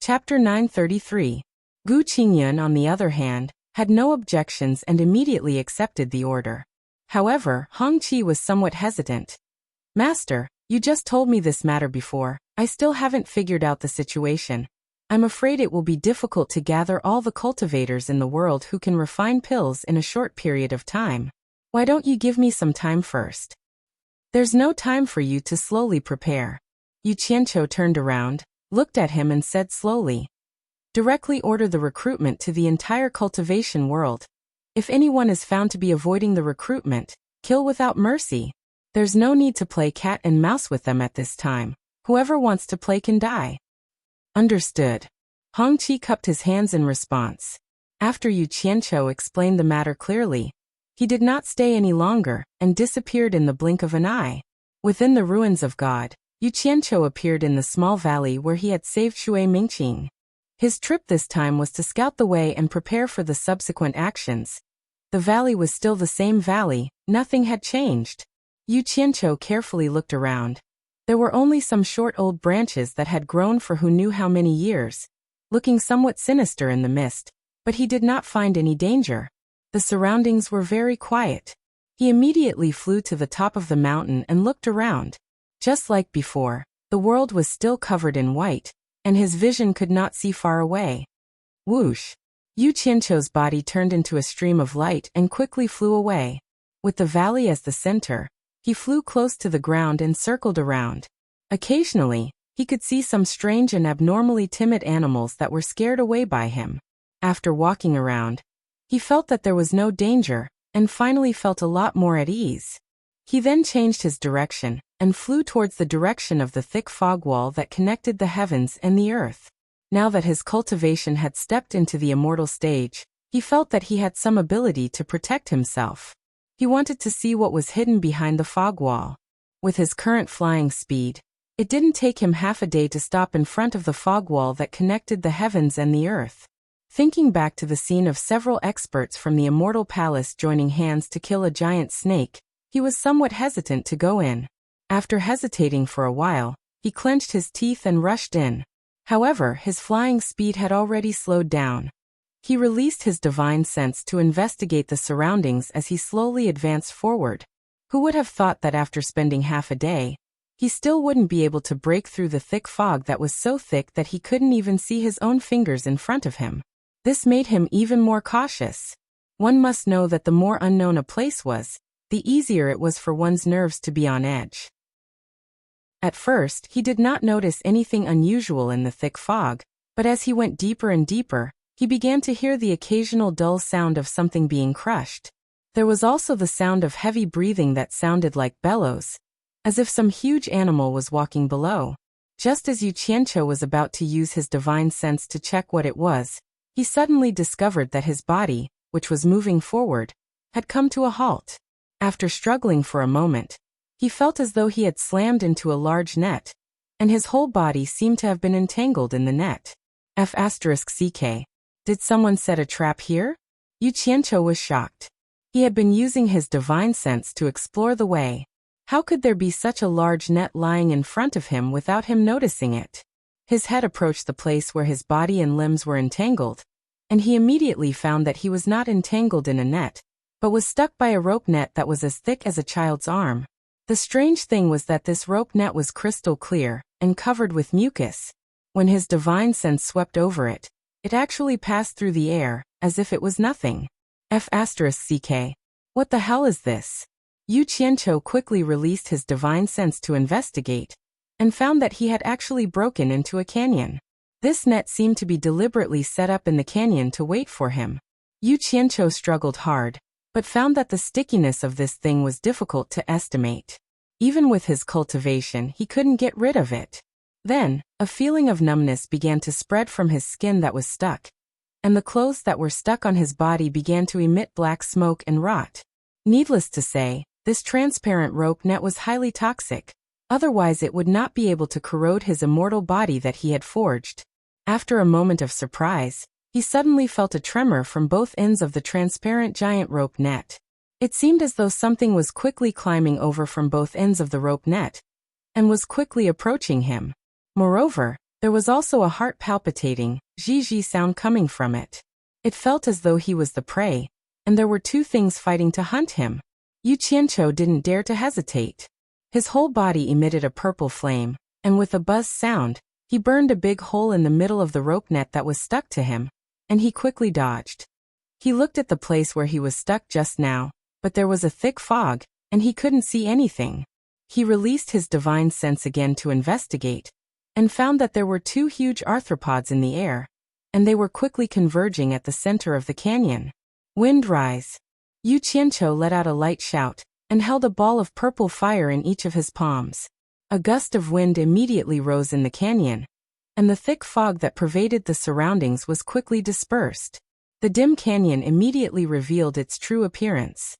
Chapter 933. Gu Qingyun, on the other hand, had no objections and immediately accepted the order. However, Hong Qi was somewhat hesitant. Master, you just told me this matter before. I still haven't figured out the situation. I'm afraid it will be difficult to gather all the cultivators in the world who can refine pills in a short period of time. Why don't you give me some time first? There's no time for you to slowly prepare. Yu Qianqiu turned around, looked at him and said slowly. Directly order the recruitment to the entire cultivation world. If anyone is found to be avoiding the recruitment, kill without mercy. There's no need to play cat and mouse with them at this time. Whoever wants to play can die. Understood. Hong Qi cupped his hands in response. After Yu Qianqiu explained the matter clearly, he did not stay any longer and disappeared in the blink of an eye. Within the ruins of God, Yu Qianqiu appeared in the small valley where he had saved Shui Mingqing. His trip this time was to scout the way and prepare for the subsequent actions. The valley was still the same valley, nothing had changed. Yu Qianqiu carefully looked around. There were only some short old branches that had grown for who knew how many years, looking somewhat sinister in the mist, but he did not find any danger. The surroundings were very quiet. He immediately flew to the top of the mountain and looked around. Just like before, the world was still covered in white, and his vision could not see far away. Whoosh! Yu Qianqiu's body turned into a stream of light and quickly flew away. With the valley as the center, he flew close to the ground and circled around. Occasionally, he could see some strange and abnormally timid animals that were scared away by him. After walking around, he felt that there was no danger, and finally felt a lot more at ease. He then changed his direction and flew towards the direction of the thick fog wall that connected the heavens and the earth. Now that his cultivation had stepped into the immortal stage, he felt that he had some ability to protect himself. He wanted to see what was hidden behind the fog wall. With his current flying speed, it didn't take him half a day to stop in front of the fog wall that connected the heavens and the earth. Thinking back to the scene of several experts from the Immortal Palace joining hands to kill a giant snake, he was somewhat hesitant to go in. After hesitating for a while, he clenched his teeth and rushed in. However, his flying speed had already slowed down. He released his divine sense to investigate the surroundings as he slowly advanced forward. Who would have thought that after spending half a day, he still wouldn't be able to break through the thick fog that was so thick that he couldn't even see his own fingers in front of him. This made him even more cautious. One must know that the more unknown a place was, the easier it was for one's nerves to be on edge. At first, he did not notice anything unusual in the thick fog, but as he went deeper and deeper, he began to hear the occasional dull sound of something being crushed. There was also the sound of heavy breathing that sounded like bellows, as if some huge animal was walking below. Just as Yu Qianqiu was about to use his divine sense to check what it was, he suddenly discovered that his body, which was moving forward, had come to a halt. After struggling for a moment, he felt as though he had slammed into a large net, and his whole body seemed to have been entangled in the net. F***ck. Did someone set a trap here? Yu Qianqiu was shocked. He had been using his divine sense to explore the way. How could there be such a large net lying in front of him without him noticing it? His head approached the place where his body and limbs were entangled, and he immediately found that he was not entangled in a net, but was stuck by a rope net that was as thick as a child's arm. The strange thing was that this rope net was crystal clear and covered with mucus. When his divine sense swept over it, it actually passed through the air, as if it was nothing. F***ck. What the hell is this? Yu Qianqiu quickly released his divine sense to investigate, and found that he had actually broken into a canyon. This net seemed to be deliberately set up in the canyon to wait for him. Yu Qianqiu struggled hard, but found that the stickiness of this thing was difficult to estimate. Even with his cultivation, he couldn't get rid of it. Then, a feeling of numbness began to spread from his skin that was stuck, and the clothes that were stuck on his body began to emit black smoke and rot. Needless to say, this transparent rope net was highly toxic. Otherwise it would not be able to corrode his immortal body that he had forged. After a moment of surprise, he suddenly felt a tremor from both ends of the transparent giant rope net. It seemed as though something was quickly climbing over from both ends of the rope net, and was quickly approaching him. Moreover, There was also a heart-palpitating, zhi-zhi sound coming from it. It felt as though he was the prey, and there were two things fighting to hunt him. Yu Qianqiu didn't dare to hesitate. His whole body emitted a purple flame, and with a buzz sound, he burned a big hole in the middle of the rope net that was stuck to him, and he quickly dodged. He looked at the place where he was stuck just now, but there was a thick fog, and he couldn't see anything. He released his divine sense again to investigate, and found that there were two huge arthropods in the air, and they were quickly converging at the center of the canyon. Wind rise. Yu Qianqiu let out a light shout, and held a ball of purple fire in each of his palms. A gust of wind immediately rose in the canyon, and the thick fog that pervaded the surroundings was quickly dispersed. The dim canyon immediately revealed its true appearance.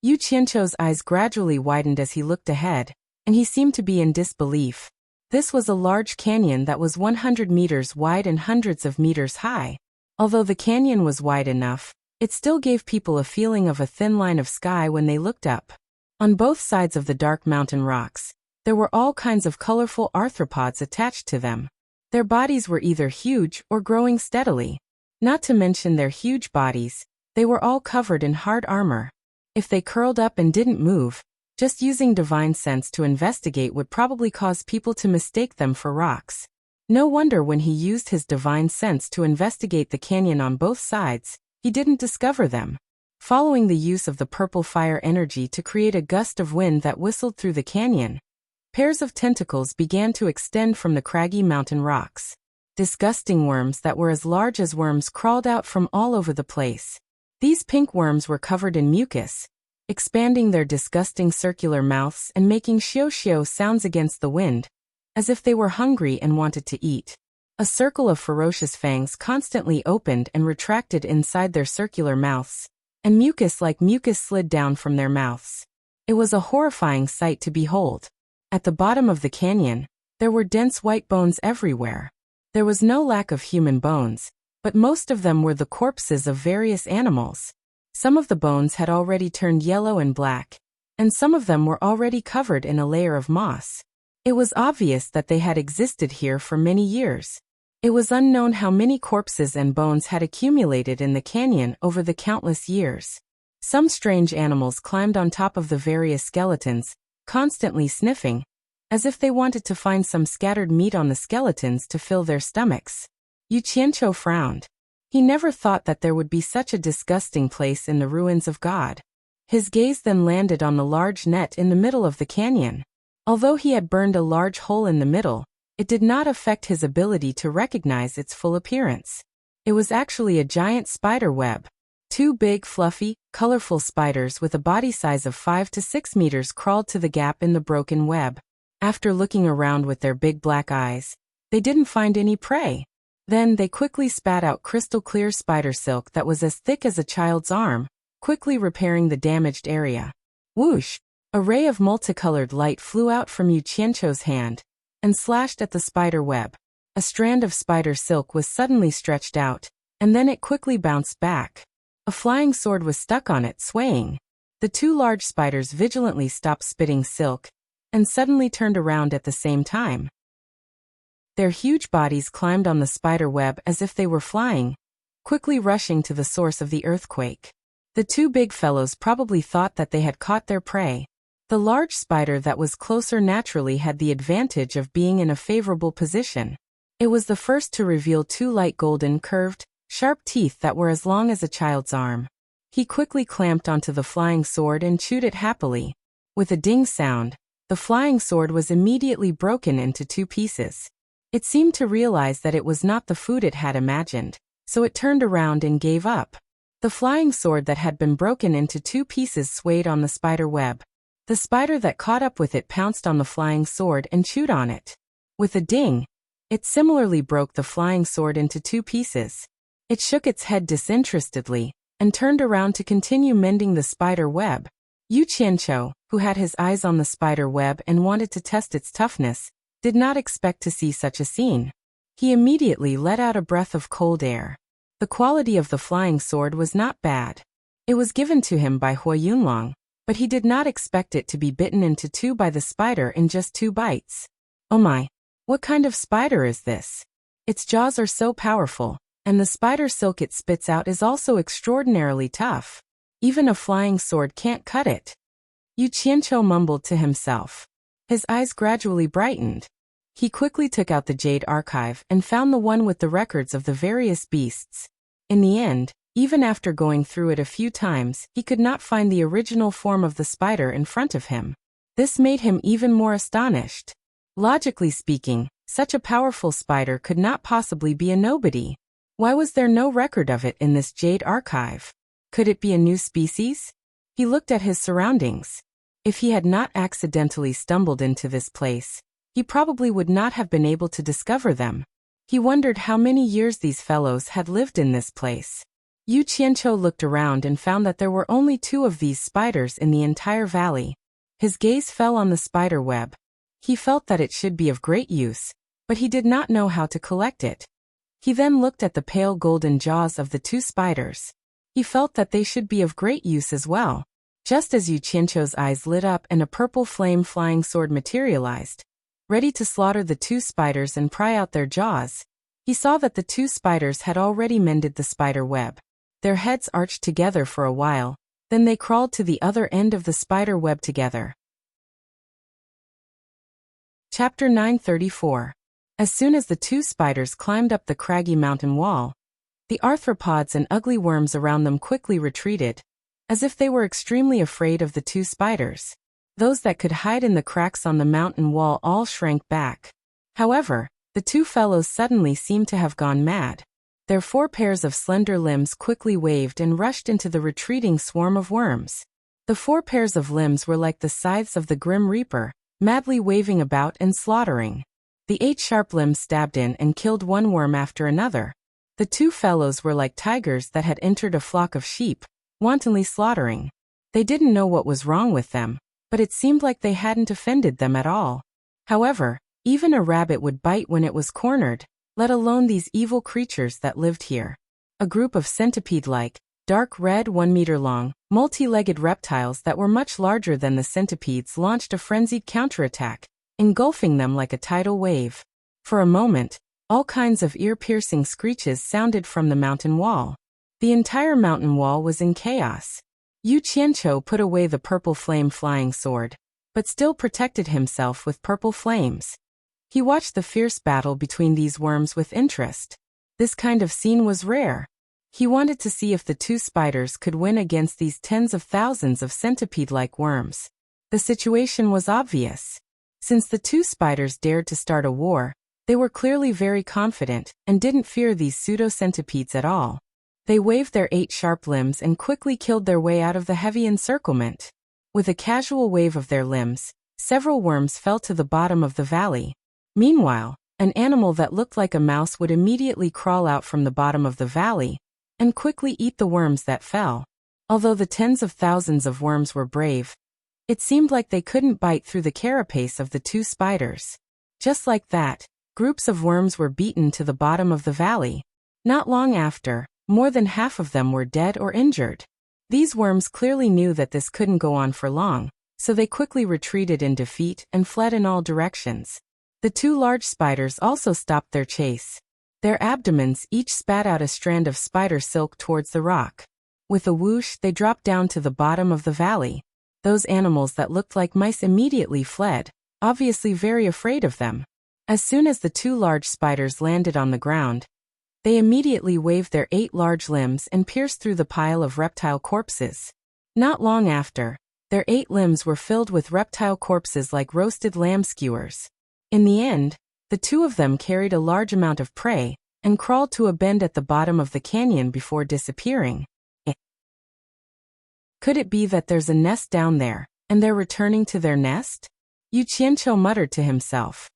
Yu Qianqiu's eyes gradually widened as he looked ahead, and he seemed to be in disbelief. This was a large canyon that was 100 meters wide and hundreds of meters high. Although the canyon was wide enough, it still gave people a feeling of a thin line of sky when they looked up. On both sides of the dark mountain rocks, there were all kinds of colorful arthropods attached to them. Their bodies were either huge or growing steadily. Not to mention their huge bodies, they were all covered in hard armor. If they curled up and didn't move, just using divine sense to investigate would probably cause people to mistake them for rocks. No wonder when he used his divine sense to investigate the canyon on both sides, he didn't discover them. Following the use of the purple fire energy to create a gust of wind that whistled through the canyon, pairs of tentacles began to extend from the craggy mountain rocks. Disgusting worms that were as large as worms crawled out from all over the place. These pink worms were covered in mucus, expanding their disgusting circular mouths and making xiao-xiao sounds against the wind, as if they were hungry and wanted to eat. A circle of ferocious fangs constantly opened and retracted inside their circular mouths, and mucus like mucus slid down from their mouths. It was a horrifying sight to behold. At the bottom of the canyon, there were dense white bones everywhere. There was no lack of human bones, but most of them were the corpses of various animals. Some of the bones had already turned yellow and black, and some of them were already covered in a layer of moss. It was obvious that they had existed here for many years. It was unknown how many corpses and bones had accumulated in the canyon over the countless years. Some strange animals climbed on top of the various skeletons, constantly sniffing, as if they wanted to find some scattered meat on the skeletons to fill their stomachs. Yu Qianqiu frowned. He never thought that there would be such a disgusting place in the ruins of God. His gaze then landed on the large net in the middle of the canyon. Although he had burned a large hole in the middle, it did not affect his ability to recognize its full appearance. It was actually a giant spider web. Two big, fluffy, colorful spiders with a body size of 5 to 6 meters crawled to the gap in the broken web. After looking around with their big black eyes, they didn't find any prey. Then they quickly spat out crystal-clear spider silk that was as thick as a child's arm, quickly repairing the damaged area. Whoosh! A ray of multicolored light flew out from Yu Qianqiu's hand and slashed at the spider web. A strand of spider silk was suddenly stretched out, and then it quickly bounced back. A flying sword was stuck on it, swaying. The two large spiders vigilantly stopped spitting silk and suddenly turned around at the same time. Their huge bodies climbed on the spider web as if they were flying, quickly rushing to the source of the earthquake. The two big fellows probably thought that they had caught their prey. The large spider that was closer naturally had the advantage of being in a favorable position. It was the first to reveal two light golden, curved, sharp teeth that were as long as a child's arm. He quickly clamped onto the flying sword and chewed it happily. With a ding sound, the flying sword was immediately broken into two pieces. It seemed to realize that it was not the food it had imagined, so it turned around and gave up. The flying sword that had been broken into two pieces swayed on the spider web. The spider that caught up with it pounced on the flying sword and chewed on it. With a ding, it similarly broke the flying sword into two pieces. It shook its head disinterestedly and turned around to continue mending the spider web. Yu Qianqiu, who had his eyes on the spider web and wanted to test its toughness, did not expect to see such a scene. He immediately let out a breath of cold air. The quality of the flying sword was not bad. It was given to him by Hua Yunlong, but he did not expect it to be bitten into two by the spider in just 2 bites. Oh my! What kind of spider is this? Its jaws are so powerful, and the spider silk it spits out is also extraordinarily tough. Even a flying sword can't cut it. Yu Qianqiu mumbled to himself. His eyes gradually brightened. He quickly took out the jade archive and found the one with the records of the various beasts. In the end, even after going through it a few times, he could not find the original form of the spider in front of him. This made him even more astonished. Logically speaking, such a powerful spider could not possibly be a nobody. Why was there no record of it in this jade archive? Could it be a new species? He looked at his surroundings. If he had not accidentally stumbled into this place, he probably would not have been able to discover them. He wondered how many years these fellows had lived in this place. Yu Qianqiu looked around and found that there were only 2 of these spiders in the entire valley. His gaze fell on the spider web. He felt that it should be of great use, but he did not know how to collect it. He then looked at the pale golden jaws of the 2 spiders. He felt that they should be of great use as well. Just as Yu Qianqiu's eyes lit up and a purple flame flying sword materialized, ready to slaughter the 2 spiders and pry out their jaws, he saw that the 2 spiders had already mended the spider web. Their heads arched together for a while, then they crawled to the other end of the spider web together. Chapter 934. As soon as the 2 spiders climbed up the craggy mountain wall, the arthropods and ugly worms around them quickly retreated, as if they were extremely afraid of the 2 spiders. Those that could hide in the cracks on the mountain wall all shrank back. However, the 2 fellows suddenly seemed to have gone mad. Their 4 pairs of slender limbs quickly waved and rushed into the retreating swarm of worms. The 4 pairs of limbs were like the scythes of the Grim Reaper, madly waving about and slaughtering. The 8 sharp limbs stabbed in and killed one worm after another. The 2 fellows were like tigers that had entered a flock of sheep, wantonly slaughtering. They didn't know what was wrong with them, but it seemed like they hadn't offended them at all. However, even a rabbit would bite when it was cornered, let alone these evil creatures that lived here. A group of centipede-like, dark red 1-meter-long, multi-legged reptiles that were much larger than the centipedes launched a frenzied counterattack, engulfing them like a tidal wave. For a moment, all kinds of ear-piercing screeches sounded from the mountain wall. The entire mountain wall was in chaos. Yu Qianqiu put away the purple flame flying sword, but still protected himself with purple flames. He watched the fierce battle between these worms with interest. This kind of scene was rare. He wanted to see if the 2 spiders could win against these tens of thousands of centipede-like worms. The situation was obvious. Since the 2 spiders dared to start a war, they were clearly very confident and didn't fear these pseudo-centipedes at all. They waved their 8 sharp limbs and quickly killed their way out of the heavy encirclement. With a casual wave of their limbs, several worms fell to the bottom of the valley. Meanwhile, an animal that looked like a mouse would immediately crawl out from the bottom of the valley and quickly eat the worms that fell. Although the tens of thousands of worms were brave, it seemed like they couldn't bite through the carapace of the 2 spiders. Just like that, groups of worms were beaten to the bottom of the valley. Not long after, more than half of them were dead or injured. These worms clearly knew that this couldn't go on for long, so they quickly retreated in defeat and fled in all directions. The 2 large spiders also stopped their chase. Their abdomens each spat out a strand of spider silk towards the rock. With a whoosh, they dropped down to the bottom of the valley. Those animals that looked like mice immediately fled, obviously very afraid of them. As soon as the 2 large spiders landed on the ground, they immediately waved their 8 large limbs and pierced through the pile of reptile corpses. Not long after, their 8 limbs were filled with reptile corpses like roasted lamb skewers. In the end, the 2 of them carried a large amount of prey and crawled to a bend at the bottom of the canyon before disappearing. Could it be that there's a nest down there, and they're returning to their nest? Yu Qianqiu muttered to himself.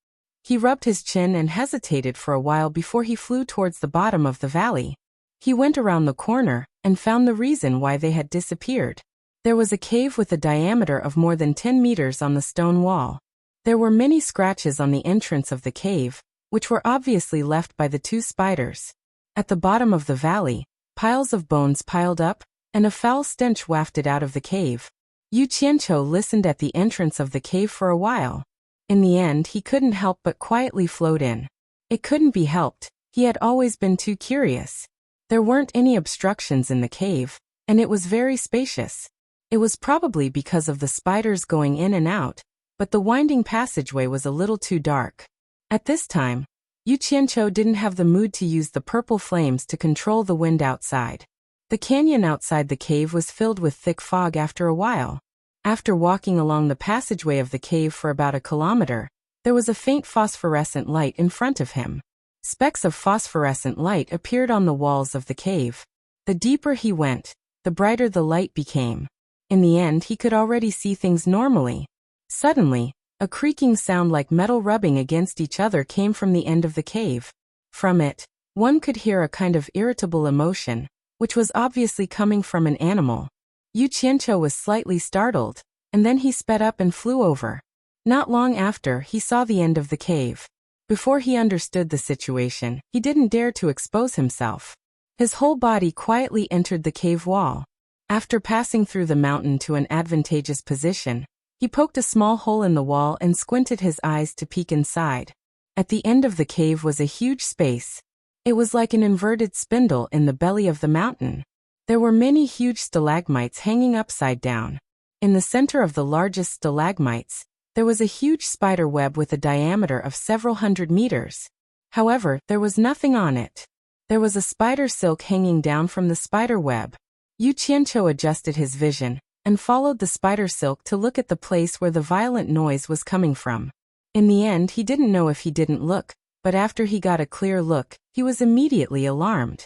He rubbed his chin and hesitated for a while before he flew towards the bottom of the valley. He went around the corner and found the reason why they had disappeared. There was a cave with a diameter of more than 10 meters on the stone wall. There were many scratches on the entrance of the cave, which were obviously left by the 2 spiders. At the bottom of the valley, piles of bones piled up, and a foul stench wafted out of the cave. Yu Qianqiu listened at the entrance of the cave for a while. In the end, he couldn't help but quietly float in. It couldn't be helped, he had always been too curious. There weren't any obstructions in the cave, and it was very spacious. It was probably because of the spiders going in and out, but the winding passageway was a little too dark. At this time, Yu Qianqiu didn't have the mood to use the purple flames to control the wind outside. The canyon outside the cave was filled with thick fog after a while. After walking along the passageway of the cave for about a kilometer, there was a faint phosphorescent light in front of him. Specks of phosphorescent light appeared on the walls of the cave. The deeper he went, the brighter the light became. In the end, he could already see things normally. Suddenly, a creaking sound like metal rubbing against each other came from the end of the cave. From it, one could hear a kind of irritable emotion, which was obviously coming from an animal. Yu Qianqiu was slightly startled, and then he sped up and flew over. Not long after, he saw the end of the cave. Before he understood the situation, he didn't dare to expose himself. His whole body quietly entered the cave wall. After passing through the mountain to an advantageous position, he poked a small hole in the wall and squinted his eyes to peek inside. At the end of the cave was a huge space. It was like an inverted spindle in the belly of the mountain. There were many huge stalagmites hanging upside down. In the center of the largest stalagmites, there was a huge spider web with a diameter of several hundred meters. However, there was nothing on it. There was a spider silk hanging down from the spider web. Yu Qianqiu adjusted his vision and followed the spider silk to look at the place where the violent noise was coming from. In the end, he didn't know if he didn't look, but after he got a clear look, he was immediately alarmed.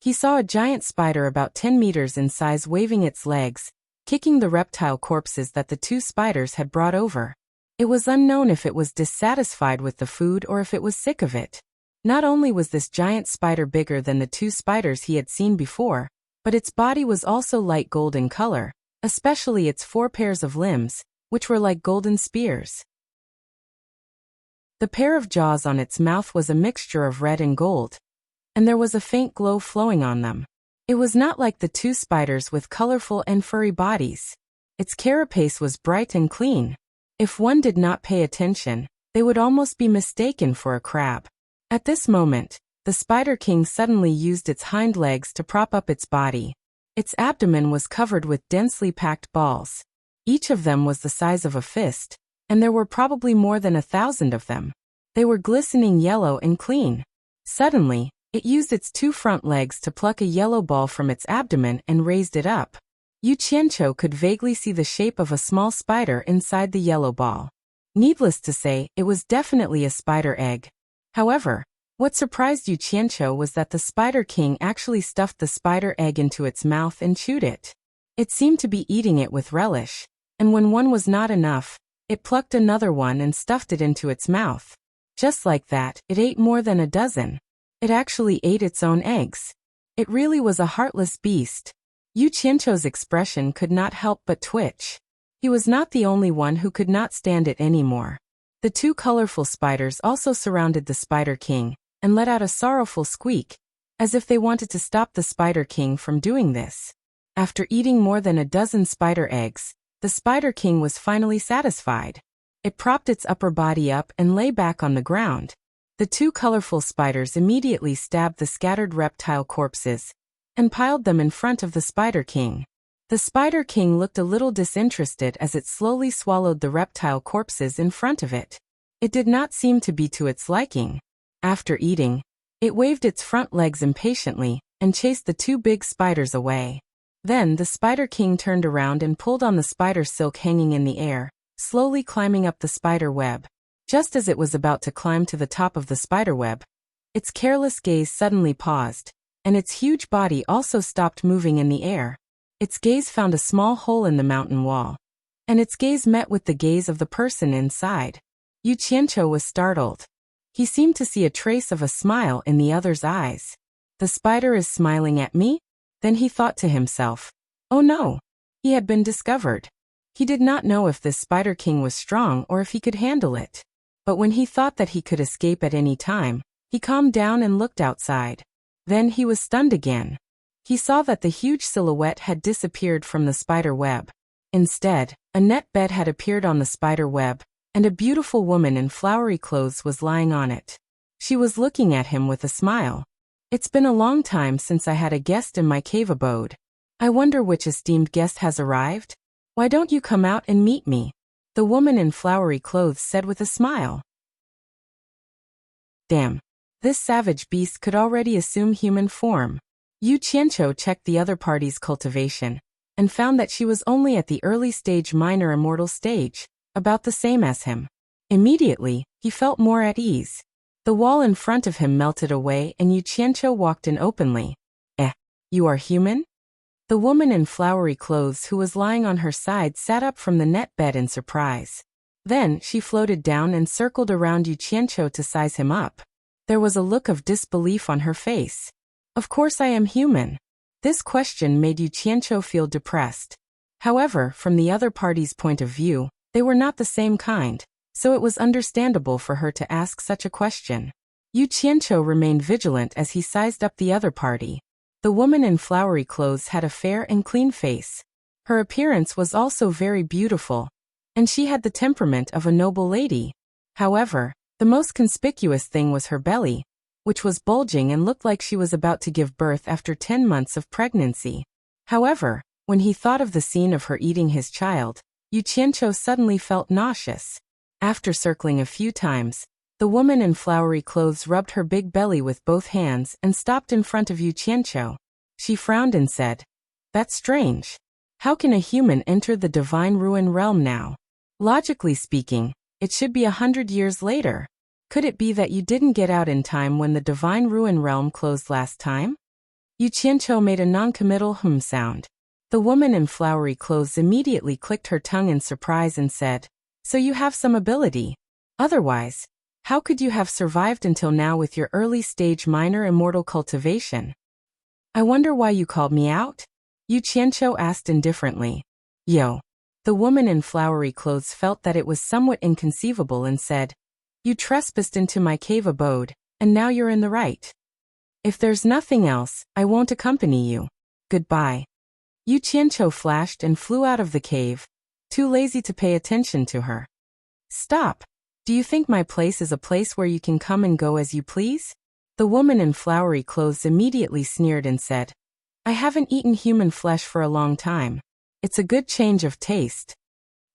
He saw a giant spider about 10 meters in size waving its legs, kicking the reptile corpses that the two spiders had brought over. It was unknown if it was dissatisfied with the food or if it was sick of it. Not only was this giant spider bigger than the two spiders he had seen before, but its body was also light gold in color, especially its 4 pairs of limbs, which were like golden spears. The pair of jaws on its mouth was a mixture of red and gold, and there was a faint glow flowing on them. It was not like the two spiders with colorful and furry bodies. Its carapace was bright and clean. If one did not pay attention, they would almost be mistaken for a crab. At this moment, the Spider King suddenly used its hind legs to prop up its body. Its abdomen was covered with densely packed balls. Each of them was the size of a fist, and there were probably more than 1,000 of them. They were glistening yellow and clean. Suddenly, it used its 2 front legs to pluck a yellow ball from its abdomen and raised it up. Yu Qianqiu could vaguely see the shape of a small spider inside the yellow ball. Needless to say, it was definitely a spider egg. However, what surprised Yu Qianqiu was that the Spider King actually stuffed the spider egg into its mouth and chewed it. It seemed to be eating it with relish, and when one was not enough, it plucked another one and stuffed it into its mouth. Just like that, it ate more than a dozen. It actually ate its own eggs. It really was a heartless beast. Yu Qianqiu's expression could not help but twitch. He was not the only one who could not stand it anymore. The 2 colorful spiders also surrounded the Spider King and let out a sorrowful squeak, as if they wanted to stop the Spider King from doing this. After eating more than a dozen spider eggs, the Spider King was finally satisfied. It propped its upper body up and lay back on the ground. The 2 colorful spiders immediately stabbed the scattered reptile corpses and piled them in front of the Spider King. The Spider King looked a little disinterested as it slowly swallowed the reptile corpses in front of it. It did not seem to be to its liking. After eating, it waved its front legs impatiently and chased the 2 big spiders away. Then the Spider King turned around and pulled on the spider silk hanging in the air, slowly climbing up the spider web. Just as it was about to climb to the top of the spider web, its careless gaze suddenly paused, and its huge body also stopped moving in the air. Its gaze found a small hole in the mountain wall, and its gaze met with the gaze of the person inside. Yu Qianqiu was startled. He seemed to see a trace of a smile in the other's eyes. The spider is smiling at me? Then he thought to himself, oh no, he had been discovered. He did not know if this Spider King was strong or if he could handle it. But when he thought that he could escape at any time, he calmed down and looked outside. Then he was stunned again. He saw that the huge silhouette had disappeared from the spider web. Instead, a net bed had appeared on the spider web, and a beautiful woman in flowery clothes was lying on it. She was looking at him with a smile. It's been a long time since I had a guest in my cave abode. I wonder which esteemed guest has arrived? Why don't you come out and meet me? The woman in flowery clothes said with a smile. Damn. This savage beast could already assume human form. Yu Qianqiu checked the other party's cultivation, and found that she was only at the early stage minor immortal stage, about the same as him. Immediately, he felt more at ease. The wall in front of him melted away and Yu Qianqiu walked in openly. You are human? The woman in flowery clothes who was lying on her side sat up from the net bed in surprise. Then, she floated down and circled around Yu Qianqiu to size him up. There was a look of disbelief on her face. Of course I am human. This question made Yu Qianqiu feel depressed. However, from the other party's point of view, they were not the same kind, so it was understandable for her to ask such a question. Yu Qianqiu remained vigilant as he sized up the other party. The woman in flowery clothes had a fair and clean face. Her appearance was also very beautiful, and she had the temperament of a noble lady. However, the most conspicuous thing was her belly, which was bulging and looked like she was about to give birth after 10 months of pregnancy. However, when he thought of the scene of her eating his child, Yu Qianqiu suddenly felt nauseous. After circling a few times, the woman in flowery clothes rubbed her big belly with both hands and stopped in front of Yu Qianqiu. She frowned and said, "That's strange. How can a human enter the divine ruin realm now? Logically speaking, it should be 100 years later. Could it be that you didn't get out in time when the divine ruin realm closed last time?" Yu Qianqiu made a non-committal sound. The woman in flowery clothes immediately clicked her tongue in surprise and said, "So you have some ability. Otherwise, how could you have survived until now with your early stage minor immortal cultivation?" "I wonder why you called me out?" Yu Qianqiu asked indifferently. "Yo." The woman in flowery clothes felt that it was somewhat inconceivable and said, "You trespassed into my cave abode, and now you're in the right. If there's nothing else, I won't accompany you. Goodbye." Yu Qianqiu flashed and flew out of the cave, too lazy to pay attention to her. "Stop. Do you think my place is a place where you can come and go as you please?" The woman in flowery clothes immediately sneered and said, "I haven't eaten human flesh for a long time. It's a good change of taste."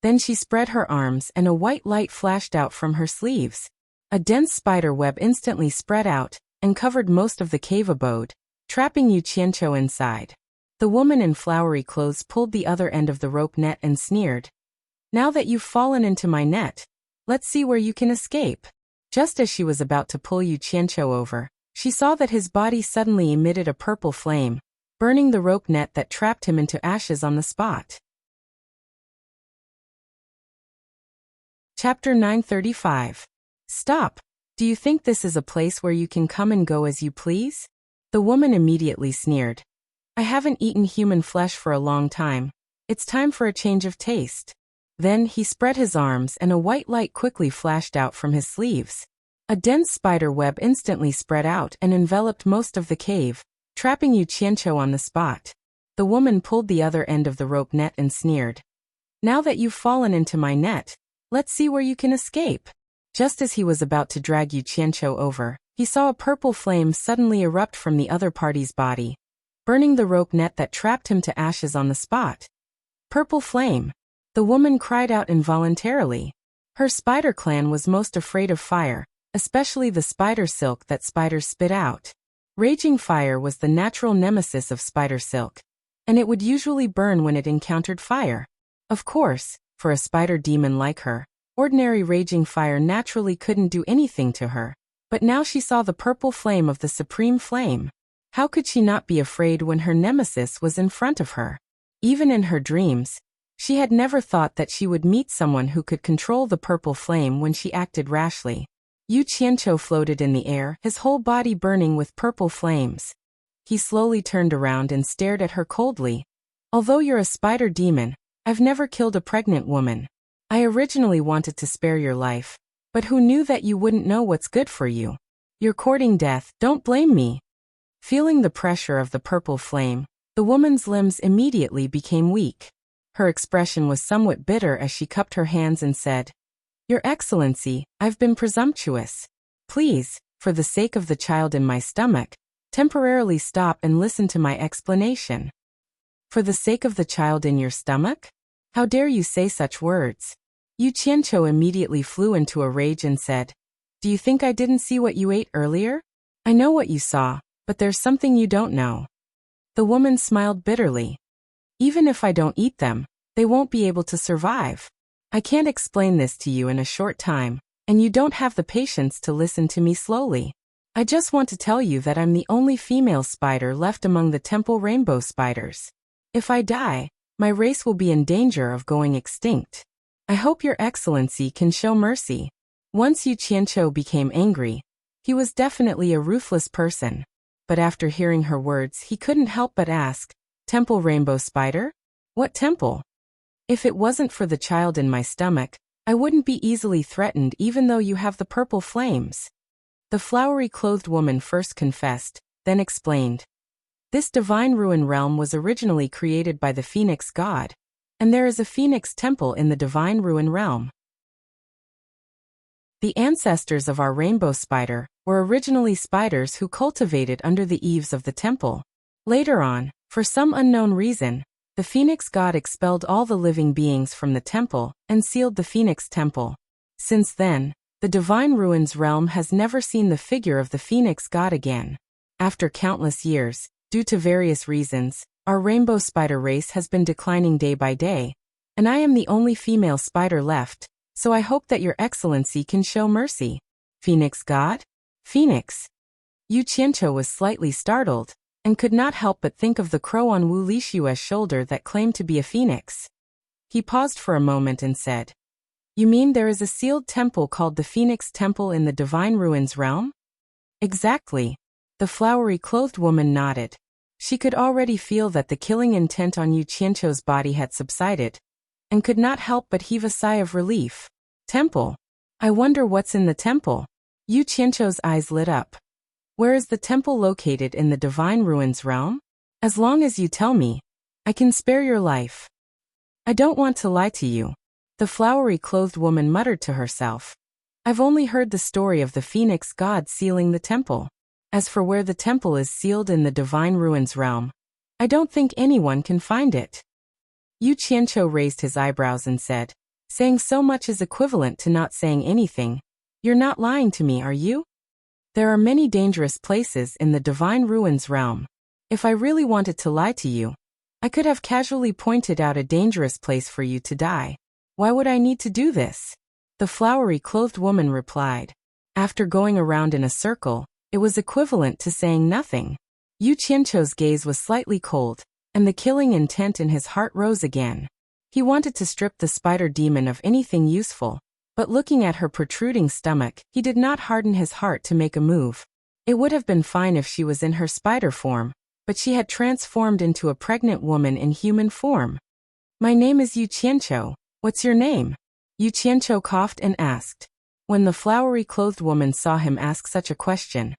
Then she spread her arms and a white light flashed out from her sleeves. A dense spider web instantly spread out and covered most of the cave abode, trapping Yu Qianqiu inside. The woman in flowery clothes pulled the other end of the rope net and sneered, "Now that you've fallen into my net, let's see where you can escape." Just as she was about to pull Yu Qianqiu over, she saw that his body suddenly emitted a purple flame, burning the rope net that trapped him into ashes on the spot. Chapter 935. Stop. Do you think this is a place where you can come and go as you please? The woman immediately sneered, "I haven't eaten human flesh for a long time. It's time for a change of taste." Then he spread his arms and a white light quickly flashed out from his sleeves. A dense spider web instantly spread out and enveloped most of the cave, trapping Yu Qianqiu on the spot. The woman pulled the other end of the rope net and sneered, "Now that you've fallen into my net, let's see where you can escape." Just as he was about to drag Yu Qianqiu over, he saw a purple flame suddenly erupt from the other party's body, burning the rope net that trapped him to ashes on the spot. "Purple flame!" The woman cried out involuntarily. Her spider clan was most afraid of fire, especially the spider silk that spiders spit out. Raging fire was the natural nemesis of spider silk, and it would usually burn when it encountered fire. Of course, for a spider demon like her, ordinary raging fire naturally couldn't do anything to her, but now she saw the purple flame of the supreme flame. How could she not be afraid when her nemesis was in front of her? Even in her dreams, she had never thought that she would meet someone who could control the purple flame when she acted rashly. Yu Qianqiu floated in the air, his whole body burning with purple flames. He slowly turned around and stared at her coldly. "Although you're a spider demon, I've never killed a pregnant woman. I originally wanted to spare your life, but who knew that you wouldn't know what's good for you? You're courting death, don't blame me." Feeling the pressure of the purple flame, the woman's limbs immediately became weak. Her expression was somewhat bitter as she cupped her hands and said, Your Excellency, I've been presumptuous. Please, for the sake of the child in my stomach, temporarily stop and listen to my explanation. For the sake of the child in your stomach? How dare you say such words? Yu Qianqiu immediately flew into a rage and said, Do you think I didn't see what you ate earlier? I know what you saw, but there's something you don't know. The woman smiled bitterly. Even if I don't eat them, they won't be able to survive. I can't explain this to you in a short time, and you don't have the patience to listen to me slowly. I just want to tell you that I'm the only female spider left among the temple rainbow spiders. If I die, my race will be in danger of going extinct. I hope Your Excellency can show mercy. Once Yu Qianqiu became angry. He was definitely a ruthless person. But after hearing her words, he couldn't help but ask, Temple Rainbow Spider? What temple? If it wasn't for the child in my stomach, I wouldn't be easily threatened even though you have the purple flames. The flowery-clothed woman first confessed, then explained. This divine ruin realm was originally created by the phoenix god, and there is a phoenix temple in the divine ruin realm. The ancestors of our rainbow spider were originally spiders who cultivated under the eaves of the temple. Later on, for some unknown reason, the phoenix god expelled all the living beings from the temple and sealed the phoenix temple. Since then, the divine ruins realm has never seen the figure of the phoenix god again. After countless years, due to various reasons, our rainbow spider race has been declining day by day, and I am the only female spider left, so I hope that Your Excellency can show mercy. Phoenix god? Phoenix? Yu Qianqiu was slightly startled, and could not help but think of the crow on Wu Lishue's shoulder that claimed to be a phoenix. He paused for a moment and said, You mean there is a sealed temple called the Phoenix Temple in the Divine Ruins realm? Exactly. The flowery-clothed woman nodded. She could already feel that the killing intent on Yu Qianqiu's body had subsided, and could not help but heave a sigh of relief. Temple? I wonder what's in the temple. Yu Qianqiu's eyes lit up. Where is the temple located in the Divine Ruins realm? As long as you tell me, I can spare your life. I don't want to lie to you. The flowery-clothed woman muttered to herself. I've only heard the story of the phoenix god sealing the temple. As for where the temple is sealed in the Divine Ruins realm, I don't think anyone can find it. Yu Qianqiu raised his eyebrows and said, Saying so much is equivalent to not saying anything. You're not lying to me, are you? There are many dangerous places in the Divine Ruins realm. If I really wanted to lie to you, I could have casually pointed out a dangerous place for you to die. Why would I need to do this? The flowery-clothed woman replied. After going around in a circle, it was equivalent to saying nothing. Yu Qianqiu's gaze was slightly cold, and the killing intent in his heart rose again. He wanted to strip the spider demon of anything useful, but looking at her protruding stomach, he did not harden his heart to make a move. It would have been fine if she was in her spider form, but she had transformed into a pregnant woman in human form. My name is Yu Qianqiu. What's your name? Yu Qianqiu coughed and asked. When the flowery-clothed woman saw him ask such a question,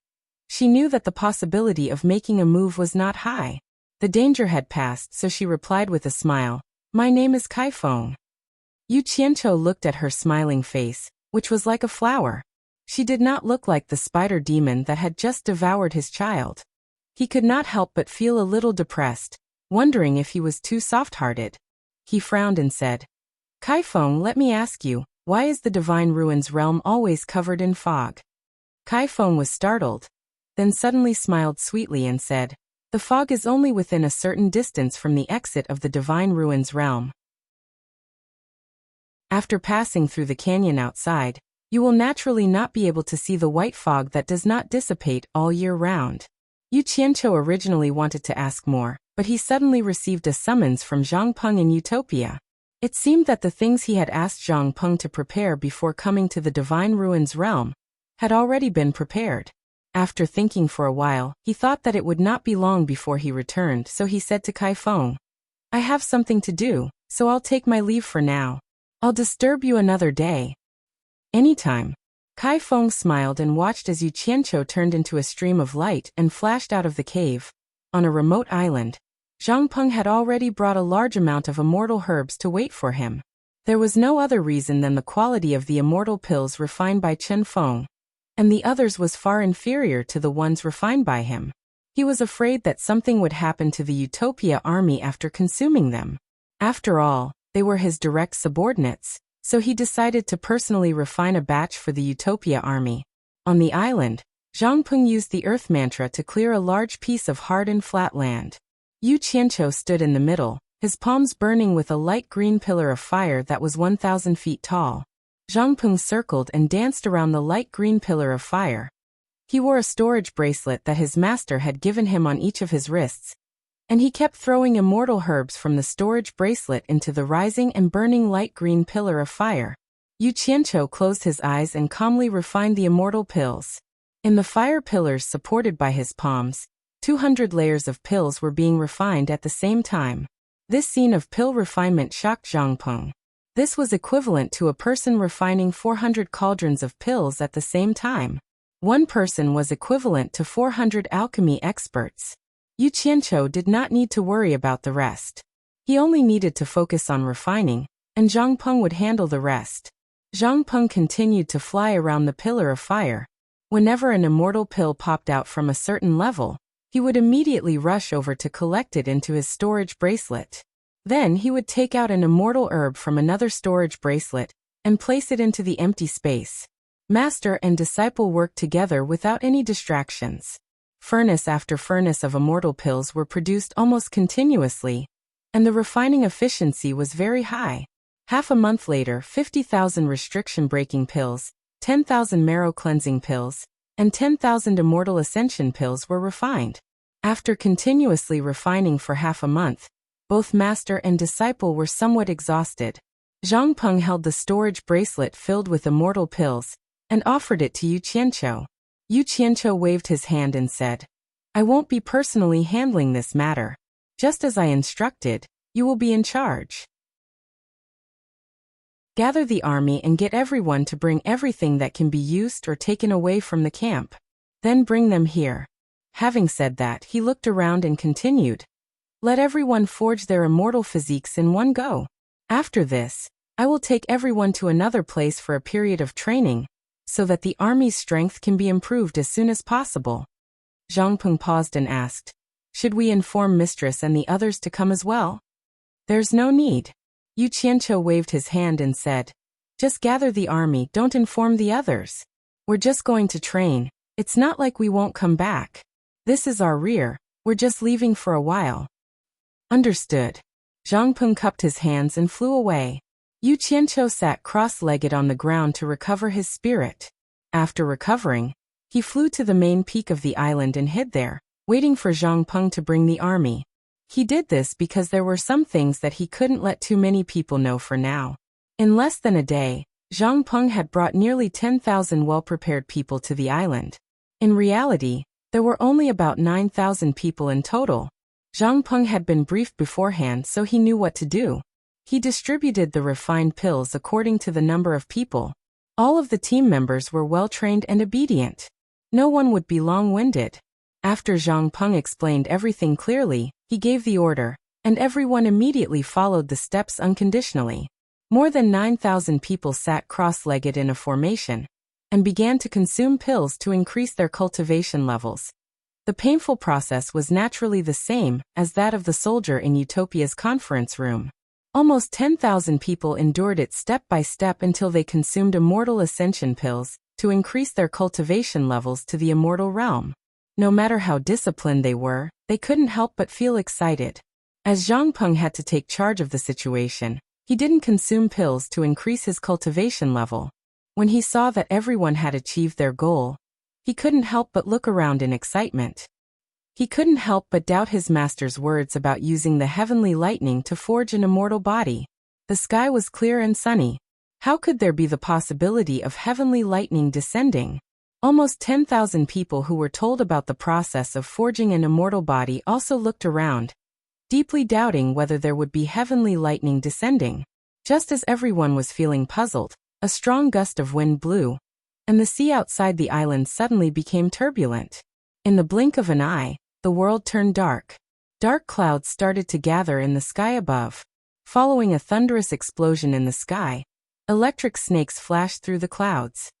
she knew that the possibility of making a move was not high. The danger had passed, so she replied with a smile, My name is Kaifeng. Yu Qianqiu looked at her smiling face, which was like a flower. She did not look like the spider demon that had just devoured his child. He could not help but feel a little depressed, wondering if he was too soft-hearted. He frowned and said, Kaifeng, let me ask you, why is the Divine Ruins realm always covered in fog? Kaifeng was startled, then suddenly smiled sweetly and said, The fog is only within a certain distance from the exit of the Divine Ruins realm. After passing through the canyon outside, you will naturally not be able to see the white fog that does not dissipate all year round. Yu Qianqiu originally wanted to ask more, but he suddenly received a summons from Zhang Peng in Utopia. It seemed that the things he had asked Zhang Peng to prepare before coming to the Divine Ruins realm had already been prepared. After thinking for a while, he thought that it would not be long before he returned, so he said to Kaifeng, I have something to do, so I'll take my leave for now. I'll disturb you another day. Anytime. Kaifeng smiled and watched as Yu Qianqiu turned into a stream of light and flashed out of the cave. On a remote island, Zhang Peng had already brought a large amount of immortal herbs to wait for him. There was no other reason than the quality of the immortal pills refined by Chen Feng, and the others was far inferior to the ones refined by him. He was afraid that something would happen to the Utopia army after consuming them. After all, they were his direct subordinates, so he decided to personally refine a batch for the Utopia army. On the island, Zhang Peng used the earth mantra to clear a large piece of hard and flat land. Yu Qianqiu stood in the middle, his palms burning with a light green pillar of fire that was 1,000 feet tall. Zhang Peng circled and danced around the light green pillar of fire. He wore a storage bracelet that his master had given him on each of his wrists, and he kept throwing immortal herbs from the storage bracelet into the rising and burning light green pillar of fire. Yu Qianqiu closed his eyes and calmly refined the immortal pills. In the fire pillars supported by his palms, 200 layers of pills were being refined at the same time. This scene of pill refinement shocked Zhang Peng. This was equivalent to a person refining 400 cauldrons of pills at the same time. One person was equivalent to 400 alchemy experts. Yu Qianqiu did not need to worry about the rest. He only needed to focus on refining, and Zhang Peng would handle the rest. Zhang Peng continued to fly around the pillar of fire. Whenever an immortal pill popped out from a certain level, he would immediately rush over to collect it into his storage bracelet. Then he would take out an immortal herb from another storage bracelet and place it into the empty space. Master and disciple worked together without any distractions. Furnace after furnace of immortal pills were produced almost continuously, and the refining efficiency was very high. Half a month later, 50,000 restriction-breaking pills, 10,000 marrow-cleansing pills, and 10,000 immortal ascension pills were refined. After continuously refining for half a month, both master and disciple were somewhat exhausted. Zhang Peng held the storage bracelet filled with immortal pills and offered it to Yu Qianqiu. Yu Qianqiu waved his hand and said, "I won't be personally handling this matter. Just as I instructed, you will be in charge. Gather the army and get everyone to bring everything that can be used or taken away from the camp. Then bring them here." Having said that, he looked around and continued, "Let everyone forge their immortal physiques in one go. After this, I will take everyone to another place for a period of training, so that the army's strength can be improved as soon as possible." Zhang Peng paused and asked, "Should we inform Mistress and the others to come as well?" "There's no need." Yu Qianqiu waved his hand and said, "Just gather the army, don't inform the others. We're just going to train, it's not like we won't come back. This is our rear, we're just leaving for a while." "Understood." Zhang Peng cupped his hands and flew away. Yu Qianqiu sat cross-legged on the ground to recover his spirit. After recovering, he flew to the main peak of the island and hid there, waiting for Zhang Peng to bring the army. He did this because there were some things that he couldn't let too many people know for now. In less than a day, Zhang Peng had brought nearly 10,000 well-prepared people to the island. In reality, there were only about 9,000 people in total. Zhang Peng had been briefed beforehand, so he knew what to do. He distributed the refined pills according to the number of people. All of the team members were well-trained and obedient. No one would be long-winded. After Zhang Peng explained everything clearly, he gave the order, and everyone immediately followed the steps unconditionally. More than 9,000 people sat cross-legged in a formation and began to consume pills to increase their cultivation levels. The painful process was naturally the same as that of the soldier in Utopia's conference room. Almost 10,000 people endured it step by step until they consumed immortal ascension pills to increase their cultivation levels to the immortal realm. No matter how disciplined they were, they couldn't help but feel excited. As Zhang Peng had to take charge of the situation, he didn't consume pills to increase his cultivation level. When he saw that everyone had achieved their goal, he couldn't help but look around in excitement. He couldn't help but doubt his master's words about using the heavenly lightning to forge an immortal body. The sky was clear and sunny. How could there be the possibility of heavenly lightning descending? Almost 10,000 people who were told about the process of forging an immortal body also looked around, deeply doubting whether there would be heavenly lightning descending. Just as everyone was feeling puzzled, a strong gust of wind blew, and the sea outside the island suddenly became turbulent. In the blink of an eye, the world turned dark. Dark clouds started to gather in the sky above. Following a thunderous explosion in the sky, electric snakes flashed through the clouds.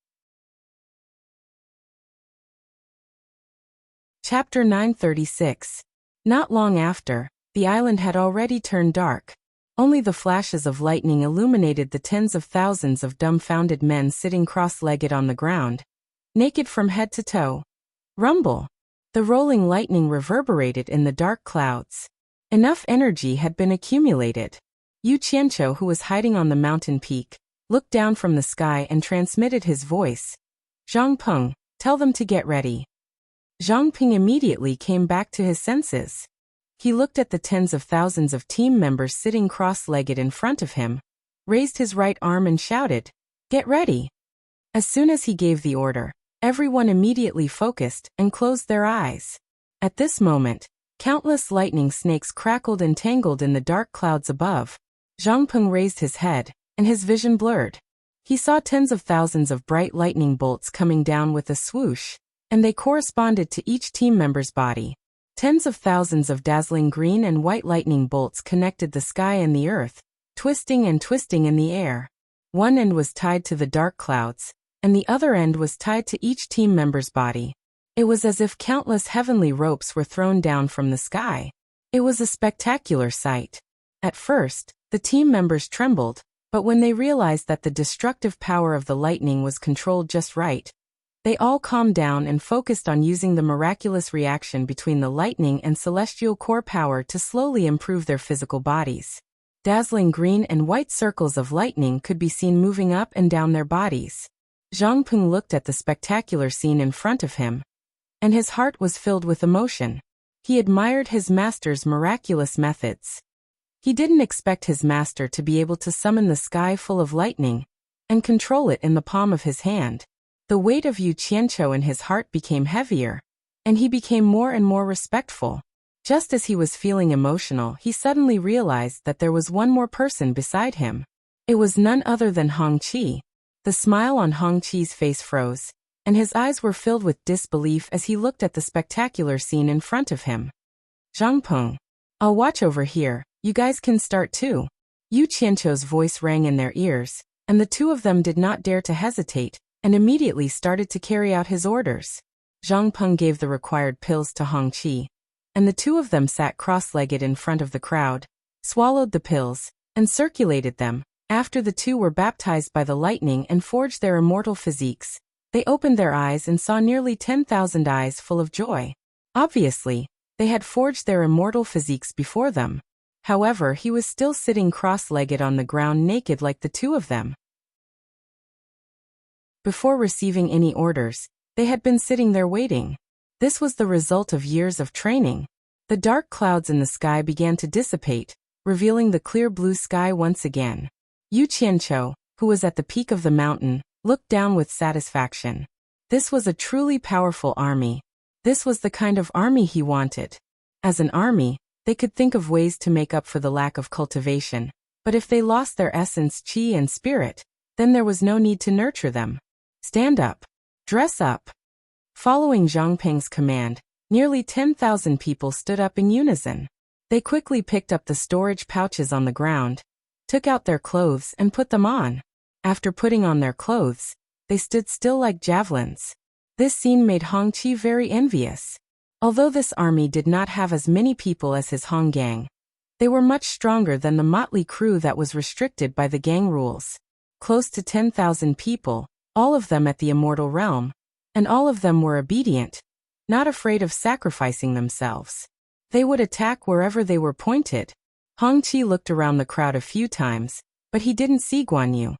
Chapter 936. Not long after, the island had already turned dark. Only the flashes of lightning illuminated the tens of thousands of dumbfounded men sitting cross-legged on the ground, naked from head to toe. Rumble! The rolling lightning reverberated in the dark clouds. Enough energy had been accumulated. Yu Qianqiu, who was hiding on the mountain peak, looked down from the sky and transmitted his voice. Zhang Peng, tell them to get ready. Zhang Peng immediately came back to his senses. He looked at the tens of thousands of team members sitting cross-legged in front of him, raised his right arm and shouted, "Get ready!" As soon as he gave the order, everyone immediately focused and closed their eyes. At this moment, countless lightning snakes crackled and tangled in the dark clouds above. Zhang Peng raised his head, and his vision blurred. He saw tens of thousands of bright lightning bolts coming down with a swoosh, and they corresponded to each team member's body. Tens of thousands of dazzling green and white lightning bolts connected the sky and the earth, twisting and twisting in the air. One end was tied to the dark clouds, and the other end was tied to each team member's body. It was as if countless heavenly ropes were thrown down from the sky. It was a spectacular sight. At first, the team members trembled, but when they realized that the destructive power of the lightning was controlled just right, they all calmed down and focused on using the miraculous reaction between the lightning and celestial core power to slowly improve their physical bodies. Dazzling green and white circles of lightning could be seen moving up and down their bodies. Zhang Peng looked at the spectacular scene in front of him, and his heart was filled with emotion. He admired his master's miraculous methods. He didn't expect his master to be able to summon the sky full of lightning and control it in the palm of his hand. The weight of Yu Qianqiu in his heart became heavier, and he became more and more respectful. Just as he was feeling emotional, he suddenly realized that there was one more person beside him. It was none other than Hong Qi. The smile on Hong Qi's face froze, and his eyes were filled with disbelief as he looked at the spectacular scene in front of him. Zhang Peng, I'll watch over here, you guys can start too. Yu Qianqiu's voice rang in their ears, and the two of them did not dare to hesitate, and immediately started to carry out his orders. Zhang Peng gave the required pills to Hong Qi, and the two of them sat cross-legged in front of the crowd, swallowed the pills, and circulated them. After the two were baptized by the lightning and forged their immortal physiques, they opened their eyes and saw nearly 10,000 eyes full of joy. Obviously, they had forged their immortal physiques before them. However, he was still sitting cross-legged on the ground naked like the two of them. Before receiving any orders, they had been sitting there waiting. This was the result of years of training. The dark clouds in the sky began to dissipate, revealing the clear blue sky once again. Yu Qianqiu, who was at the peak of the mountain, looked down with satisfaction. This was a truly powerful army. This was the kind of army he wanted. As an army, they could think of ways to make up for the lack of cultivation, but if they lost their essence, qi and spirit, then there was no need to nurture them. Stand up. Dress up. Following Zhang Peng's command, nearly 10,000 people stood up in unison. They quickly picked up the storage pouches on the ground, took out their clothes and put them on. After putting on their clothes, they stood still like javelins. This scene made Hong Qi very envious. Although this army did not have as many people as his Hong gang, they were much stronger than the motley crew that was restricted by the gang rules. Close to 10,000 people, all of them at the Immortal realm, and all of them were obedient, not afraid of sacrificing themselves. They would attack wherever they were pointed. Hong Qi looked around the crowd a few times, but he didn't see Guan Yu.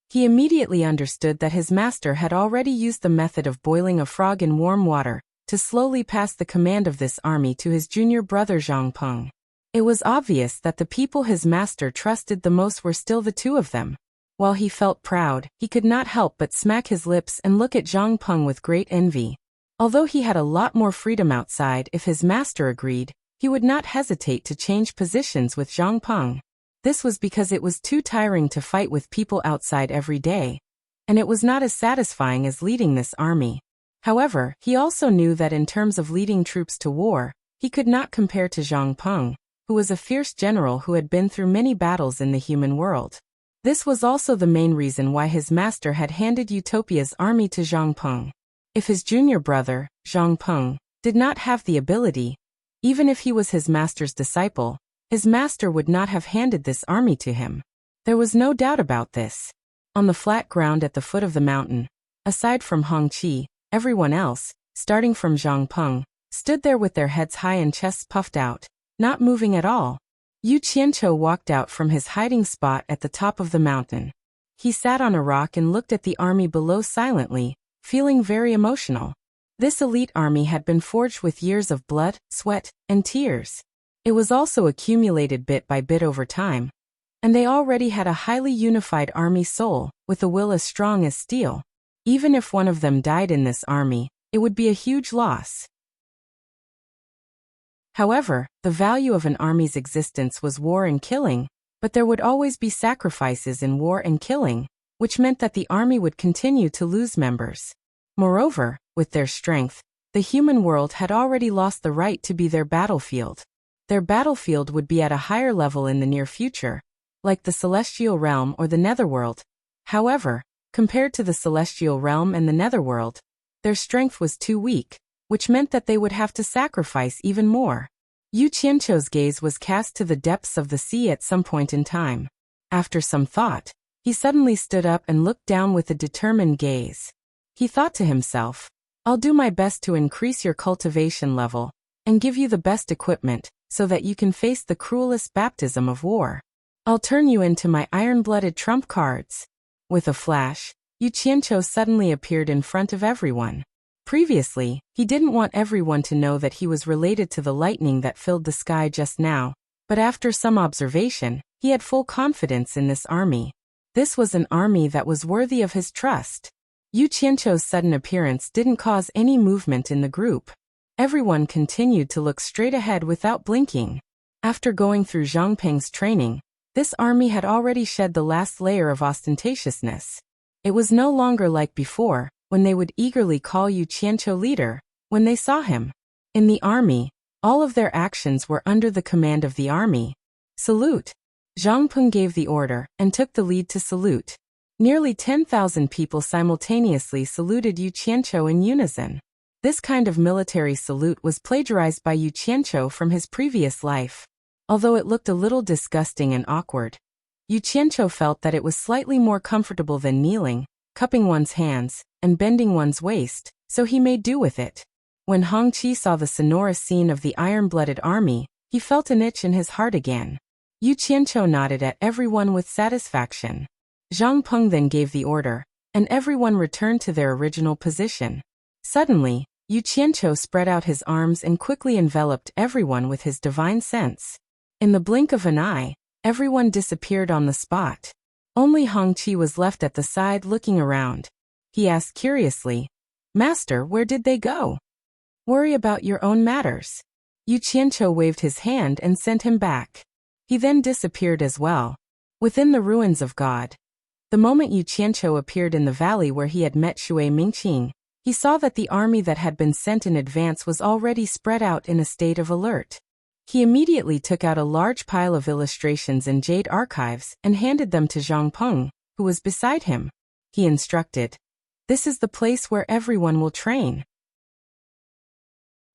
He immediately understood that his master had already used the method of boiling a frog in warm water to slowly pass the command of this army to his junior brother Zhang Peng. It was obvious that the people his master trusted the most were still the two of them. While he felt proud, he could not help but smack his lips and look at Zhang Peng with great envy. Although he had a lot more freedom outside, if his master agreed, he would not hesitate to change positions with Zhang Peng. This was because it was too tiring to fight with people outside every day, and it was not as satisfying as leading this army. However, he also knew that in terms of leading troops to war, he could not compare to Zhang Peng. who was a fierce general who had been through many battles in the human world. This was also the main reason why his master had handed Utopia's army to Zhang Peng. If his junior brother, Zhang Peng, did not have the ability, even if he was his master's disciple, his master would not have handed this army to him. There was no doubt about this. On the flat ground at the foot of the mountain, aside from Hong Qi, everyone else, starting from Zhang Peng, stood there with their heads high and chests puffed out, not moving at all. Yu Qianqiu walked out from his hiding spot at the top of the mountain. He sat on a rock and looked at the army below silently, feeling very emotional. This elite army had been forged with years of blood, sweat, and tears. It was also accumulated bit by bit over time. And they already had a highly unified army soul, with a will as strong as steel. Even if one of them died in this army, it would be a huge loss. However, the value of an army's existence was war and killing, but there would always be sacrifices in war and killing, which meant that the army would continue to lose members. Moreover, with their strength, the human world had already lost the right to be their battlefield. Their battlefield would be at a higher level in the near future, like the Celestial Realm or the Netherworld. However, compared to the Celestial Realm and the Netherworld, their strength was too weak, which meant that they would have to sacrifice even more. Yu Qianqiu's gaze was cast to the depths of the sea at some point in time. After some thought, he suddenly stood up and looked down with a determined gaze. He thought to himself, "I'll do my best to increase your cultivation level, and give you the best equipment, so that you can face the cruelest baptism of war. I'll turn you into my iron-blooded trump cards." With a flash, Yu Qianqiu suddenly appeared in front of everyone. Previously, he didn't want everyone to know that he was related to the lightning that filled the sky just now, but after some observation, he had full confidence in this army. This was an army that was worthy of his trust. Yu Qianqiu's sudden appearance didn't cause any movement in the group. Everyone continued to look straight ahead without blinking. After going through Zhang Peng's training, this army had already shed the last layer of ostentatiousness. It was no longer like before, when they would eagerly call Yu Qianqiu leader, when they saw him. In the army, all of their actions were under the command of the army. Salute! Zhang Peng gave the order, and took the lead to salute. Nearly 10,000 people simultaneously saluted Yu Qianqiu in unison. This kind of military salute was plagiarized by Yu Qianqiu from his previous life. Although it looked a little disgusting and awkward, Yu Qianqiu felt that it was slightly more comfortable than kneeling, cupping one's hands, and bending one's waist, so he made do with it. When Hong Qi saw the sonorous scene of the iron-blooded army, he felt an itch in his heart again. Yu Qianqiu nodded at everyone with satisfaction. Zhang Peng then gave the order, and everyone returned to their original position. Suddenly, Yu Qianqiu spread out his arms and quickly enveloped everyone with his divine sense. In the blink of an eye, everyone disappeared on the spot. Only Hong Qi was left at the side looking around. He asked curiously, "Master, where did they go?" "Worry about your own matters." Yu Qianqiu waved his hand and sent him back. He then disappeared as well. Within the ruins of God. The moment Yu Qianqiu appeared in the valley where he had met Shui Mingqing, he saw that the army that had been sent in advance was already spread out in a state of alert. He immediately took out a large pile of illustrations and jade archives and handed them to Zhang Peng, who was beside him. He instructed, "This is the place where everyone will train.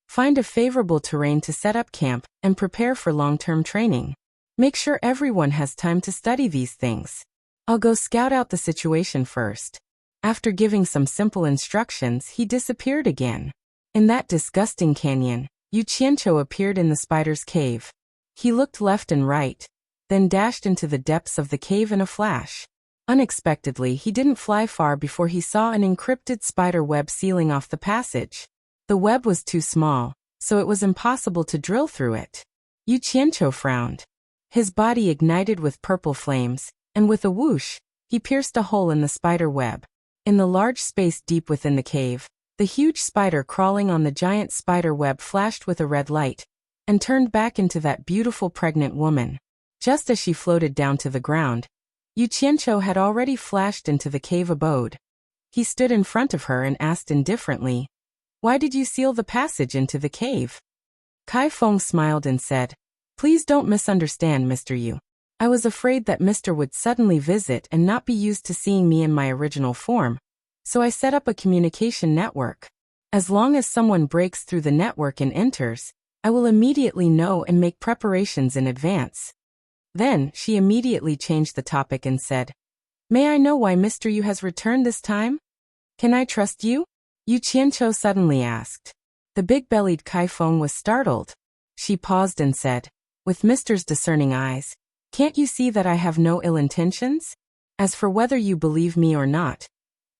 Find a favorable terrain to set up camp and prepare for long-term training. Make sure everyone has time to study these things. I'll go scout out the situation first." After giving some simple instructions, he disappeared again. In that disgusting canyon, Yu Qianqiu appeared in the spider's cave. He looked left and right, then dashed into the depths of the cave in a flash. Unexpectedly, he didn't fly far before he saw an encrypted spider web sealing off the passage. The web was too small, so it was impossible to drill through it. Yu Qianqiu frowned. His body ignited with purple flames, and with a whoosh, he pierced a hole in the spider web. In the large space deep within the cave, the huge spider crawling on the giant spider web flashed with a red light, and turned back into that beautiful pregnant woman. Just as she floated down to the ground, Yu Qianqiu had already flashed into the cave abode. He stood in front of her and asked indifferently, "Why did you seal the passage into the cave?" Kai Feng smiled and said, Please don't misunderstand, Mr. Yu. I was afraid that Mr. would suddenly visit and not be used to seeing me in my original form, so I set up a communication network. As long as someone breaks through the network and enters, I will immediately know and make preparations in advance. Then, she immediately changed the topic and said, May I know why Mr. Yu has returned this time? Can I trust you? Yu Qianqiu suddenly asked. The big-bellied Kai Feng was startled. She paused and said, with Mr.'s discerning eyes, Can't you see that I have no ill intentions? As for whether you believe me or not,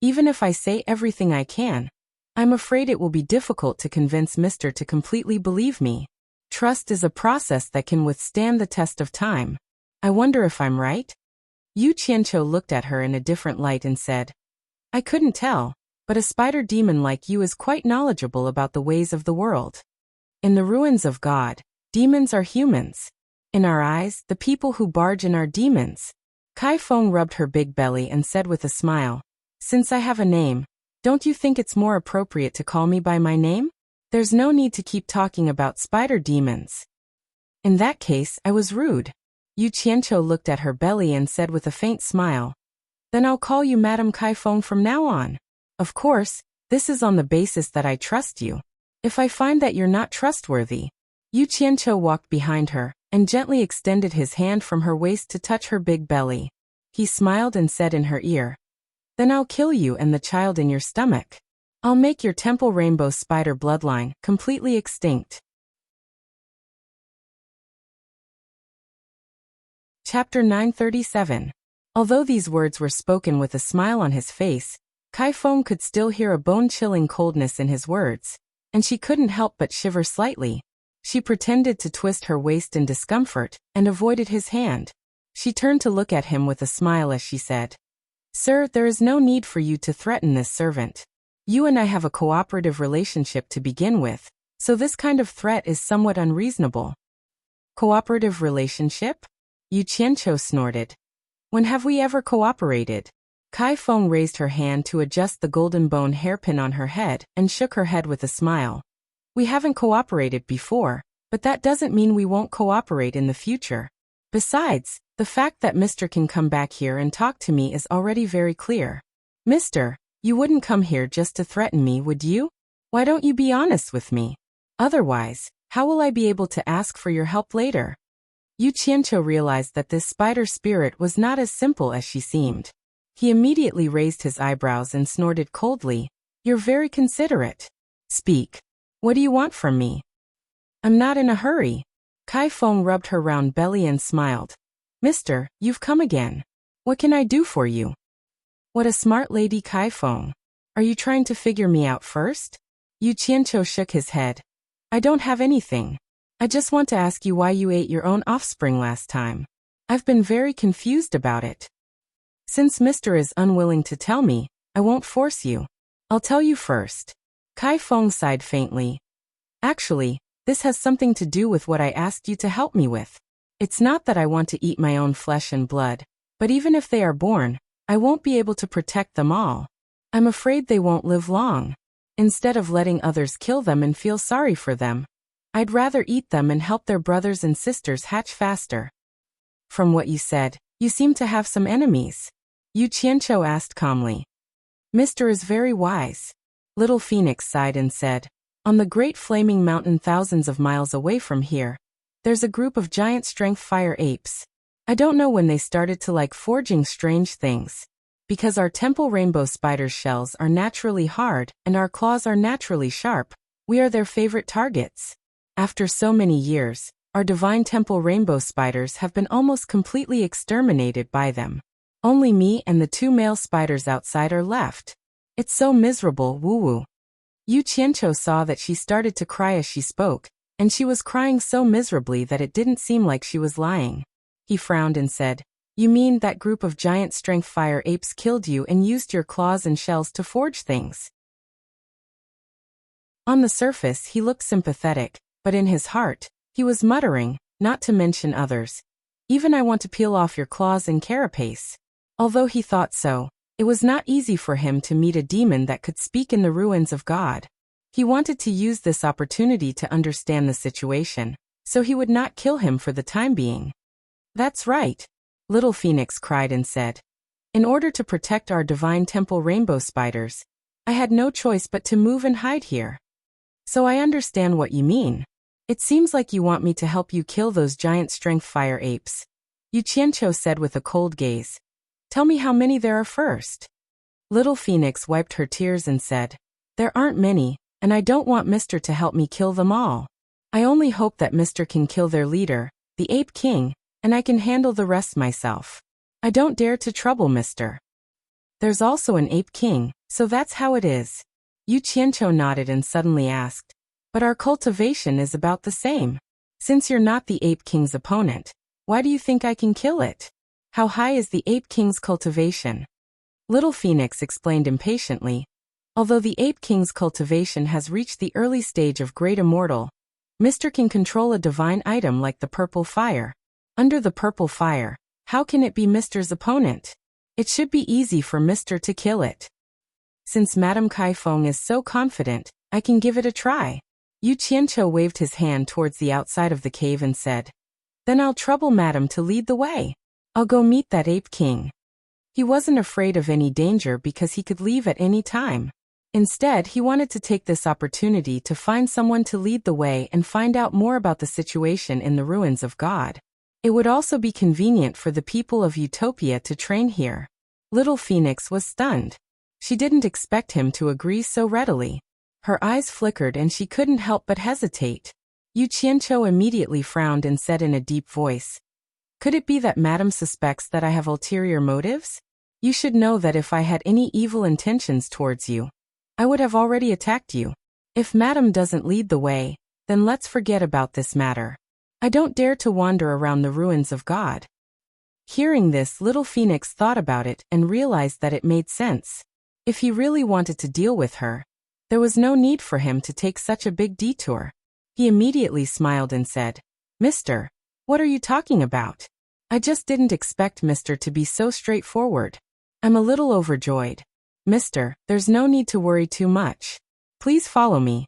even if I say everything I can, I'm afraid it will be difficult to convince Mr. to completely believe me. Trust is a process that can withstand the test of time. I wonder if I'm right? Yu Qianqiu looked at her in a different light and said, I couldn't tell, but a spider demon like you is quite knowledgeable about the ways of the world. In the ruins of God, demons are humans. In our eyes, the people who barge in are demons. Kai Feng rubbed her big belly and said with a smile, Since I have a name, don't you think it's more appropriate to call me by my name? There's no need to keep talking about spider demons. In that case, I was rude. Yu Qianqiu looked at her belly and said with a faint smile, Then I'll call you Madam Kai Feng from now on. Of course, this is on the basis that I trust you. If I find that you're not trustworthy. Yu Qianqiu walked behind her and gently extended his hand from her waist to touch her big belly. He smiled and said in her ear, Then I'll kill you and the child in your stomach. I'll make your temple rainbow spider bloodline completely extinct. Chapter 937. Although these words were spoken with a smile on his face, Kai Feng could still hear a bone-chilling coldness in his words, and she couldn't help but shiver slightly. She pretended to twist her waist in discomfort and avoided his hand. She turned to look at him with a smile as she said, Sir, there is no need for you to threaten this servant. You and I have a cooperative relationship to begin with, so this kind of threat is somewhat unreasonable. Cooperative relationship? Yu Qianqiu snorted. When have we ever cooperated? Kai Feng raised her hand to adjust the golden bone hairpin on her head and shook her head with a smile. We haven't cooperated before, but that doesn't mean we won't cooperate in the future. Besides, the fact that Mr. can come back here and talk to me is already very clear. Mister, you wouldn't come here just to threaten me, would you? Why don't you be honest with me? Otherwise, how will I be able to ask for your help later? Yu Qianqiu realized that this spider spirit was not as simple as she seemed. He immediately raised his eyebrows and snorted coldly, You're very considerate. Speak. What do you want from me? I'm not in a hurry. Kai Feng rubbed her round belly and smiled. Mister, you've come again. What can I do for you? What a smart lady, Kai Feng. Are you trying to figure me out first? Yu Qianqiu shook his head. I don't have anything. I just want to ask you why you ate your own offspring last time. I've been very confused about it. Since Mr. is unwilling to tell me, I won't force you. I'll tell you first. Kai Feng sighed faintly. Actually, this has something to do with what I asked you to help me with. It's not that I want to eat my own flesh and blood, but even if they are born, I won't be able to protect them all. I'm afraid they won't live long. Instead of letting others kill them and feel sorry for them, I'd rather eat them and help their brothers and sisters hatch faster. From what you said, you seem to have some enemies. Yu Qianqiu asked calmly. Mr. is very wise. Little Phoenix sighed and said, On the great flaming mountain thousands of miles away from here, there's a group of giant strength fire apes. I don't know when they started to like forging strange things. Because our temple rainbow spider's shells are naturally hard and our claws are naturally sharp, we are their favorite targets. After so many years, our divine temple rainbow spiders have been almost completely exterminated by them. Only me and the 2 male spiders outside are left. It's so miserable, woo-woo. Yu Qianqiu saw that she started to cry as she spoke, and she was crying so miserably that it didn't seem like she was lying. He frowned and said, You mean that group of giant strength fire apes killed you and used your claws and shells to forge things? On the surface he looked sympathetic, but in his heart, he was muttering, not to mention others. Even I want to peel off your claws and carapace. Although he thought so, it was not easy for him to meet a demon that could speak in the ruins of God. He wanted to use this opportunity to understand the situation, so he would not kill him for the time being. That's right, Little Phoenix cried and said. In order to protect our divine temple rainbow spiders, I had no choice but to move and hide here. So I understand what you mean. It seems like you want me to help you kill those giant strength fire apes, Yu Qianqiu said with a cold gaze. Tell me how many there are first. Little Phoenix wiped her tears and said, There aren't many, and I don't want Mr. to help me kill them all. I only hope that Mr. can kill their leader, the Ape King, and I can handle the rest myself. I don't dare to trouble Mr. There's also an Ape King, so that's how it is. Yu Qianqiu nodded and suddenly asked, But our cultivation is about the same. Since you're not the Ape King's opponent, why do you think I can kill it? How high is the Ape King's cultivation? Little Phoenix explained impatiently. Although the Ape King's cultivation has reached the early stage of Great Immortal, Mr. can control a divine item like the purple fire. Under the purple fire, how can it be Mr.'s opponent? It should be easy for Mr. to kill it. Since Madame Kaifeng is so confident, I can give it a try. Yu Qianqiu waved his hand towards the outside of the cave and said, Then I'll trouble Madame to lead the way. I'll go meet that Ape King. He wasn't afraid of any danger because he could leave at any time. Instead, he wanted to take this opportunity to find someone to lead the way and find out more about the situation in the ruins of God. It would also be convenient for the people of Utopia to train here. Little Phoenix was stunned. She didn't expect him to agree so readily. Her eyes flickered and she couldn't help but hesitate. Yu Qianqiu immediately frowned and said in a deep voice, Could it be that Madame suspects that I have ulterior motives? You should know that if I had any evil intentions towards you, I would have already attacked you. If Madame doesn't lead the way, then let's forget about this matter. I don't dare to wander around the ruins of God. Hearing this, Little Phoenix thought about it and realized that it made sense. If he really wanted to deal with her, there was no need for him to take such a big detour. He immediately smiled and said, Mister, what are you talking about? I just didn't expect Mister to be so straightforward. I'm a little overjoyed. Mister, there's no need to worry too much. Please follow me.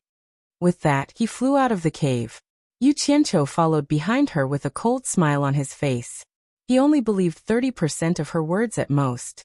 With that, he flew out of the cave. Yu Qianqiu followed behind her with a cold smile on his face. He only believed 30% of her words at most.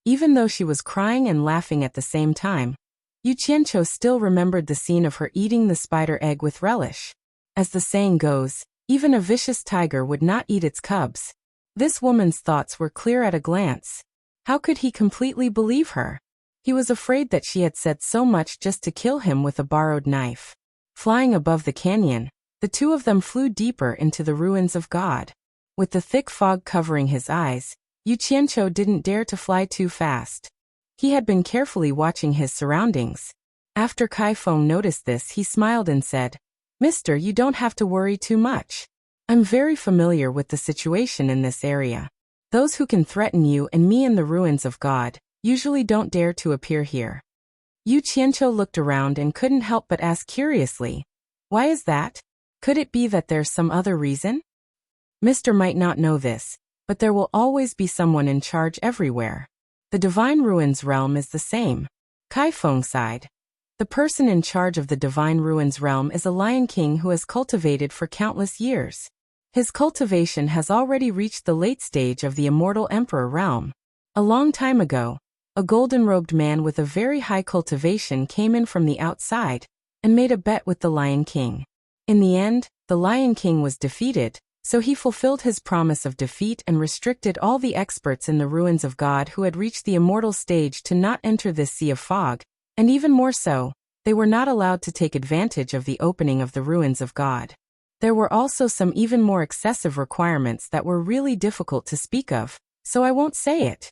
Even though she was crying and laughing at the same time, Yu Qianqiu still remembered the scene of her eating the spider egg with relish. As the saying goes, even a vicious tiger would not eat its cubs. This woman's thoughts were clear at a glance. How could he completely believe her? He was afraid that she had said so much just to kill him with a borrowed knife. Flying above the canyon, the two of them flew deeper into the ruins of God. With the thick fog covering his eyes, Yu Qianqiu didn't dare to fly too fast. He had been carefully watching his surroundings. After Kaifeng noticed this, he smiled and said, Mister, you don't have to worry too much. I'm very familiar with the situation in this area. Those who can threaten you and me in the ruins of God usually don't dare to appear here. Yu Qianqiu looked around and couldn't help but ask curiously, Why is that? Could it be that there's some other reason? Mister might not know this, but there will always be someone in charge everywhere. The Divine Ruins realm is the same. Kaifeng sighed. The person in charge of the Divine Ruins realm is a Lion King who has cultivated for countless years. His cultivation has already reached the late stage of the Immortal Emperor realm. A long time ago, a golden-robed man with a very high cultivation came in from the outside and made a bet with the Lion King. In the end, the Lion King was defeated, so he fulfilled his promise of defeat and restricted all the experts in the ruins of God who had reached the immortal stage to not enter this sea of fog, and even more so, they were not allowed to take advantage of the opening of the ruins of God. There were also some even more excessive requirements that were really difficult to speak of, so I won't say it.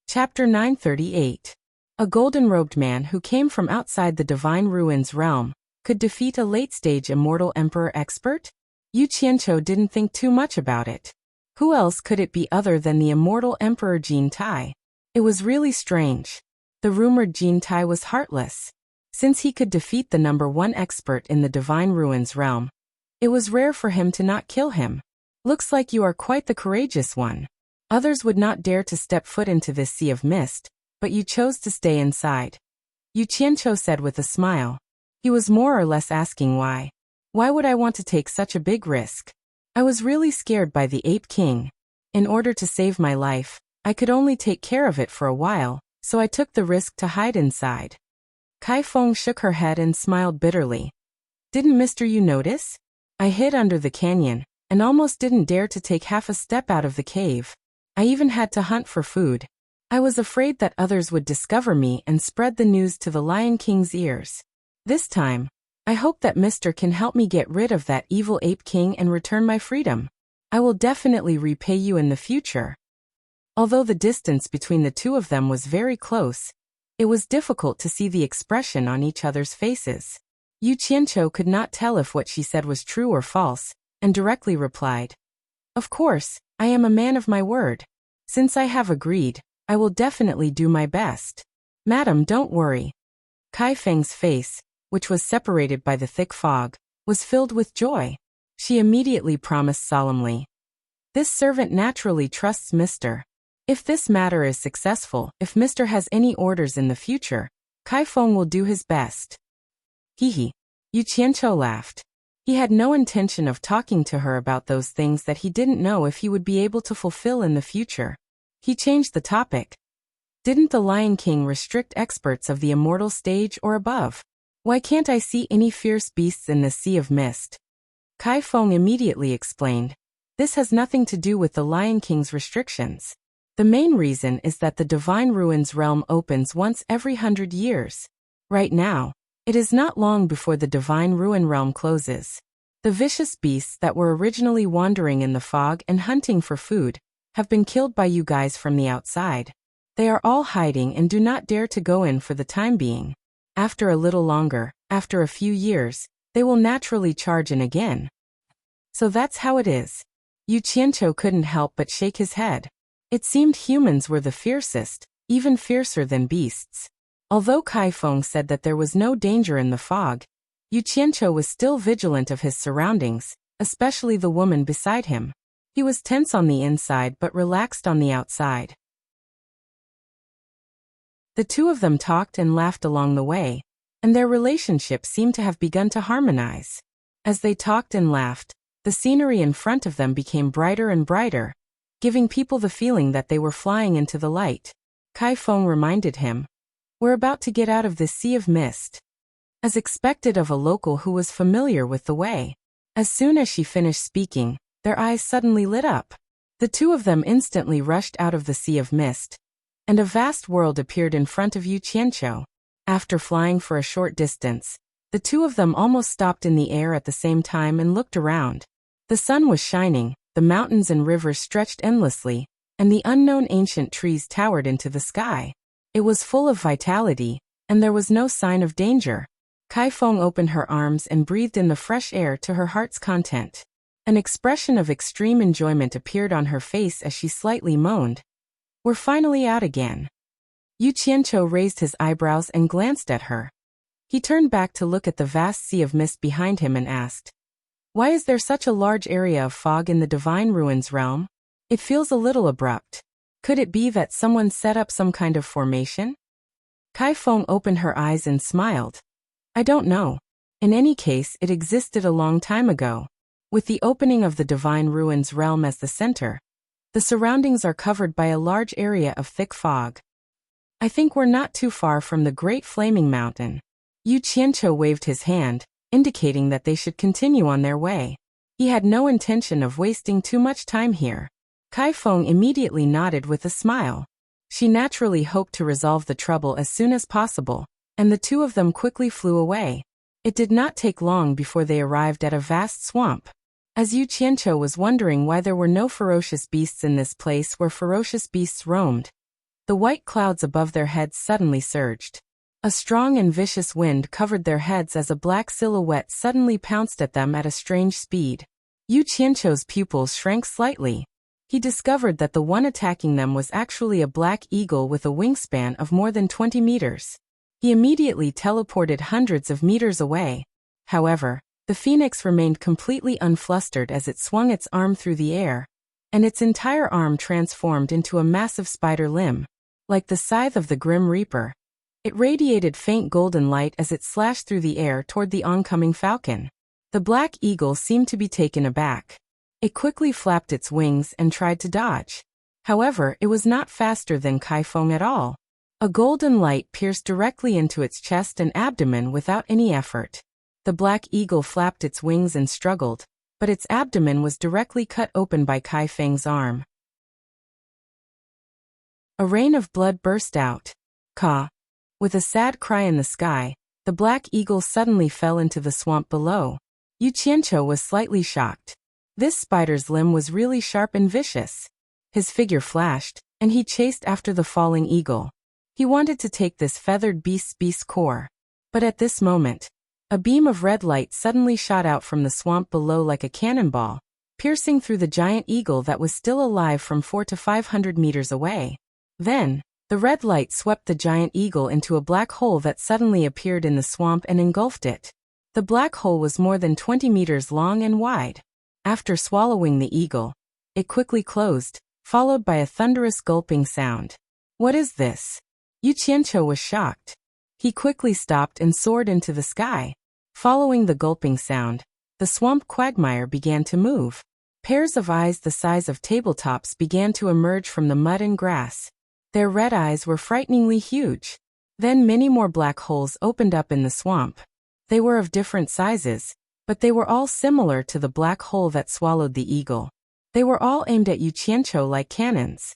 Chapter 938. A golden-robed man who came from outside the Divine Ruins realm could defeat a late-stage immortal emperor expert? Yu Qianqiu didn't think too much about it. Who else could it be other than the immortal emperor Jin Tai? It was really strange. The rumored Jin Tai was heartless. Since he could defeat the #1 expert in the Divine Ruins realm, it was rare for him to not kill him. Looks like you are quite the courageous one. Others would not dare to step foot into this sea of mist, but you chose to stay inside. Yu Qianqiu said with a smile. He was more or less asking why. Why would I want to take such a big risk? I was really scared by the Ape King. In order to save my life, I could only take care of it for a while, so I took the risk to hide inside. Kai Feng shook her head and smiled bitterly. Didn't Mr. Yu notice? I hid under the canyon, and almost didn't dare to take half a step out of the cave. I even had to hunt for food. I was afraid that others would discover me and spread the news to the Lion King's ears. This time, I hope that Mr. can help me get rid of that evil Ape King and return my freedom. I will definitely repay you in the future. Although the distance between the two of them was very close, it was difficult to see the expression on each other's faces. Yu Qianqiu could not tell if what she said was true or false, and directly replied, "Of course, I am a man of my word. Since I have agreed, I will definitely do my best. Madam, don't worry." Kai Feng's face, which was separated by the thick fog, was filled with joy. She immediately promised solemnly. This servant naturally trusts Mr. If this matter is successful, if Mr. has any orders in the future, Kai Feng will do his best. Yu Qianqiu laughed. He had no intention of talking to her about those things that he didn't know if he would be able to fulfill in the future. He changed the topic. Didn't the Lion King restrict experts of the immortal stage or above? Why can't I see any fierce beasts in the Sea of Mist? Kai Feng immediately explained. This has nothing to do with the Lion King's restrictions. The main reason is that the Divine Ruins realm opens once every 100 years. Right now, it is not long before the Divine Ruin realm closes. The vicious beasts that were originally wandering in the fog and hunting for food have been killed by you guys from the outside. They are all hiding and do not dare to go in for the time being. After a little longer, after a few years, they will naturally charge in again. So that's how it is. Yu Qianqiu couldn't help but shake his head. It seemed humans were the fiercest, even fiercer than beasts. Although Kai Feng said that there was no danger in the fog, Yu Qianqiu was still vigilant of his surroundings, especially the woman beside him. He was tense on the inside but relaxed on the outside. The two of them talked and laughed along the way, and their relationship seemed to have begun to harmonize. As they talked and laughed, the scenery in front of them became brighter and brighter, giving people the feeling that they were flying into the light. Kai Feng reminded him, "We're about to get out of this sea of mist," as expected of a local who was familiar with the way. As soon as she finished speaking, their eyes suddenly lit up. The two of them instantly rushed out of the sea of mist, and a vast world appeared in front of Yu Qianqiu. After flying for a short distance, the two of them almost stopped in the air at the same time and looked around. The sun was shining, the mountains and rivers stretched endlessly, and the unknown ancient trees towered into the sky. It was full of vitality, and there was no sign of danger. Kai Feng opened her arms and breathed in the fresh air to her heart's content. An expression of extreme enjoyment appeared on her face as she slightly moaned. "We're finally out again." Yu Qianqiu raised his eyebrows and glanced at her. He turned back to look at the vast sea of mist behind him and asked, "Why is there such a large area of fog in the Divine Ruins realm? It feels a little abrupt. Could it be that someone set up some kind of formation?" Kai Feng opened her eyes and smiled. "I don't know. In any case, it existed a long time ago. With the opening of the Divine Ruins realm as the center, the surroundings are covered by a large area of thick fog. I think we're not too far from the Great Flaming Mountain." Yu Qianqiu waved his hand, indicating that they should continue on their way. He had no intention of wasting too much time here. Kai Feng immediately nodded with a smile. She naturally hoped to resolve the trouble as soon as possible, and the two of them quickly flew away. It did not take long before they arrived at a vast swamp. As Yu Qianqiu was wondering why there were no ferocious beasts in this place where ferocious beasts roamed, the white clouds above their heads suddenly surged. A strong and vicious wind covered their heads as a black silhouette suddenly pounced at them at a strange speed. Yu Qianqiu's pupils shrank slightly. He discovered that the one attacking them was actually a black eagle with a wingspan of more than 20 meters. He immediately teleported hundreds of meters away. However, the phoenix remained completely unflustered as it swung its arm through the air, and its entire arm transformed into a massive spider limb. Like the scythe of the Grim Reaper, It radiated faint golden light as it slashed through the air toward the oncoming falcon. The black eagle seemed to be taken aback. It quickly flapped its wings and tried to dodge. However, it was not faster than Kaifeng at all. A golden light pierced directly into its chest and abdomen without any effort. The black eagle flapped its wings and struggled, but its abdomen was directly cut open by Kaifeng's arm. A rain of blood burst out. Ka. With a sad cry in the sky, the black eagle suddenly fell into the swamp below. Yu Qianqiu was slightly shocked. This spider's limb was really sharp and vicious. His figure flashed, and he chased after the falling eagle. He wanted to take this feathered beast's core. But at this moment, a beam of red light suddenly shot out from the swamp below like a cannonball, piercing through the giant eagle that was still alive from 400 to 500 meters away. Then, the red light swept the giant eagle into a black hole that suddenly appeared in the swamp and engulfed it. The black hole was more than 20 meters long and wide. After swallowing the eagle, it quickly closed, followed by a thunderous gulping sound. What is this? Yu Qianqiu was shocked. He quickly stopped and soared into the sky. Following the gulping sound, the swamp quagmire began to move. Pairs of eyes the size of tabletops began to emerge from the mud and grass. Their red eyes were frighteningly huge. Then many more black holes opened up in the swamp. They were of different sizes, but they were all similar to the black hole that swallowed the eagle. They were all aimed at Yu Qianqiu like cannons.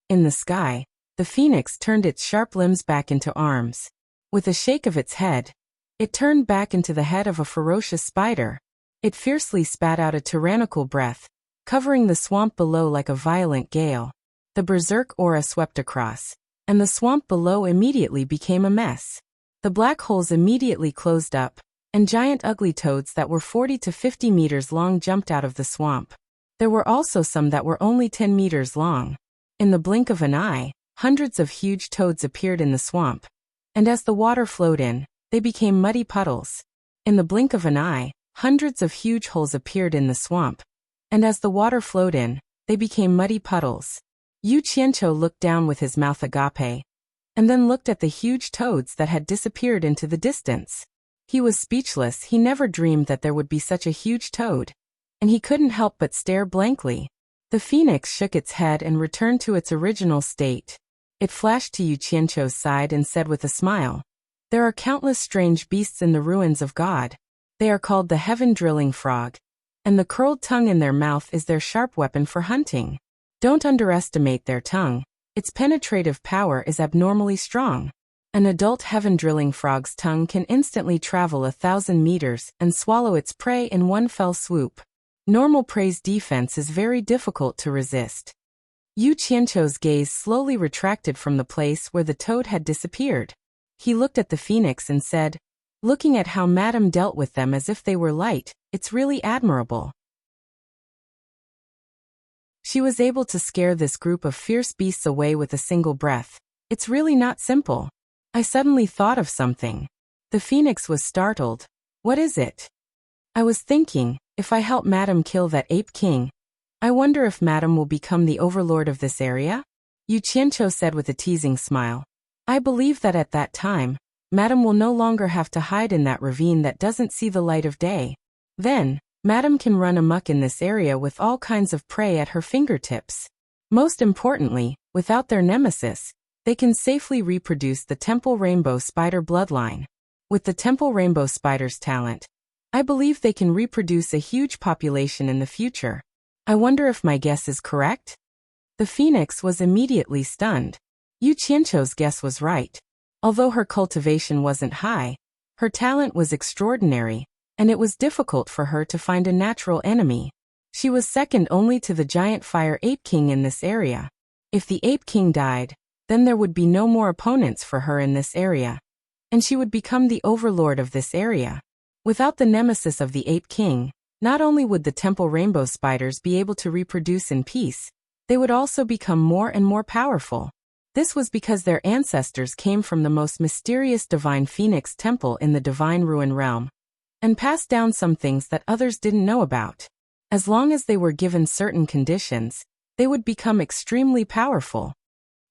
In the sky, the phoenix turned its sharp limbs back into arms. With a shake of its head, it turned back into the head of a ferocious spider. It fiercely spat out a tyrannical breath, covering the swamp below like a violent gale. The berserk aura swept across, and the swamp below immediately became a mess. The black holes immediately closed up, and giant ugly toads that were 40 to 50 meters long jumped out of the swamp. There were also some that were only 10 meters long. In the blink of an eye, hundreds of huge toads appeared in the swamp. And as the water flowed in, they became muddy puddles. In the blink of an eye, hundreds of huge holes appeared in the swamp. And as the water flowed in, they became muddy puddles. Yu Qianqiu looked down with his mouth agape, and then looked at the huge toads that had disappeared into the distance. He was speechless. He never dreamed that there would be such a huge toad. And he couldn't help but stare blankly. The phoenix shook its head and returned to its original state. It flashed to Yu Qianqiu's side and said with a smile, "There are countless strange beasts in the ruins of God. They are called the heaven-drilling frog. And the curled tongue in their mouth is their sharp weapon for hunting. Don't underestimate their tongue. Its penetrative power is abnormally strong. An adult heaven-drilling frog's tongue can instantly travel 1,000 meters and swallow its prey in one fell swoop. Normal prey's defense is very difficult to resist." Yu Qianqiu's gaze slowly retracted from the place where the toad had disappeared. He looked at the phoenix and said, "Looking at how Madame dealt with them as if they were light, it's really admirable. She was able to scare this group of fierce beasts away with a single breath. It's really not simple. I suddenly thought of something." The phoenix was startled. "What is it?" "I was thinking, if I help Madame kill that ape king, I wonder if Madame will become the overlord of this area?" Yu Qianqiu said with a teasing smile. "I believe that at that time, Madame will no longer have to hide in that ravine that doesn't see the light of day. Then, Madame can run amok in this area with all kinds of prey at her fingertips. Most importantly, without their nemesis, they can safely reproduce the Temple Rainbow Spider bloodline. With the Temple Rainbow Spider's talent, I believe they can reproduce a huge population in the future. I wonder if my guess is correct?" The phoenix was immediately stunned. Yu Qianqiu's guess was right. Although her cultivation wasn't high, her talent was extraordinary, and it was difficult for her to find a natural enemy. She was second only to the giant fire ape king in this area. If the ape king died, then there would be no more opponents for her in this area, and she would become the overlord of this area. Without the nemesis of the ape king, not only would the Temple Rainbow Spiders be able to reproduce in peace, they would also become more and more powerful. This was because their ancestors came from the most mysterious divine phoenix temple in the divine ruin realm, and passed down some things that others didn't know about. As long as they were given certain conditions, they would become extremely powerful.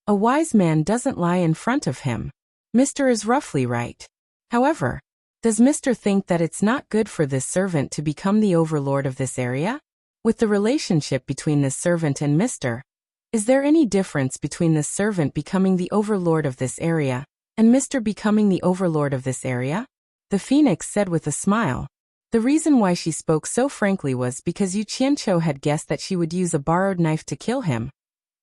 A wise man doesn't lie in front of him. Mr. is roughly right. However, does Mr. think that it's not good for this servant to become the overlord of this area? With the relationship between this servant and Mr., is there any difference between this servant becoming the overlord of this area and Mr. becoming the overlord of this area? The phoenix said with a smile. The reason why she spoke so frankly was because Yu Qianqiu had guessed that she would use a borrowed knife to kill him,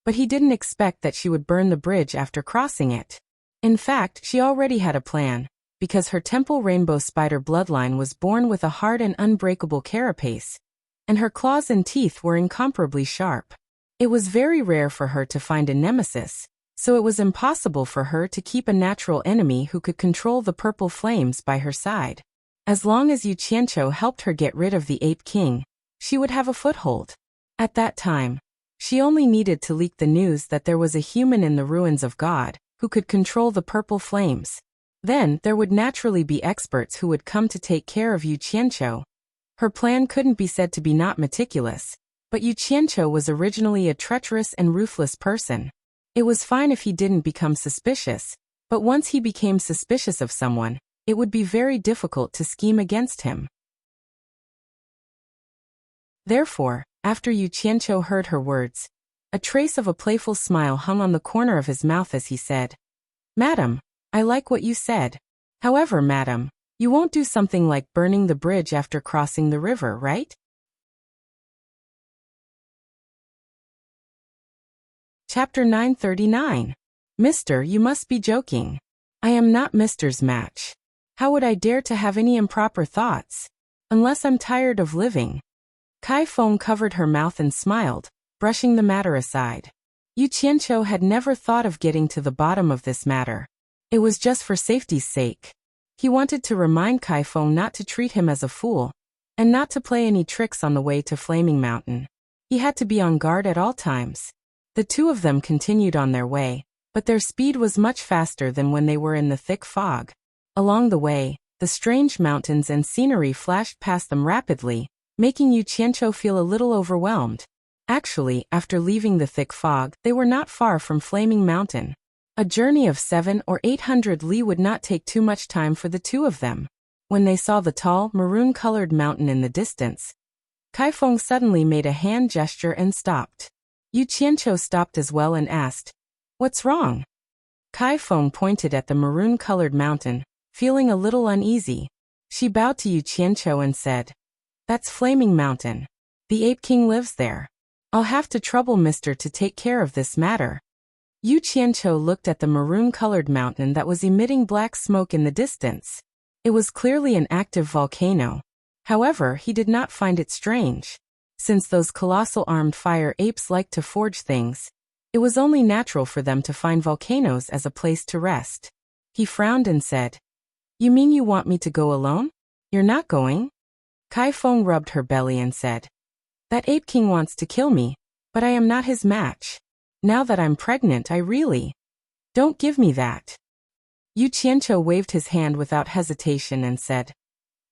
but he didn't expect that she would burn the bridge after crossing it. In fact, she already had a plan, because her temple rainbow spider bloodline was born with a hard and unbreakable carapace, and her claws and teeth were incomparably sharp. It was very rare for her to find a nemesis, so it was impossible for her to keep a natural enemy who could control the purple flames by her side. As long as Yu Qianqiu helped her get rid of the Ape King, she would have a foothold. At that time, she only needed to leak the news that there was a human in the ruins of God who could control the purple flames. Then there would naturally be experts who would come to take care of Yu Qianqiu. Her plan couldn't be said to be not meticulous, but Yu Qianqiu was originally a treacherous and ruthless person. It was fine if he didn't become suspicious, but once he became suspicious of someone, it would be very difficult to scheme against him. Therefore, after Yu Qianqiu heard her words, a trace of a playful smile hung on the corner of his mouth as he said, "Madam, I like what you said. However, madam, you won't do something like burning the bridge after crossing the river, right?" Chapter 939. Mister, you must be joking. I am not Mister's match. How would I dare to have any improper thoughts? Unless I'm tired of living. Kai Feng covered her mouth and smiled, brushing the matter aside. Yu Qianqiu had never thought of getting to the bottom of this matter. It was just for safety's sake. He wanted to remind Kai Feng not to treat him as a fool, and not to play any tricks on the way to Flaming Mountain. He had to be on guard at all times. The two of them continued on their way, but their speed was much faster than when they were in the thick fog. Along the way, the strange mountains and scenery flashed past them rapidly, making Yu Qianqiu feel a little overwhelmed. Actually, after leaving the thick fog, they were not far from Flaming Mountain. A journey of 700 or 800 li would not take too much time for the two of them. When they saw the tall, maroon-colored mountain in the distance, Kai Feng suddenly made a hand gesture and stopped. Yu Qianqiu stopped as well and asked, "What's wrong?" Kai Feng pointed at the maroon-colored mountain, feeling a little uneasy. She bowed to Yu Qianqiu and said, "That's Flaming Mountain. The Ape King lives there. I'll have to trouble Mister to take care of this matter." Yu Qianqiu looked at the maroon-colored mountain that was emitting black smoke in the distance. It was clearly an active volcano. However, he did not find it strange. Since those colossal armed fire apes like to forge things, it was only natural for them to find volcanoes as a place to rest. He frowned and said, "You mean you want me to go alone? You're not going?" Kai Feng rubbed her belly and said, "That Ape King wants to kill me, but I am not his match. Now that I'm pregnant, I really... Don't give me that." Yu Qianqiu waved his hand without hesitation and said,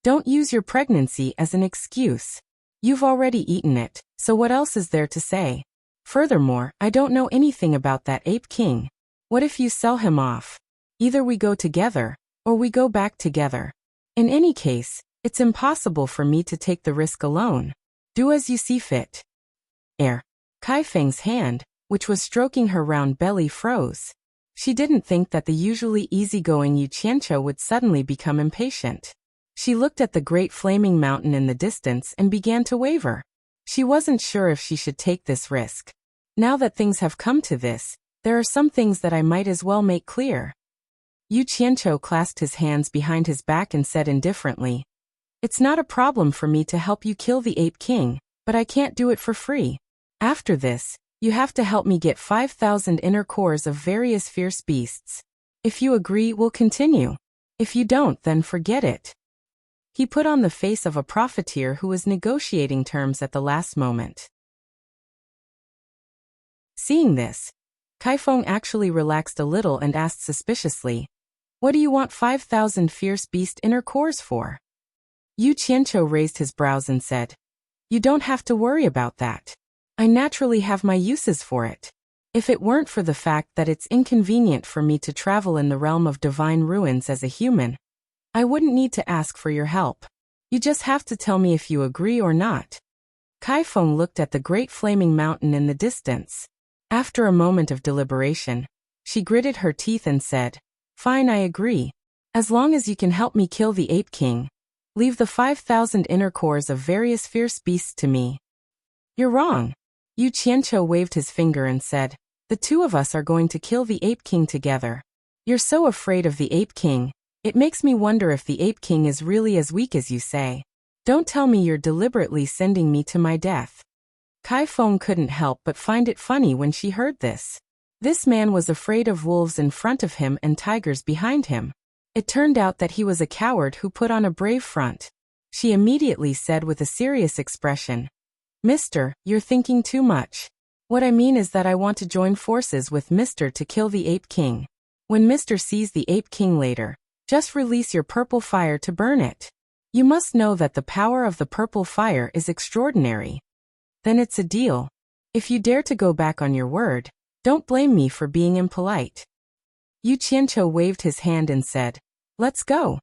"Don't use your pregnancy as an excuse. You've already eaten it, so what else is there to say? Furthermore, I don't know anything about that Ape King. What if you sell him off? Either we go together, or we go back together. In any case, it's impossible for me to take the risk alone. Do as you see fit." Kai Feng's hand, which was stroking her round belly, froze. She didn't think that the usually easygoing Yu Qianqiu would suddenly become impatient. She looked at the great flaming mountain in the distance and began to waver. She wasn't sure if she should take this risk. Now that things have come to this, there are some things that I might as well make clear. Yu Qianqiu clasped his hands behind his back and said indifferently, "It's not a problem for me to help you kill the Ape King, but I can't do it for free. After this, you have to help me get 5,000 inner cores of various fierce beasts. If you agree, we'll continue. If you don't, then forget it." He put on the face of a profiteer who was negotiating terms at the last moment. Seeing this, Kai Feng actually relaxed a little and asked suspiciously, "What do you want 5,000 fierce beast inner cores for?" Yu Qianqiu raised his brows and said, "You don't have to worry about that. I naturally have my uses for it. If it weren't for the fact that it's inconvenient for me to travel in the realm of divine ruins as a human, I wouldn't need to ask for your help. You just have to tell me if you agree or not." Kaifeng looked at the great flaming mountain in the distance. After a moment of deliberation, she gritted her teeth and said, "Fine, I agree. As long as you can help me kill the Ape King. Leave the 5,000 inner cores of various fierce beasts to me." "You're wrong." Yu Qianqiu waved his finger and said, "The two of us are going to kill the Ape King together. You're so afraid of the Ape King, it makes me wonder if the Ape King is really as weak as you say. Don't tell me you're deliberately sending me to my death." Kaifeng couldn't help but find it funny when she heard this. This man was afraid of wolves in front of him and tigers behind him. It turned out that he was a coward who put on a brave front. She immediately said with a serious expression, "Mister, you're thinking too much. What I mean is that I want to join forces with Mister to kill the Ape King. When Mister sees the Ape King later, just release your purple fire to burn it. You must know that the power of the purple fire is extraordinary. Then it's a deal. If you dare to go back on your word, don't blame me for being impolite." Yu Qianqiu waved his hand and said, "Let's go."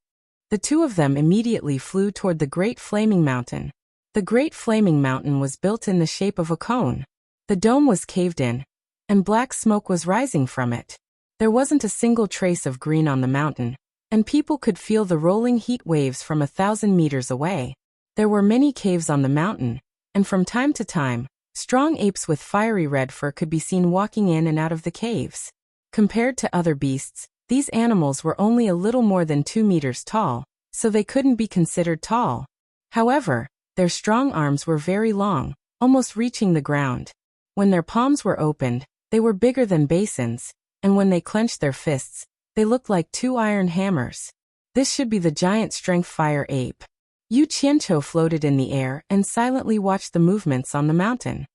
The two of them immediately flew toward the Great Flaming Mountain. The Great Flaming Mountain was built in the shape of a cone. The dome was caved in, and black smoke was rising from it. There wasn't a single trace of green on the mountain, and people could feel the rolling heat waves from 1,000 meters away. There were many caves on the mountain, and from time to time, strong apes with fiery red fur could be seen walking in and out of the caves. Compared to other beasts, these animals were only a little more than 2 meters tall, so they couldn't be considered tall. However, their strong arms were very long, almost reaching the ground. When their palms were opened, they were bigger than basins, and when they clenched their fists, they looked like 2 iron hammers. This should be the giant strength fire ape. Yu Qianqiu floated in the air and silently watched the movements on the mountain.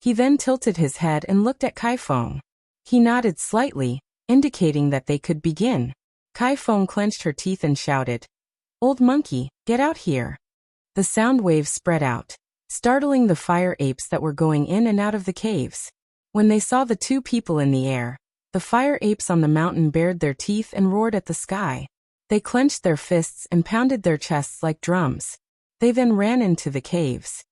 He then tilted his head and looked at Kaifeng. He nodded slightly, indicating that they could begin. Kaifeng clenched her teeth and shouted, "Old monkey, get out here." The sound waves spread out, startling the fire apes that were going in and out of the caves. When they saw the two people in the air, the fire apes on the mountain bared their teeth and roared at the sky. They clenched their fists and pounded their chests like drums. They then ran into the caves.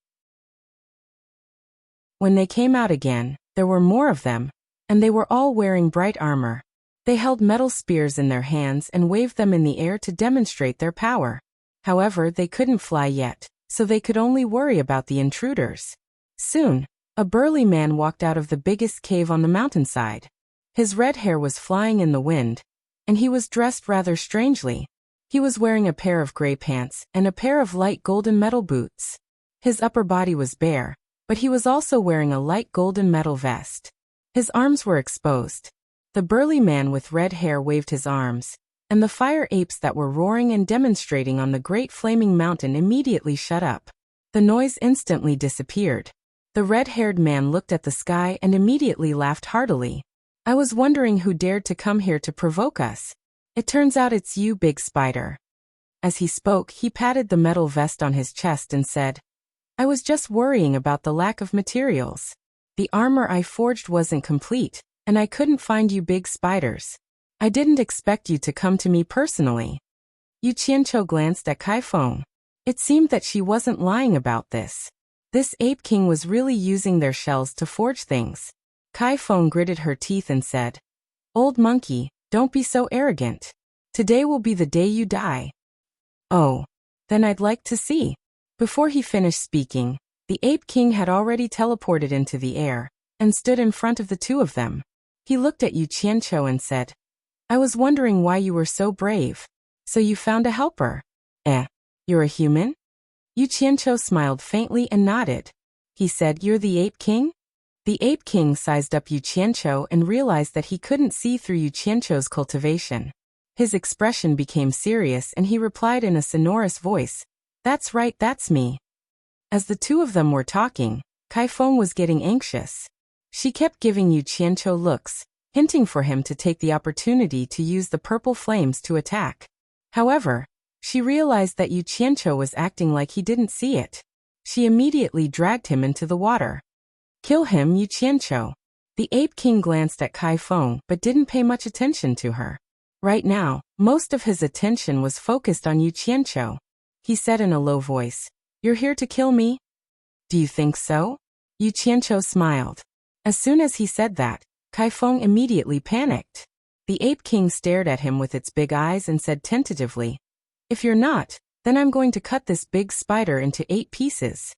When they came out again, there were more of them, and they were all wearing bright armor. They held metal spears in their hands and waved them in the air to demonstrate their power. However, they couldn't fly yet, so they could only worry about the intruders. Soon, a burly man walked out of the biggest cave on the mountainside. His red hair was flying in the wind, and he was dressed rather strangely. He was wearing a pair of gray pants and a pair of light golden metal boots. His upper body was bare, but he was also wearing a light golden metal vest. His arms were exposed. The burly man with red hair waved his arms, and the fire apes that were roaring and demonstrating on the Great Flaming Mountain immediately shut up. The noise instantly disappeared. The red-haired man looked at the sky and immediately laughed heartily. "I was wondering who dared to come here to provoke us. It turns out it's you, big spider." As he spoke, he patted the metal vest on his chest and said, "I was just worrying about the lack of materials. The armor I forged wasn't complete, and I couldn't find you big spiders. I didn't expect you to come to me personally." Yu Qianqiu glanced at Kaifeng. It seemed that she wasn't lying about this. This ape king was really using their shells to forge things. Kaifeng gritted her teeth and said, "Old monkey, don't be so arrogant. Today will be the day you die." "Oh, then I'd like to see." Before he finished speaking, the ape king had already teleported into the air and stood in front of the two of them. He looked at Yu Qianqiu and said, "I was wondering why you were so brave. So you found a helper. You're a human?" Yu Qianqiu smiled faintly and nodded. He said, "You're the Ape King?" The Ape King sized up Yu Qianqiu and realized that he couldn't see through Yu Qianqiu's cultivation. His expression became serious and he replied in a sonorous voice, "That's right, that's me." As the two of them were talking, Kaifeng was getting anxious. She kept giving Yu Qianqiu looks, hinting for him to take the opportunity to use the purple flames to attack. However, she realized that Yu Qianqiu was acting like he didn't see it. She immediately dragged him into the water. "Kill him, Yu Qianqiu." The Ape King glanced at Kai Feng but didn't pay much attention to her. Right now, most of his attention was focused on Yu Qianqiu. He said in a low voice, "You're here to kill me? Do you think so?" Yu Qianqiu smiled. As soon as he said that, Kai Feng immediately panicked. The Ape King stared at him with its big eyes and said tentatively, "If you're not, then I'm going to cut this big spider into 8 pieces.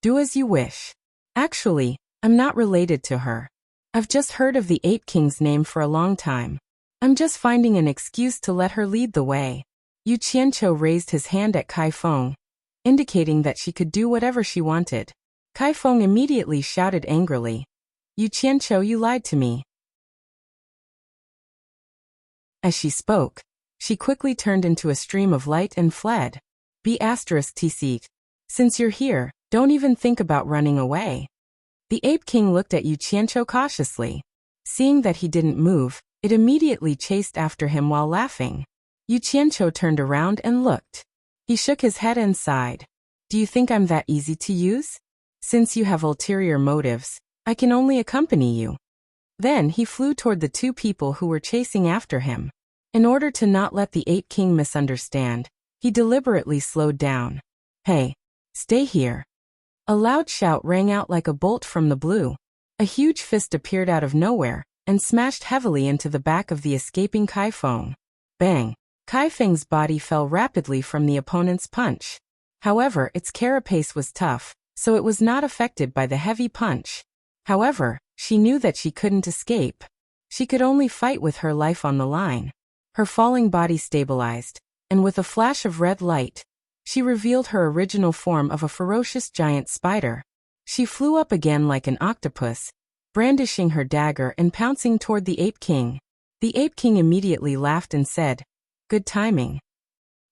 Do as you wish. Actually, I'm not related to her. I've just heard of the Ape King's name for a long time. I'm just finding an excuse to let her lead the way." Yu Qianqiu raised his hand at Kai Feng, indicating that she could do whatever she wanted. Kai Feng immediately shouted angrily, "Yu Qianqiu, you lied to me." As she spoke, she quickly turned into a stream of light and fled. B*TC. Since you're here, don't even think about running away. The Ape King looked at Yu Qianqiu cautiously. Seeing that he didn't move, it immediately chased after him while laughing. Yu Qianqiu turned around and looked. He shook his head and sighed. "Do you think I'm that easy to use? Since you have ulterior motives, I can only accompany you." Then he flew toward the 2 people who were chasing after him. In order to not let the Ape King misunderstand, he deliberately slowed down. "Hey! Stay here!" A loud shout rang out like a bolt from the blue. A huge fist appeared out of nowhere and smashed heavily into the back of the escaping Kai Feng. Bang! Kai Feng's body fell rapidly from the opponent's punch. However, its carapace was tough, so it was not affected by the heavy punch. However, she knew that she couldn't escape. She could only fight with her life on the line. Her falling body stabilized, and with a flash of red light, she revealed her original form of a ferocious giant spider. She flew up again like an octopus, brandishing her dagger and pouncing toward the Ape King. The Ape King immediately laughed and said, "Good timing."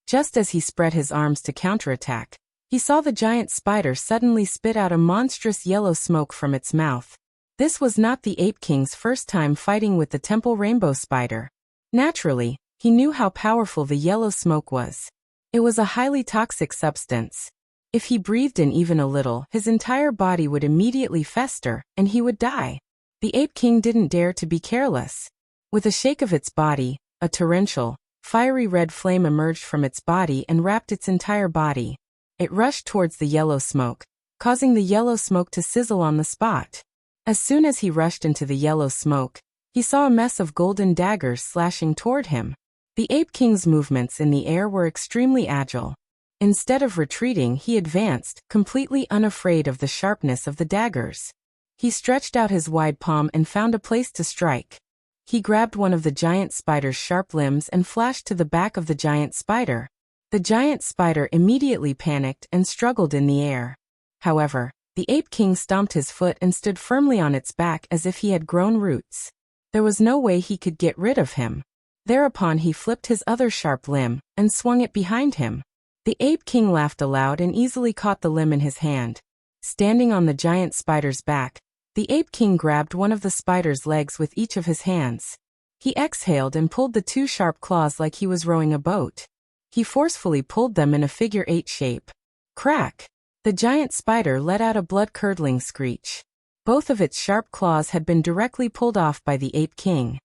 Just as he spread his arms to counterattack, he saw the giant spider suddenly spit out a monstrous yellow smoke from its mouth. This was not the Ape King's first time fighting with the temple rainbow spider. Naturally, he knew how powerful the yellow smoke was. It was a highly toxic substance. If he breathed in even a little, his entire body would immediately fester, and he would die. The Ape King didn't dare to be careless. With a shake of its body, a torrential, fiery red flame emerged from its body and wrapped its entire body. It rushed towards the yellow smoke, causing the yellow smoke to sizzle on the spot. As soon as he rushed into the yellow smoke, he saw a mess of golden daggers slashing toward him. The Ape King's movements in the air were extremely agile. Instead of retreating, he advanced, completely unafraid of the sharpness of the daggers. He stretched out his wide palm and found a place to strike. He grabbed one of the giant spider's sharp limbs and flashed to the back of the giant spider. The giant spider immediately panicked and struggled in the air. However, the Ape King stomped his foot and stood firmly on its back as if he had grown roots. There was no way he could get rid of him. Thereupon he flipped his other sharp limb and swung it behind him. The Ape King laughed aloud and easily caught the limb in his hand. Standing on the giant spider's back, the Ape King grabbed one of the spider's legs with each of his hands. He exhaled and pulled the 2 sharp claws like he was rowing a boat. He forcefully pulled them in a figure-8 shape. Crack! The giant spider let out a blood-curdling screech. Both of its sharp claws had been directly pulled off by the Ape King.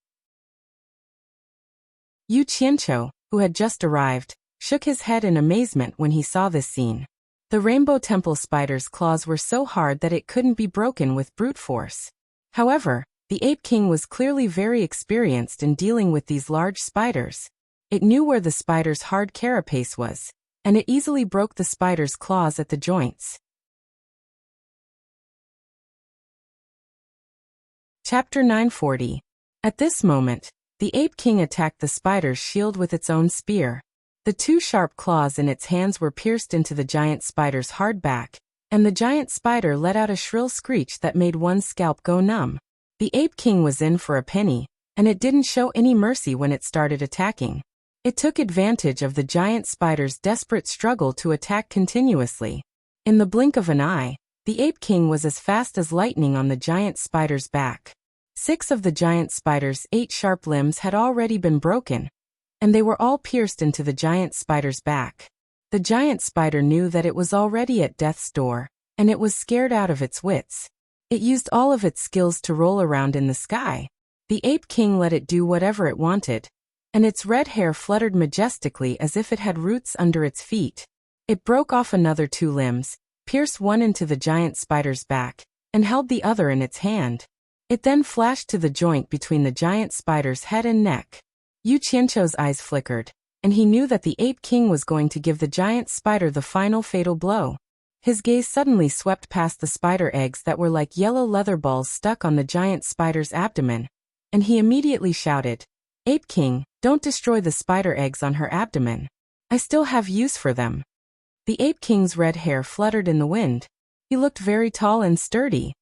Yu Qianqiu, who had just arrived, shook his head in amazement when he saw this scene. The Rainbow Temple spider's claws were so hard that it couldn't be broken with brute force. However, the Ape King was clearly very experienced in dealing with these large spiders. It knew where the spider's hard carapace was, and it easily broke the spider's claws at the joints. Chapter 940. At this moment, the Ape King attacked the spider's shield with its own spear. The 2 sharp claws in its hands were pierced into the giant spider's hard back, and the giant spider let out a shrill screech that made one's scalp go numb. The Ape King was in for a penny, and it didn't show any mercy when it started attacking. It took advantage of the giant spider's desperate struggle to attack continuously. In the blink of an eye, the Ape King was as fast as lightning on the giant spider's back. 6 of the giant spider's 8 sharp limbs had already been broken, and they were all pierced into the giant spider's back. The giant spider knew that it was already at death's door, and it was scared out of its wits. It used all of its skills to roll around in the sky. The Ape King let it do whatever it wanted, and its red hair fluttered majestically as if it had roots under its feet. It broke off another 2 limbs, pierced one into the giant spider's back, and held the other in its hand. It then flashed to the joint between the giant spider's head and neck. Yu Qianqiu's eyes flickered, and he knew that the Ape King was going to give the giant spider the final fatal blow. His gaze suddenly swept past the spider eggs that were like yellow leather balls stuck on the giant spider's abdomen, and he immediately shouted, "Ape King, don't destroy the spider eggs on her abdomen. I still have use for them." The Ape King's red hair fluttered in the wind. He looked very tall and sturdy.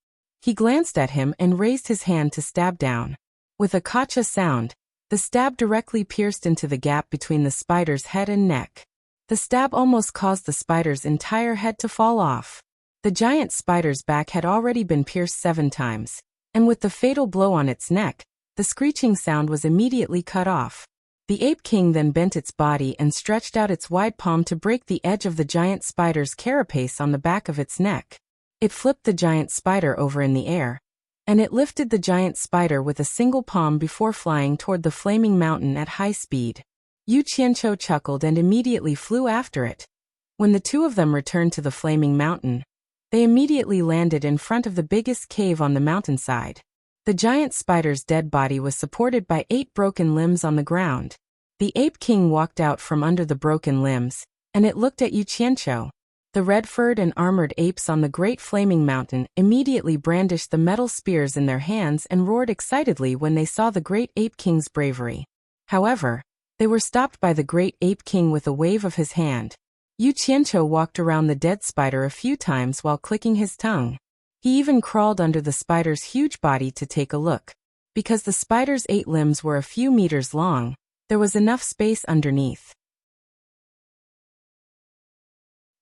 He glanced at him and raised his hand to stab down. With a kacha sound, the stab directly pierced into the gap between the spider's head and neck. The stab almost caused the spider's entire head to fall off. The giant spider's back had already been pierced 7 times, and with the fatal blow on its neck, the screeching sound was immediately cut off. The Ape King then bent its body and stretched out its wide palm to break the edge of the giant spider's carapace on the back of its neck. It flipped the giant spider over in the air, and it lifted the giant spider with a single palm before flying toward the flaming mountain at high speed. Yu Qianqiu chuckled and immediately flew after it. When the 2 of them returned to the flaming mountain, they immediately landed in front of the biggest cave on the mountainside. The giant spider's dead body was supported by 8 broken limbs on the ground. The Ape King walked out from under the broken limbs, and it looked at Yu Qianqiu. The red-furred and armored apes on the great flaming mountain immediately brandished the metal spears in their hands and roared excitedly when they saw the great Ape King's bravery. However, they were stopped by the great Ape King with a wave of his hand. Yu Qianqiu walked around the dead spider a few times while clicking his tongue. He even crawled under the spider's huge body to take a look. Because the spider's 8 limbs were a few meters long, there was enough space underneath.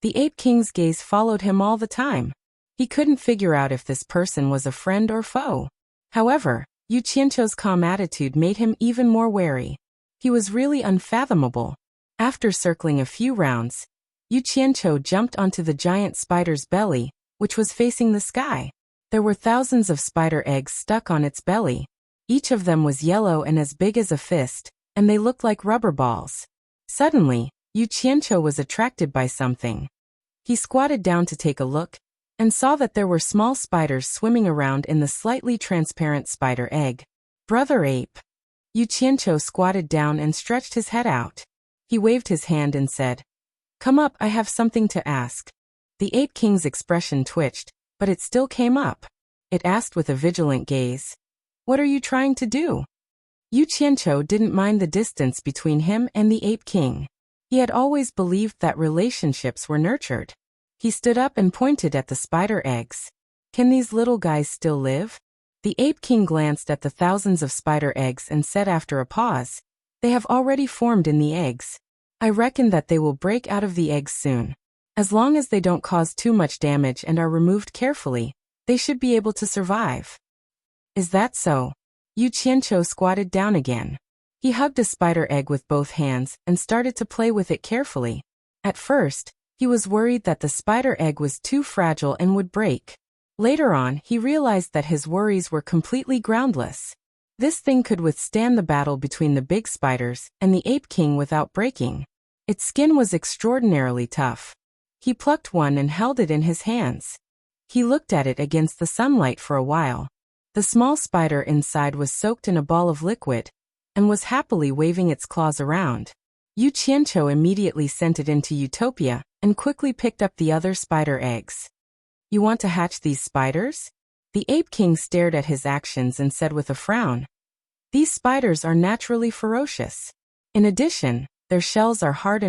The Ape King's gaze followed him all the time. He couldn't figure out if this person was a friend or foe. However, Yu Qianqiu's calm attitude made him even more wary. He was really unfathomable. After circling a few rounds, Yu Qianqiu jumped onto the giant spider's belly, which was facing the sky. There were thousands of spider eggs stuck on its belly. Each of them was yellow and as big as a fist, and they looked like rubber balls. Suddenly, Yu Qianqiu was attracted by something. He squatted down to take a look, and saw that there were small spiders swimming around in the slightly transparent spider egg. "Brother Ape." Yu Qianqiu squatted down and stretched his head out. He waved his hand and said, "Come up, I have something to ask." The Ape King's expression twitched, but it still came up. It asked with a vigilant gaze, "What are you trying to do?" Yu Qianqiu didn't mind the distance between him and the Ape King. He had always believed that relationships were nurtured. He stood up and pointed at the spider eggs. "Can these little guys still live?" The Ape King glanced at the thousands of spider eggs and said after a pause, "They have already formed in the eggs. I reckon that they will break out of the eggs soon. As long as they don't cause too much damage and are removed carefully, they should be able to survive." "Is that so?" Yu Qianqiu squatted down again. He hugged a spider egg with both hands and started to play with it carefully. At first, he was worried that the spider egg was too fragile and would break. Later on, he realized that his worries were completely groundless. This thing could withstand the battle between the big spiders and the Ape King without breaking. Its skin was extraordinarily tough. He plucked one and held it in his hands. He looked at it against the sunlight for a while. The small spider inside was soaked in a ball of liquid, and was happily waving its claws around. Yu Qianqiu immediately sent it into Utopia, and quickly picked up the other spider eggs. "You want to hatch these spiders?" The Ape King stared at his actions and said with a frown, "These spiders are naturally ferocious. In addition, their shells are hard,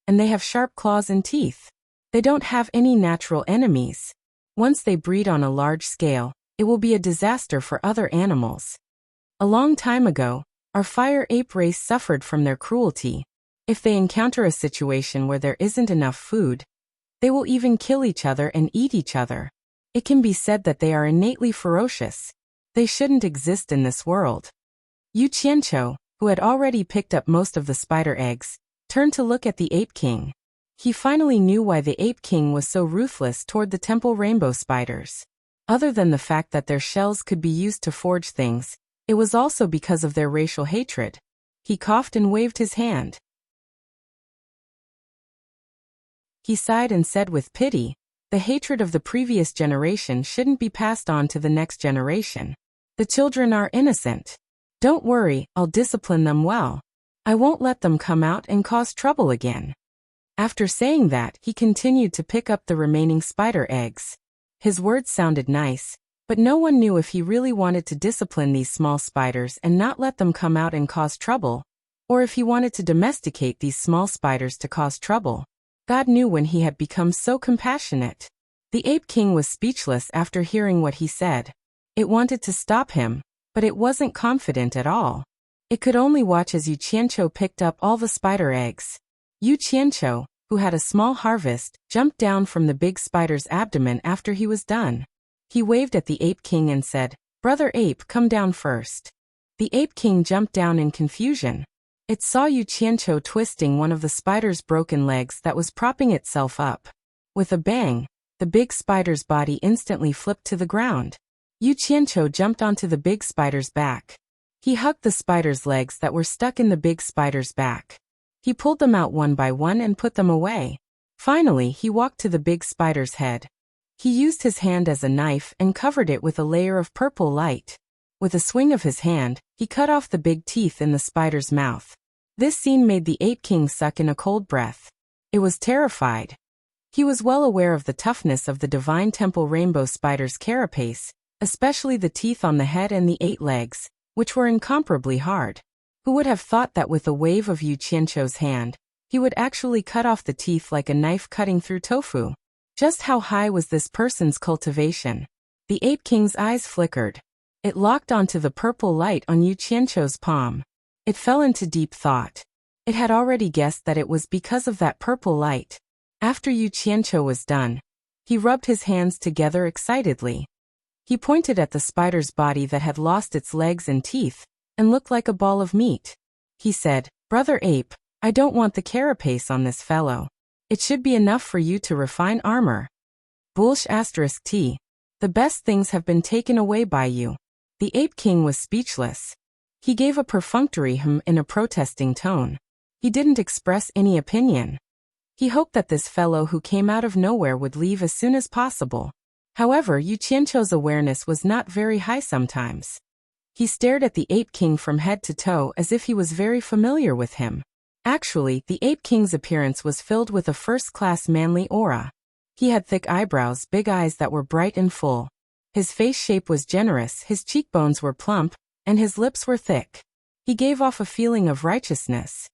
and they have sharp claws and teeth. They don't have any natural enemies. Once they breed on a large scale, it will be a disaster for other animals. A long time ago, our fire ape race suffered from their cruelty. If they encounter a situation where there isn't enough food, they will even kill each other and eat each other. It can be said that they are innately ferocious. They shouldn't exist in this world." Yu Qianqiu, who had already picked up most of the spider eggs, turned to look at the Ape King. He finally knew why the Ape King was so ruthless toward the temple rainbow spiders. Other than the fact that their shells could be used to forge things, it was also because of their racial hatred. He coughed and waved his hand. He sighed and said with pity, "The hatred of the previous generation shouldn't be passed on to the next generation. The children are innocent. Don't worry, I'll discipline them well. I won't let them come out and cause trouble again." After saying that, he continued to pick up the remaining spider eggs. His words sounded nice, but no one knew if he really wanted to discipline these small spiders and not let them come out and cause trouble, or if he wanted to domesticate these small spiders to cause trouble. God knew when he had become so compassionate. The Ape King was speechless after hearing what he said. It wanted to stop him, but it wasn't confident at all. It could only watch as Yu Qianqiu picked up all the spider eggs. Yu Qianqiu, who had a small harvest, jumped down from the big spider's abdomen after he was done. He waved at the Ape King and said, "Brother Ape, come down first." The Ape King jumped down in confusion. It saw Yu Qianqiu twisting one of the spider's broken legs that was propping itself up. With a bang, the big spider's body instantly flipped to the ground. Yu Qianqiu jumped onto the big spider's back. He hugged the spider's legs that were stuck in the big spider's back. He pulled them out one by one and put them away. Finally, he walked to the big spider's head. He used his hand as a knife and covered it with a layer of purple light. With a swing of his hand, he cut off the big teeth in the spider's mouth. This scene made the Ape King suck in a cold breath. It was terrified. He was well aware of the toughness of the Divine Temple Rainbow Spider's carapace, especially the teeth on the head and the 8 legs, which were incomparably hard. Who would have thought that with a wave of Yu Qianqiu's hand, he would actually cut off the teeth like a knife cutting through tofu? Just how high was this person's cultivation? The Ape King's eyes flickered. It locked onto the purple light on Yu Qianqiu's palm. It fell into deep thought. It had already guessed that it was because of that purple light. After Yu Qianqiu was done, he rubbed his hands together excitedly. He pointed at the spider's body that had lost its legs and teeth, and looked like a ball of meat. He said, "Brother Ape, I don't want the carapace on this fellow. It should be enough for you to refine armor. Bullsh *t. The best things have been taken away by you." The Ape King was speechless. He gave a perfunctory hum in a protesting tone. He didn't express any opinion. He hoped that this fellow who came out of nowhere would leave as soon as possible. However, Yu Qianqiu's awareness was not very high sometimes. He stared at the Ape King from head to toe as if he was very familiar with him. Actually, the Ape King's appearance was filled with a first-class manly aura. He had thick eyebrows, big eyes that were bright and full. His face shape was generous, his cheekbones were plump, and his lips were thick. He gave off a feeling of righteousness.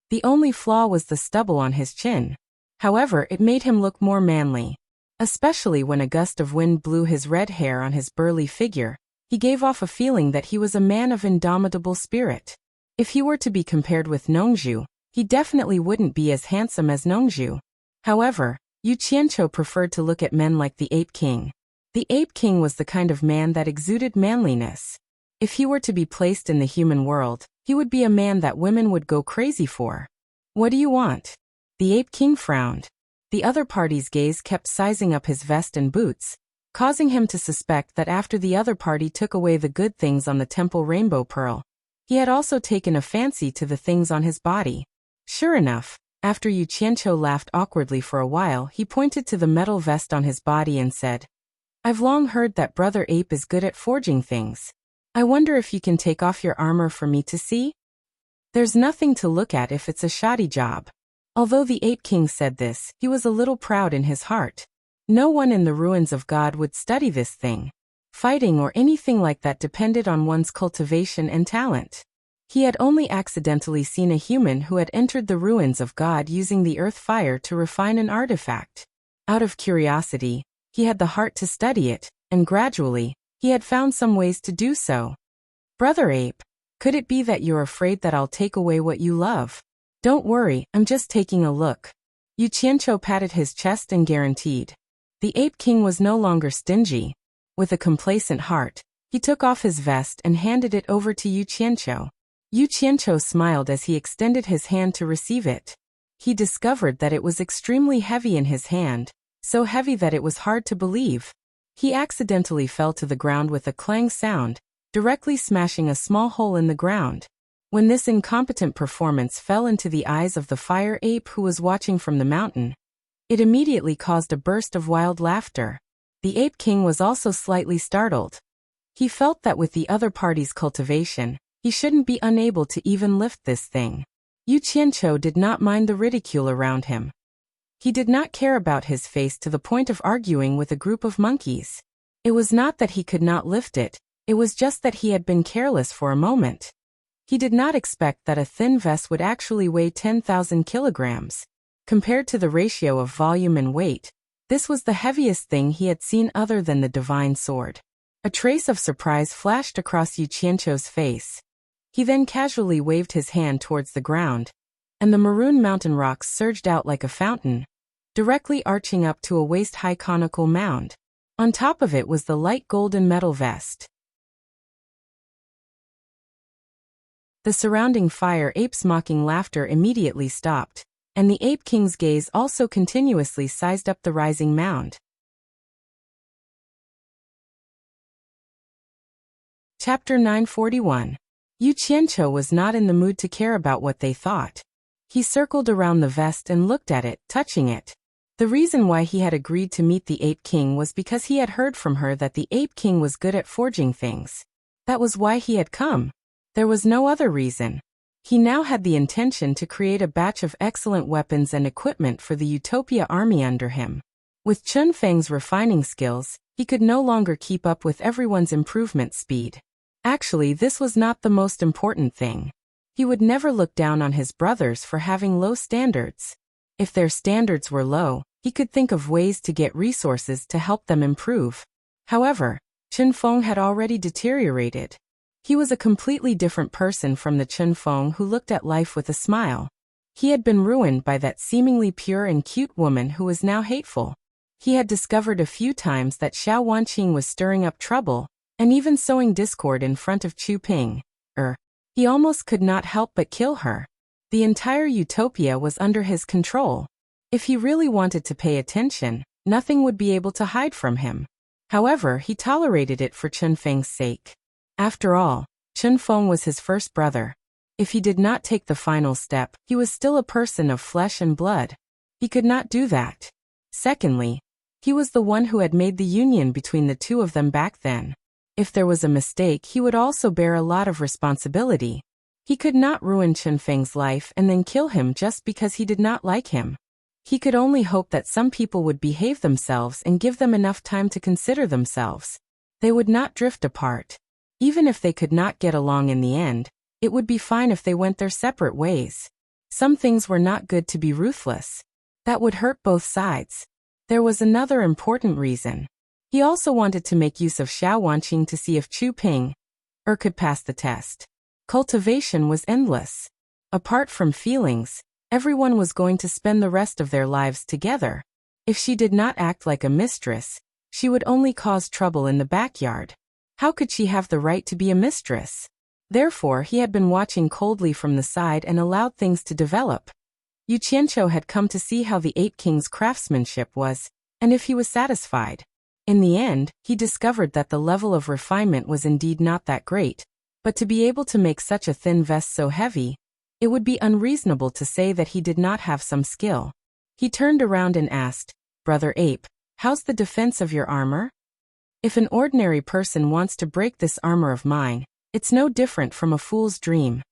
The only flaw was the stubble on his chin. However, it made him look more manly. Especially when a gust of wind blew his red hair on his burly figure, he gave off a feeling that he was a man of indomitable spirit. If he were to be compared with Nongzhu, he definitely wouldn't be as handsome as Nongzhu. However, Yu Qianqiu preferred to look at men like the Ape King. The Ape King was the kind of man that exuded manliness. If he were to be placed in the human world, he would be a man that women would go crazy for. "What do you want?" The Ape King frowned. The other party's gaze kept sizing up his vest and boots, causing him to suspect that after the other party took away the good things on the Temple Rainbow Pearl, he had also taken a fancy to the things on his body. Sure enough, after Yu Qianqiu laughed awkwardly for a while, he pointed to the metal vest on his body and said, "I've long heard that Brother Ape is good at forging things. I wonder if you can take off your armor for me to see? There's nothing to look at if it's a shoddy job." Although the Ape King said this, he was a little proud in his heart. No one in the ruins of God would study this thing. Fighting or anything like that depended on one's cultivation and talent. He had only accidentally seen a human who had entered the ruins of God using the earth fire to refine an artifact. Out of curiosity, he had the heart to study it, and gradually, he had found some ways to do so. "Brother Ape, could it be that you're afraid that I'll take away what you love?" "Don't worry, I'm just taking a look." Yu Qianqiu patted his chest and guaranteed. The Ape King was no longer stingy. With a complacent heart, he took off his vest and handed it over to Yu Qianqiu. Yu Qianqiu smiled as he extended his hand to receive it. He discovered that it was extremely heavy in his hand, so heavy that it was hard to believe. He accidentally fell to the ground with a clang sound, directly smashing a small hole in the ground. When this incompetent performance fell into the eyes of the fire ape who was watching from the mountain, it immediately caused a burst of wild laughter. The Ape King was also slightly startled. He felt that with the other party's cultivation, he shouldn't be unable to even lift this thing. Yu Qianqiu did not mind the ridicule around him. He did not care about his face to the point of arguing with a group of monkeys. It was not that he could not lift it, it was just that he had been careless for a moment. He did not expect that a thin vest would actually weigh 10,000 kilograms. Compared to the ratio of volume and weight, this was the heaviest thing he had seen other than the divine sword. A trace of surprise flashed across Yu Qianqiu's face. He then casually waved his hand towards the ground, and the maroon mountain rocks surged out like a fountain, directly arching up to a waist-high conical mound. On top of it was the light golden metal vest. The surrounding fire ape's mocking laughter immediately stopped, and the Ape King's gaze also continuously sized up the rising mound. Chapter 941. Yu Qianqiu was not in the mood to care about what they thought. He circled around the vest and looked at it, touching it. The reason why he had agreed to meet the Ape King was because he had heard from her that the Ape King was good at forging things. That was why he had come. There was no other reason. He now had the intention to create a batch of excellent weapons and equipment for the Utopia army under him. With Chun Feng's refining skills, he could no longer keep up with everyone's improvement speed. Actually, this was not the most important thing. He would never look down on his brothers for having low standards. If their standards were low, he could think of ways to get resources to help them improve. However, Chun Feng had already deteriorated. He was a completely different person from the Chun Feng who looked at life with a smile. He had been ruined by that seemingly pure and cute woman who was now hateful. He had discovered a few times that Xiao Wanqing was stirring up trouble, and even sowing discord in front of Chu Ping. He almost could not help but kill her. The entire Utopia was under his control. If he really wanted to pay attention, nothing would be able to hide from him. However, he tolerated it for Chun Feng's sake. After all, Chun Feng was his first brother. If he did not take the final step, he was still a person of flesh and blood. He could not do that. Secondly, he was the one who had made the union between the two of them back then. If there was a mistake, he would also bear a lot of responsibility. He could not ruin Chun Feng's life and then kill him just because he did not like him. He could only hope that some people would behave themselves and give them enough time to consider themselves. They would not drift apart. Even if they could not get along in the end, it would be fine if they went their separate ways. Some things were not good to be ruthless. That would hurt both sides. There was another important reason. He also wanted to make use of Xiao Wanqing to see if Chu Ping could pass the test. Cultivation was endless. Apart from feelings, everyone was going to spend the rest of their lives together. If she did not act like a mistress, she would only cause trouble in the backyard. How could she have the right to be a mistress? Therefore, he had been watching coldly from the side and allowed things to develop. Yu Qianqiu had come to see how the Ape King's craftsmanship was, and if he was satisfied. In the end, he discovered that the level of refinement was indeed not that great, but to be able to make such a thin vest so heavy, it would be unreasonable to say that he did not have some skill. He turned around and asked, "Brother Ape, how's the defense of your armor? If an ordinary person wants to break this armor of mine, it's no different from a fool's dream."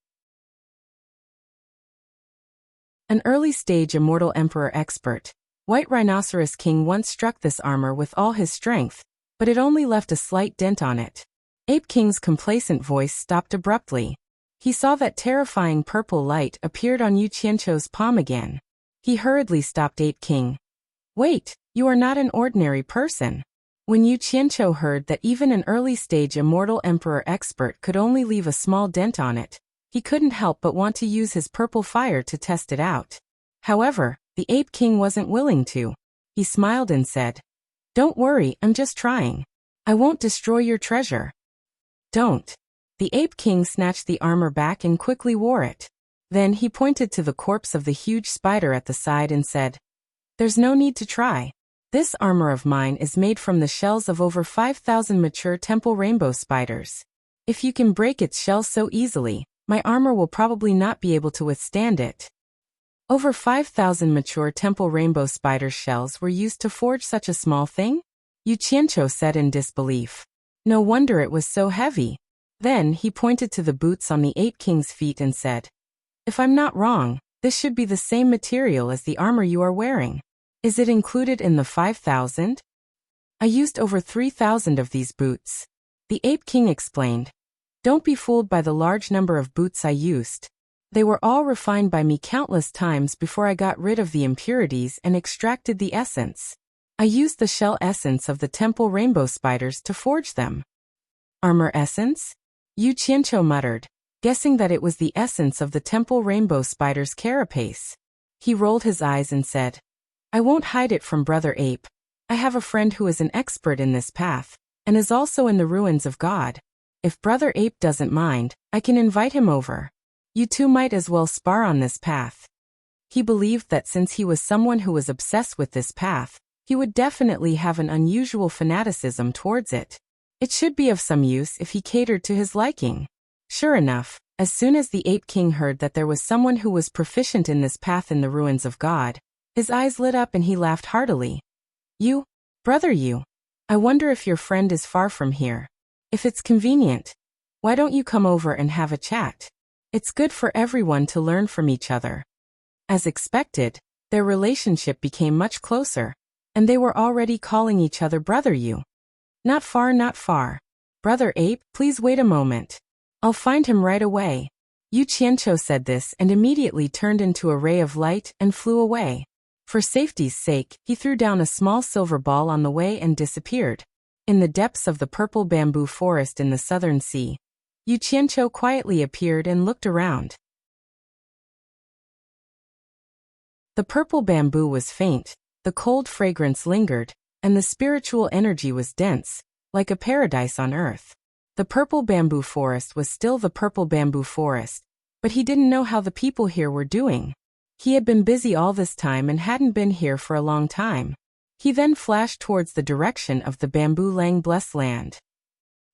An early-stage Immortal Emperor expert, White Rhinoceros King once struck this armor with all his strength, but it only left a slight dent on it. Ape King's complacent voice stopped abruptly. He saw that terrifying purple light appeared on Yu Qianqiu's palm again. He hurriedly stopped Ape King. "Wait, you are not an ordinary person." When Yu Qianqiu heard that even an early-stage Immortal Emperor expert could only leave a small dent on it, he couldn't help but want to use his purple fire to test it out. However, the Ape King wasn't willing to. He smiled and said, "Don't worry, I'm just trying. I won't destroy your treasure." "Don't." The Ape King snatched the armor back and quickly wore it. Then he pointed to the corpse of the huge spider at the side and said, "There's no need to try. This armor of mine is made from the shells of over 5,000 mature temple rainbow spiders. If you can break its shells so easily, my armor will probably not be able to withstand it. Over 5,000 mature temple rainbow spider shells were used to forge such a small thing? Yu Qianqiu said in disbelief. No wonder it was so heavy. Then he pointed to the boots on the 8 kings' feet and said, If I'm not wrong, this should be the same material as the armor you are wearing. Is it included in the 5,000? I used over 3,000 of these boots. The Ape King explained. Don't be fooled by the large number of boots I used. They were all refined by me countless times before I got rid of the impurities and extracted the essence. I used the shell essence of the temple rainbow spiders to forge them. Armor essence? Yu Qianqiu muttered, guessing that it was the essence of the temple rainbow spider's carapace. He rolled his eyes and said, I won't hide it from Brother Ape. I have a friend who is an expert in this path, and is also in the ruins of God. If Brother Ape doesn't mind, I can invite him over. You two might as well spar on this path. He believed that since he was someone who was obsessed with this path, he would definitely have an unusual fanaticism towards it. It should be of some use if he catered to his liking. Sure enough, as soon as the Ape King heard that there was someone who was proficient in this path in the ruins of God, his eyes lit up and he laughed heartily. You, Brother Yu, I wonder if your friend is far from here. If it's convenient, why don't you come over and have a chat? It's good for everyone to learn from each other. As expected, their relationship became much closer, and they were already calling each other Brother Yu. Not far, not far. Brother Ape, please wait a moment. I'll find him right away. Yu Qianqiu said this and immediately turned into a ray of light and flew away. For safety's sake, he threw down a small silver ball on the way and disappeared. In the depths of the purple bamboo forest in the southern sea, Yu Qianqiu quietly appeared and looked around. The purple bamboo was faint, the cold fragrance lingered, and the spiritual energy was dense, like a paradise on earth. The purple bamboo forest was still the purple bamboo forest, but he didn't know how the people here were doing. He had been busy all this time and hadn't been here for a long time. He then flashed towards the direction of the Bamboo Lang Blessed Land.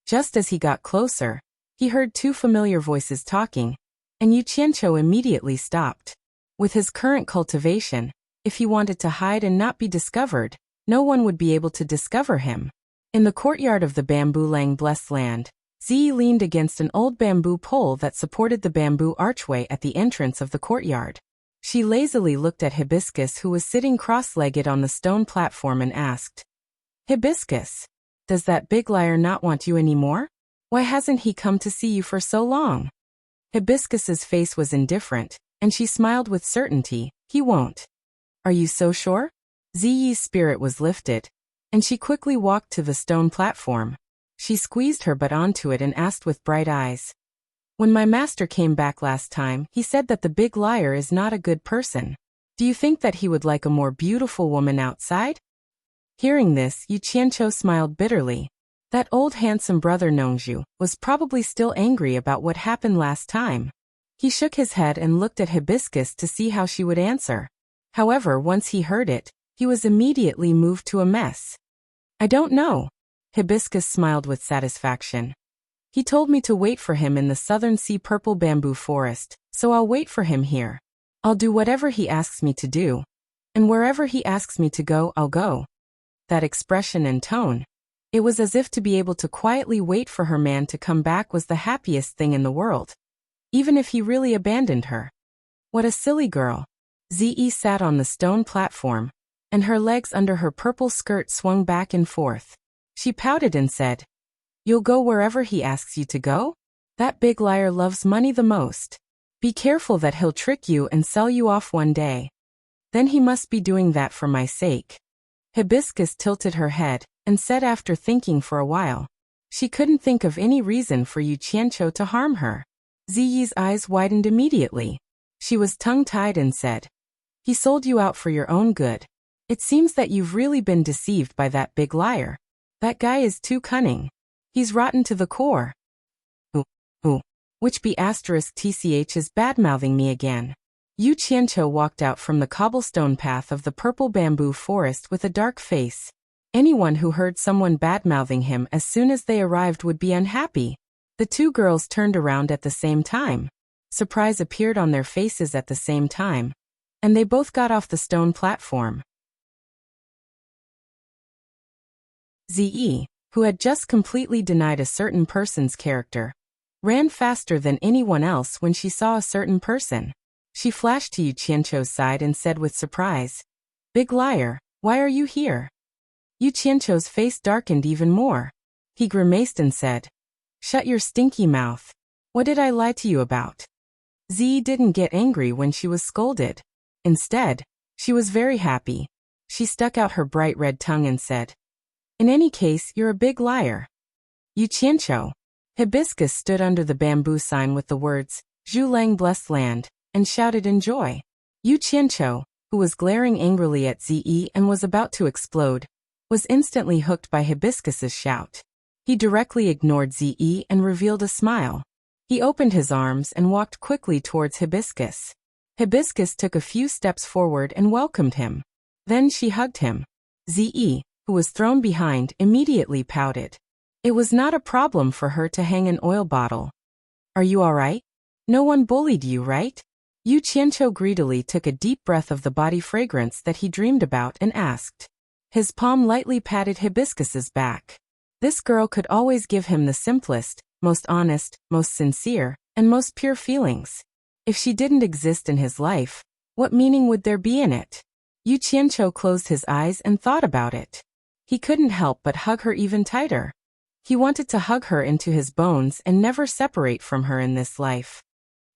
Just as he got closer, he heard 2 familiar voices talking, and Yu Qianqiu immediately stopped. With his current cultivation, if he wanted to hide and not be discovered, no one would be able to discover him. In the courtyard of the Bamboo Lang Blessed Land, Ziyi leaned against an old bamboo pole that supported the bamboo archway at the entrance of the courtyard. She lazily looked at Hibiscus, who was sitting cross-legged on the stone platform, and asked, Hibiscus, does that big liar not want you anymore? Why hasn't he come to see you for so long? Hibiscus's face was indifferent, and she smiled with certainty. He won't. Are you so sure? Ziyi's spirit was lifted, and she quickly walked to the stone platform. She squeezed her butt onto it and asked with bright eyes, When my master came back last time, he said that the big liar is not a good person. Do you think that he would like a more beautiful woman outside? Hearing this, Yu Qianqiu smiled bitterly. That old handsome brother Nongzhu was probably still angry about what happened last time. He shook his head and looked at Hibiscus to see how she would answer. However, once he heard it, he was immediately moved to a mess. I don't know. Hibiscus smiled with satisfaction. He told me to wait for him in the southern sea purple bamboo forest, so I'll wait for him here. I'll do whatever he asks me to do. And wherever he asks me to go, I'll go. That expression and tone. It was as if to be able to quietly wait for her man to come back was the happiest thing in the world. Even if he really abandoned her. What a silly girl. Ziyi sat on the stone platform, and her legs under her purple skirt swung back and forth. She pouted and said, You'll go wherever he asks you to go? That big liar loves money the most. Be careful that he'll trick you and sell you off one day. Then he must be doing that for my sake. Hibiscus tilted her head and said after thinking for a while. She couldn't think of any reason for Yu Qianqiu to harm her. Ziyi's eyes widened immediately. She was tongue-tied and said, He sold you out for your own good. It seems that you've really been deceived by that big liar. That guy is too cunning. He's rotten to the core. Which be *tch is bad-mouthing me again. Yu Qianqiu walked out from the cobblestone path of the purple bamboo forest with a dark face. Anyone who heard someone bad-mouthing him as soon as they arrived would be unhappy. The two girls turned around at the same time. Surprise appeared on their faces at the same time, and they both got off the stone platform. Ze, who had just completely denied a certain person's character, ran faster than anyone else when she saw a certain person. She flashed to Yu Qianqiu's side and said with surprise, "Big liar, why are you here?" Yu Qianqiu's face darkened even more. He grimaced and said, "Shut your stinky mouth. What did I lie to you about?" Ze didn't get angry when she was scolded. Instead, she was very happy. She stuck out her bright red tongue and said, "In any case, you're a big liar." Yu Qianqiu. Hibiscus stood under the bamboo sign with the words, "Zhu Lang blessed land," and shouted in joy. Yu Qianqiu, who was glaring angrily at Ze and was about to explode, was instantly hooked by Hibiscus's shout. He directly ignored Ze and revealed a smile. He opened his arms and walked quickly towards Hibiscus. Hibiscus took a few steps forward and welcomed him. Then she hugged him. Ze, who was thrown behind, immediately pouted. It was not a problem for her to hang an oil bottle. "Are you all right? No one bullied you, right?" Yu Qianqiu greedily took a deep breath of the body fragrance that he dreamed about and asked. His palm lightly patted Hibiscus's back. This girl could always give him the simplest, most honest, most sincere, and most pure feelings. If she didn't exist in his life, what meaning would there be in it? Yu Qianqiu closed his eyes and thought about it. He couldn't help but hug her even tighter. He wanted to hug her into his bones and never separate from her in this life.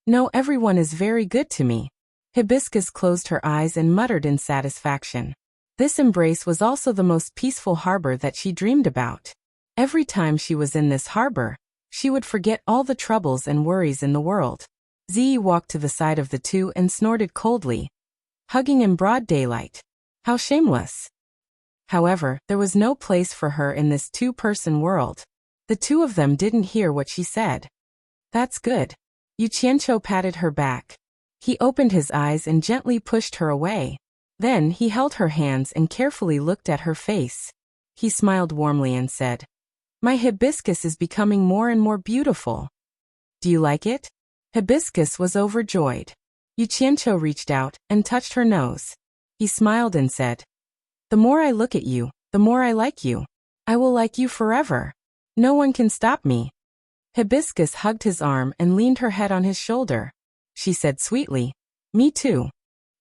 "No, everyone is very good to me." Hibiscus closed her eyes and muttered in satisfaction. This embrace was also the most peaceful harbor that she dreamed about. Every time she was in this harbor, she would forget all the troubles and worries in the world. Ze walked to the side of the two and snorted coldly. Hugging in broad daylight. How shameless. However, there was no place for her in this two-person world. The two of them didn't hear what she said. "That's good." Yu Qianqiu patted her back. He opened his eyes and gently pushed her away. Then he held her hands and carefully looked at her face. He smiled warmly and said, "My hibiscus is becoming more and more beautiful. Do you like it?" Hibiscus was overjoyed. Yu Qianqiu reached out and touched her nose. He smiled and said, "The more I look at you, the more I like you. I will like you forever. No one can stop me." Hibiscus hugged his arm and leaned her head on his shoulder. She said sweetly, "Me too."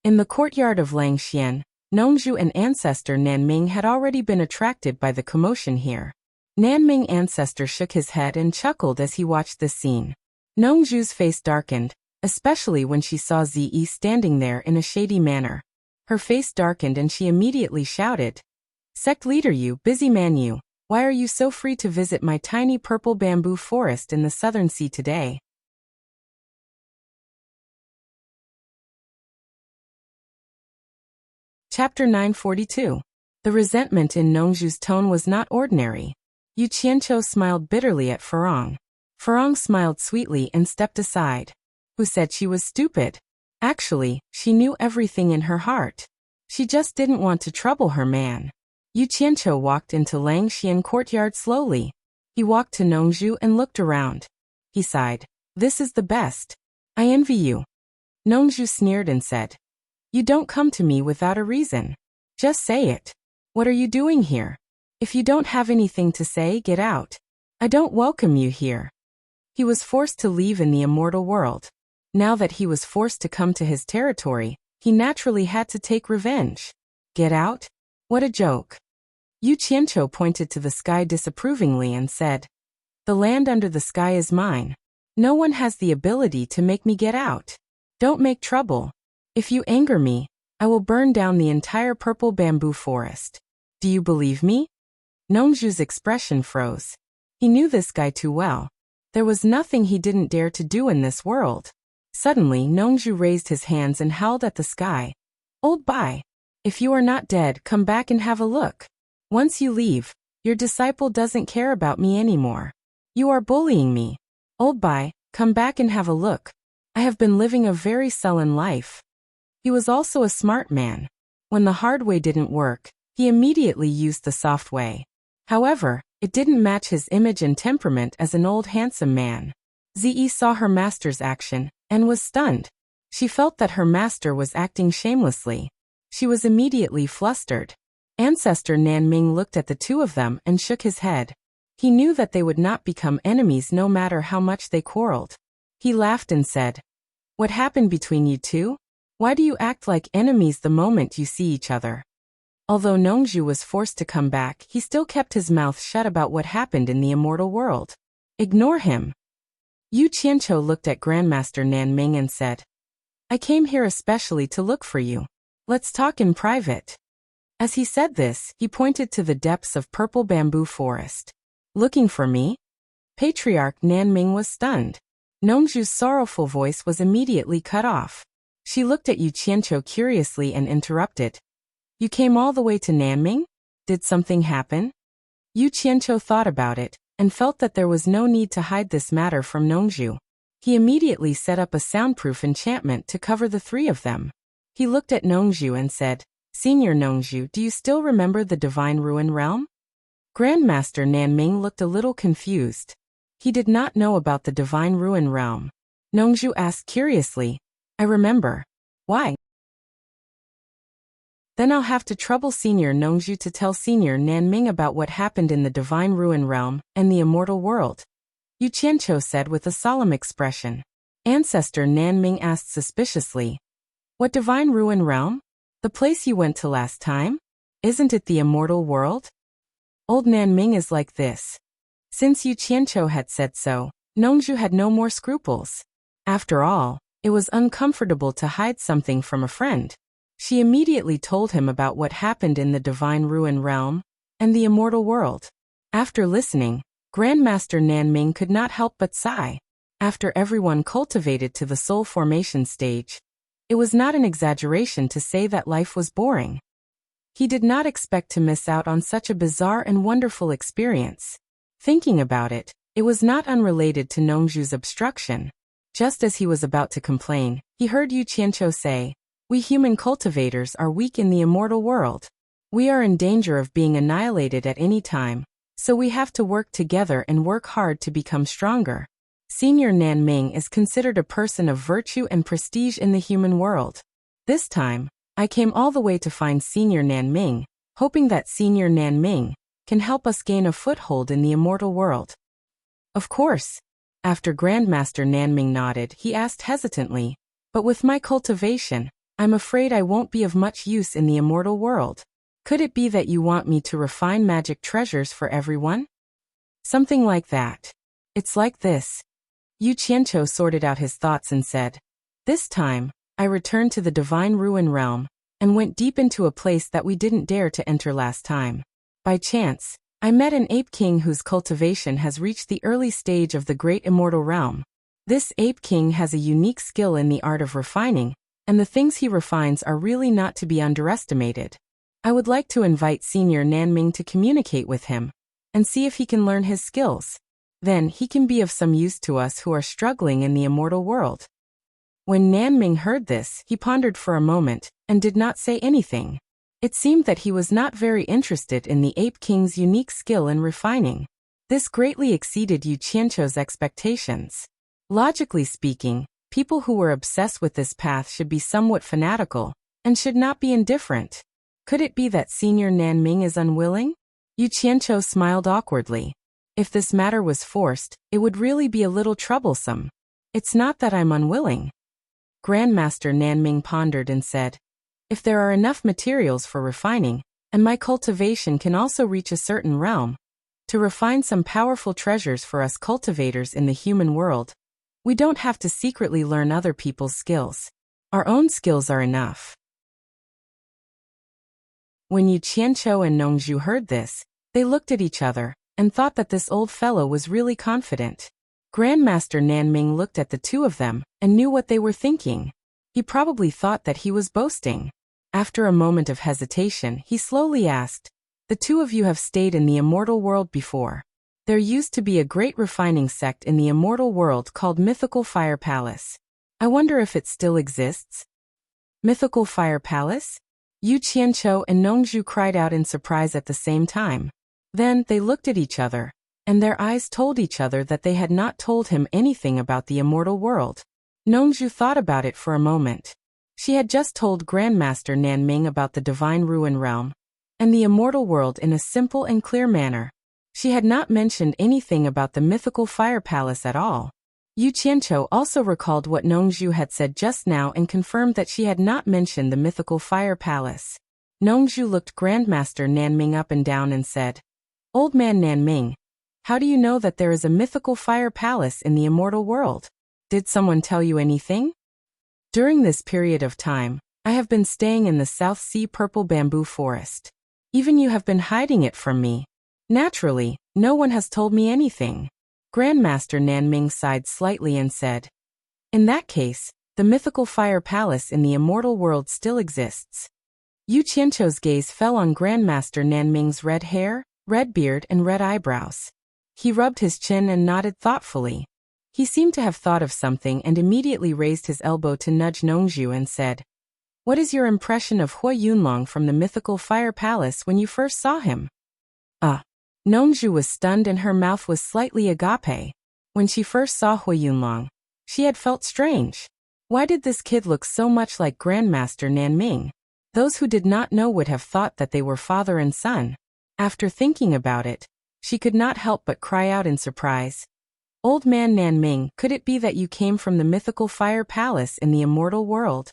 In the courtyard of Langxian, Nongzhu and ancestor Nanming had already been attracted by the commotion here. Nanming ancestor shook his head and chuckled as he watched this scene. Nongzhu's face darkened, especially when she saw Ze standing there in a shady manner. Her face darkened and she immediately shouted, "Sect leader Yu, busy man Yu, why are you so free to visit my tiny purple bamboo forest in the southern sea today?" Chapter 942. The resentment in Nongzhu's tone was not ordinary. Yu Qianqiu smiled bitterly at Farong. Farong smiled sweetly and stepped aside. Who said she was stupid? Actually, she knew everything in her heart. She just didn't want to trouble her man. Yu Qianqiu walked into Langxian courtyard slowly. He walked to Nongzhu and looked around. He sighed. "This is the best. I envy you." Nongzhu sneered and said, "You don't come to me without a reason. Just say it. What are you doing here? If you don't have anything to say, get out. I don't welcome you here." He was forced to leave in the immortal world. Now that he was forced to come to his territory, he naturally had to take revenge. Get out? What a joke. Yu Qianqiu pointed to the sky disapprovingly and said, "The land under the sky is mine. No one has the ability to make me get out. Don't make trouble. If you anger me, I will burn down the entire purple bamboo forest. Do you believe me?" Nongzhu's expression froze. He knew this guy too well. There was nothing he didn't dare to do in this world. Suddenly, Nongzhu raised his hands and howled at the sky. "Old Bai, if you are not dead, come back and have a look. Once you leave, your disciple doesn't care about me anymore. You are bullying me. Old Bai, come back and have a look. I have been living a very sullen life. He was also a smart man. When the hard way didn't work, he immediately used the soft way. However, it didn't match his image and temperament as an old handsome man. Ze saw her master's action and was stunned. She felt that her master was acting shamelessly. She was immediately flustered. Ancestor Nanming looked at the two of them and shook his head. He knew that they would not become enemies no matter how much they quarreled. He laughed and said, "What happened between you two? Why do you act like enemies the moment you see each other?" Although Nongju was forced to come back, he still kept his mouth shut about what happened in the immortal world. "Ignore him." Yu Qianqiu looked at Grandmaster Nanming and said, "I came here especially to look for you. Let's talk in private." As he said this, he pointed to the depths of purple bamboo forest. "Looking for me?" Patriarch Nanming was stunned. Nongju's sorrowful voice was immediately cut off. She looked at Yu Qianqiu curiously and interrupted. "You came all the way to Nanming? Did something happen?" Yu Qianqiu thought about it and felt that there was no need to hide this matter from Nongju. He immediately set up a soundproof enchantment to cover the three of them. He looked at Nongju and said, "Senior Nongju, do you still remember the Divine Ruin Realm?" Grandmaster Nanming looked a little confused. He did not know about the Divine Ruin Realm. Nongju asked curiously, "I remember. Why?" "Then I'll have to trouble Senior Nongju to tell Senior Nanming about what happened in the Divine Ruin Realm and the Immortal World," Yu Qianqiu said with a solemn expression. Ancestor Nanming asked suspiciously, "What Divine Ruin Realm? The place you went to last time? Isn't it the Immortal World?" Old Nanming is like this. Since Yu Qianqiu had said so, Nongju had no more scruples. After all, it was uncomfortable to hide something from a friend. She immediately told him about what happened in the Divine Ruin Realm and the Immortal World. After listening, Grandmaster Nanming could not help but sigh. After everyone cultivated to the soul formation stage, it was not an exaggeration to say that life was boring. He did not expect to miss out on such a bizarre and wonderful experience. Thinking about it, it was not unrelated to Nongju's obstruction. Just as he was about to complain, he heard Yu Qianqiu say, "We human cultivators are weak in the immortal world. We are in danger of being annihilated at any time, so we have to work together and work hard to become stronger." Senior Nanming is considered a person of virtue and prestige in the human world. This time, I came all the way to find Senior Nanming, hoping that Senior Nanming can help us gain a foothold in the immortal world. "Of course." After Grandmaster Nanming nodded, he asked hesitantly, "But with my cultivation, I'm afraid I won't be of much use in the immortal world. Could it be that you want me to refine magic treasures for everyone?" "Something like that. It's like this." Yu Qianqiu sorted out his thoughts and said, "This time, I returned to the Divine Ruin Realm and went deep into a place that we didn't dare to enter last time. By chance, I met an ape king whose cultivation has reached the early stage of the great immortal realm. This ape king has a unique skill in the art of refining, and the things he refines are really not to be underestimated. I would like to invite Senior Nanming to communicate with him and see if he can learn his skills. Then he can be of some use to us who are struggling in the immortal world." When Nanming heard this, he pondered for a moment and did not say anything. It seemed that he was not very interested in the Ape King's unique skill in refining. This greatly exceeded Yu Qianqiu's expectations. Logically speaking, people who were obsessed with this path should be somewhat fanatical and should not be indifferent. Could it be that Senior Nanming is unwilling? Yu Qianqiu smiled awkwardly. If this matter was forced, it would really be a little troublesome. "It's not that I'm unwilling." Grandmaster Nanming pondered and said, "If there are enough materials for refining, and my cultivation can also reach a certain realm, to refine some powerful treasures for us cultivators in the human world, we don't have to secretly learn other people's skills. Our own skills are enough." When Yu Qianqiu and Nongju heard this, they looked at each other and thought that this old fellow was really confident. Grandmaster Nanming looked at the two of them and knew what they were thinking. He probably thought that he was boasting. After a moment of hesitation, he slowly asked, "The two of you have stayed in the immortal world before. There used to be a great refining sect in the immortal world called Mythical Fire Palace. I wonder if it still exists?" Mythical Fire Palace? Yu Qianqiu and Nongzhu cried out in surprise at the same time. Then, they looked at each other, and their eyes told each other that they had not told him anything about the immortal world. Nongzhu thought about it for a moment. She had just told Grandmaster Nanming about the Divine Ruin Realm and the immortal world in a simple and clear manner. She had not mentioned anything about the mythical fire palace at all. Yu Qianqiu also recalled what Nongzhu had said just now and confirmed that she had not mentioned the mythical fire palace. Nongzhu looked Grandmaster Nanming up and down and said, "Old man Nanming, how do you know that there is a mythical fire palace in the immortal world? Did someone tell you anything?" "During this period of time, I have been staying in the South Sea Purple Bamboo Forest. Even you have been hiding it from me. Naturally, no one has told me anything." Grandmaster Nanming sighed slightly and said, "In that case, the mythical fire palace in the immortal world still exists." Yu Qianqiu's gaze fell on Grandmaster Nanming's red hair, red beard and red eyebrows. He rubbed his chin and nodded thoughtfully. He seemed to have thought of something and immediately raised his elbow to nudge Nongzhu and said, "What is your impression of Hui Yunlong from the mythical fire palace when you first saw him?" Nongzhu was stunned and her mouth was slightly agape. When she first saw Hui Yunlong, she had felt strange. Why did this kid look so much like Grandmaster Nanming? Those who did not know would have thought that they were father and son. After thinking about it, she could not help but cry out in surprise. "Old man Nanming, could it be that you came from the mythical fire palace in the immortal world?"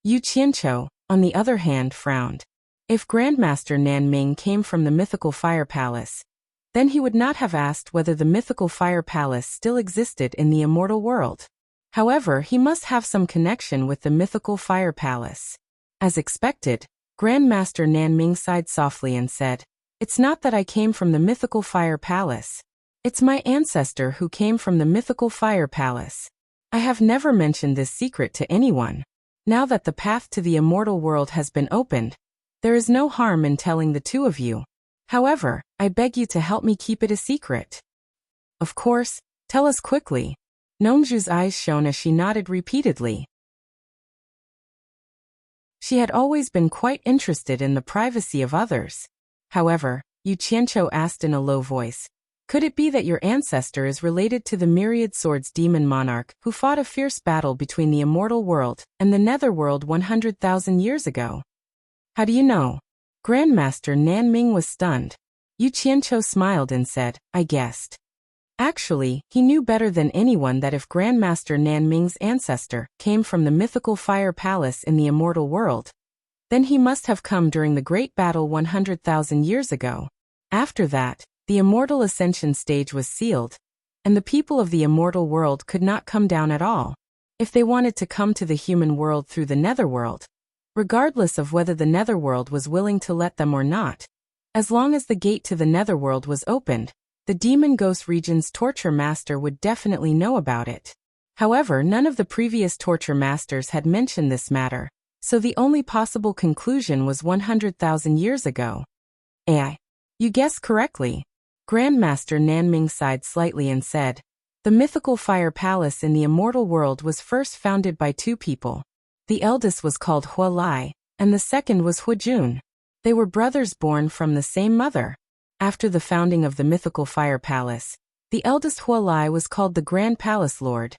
Yu Qianqiu, on the other hand, frowned. If Grandmaster Nanming came from the mythical fire palace, then he would not have asked whether the mythical fire palace still existed in the immortal world. However, he must have some connection with the mythical fire palace. As expected, Grandmaster Nanming sighed softly and said, "It's not that I came from the mythical fire palace. It's my ancestor who came from the mythical fire palace. I have never mentioned this secret to anyone. Now that the path to the immortal world has been opened, there is no harm in telling the two of you. However, I beg you to help me keep it a secret." "Of course, tell us quickly." Nongzhu's eyes shone as she nodded repeatedly. She had always been quite interested in the privacy of others. However, Yu Qianqiu asked in a low voice, "Could it be that your ancestor is related to the Myriad Swords demon monarch who fought a fierce battle between the immortal world and the netherworld 100,000 years ago?" "How do you know?" Grandmaster Nanming was stunned. Yu Qianqiu smiled and said, "I guessed." Actually, he knew better than anyone that if Grandmaster Nanming's ancestor came from the mythical fire palace in the immortal world, then he must have come during the great battle 100,000 years ago. After that, the immortal ascension stage was sealed, and the people of the immortal world could not come down at all. If they wanted to come to the human world through the netherworld, regardless of whether the netherworld was willing to let them or not, as long as the gate to the netherworld was opened, the Demon Ghost Region's torture master would definitely know about it. However, none of the previous torture masters had mentioned this matter, so the only possible conclusion was 100,000 years ago. You guessed correctly." Grandmaster Nanming sighed slightly and said, "The mythical fire palace in the immortal world was first founded by two people. The eldest was called Hua Lai, and the second was Hua Jun. They were brothers born from the same mother. After the founding of the mythical fire palace, the eldest Hua Lai was called the Grand Palace Lord,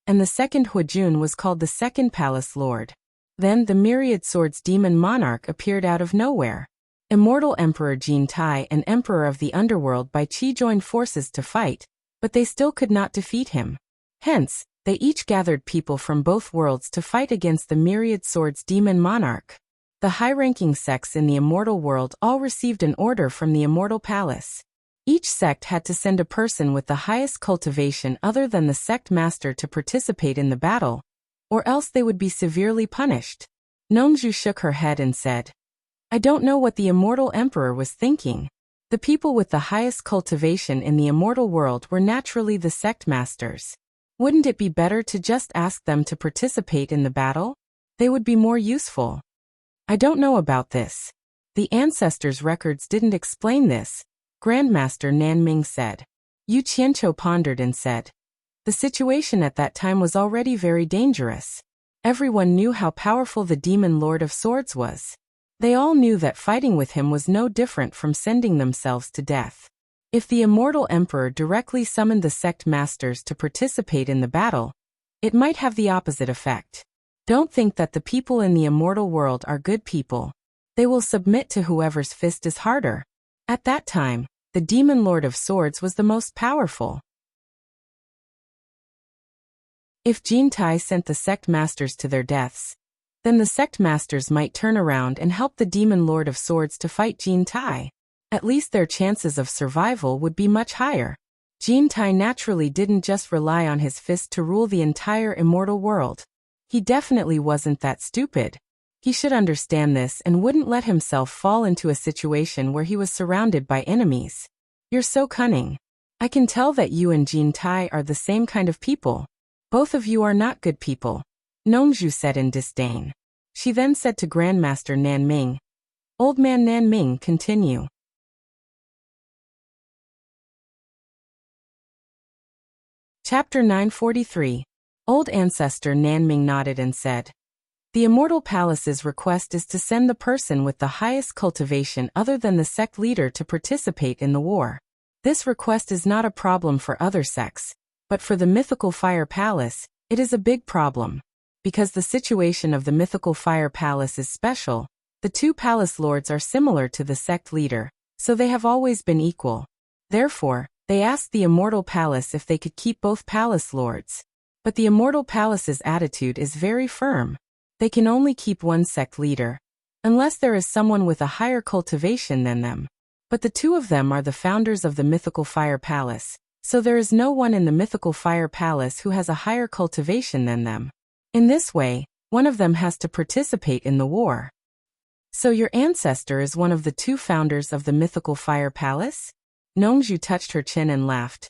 and the second Hua Jun was called the Second Palace Lord. Then the Myriad Swords demon monarch appeared out of nowhere. Immortal Emperor Jin Tai and Emperor of the Underworld Bai Qi joined forces to fight, but they still could not defeat him. Hence, they each gathered people from both worlds to fight against the Myriad Swords demon monarch. The high-ranking sects in the immortal world all received an order from the immortal palace. Each sect had to send a person with the highest cultivation other than the sect master to participate in the battle, or else they would be severely punished. Nongzhu shook her head and said, "I don't know what the immortal emperor was thinking. The people with the highest cultivation in the immortal world were naturally the sect masters. Wouldn't it be better to just ask them to participate in the battle? They would be more useful." "I don't know about this. The ancestors' records didn't explain this," Grandmaster Nanming said. Yu Qianqiu pondered and said, "The situation at that time was already very dangerous. Everyone knew how powerful the Demon Lord of Swords was. They all knew that fighting with him was no different from sending themselves to death. If the Immortal Emperor directly summoned the sect masters to participate in the battle, it might have the opposite effect. Don't think that the people in the immortal world are good people. They will submit to whoever's fist is harder. At that time, the Demon Lord of Swords was the most powerful. If Jin Tai sent the sect masters to their deaths, then the sect masters might turn around and help the Demon Lord of Swords to fight Jin Tai. At least their chances of survival would be much higher. Jin Tai naturally didn't just rely on his fist to rule the entire immortal world. He definitely wasn't that stupid. He should understand this and wouldn't let himself fall into a situation where he was surrounded by enemies. You're so cunning. I can tell that you and Jin Tai are the same kind of people. Both of you are not good people, Nongzhu said in disdain. She then said to Grandmaster Nan Ming, Old man Nan Ming, continue. Chapter 943. Old Ancestor Nan Ming nodded and said, The Immortal Palace's request is to send the person with the highest cultivation other than the sect leader to participate in the war. This request is not a problem for other sects, but for the Mythical Fire Palace, it is a big problem. Because the situation of the Mythical Fire Palace is special, the two palace lords are similar to the sect leader, so they have always been equal. Therefore, they asked the Immortal Palace if they could keep both palace lords. But the Immortal Palace's attitude is very firm. They can only keep one sect leader, unless there is someone with a higher cultivation than them. But the two of them are the founders of the Mythical Fire Palace, so there is no one in the Mythical Fire Palace who has a higher cultivation than them. In this way, one of them has to participate in the war. So your ancestor is one of the two founders of the Mythical Fire Palace? Nongzhu touched her chin and laughed.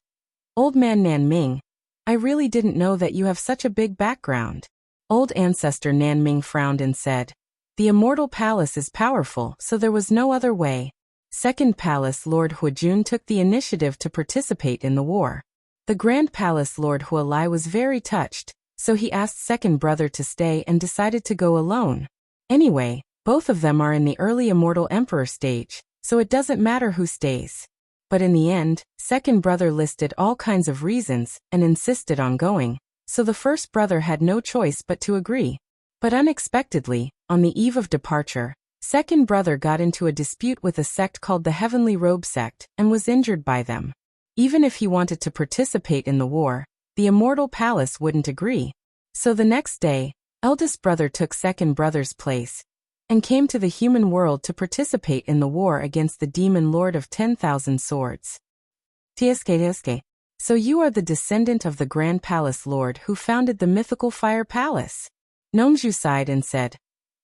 Old man Nan Ming, I really didn't know that you have such a big background. Old Ancestor Nan Ming frowned and said, The Immortal Palace is powerful, so there was no other way. Second Palace Lord Huajun took the initiative to participate in the war. The Grand Palace Lord Hualai was very touched, so he asked Second Brother to stay and decided to go alone. Anyway, both of them are in the early Immortal Emperor stage, so it doesn't matter who stays. But in the end, Second Brother listed all kinds of reasons and insisted on going, so the First Brother had no choice but to agree. But unexpectedly, on the eve of departure, Second Brother got into a dispute with a sect called the Heavenly Robe Sect and was injured by them. Even if he wanted to participate in the war, the Immortal Palace wouldn't agree. So the next day, Eldest Brother took Second Brother's place and came to the human world to participate in the war against the Demon Lord of 10,000 Swords. Tsk. So you are the descendant of the Grand Palace Lord who founded the Mythical Fire Palace. Nongzhu sighed and said,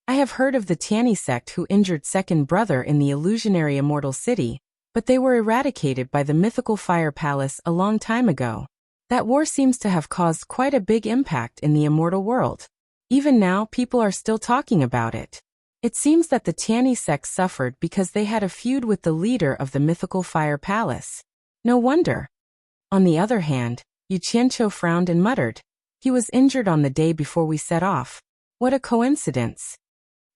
I have heard of the Tianyi sect who injured Second Brother in the illusionary Immortal City, but they were eradicated by the Mythical Fire Palace a long time ago. That war seems to have caused quite a big impact in the immortal world. Even now, people are still talking about it. It seems that the Tianyi sect suffered because they had a feud with the leader of the Mythical Fire Palace. No wonder. On the other hand, Yu Qianqiu frowned and muttered, He was injured on the day before we set off. What a coincidence.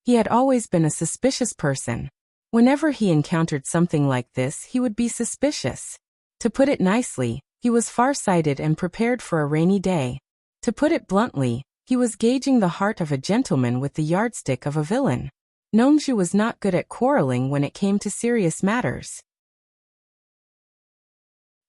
He had always been a suspicious person. Whenever he encountered something like this, he would be suspicious. To put it nicely, he was far-sighted and prepared for a rainy day. To put it bluntly, he was gauging the heart of a gentleman with the yardstick of a villain. Nongzhu was not good at quarreling when it came to serious matters.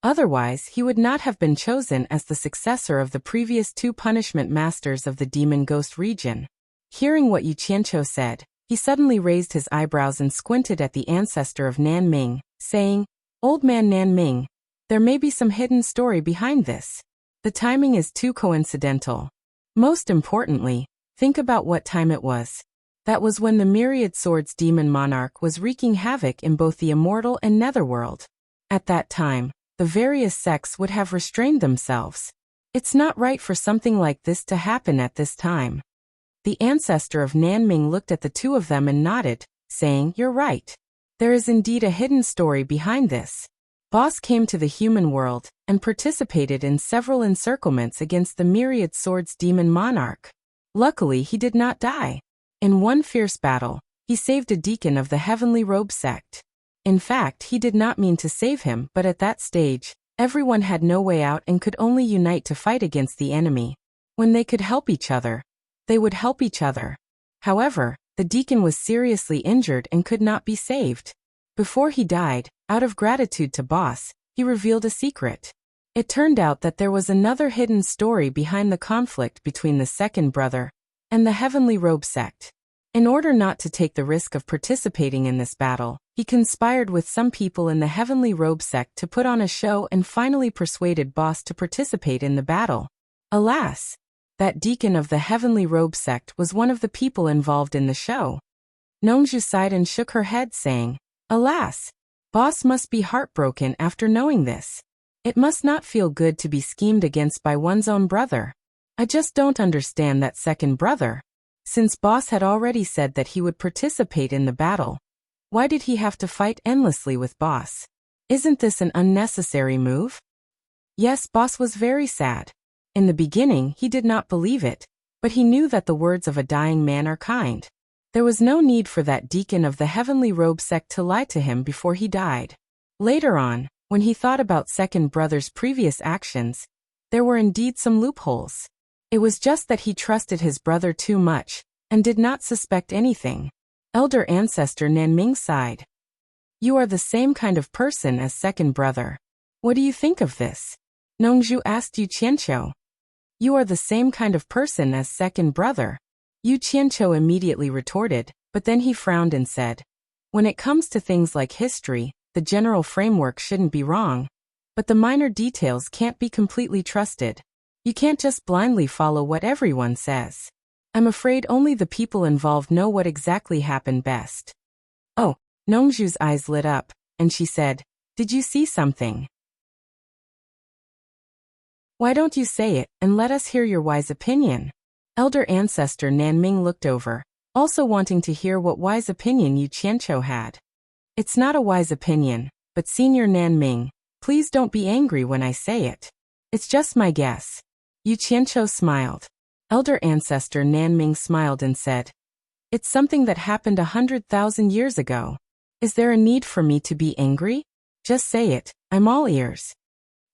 Otherwise, he would not have been chosen as the successor of the previous two punishment masters of the Demon Ghost region. Hearing what Yu Qianqiu said, he suddenly raised his eyebrows and squinted at the ancestor of Nan Ming, saying, Old man Nan Ming, there may be some hidden story behind this. The timing is too coincidental. Most importantly, think about what time it was. That was when the Myriad Swords Demon Monarch was wreaking havoc in both the immortal and netherworld. At that time, the various sects would have restrained themselves. It's not right for something like this to happen at this time. The ancestor of Nan Ming looked at the two of them and nodded, saying, You're right. There is indeed a hidden story behind this. Boss came to the human world and participated in several encirclements against the Myriad Swords Demon Monarch. Luckily, he did not die. In one fierce battle, he saved a deacon of the Heavenly Robe sect. In fact, he did not mean to save him, but at that stage, everyone had no way out and could only unite to fight against the enemy. When they could help each other, they would help each other. However, the deacon was seriously injured and could not be saved. Before he died, out of gratitude to Boss, he revealed a secret. It turned out that there was another hidden story behind the conflict between the second brother and the Heavenly Robe sect. In order not to take the risk of participating in this battle, he conspired with some people in the Heavenly Robe sect to put on a show and finally persuaded Boss to participate in the battle. Alas! That deacon of the Heavenly Robe sect was one of the people involved in the show. Nongju sighed and shook her head, saying, "Alas! Boss must be heartbroken after knowing this. It must not feel good to be schemed against by one's own brother. I just don't understand that second brother. Since Boss had already said that he would participate in the battle, why did he have to fight endlessly with Boss? Isn't this an unnecessary move?" Yes, Boss was very sad. In the beginning, he did not believe it, but he knew that the words of a dying man are kind. There was no need for that deacon of the Heavenly Robe sect to lie to him before he died. Later on, when he thought about second brother's previous actions, there were indeed some loopholes. It was just that he trusted his brother too much, and did not suspect anything. Elder ancestor Nanming sighed. "You are the same kind of person as second brother. What do you think of this?" Nongju asked Yu Qianqiu. "You are the same kind of person as second brother," Yu Qianqiu immediately retorted, but then he frowned and said, "When it comes to things like history, the general framework shouldn't be wrong, but the minor details can't be completely trusted. You can't just blindly follow what everyone says. I'm afraid only the people involved know what exactly happened best." "Oh," Nongju's eyes lit up, and she said, "Did you see something? Why don't you say it, and let us hear your wise opinion?" Elder ancestor Nanming looked over, also wanting to hear what wise opinion Yu Qianqiu had. "It's not a wise opinion, but Senior Nanming, please don't be angry when I say it. It's just my guess." Yu Qianqiu smiled. Elder ancestor Nanming smiled and said, "It's something that happened 100,000 years ago. Is there a need for me to be angry? Just say it, I'm all ears."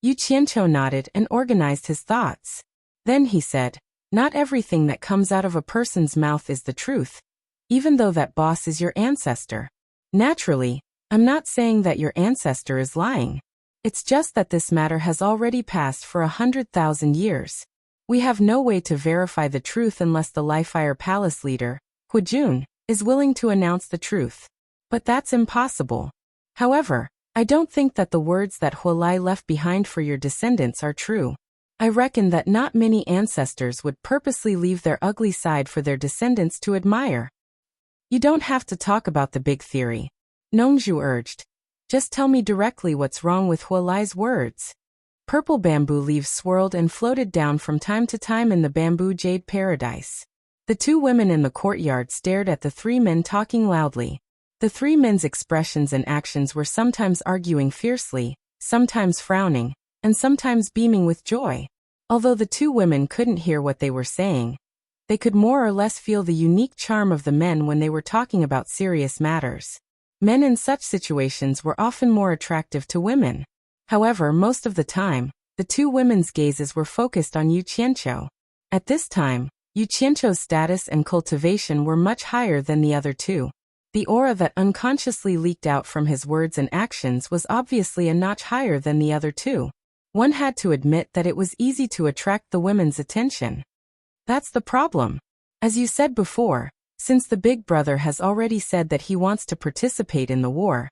Yu Qianqiu nodded and organized his thoughts. Then he said, "Not everything that comes out of a person's mouth is the truth, even though that boss is your ancestor. Naturally, I'm not saying that your ancestor is lying. It's just that this matter has already passed for 100,000 years. We have no way to verify the truth unless the Lifire Palace leader, Huijun, is willing to announce the truth. But that's impossible. However, I don't think that the words that Huolai left behind for your descendants are true. I reckon that not many ancestors would purposely leave their ugly side for their descendants to admire." "You don't have to talk about the big theory," Nongju urged. "Just tell me directly what's wrong with Huolai's words." Purple bamboo leaves swirled and floated down from time to time in the bamboo jade paradise. The two women in the courtyard stared at the three men talking loudly. The three men's expressions and actions were sometimes arguing fiercely, sometimes frowning, and sometimes beaming with joy. Although the two women couldn't hear what they were saying, they could more or less feel the unique charm of the men when they were talking about serious matters. Men in such situations were often more attractive to women. However, most of the time, the two women's gazes were focused on Yu Qianqiu. At this time, Yu Qianqiu's status and cultivation were much higher than the other two. The aura that unconsciously leaked out from his words and actions was obviously a notch higher than the other two. One had to admit that it was easy to attract the women's attention. That's the problem. As you said before, since the big brother has already said that he wants to participate in the war,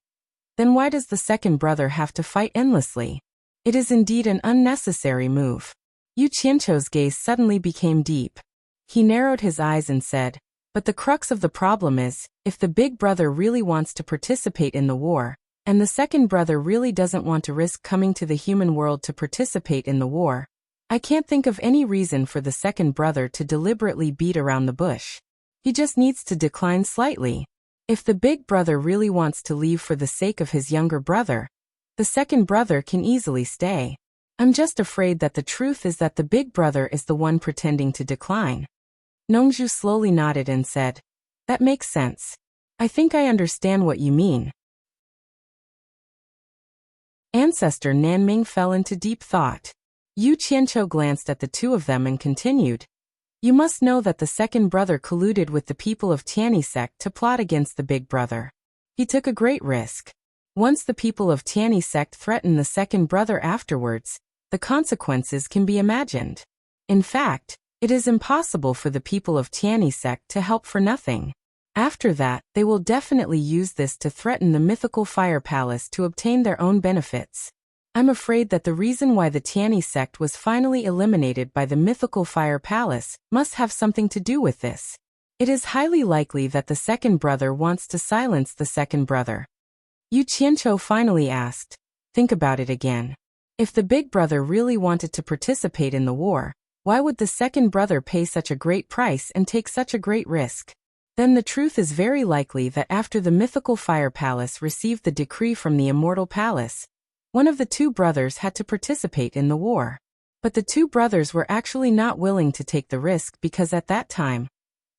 then why does the second brother have to fight endlessly? It is indeed an unnecessary move. Yu Qianqiu's gaze suddenly became deep. He narrowed his eyes and said, "But the crux of the problem is, if the big brother really wants to participate in the war, and the second brother really doesn't want to risk coming to the human world to participate in the war, I can't think of any reason for the second brother to deliberately beat around the bush. He just needs to decline slightly. If the big brother really wants to leave for the sake of his younger brother, the second brother can easily stay. I'm just afraid that the truth is that the big brother is the one pretending to decline." Nongzhu slowly nodded and said, "That makes sense. I think I understand what you mean." Ancestor Nanming fell into deep thought. Yu Qianqiu glanced at the two of them and continued, "You must know that the second brother colluded with the people of Tianyi sect to plot against the big brother. He took a great risk. Once the people of Tianyi sect threaten the second brother afterwards, the consequences can be imagined. In fact, it is impossible for the people of Tianyi sect to help for nothing. After that, they will definitely use this to threaten the mythical fire palace to obtain their own benefits. I'm afraid that the reason why the Tianyi sect was finally eliminated by the mythical fire palace must have something to do with this. It is highly likely that the second brother wants to silence the second brother." Yu Qianqiu finally asked, "Think about it again. If the big brother really wanted to participate in the war, why would the second brother pay such a great price and take such a great risk? Then the truth is very likely that after the mythical fire palace received the decree from the Immortal Palace, one of the two brothers had to participate in the war. But the two brothers were actually not willing to take the risk because at that time,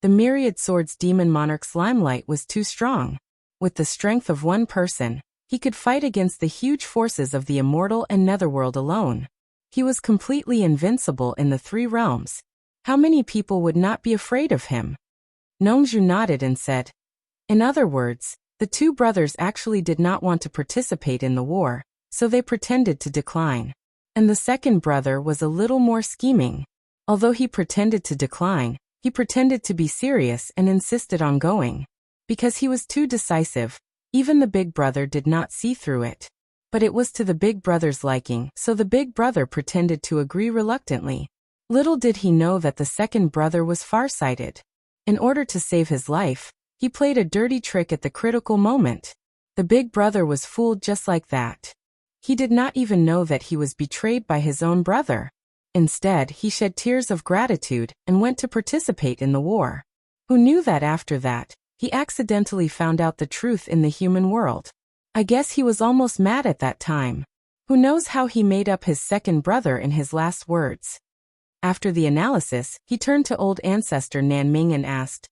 the Myriad Swords Demon Monarch's limelight was too strong. With the strength of one person, he could fight against the huge forces of the Immortal and Netherworld alone. He was completely invincible in the three realms. How many people would not be afraid of him?" Nongzhu nodded and said, "In other words, the two brothers actually did not want to participate in the war, so they pretended to decline. And the second brother was a little more scheming. Although he pretended to decline, he pretended to be serious and insisted on going. Because he was too decisive, even the big brother did not see through it. But it was to the big brother's liking, so the big brother pretended to agree reluctantly. Little did he know that the second brother was farsighted. In order to save his life, he played a dirty trick at the critical moment. The big brother was fooled just like that. He did not even know that he was betrayed by his own brother. Instead, he shed tears of gratitude and went to participate in the war. Who knew that after that, he accidentally found out the truth in the human world? I guess he was almost mad at that time. Who knows how he made up his second brother in his last words? After the analysis, he turned to old ancestor Nanming and asked,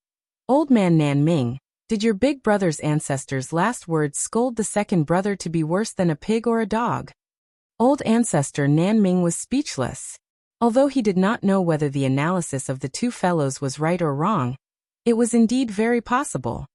"Old man Nanming, did your big brother's ancestor's last words scold the second brother to be worse than a pig or a dog?" Old ancestor Nanming was speechless. Although he did not know whether the analysis of the two fellows was right or wrong, it was indeed very possible.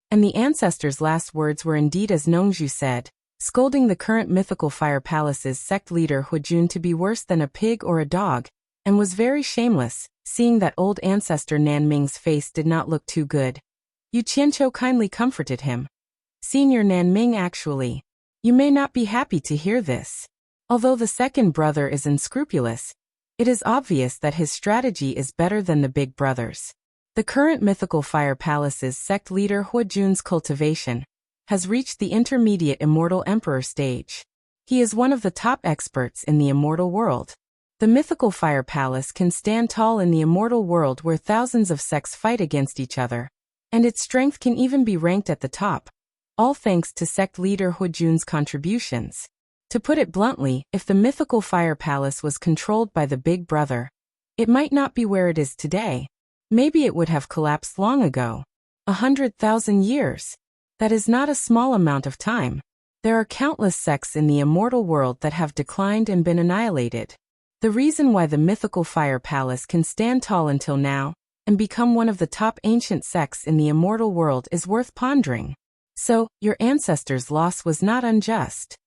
And the ancestor's last words were indeed as Nongzhu said, scolding the current mythical fire palace's sect leader Huijun to be worse than a pig or a dog, and was very shameless. Seeing that old ancestor Nanming's face did not look too good, Yu Qianqiu kindly comforted him. "Senior Nanming, actually, you may not be happy to hear this. Although the second brother is unscrupulous, it is obvious that his strategy is better than the big brother's. The current mythical fire palace's sect leader Huijun's cultivation has reached the intermediate immortal emperor stage. He is one of the top experts in the immortal world. The mythical fire palace can stand tall in the immortal world where thousands of sects fight against each other, and its strength can even be ranked at the top, all thanks to sect leader Huijun's contributions. To put it bluntly, if the mythical fire palace was controlled by the big brother, it might not be where it is today. Maybe it would have collapsed long ago. 100,000 years. That is not a small amount of time. There are countless sects in the immortal world that have declined and been annihilated. The reason why the mythical fire palace can stand tall until now, and become one of the top ancient sects in the immortal world is worth pondering. So, your ancestors' loss was not unjust.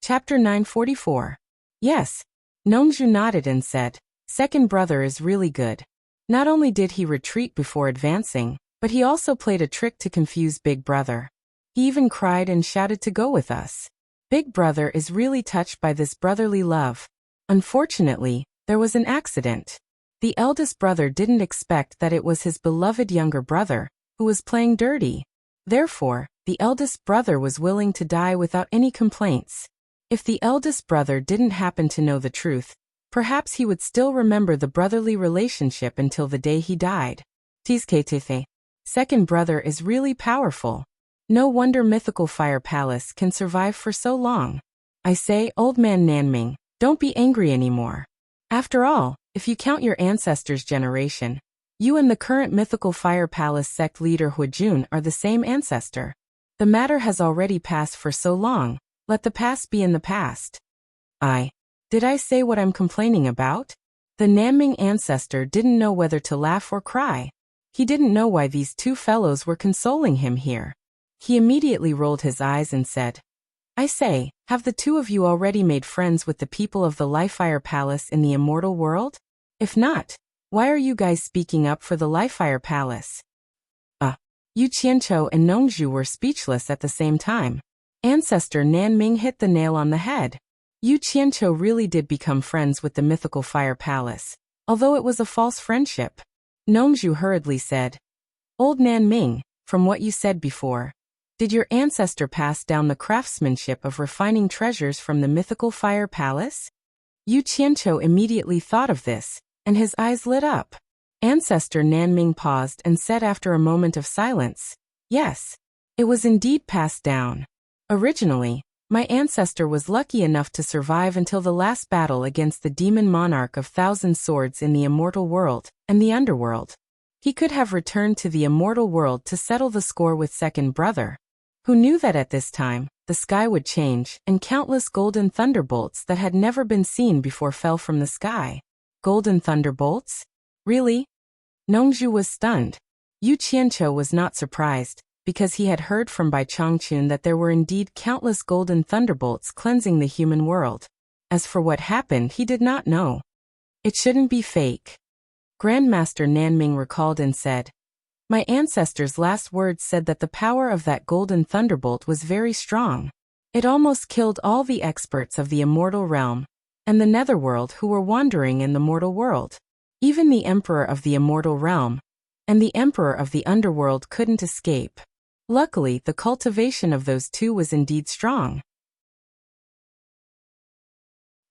Chapter 944. Yes. Nongzhu nodded and said, "Second brother is really good. Not only did he retreat before advancing, but he also played a trick to confuse big brother. He even cried and shouted to go with us. Big brother is really touched by this brotherly love. Unfortunately, there was an accident. The eldest brother didn't expect that it was his beloved younger brother who was playing dirty. Therefore, the eldest brother was willing to die without any complaints. If the eldest brother didn't happen to know the truth, perhaps he would still remember the brotherly relationship until the day he died. Tizketefe. Second brother is really powerful. No wonder mythical fire palace can survive for so long. I say, old man Nanming, don't be angry anymore. After all, if you count your ancestors' generation, you and the current mythical fire palace sect leader Huijun are the same ancestor. The matter has already passed for so long, let the past be in the past. Did I say what I'm complaining about? The Nanming ancestor didn't know whether to laugh or cry. He didn't know why these two fellows were consoling him here. He immediately rolled his eyes and said, I say, have the two of you already made friends with the people of the Lifefire Palace in the Immortal world? If not, why are you guys speaking up for the Lifefire Palace? Yu Qianqiu and Nongzhu were speechless at the same time. Ancestor Nanming hit the nail on the head. Yu Qianqiu really did become friends with the mythical fire palace, although it was a false friendship. Nongzhu hurriedly said, Old Nanming, from what you said before, did your ancestor pass down the craftsmanship of refining treasures from the mythical fire palace? Yu Qianqiu immediately thought of this, and his eyes lit up. Ancestor Nanming paused and said after a moment of silence, Yes, it was indeed passed down. Originally, my ancestor was lucky enough to survive until the last battle against the demon monarch of thousand swords in the immortal world and the underworld. He could have returned to the immortal world to settle the score with second brother, who knew that at this time, the sky would change and countless golden thunderbolts that had never been seen before fell from the sky. Golden thunderbolts? Really? Nongzhu was stunned. Yu Qianqiu was not surprised, because he had heard from Bai Changchun that there were indeed countless golden thunderbolts cleansing the human world. As for what happened, he did not know. It shouldn't be fake. Grandmaster Nanming recalled and said, My ancestor's last words said that the power of that golden thunderbolt was very strong. It almost killed all the experts of the immortal realm and the netherworld who were wandering in the mortal world. Even the emperor of the immortal realm and the emperor of the underworld couldn't escape. Luckily, the cultivation of those two was indeed strong.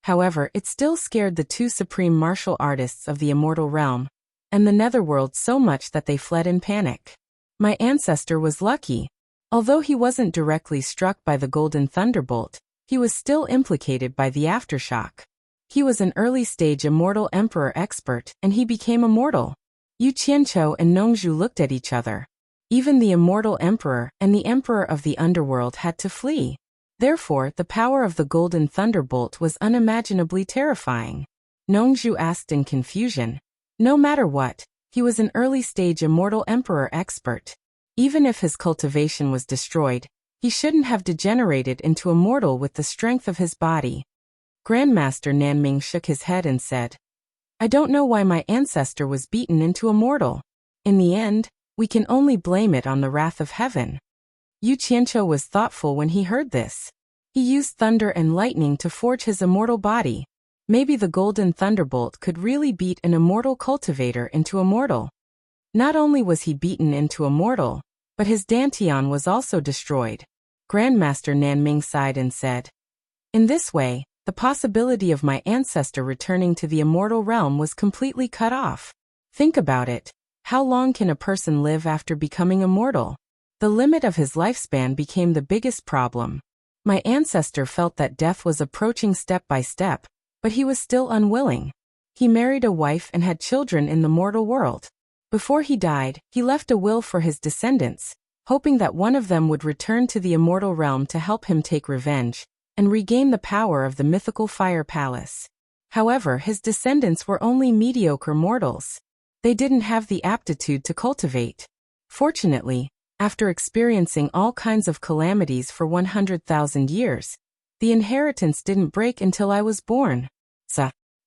However, it still scared the two supreme martial artists of the immortal realm and the netherworld so much that they fled in panic. My ancestor was lucky. Although he wasn't directly struck by the golden thunderbolt, he was still implicated by the aftershock. He was an early-stage immortal emperor expert, and he became immortal. Yu Qianqiu and Nongzhu looked at each other. Even the immortal emperor and the emperor of the underworld had to flee. Therefore, the power of the golden thunderbolt was unimaginably terrifying. Nongzhu asked in confusion. No matter what, he was an early-stage immortal emperor expert. Even if his cultivation was destroyed, he shouldn't have degenerated into a mortal with the strength of his body. Grandmaster Nanming shook his head and said, I don't know why my ancestor was beaten into a mortal. In the end, we can only blame it on the wrath of heaven. Yu Qianqiu was thoughtful when he heard this. He used thunder and lightning to forge his immortal body. Maybe the golden thunderbolt could really beat an immortal cultivator into a mortal. Not only was he beaten into a mortal, but his dantian was also destroyed. Grandmaster Nanming sighed and said, In this way, the possibility of my ancestor returning to the immortal realm was completely cut off. Think about it. How long can a person live after becoming immortal? The limit of his lifespan became the biggest problem. My ancestor felt that death was approaching step by step, but he was still unwilling. He married a wife and had children in the mortal world. Before he died, he left a will for his descendants, hoping that one of them would return to the immortal realm to help him take revenge and regain the power of the mythical fire palace. However, his descendants were only mediocre mortals. They didn't have the aptitude to cultivate. Fortunately, after experiencing all kinds of calamities for 100,000 years, the inheritance didn't break until I was born.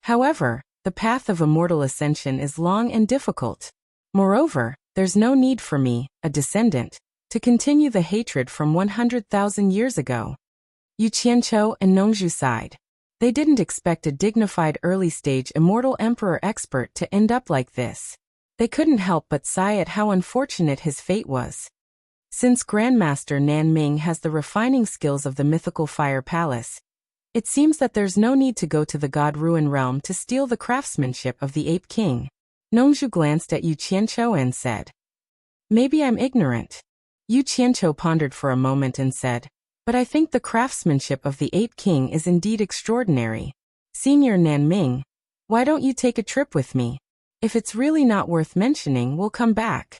However, the path of immortal ascension is long and difficult. Moreover, there's no need for me, a descendant, to continue the hatred from 100,000 years ago. Yu Qianqiu and Nongzhu sighed. They didn't expect a dignified early-stage immortal emperor expert to end up like this. They couldn't help but sigh at how unfortunate his fate was. Since Grandmaster Nanming has the refining skills of the mythical fire palace, it seems that there's no need to go to the God Ruin realm to steal the craftsmanship of the Ape King. Nongzhu glanced at Yu Qianqiu and said, Maybe I'm ignorant. Yu Qianqiu pondered for a moment and said, but I think the craftsmanship of the Ape King is indeed extraordinary. Senior Nanming, why don't you take a trip with me? If it's really not worth mentioning, we'll come back.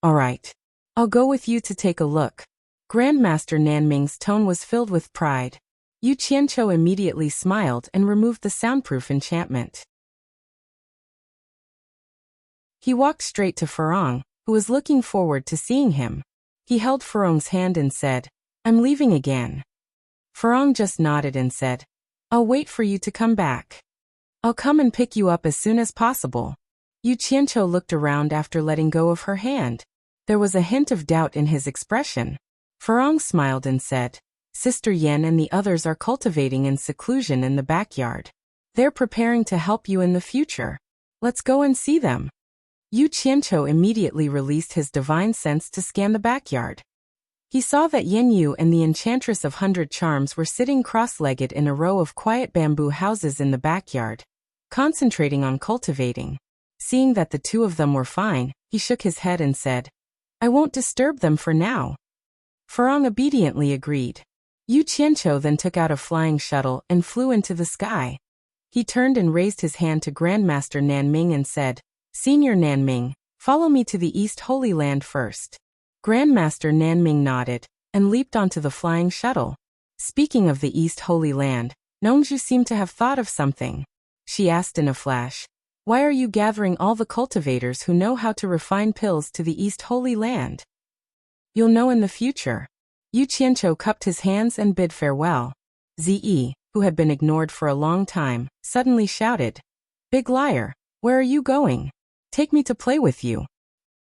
All right. I'll go with you to take a look. Grandmaster Nanming's tone was filled with pride. Yu Qianqiu immediately smiled and removed the soundproof enchantment. He walked straight to Furong, who was looking forward to seeing him. He held Furong's hand and said, I'm leaving again. Furong just nodded and said, I'll wait for you to come back. I'll come and pick you up as soon as possible. Yu Qianqiu looked around after letting go of her hand. There was a hint of doubt in his expression. Furong smiled and said, Sister Yan and the others are cultivating in seclusion in the backyard. They're preparing to help you in the future. Let's go and see them. Yu Qianqiu immediately released his divine sense to scan the backyard. He saw that Yen Yu and the Enchantress of 100 Charms were sitting cross-legged in a row of quiet bamboo houses in the backyard, concentrating on cultivating. Seeing that the two of them were fine, he shook his head and said, I won't disturb them for now. Furong obediently agreed. Yu Qianqiu then took out a flying shuttle and flew into the sky. He turned and raised his hand to Grandmaster Nanming and said, Senior Nanming, follow me to the East Holy Land first. Grandmaster Nanming nodded and leaped onto the flying shuttle. Speaking of the East Holy Land, Nongzhu seemed to have thought of something. She asked in a flash, Why are you gathering all the cultivators who know how to refine pills to the East Holy Land? You'll know in the future. Yu Qianqiu cupped his hands and bid farewell. Zi, who had been ignored for a long time, suddenly shouted, Big liar, where are you going? Take me to play with you.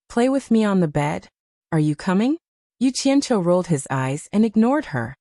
Play with me on the bed? Are you coming? Yu Qianqiu rolled his eyes and ignored her.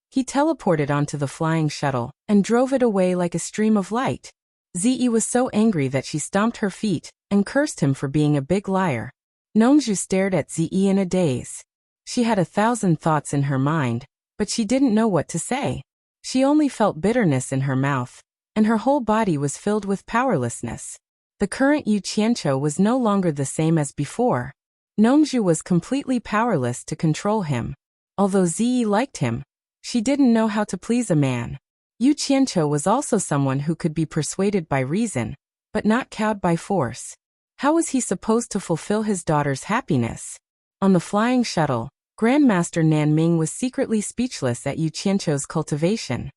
He teleported onto the flying shuttle and drove it away like a stream of light. Zi was so angry that she stomped her feet and cursed him for being a big liar. Nongzhu stared at Zi in a daze. She had 1,000 thoughts in her mind, but she didn't know what to say. She only felt bitterness in her mouth, and her whole body was filled with powerlessness. The current Yu Qianqiu was no longer the same as before. Nongzhu was completely powerless to control him. Although Zi liked him, she didn't know how to please a man. Yu Qianqiu was also someone who could be persuaded by reason, but not cowed by force. How was he supposed to fulfill his daughter's happiness? On the flying shuttle, Grandmaster Nanming was secretly speechless at Yu Qianqiu's cultivation.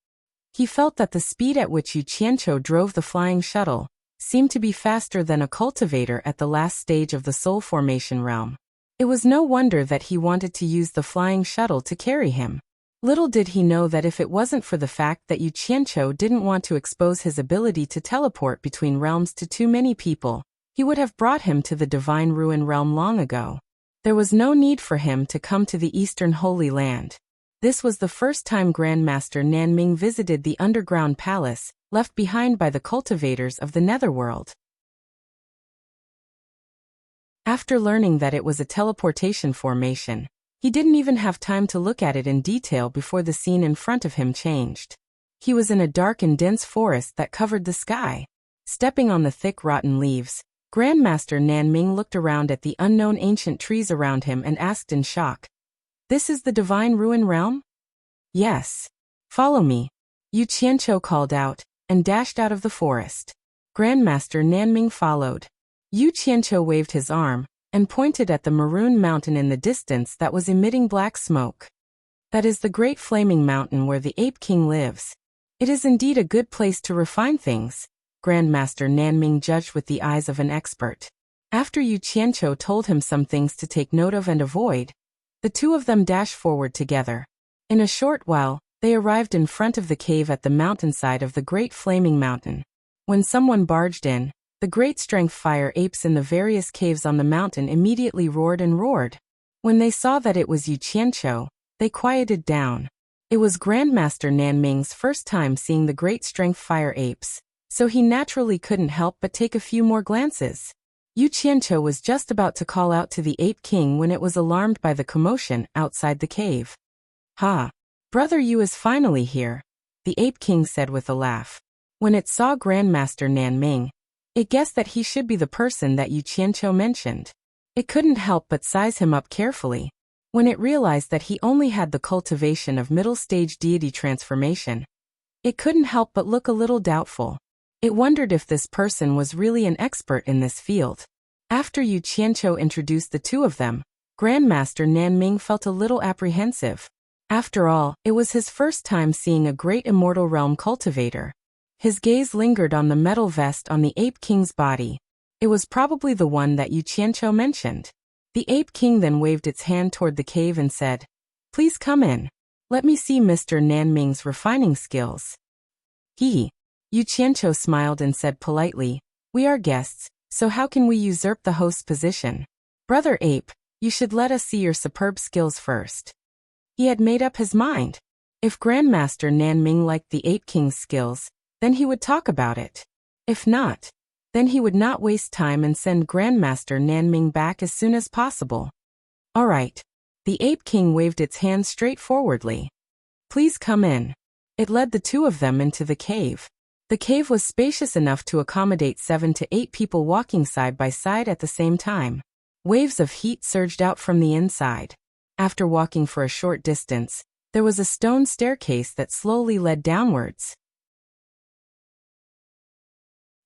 He felt that the speed at which Yu Qianqiu drove the flying shuttle seemed to be faster than a cultivator at the last stage of the soul formation realm. It was no wonder that he wanted to use the flying shuttle to carry him. Little did he know that if it wasn't for the fact that Yu Qianqiu didn't want to expose his ability to teleport between realms to too many people, he would have brought him to the Divine Ruin realm long ago. There was no need for him to come to the Eastern Holy Land. This was the first time Grandmaster Nanming visited the underground palace, left behind by the cultivators of the Netherworld. After learning that it was a teleportation formation, he didn't even have time to look at it in detail before the scene in front of him changed. He was in a dark and dense forest that covered the sky. Stepping on the thick rotten leaves, Grandmaster Nanming looked around at the unknown ancient trees around him and asked in shock, This is the Divine Ruin realm? Yes. Follow me. Yu Qianqiu called out, and dashed out of the forest. Grandmaster Nanming followed. Yu Qianqiu waved his arm, and pointed at the maroon mountain in the distance that was emitting black smoke. That is the great flaming mountain where the Ape King lives. It is indeed a good place to refine things, Grandmaster Nanming judged with the eyes of an expert. After Yu Qianqiu told him some things to take note of and avoid, the two of them dashed forward together. In a short while, they arrived in front of the cave at the mountainside of the Great Flaming Mountain. When someone barged in, the great strength fire apes in the various caves on the mountain immediately roared and roared. When they saw that it was Yu Qianqiu, they quieted down. It was Grandmaster Nanming's first time seeing the great strength fire apes, so he naturally couldn't help but take a few more glances. Yu Qianqiu was just about to call out to the Ape King when it was alarmed by the commotion outside the cave. Ha! Brother Yu is finally here, the Ape King said with a laugh. When it saw Grandmaster Nanming, it guessed that he should be the person that Yu Qianqiu mentioned. It couldn't help but size him up carefully. When it realized that he only had the cultivation of middle-stage deity transformation, it couldn't help but look a little doubtful. It wondered if this person was really an expert in this field. After Yu Qianqiu introduced the two of them, Grandmaster Nanming felt a little apprehensive. After all, it was his first time seeing a great immortal realm cultivator. His gaze lingered on the metal vest on the Ape King's body. It was probably the one that Yu Qianqiu mentioned. The Ape King then waved its hand toward the cave and said, "Please come in. Let me see Mr. Nanming's refining skills." Yu Qianqiu smiled and said politely, "We are guests, so how can we usurp the host's position? Brother Ape, you should let us see your superb skills first." He had made up his mind. If Grandmaster Nanming liked the Ape King's skills, then he would talk about it. If not, then he would not waste time and send Grandmaster Nanming back as soon as possible. All right. The Ape King waved its hand straightforwardly. "Please come in." It led the two of them into the cave. The cave was spacious enough to accommodate 7 to 8 people walking side by side at the same time. Waves of heat surged out from the inside. After walking for a short distance, there was a stone staircase that slowly led downwards.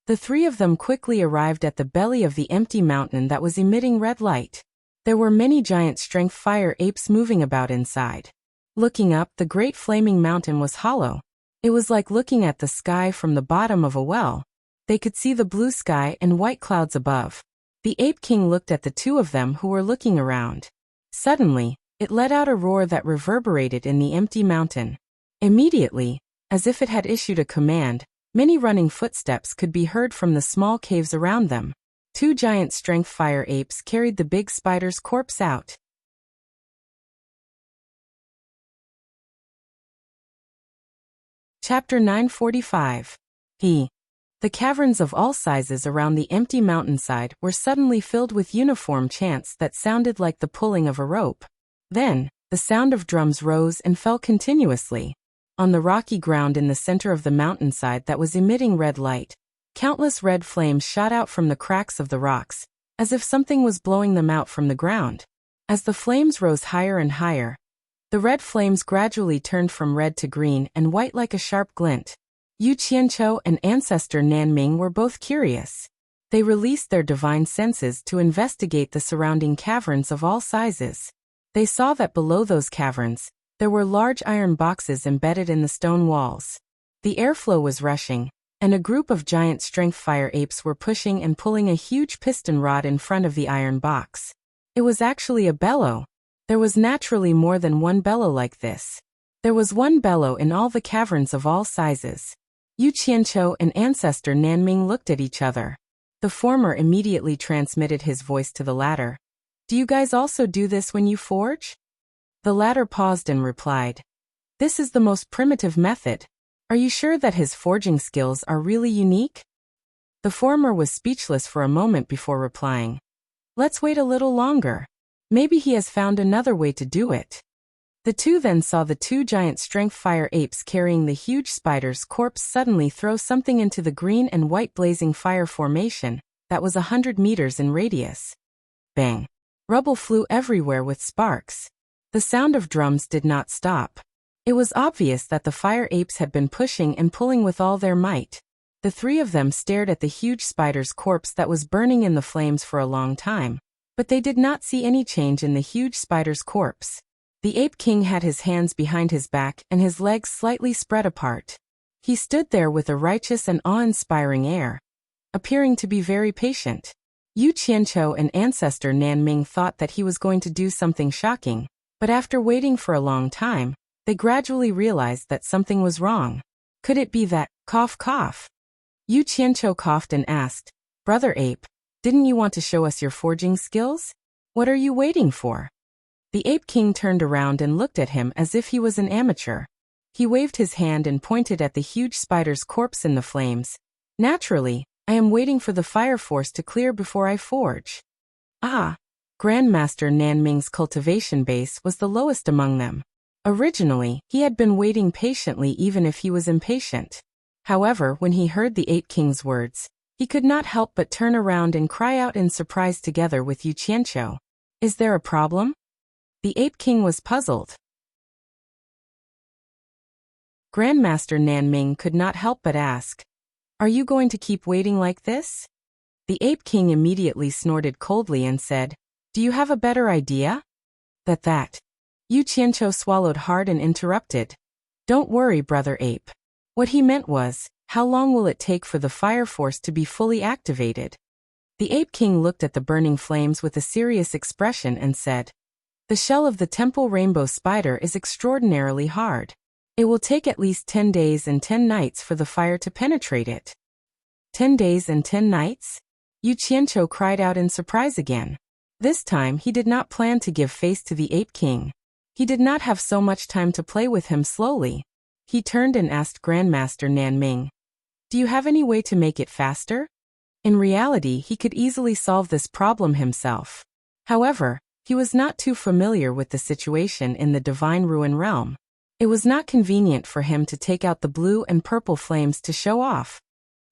The three of them quickly arrived at the belly of the empty mountain that was emitting red light. There were many giant strength fire apes moving about inside. Looking up, the great flaming mountain was hollow. It was like looking at the sky from the bottom of a well. They could see the blue sky and white clouds above. The Ape King looked at the two of them who were looking around. Suddenly, it let out a roar that reverberated in the empty mountain. Immediately, as if it had issued a command, many running footsteps could be heard from the small caves around them. 2 giant strength fire apes carried the big spider's corpse out. Chapter 945. The caverns of all sizes around the empty mountainside were suddenly filled with uniform chants that sounded like the pulling of a rope. Then, the sound of drums rose and fell continuously. On the rocky ground in the center of the mountainside that was emitting red light, countless red flames shot out from the cracks of the rocks, as if something was blowing them out from the ground. As the flames rose higher and higher, the red flames gradually turned from red to green and white like a sharp glint. Yu Qianqiu and Ancestor Nanming were both curious. They released their divine senses to investigate the surrounding caverns of all sizes. They saw that below those caverns, there were large iron boxes embedded in the stone walls. The airflow was rushing, and a group of giant strength fire apes were pushing and pulling a huge piston rod in front of the iron box. It was actually a bellow. There was naturally more than one bellow like this. There was one bellow in all the caverns of all sizes. Yu Qianqiu and Ancestor Nanming looked at each other. The former immediately transmitted his voice to the latter. "Do you guys also do this when you forge?" The latter paused and replied, "This is the most primitive method. Are you sure that his forging skills are really unique?" The former was speechless for a moment before replying, "Let's wait a little longer. Maybe he has found another way to do it." The two then saw the 2 giant strength fire apes carrying the huge spider's corpse suddenly throw something into the green and white blazing fire formation that was 100 meters in radius. Bang! Rubble flew everywhere with sparks. The sound of drums did not stop. It was obvious that the fire apes had been pushing and pulling with all their might. The 3 of them stared at the huge spider's corpse that was burning in the flames for a long time, but they did not see any change in the huge spider's corpse. The Ape King had his hands behind his back and his legs slightly spread apart. He stood there with a righteous and awe-inspiring air, appearing to be very patient. Yu Qianqiu and Ancestor Nanming thought that he was going to do something shocking, but after waiting for a long time, they gradually realized that something was wrong. Could it be that, cough cough? Yu Qianqiu coughed and asked, "Brother Ape, didn't you want to show us your forging skills? What are you waiting for?" The Ape King turned around and looked at him as if he was an amateur. He waved his hand and pointed at the huge spider's corpse in the flames. "Naturally, I am waiting for the fire force to clear before I forge." Ah! Grandmaster Nanming's cultivation base was the lowest among them. Originally, he had been waiting patiently even if he was impatient. However, when he heard the Ape King's words, he could not help but turn around and cry out in surprise together with Yu Qianqiu. "Is there a problem?" The Ape King was puzzled. Grandmaster Nanming could not help but ask, "Are you going to keep waiting like this?" The Ape King immediately snorted coldly and said, "Do you have a better idea?" That. Yu Qianqiu swallowed hard and interrupted, "Don't worry, Brother Ape. What he meant was, how long will it take for the fire force to be fully activated?" The Ape King looked at the burning flames with a serious expression and said, "The shell of the temple rainbow spider is extraordinarily hard. It will take at least 10 days and 10 nights for the fire to penetrate it." 10 days and 10 nights? Yu Qianqiu cried out in surprise again. This time he did not plan to give face to the Ape King. He did not have so much time to play with him slowly. He turned and asked Grandmaster Nanming, "Do you have any way to make it faster?" In reality, he could easily solve this problem himself. However, he was not too familiar with the situation in the Divine Ruin realm. It was not convenient for him to take out the blue and purple flames to show off.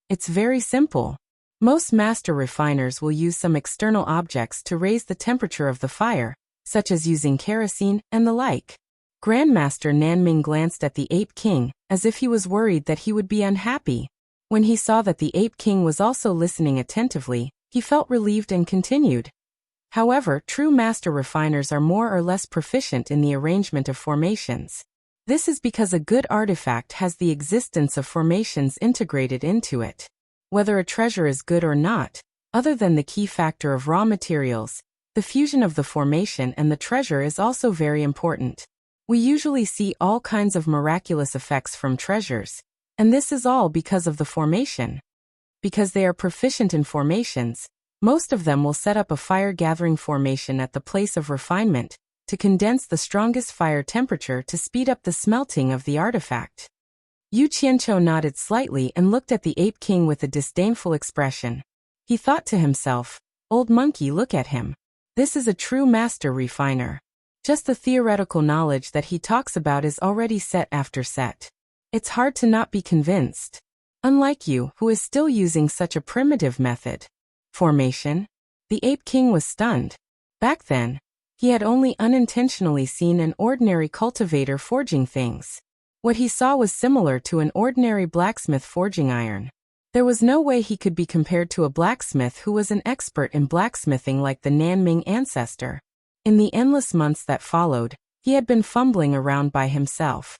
It's very simple. Most master refiners will use some external objects to raise the temperature of the fire, such as using kerosene and the like. Grandmaster Nanming glanced at the Ape King, as if he was worried that he would be unhappy. When he saw that the Ape King was also listening attentively, he felt relieved and continued. However, true master refiners are more or less proficient in the arrangement of formations. This is because a good artifact has the existence of formations integrated into it. Whether a treasure is good or not, other than the key factor of raw materials, the fusion of the formation and the treasure is also very important. We usually see all kinds of miraculous effects from treasures, and this is all because of the formation. Because they are proficient in formations, most of them will set up a fire-gathering formation at the place of refinement, to condense the strongest fire temperature to speed up the smelting of the artifact. Yu Qianqiu nodded slightly and looked at the Ape King with a disdainful expression. He thought to himself, "Old monkey, look at him. This is a true master refiner. Just the theoretical knowledge that he talks about is already set after set. It's hard to not be convinced. Unlike you, who is still using such a primitive method." Formation? The Ape King was stunned. Back then, he had only unintentionally seen an ordinary cultivator forging things. What he saw was similar to an ordinary blacksmith forging iron. There was no way he could be compared to a blacksmith who was an expert in blacksmithing like the Nanming ancestor. In the endless months that followed, he had been fumbling around by himself.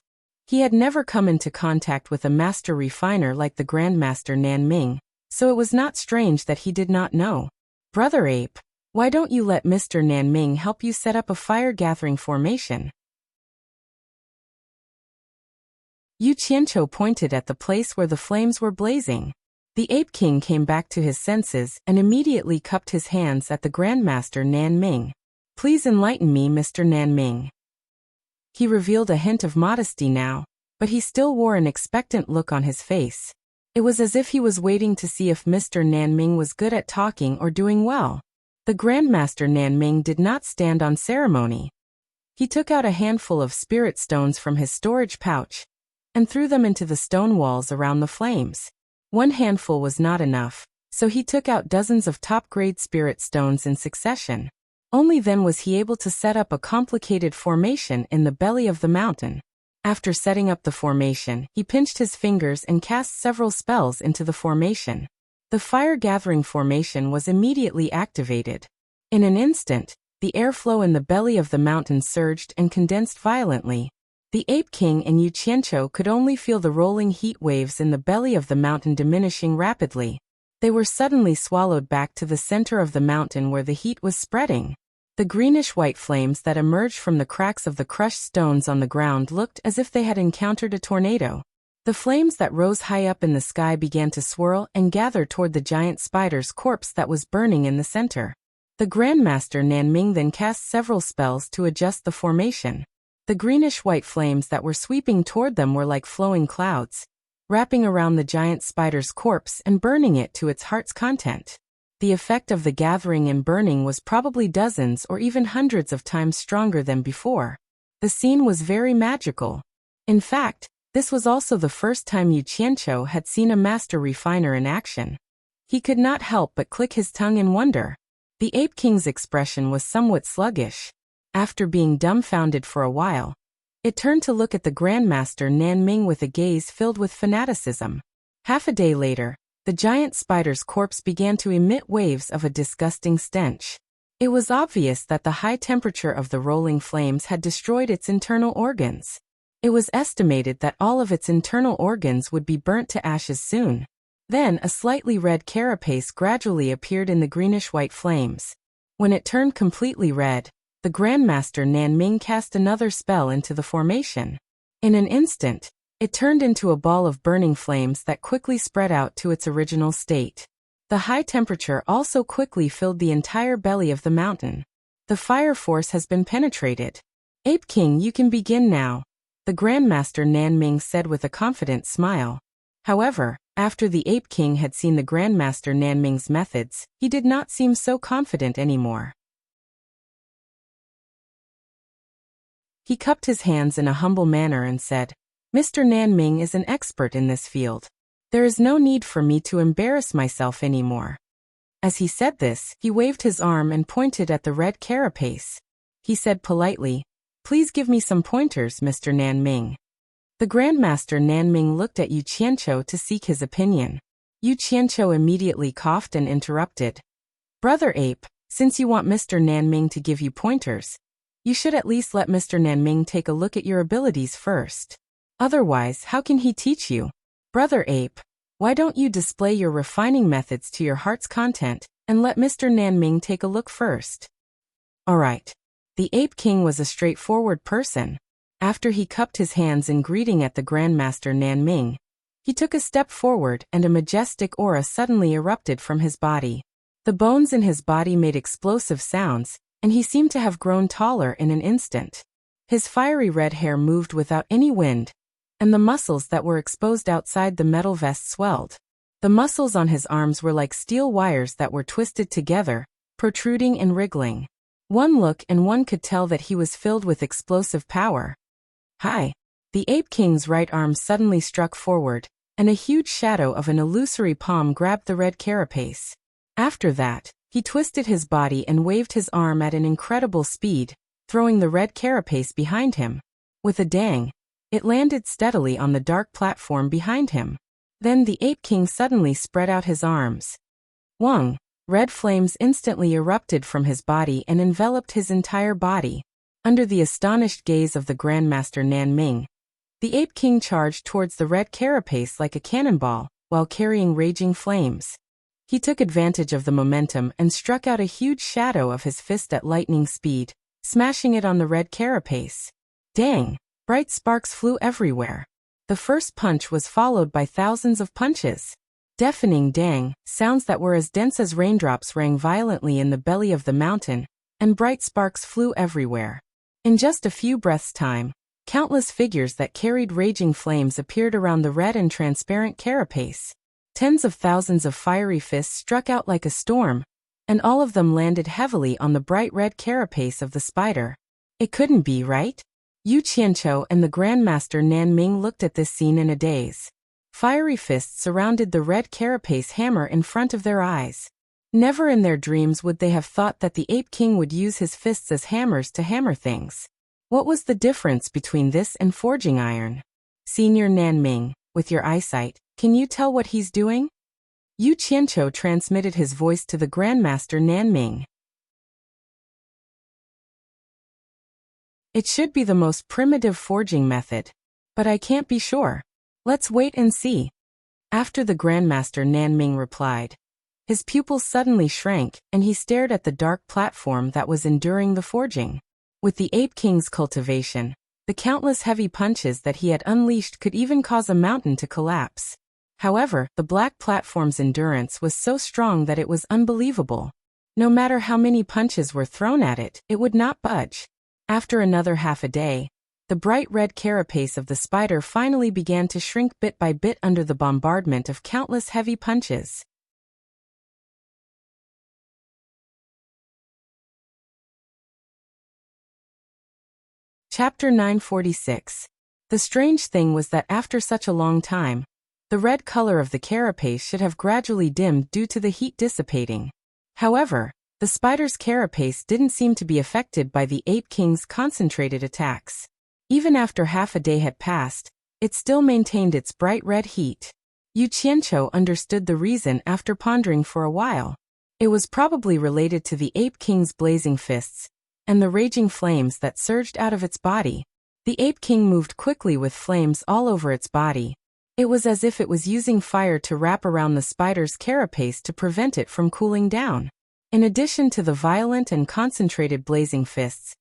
He had never come into contact with a master refiner like the Grandmaster Nanming, so it was not strange that he did not know. "Brother Ape, why don't you let Mr. Nanming help you set up a fire-gathering formation?" Yu Qianqiu pointed at the place where the flames were blazing. The Ape King came back to his senses and immediately cupped his hands at the Grandmaster Nanming. "Please enlighten me, Mr. Nanming." He revealed a hint of modesty now, but he still wore an expectant look on his face. It was as if he was waiting to see if Mr. Nanming was good at talking or doing well. The Grandmaster Nanming did not stand on ceremony. He took out a handful of spirit stones from his storage pouch and threw them into the stone walls around the flames. One handful was not enough, so he took out dozens of top-grade spirit stones in succession. Only then was he able to set up a complicated formation in the belly of the mountain. After setting up the formation, he pinched his fingers and cast several spells into the formation. The fire-gathering formation was immediately activated. In an instant, the airflow in the belly of the mountain surged and condensed violently. The Ape King and Yu Qianqiu could only feel the rolling heat waves in the belly of the mountain diminishing rapidly. They were suddenly swallowed back to the center of the mountain where the heat was spreading. The greenish-white flames that emerged from the cracks of the crushed stones on the ground looked as if they had encountered a tornado. The flames that rose high up in the sky began to swirl and gather toward the giant spider's corpse that was burning in the center. The Grandmaster Nanming then cast several spells to adjust the formation. The greenish-white flames that were sweeping toward them were like flowing clouds, wrapping around the giant spider's corpse and burning it to its heart's content. The effect of the gathering and burning was probably dozens or even hundreds of times stronger than before. The scene was very magical. In fact, this was also the first time Yu Qianqiu had seen a master refiner in action. He could not help but click his tongue in wonder. The Ape King's expression was somewhat sluggish. After being dumbfounded for a while, it turned to look at the Grandmaster Nanming with a gaze filled with fanaticism. Half a day later, the giant spider's corpse began to emit waves of a disgusting stench. It was obvious that the high temperature of the rolling flames had destroyed its internal organs. It was estimated that all of its internal organs would be burnt to ashes soon. Then a slightly red carapace gradually appeared in the greenish-white flames. When it turned completely red, the Grandmaster Nanming cast another spell into the formation. In an instant, it turned into a ball of burning flames that quickly spread out to its original state. The high temperature also quickly filled the entire belly of the mountain. The fire force has been penetrated. Ape King, you can begin now, the Grandmaster Nanming said with a confident smile. However, after the Ape King had seen the Grandmaster Nanming's methods, he did not seem so confident anymore. He cupped his hands in a humble manner and said, "Mr. Nanming is an expert in this field. There is no need for me to embarrass myself anymore." As he said this, he waved his arm and pointed at the red carapace. He said politely, "Please give me some pointers, Mr. Nanming." The Grandmaster Nanming looked at Yu Qianqiu to seek his opinion. Yu Qianqiu immediately coughed and interrupted. "Brother Ape, since you want Mr. Nanming to give you pointers, you should at least let Mr. Nanming take a look at your abilities first. Otherwise, how can he teach you? Brother Ape, why don't you display your refining methods to your heart's content, and let Mr. Nanming take a look first?" Alright. The Ape King was a straightforward person. After he cupped his hands in greeting at the Grandmaster Nanming, he took a step forward and a majestic aura suddenly erupted from his body. The bones in his body made explosive sounds, and he seemed to have grown taller in an instant. His fiery red hair moved without any wind, and the muscles that were exposed outside the metal vest swelled. The muscles on his arms were like steel wires that were twisted together, protruding and wriggling. One look and one could tell that he was filled with explosive power. Hi! The Ape King's right arm suddenly struck forward, and a huge shadow of an illusory palm grabbed the red carapace. After that, he twisted his body and waved his arm at an incredible speed, throwing the red carapace behind him. With a dang, it landed steadily on the dark platform behind him. Then the Ape King suddenly spread out his arms. Wong! Red flames instantly erupted from his body and enveloped his entire body. Under the astonished gaze of the Grandmaster Nanming, the Ape King charged towards the red carapace like a cannonball, while carrying raging flames. He took advantage of the momentum and struck out a huge shadow of his fist at lightning speed, smashing it on the red carapace. Dang! Bright sparks flew everywhere. The first punch was followed by thousands of punches. Deafening dang, sounds that were as dense as raindrops rang violently in the belly of the mountain, and bright sparks flew everywhere. In just a few breaths' time, countless figures that carried raging flames appeared around the red and transparent carapace. Tens of thousands of fiery fists struck out like a storm, and all of them landed heavily on the bright red carapace of the spider. It couldn't be, right? Yu Qianqiu and the Grandmaster Nanming looked at this scene in a daze. Fiery fists surrounded the red carapace hammer in front of their eyes. Never in their dreams would they have thought that the Ape King would use his fists as hammers to hammer things. What was the difference between this and forging iron? Senior Nanming, with your eyesight, can you tell what he's doing? Yu Qianqiu transmitted his voice to the Grandmaster Nanming. It should be the most primitive forging method, but I can't be sure. Let's wait and see. After the Grandmaster Nanming replied, his pupils suddenly shrank, and he stared at the dark platform that was enduring the forging. With the Ape King's cultivation, the countless heavy punches that he had unleashed could even cause a mountain to collapse. However, the black platform's endurance was so strong that it was unbelievable. No matter how many punches were thrown at it, it would not budge. After another half a day, the bright red carapace of the spider finally began to shrink bit by bit under the bombardment of countless heavy punches. Chapter 946. The strange thing was that after such a long time, the red color of the carapace should have gradually dimmed due to the heat dissipating. However, The spider's carapace didn't seem to be affected by the Ape King's concentrated attacks. Even after half a day had passed, it still maintained its bright red heat. Yu Qianqiu understood the reason after pondering for a while. It was probably related to the Ape King's blazing fists and the raging flames that surged out of its body. The Ape King moved quickly with flames all over its body. It was as if it was using fire to wrap around the spider's carapace to prevent it from cooling down. In addition to the violent and concentrated blazing fists,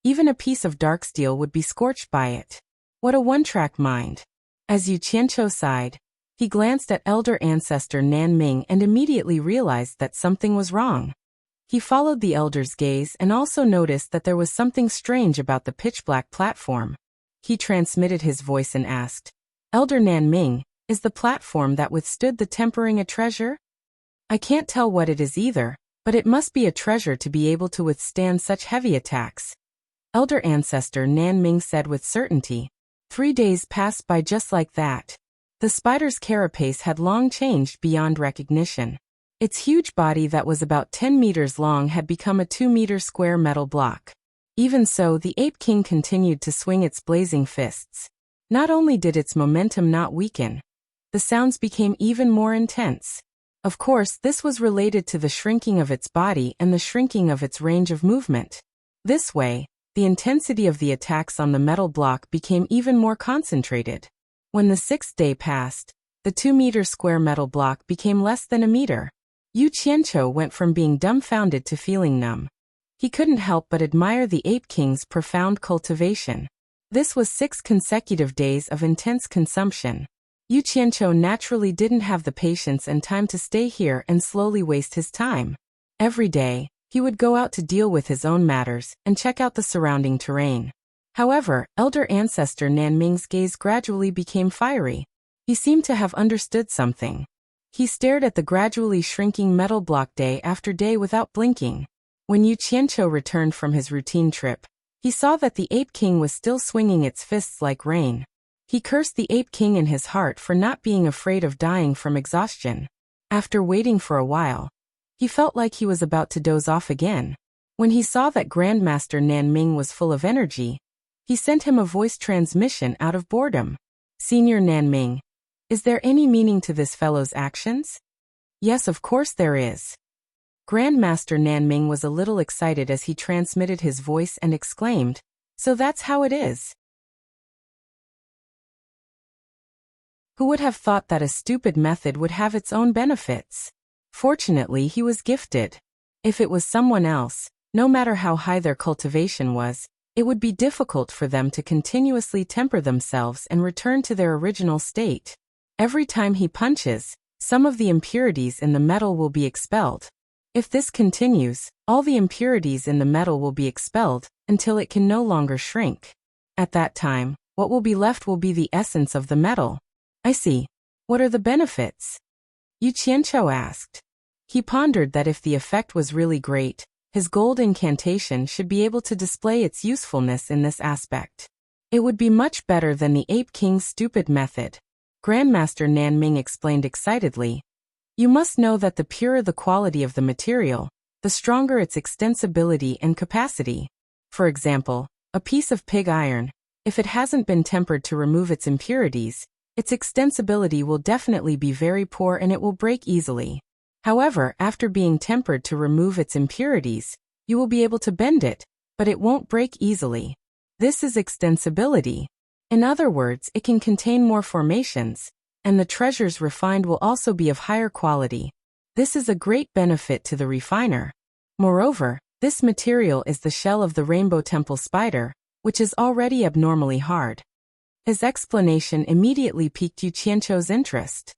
even a piece of dark steel would be scorched by it. What a one-track mind. As Yu Qianqiu sighed, he glanced at elder ancestor Nan Ming and immediately realized that something was wrong. He followed the elder's gaze and also noticed that there was something strange about the pitch-black platform. He transmitted his voice and asked, "Elder Nan Ming, is the platform that withstood the tempering a treasure?" "I can't tell what it is either, but it must be a treasure to be able to withstand such heavy attacks," elder ancestor Nan Ming said with certainty. 3 days passed by just like that. The spider's carapace had long changed beyond recognition. Its huge body that was about 10 meters long had become a 2-meter square metal block. Even so, the Ape King continued to swing its blazing fists. Not only did its momentum not weaken, the sounds became even more intense. Of course, this was related to the shrinking of its body and the shrinking of its range of movement. This way, the intensity of the attacks on the metal block became even more concentrated. When the 6th day passed, the 2-meter square metal block became less than a meter. Yu Qianqiu went from being dumbfounded to feeling numb. He couldn't help but admire the Ape King's profound cultivation. This was 6 consecutive days of intense consumption. Yu Qianqiu naturally didn't have the patience and time to stay here and slowly waste his time. Every day, he would go out to deal with his own matters and check out the surrounding terrain. However, elder ancestor Nan Ming's gaze gradually became fiery. He seemed to have understood something. He stared at the gradually shrinking metal block day after day without blinking. When Yu Qianqiu returned from his routine trip, he saw that the Ape King was still swinging its fists like rain. He cursed the Ape King in his heart for not being afraid of dying from exhaustion. After waiting for a while, he felt like he was about to doze off again. When he saw that Grandmaster Nan Ming was full of energy, he sent him a voice transmission out of boredom. "Senior Nan Ming, is there any meaning to this fellow's actions?" "Yes, of course there is." Grandmaster Nan Ming was a little excited as he transmitted his voice and exclaimed, "So that's how it is." Who would have thought that a stupid method would have its own benefits? Fortunately, he was gifted. If it was someone else, no matter how high their cultivation was, it would be difficult for them to continuously temper themselves and return to their original state. Every time he punches, some of the impurities in the metal will be expelled. If this continues, all the impurities in the metal will be expelled until it can no longer shrink. At that time, what will be left will be the essence of the metal. "I see. What are the benefits?" Yu Qianqiu asked. He pondered that if the effect was really great, his gold incantation should be able to display its usefulness in this aspect. It would be much better than the Ape King's stupid method. Grandmaster Nan Ming explained excitedly. "You must know that the purer the quality of the material, the stronger its extensibility and capacity. For example, a piece of pig iron, if it hasn't been tempered to remove its impurities, its extensibility will definitely be very poor and it will break easily. However, after being tempered to remove its impurities, you will be able to bend it, but it won't break easily. This is extensibility. In other words, it can contain more formations, and the treasures refined will also be of higher quality. This is a great benefit to the refiner. Moreover, this material is the shell of the Rainbow Temple spider, which is already abnormally hard." His explanation immediately piqued Yu Qianqiu's interest.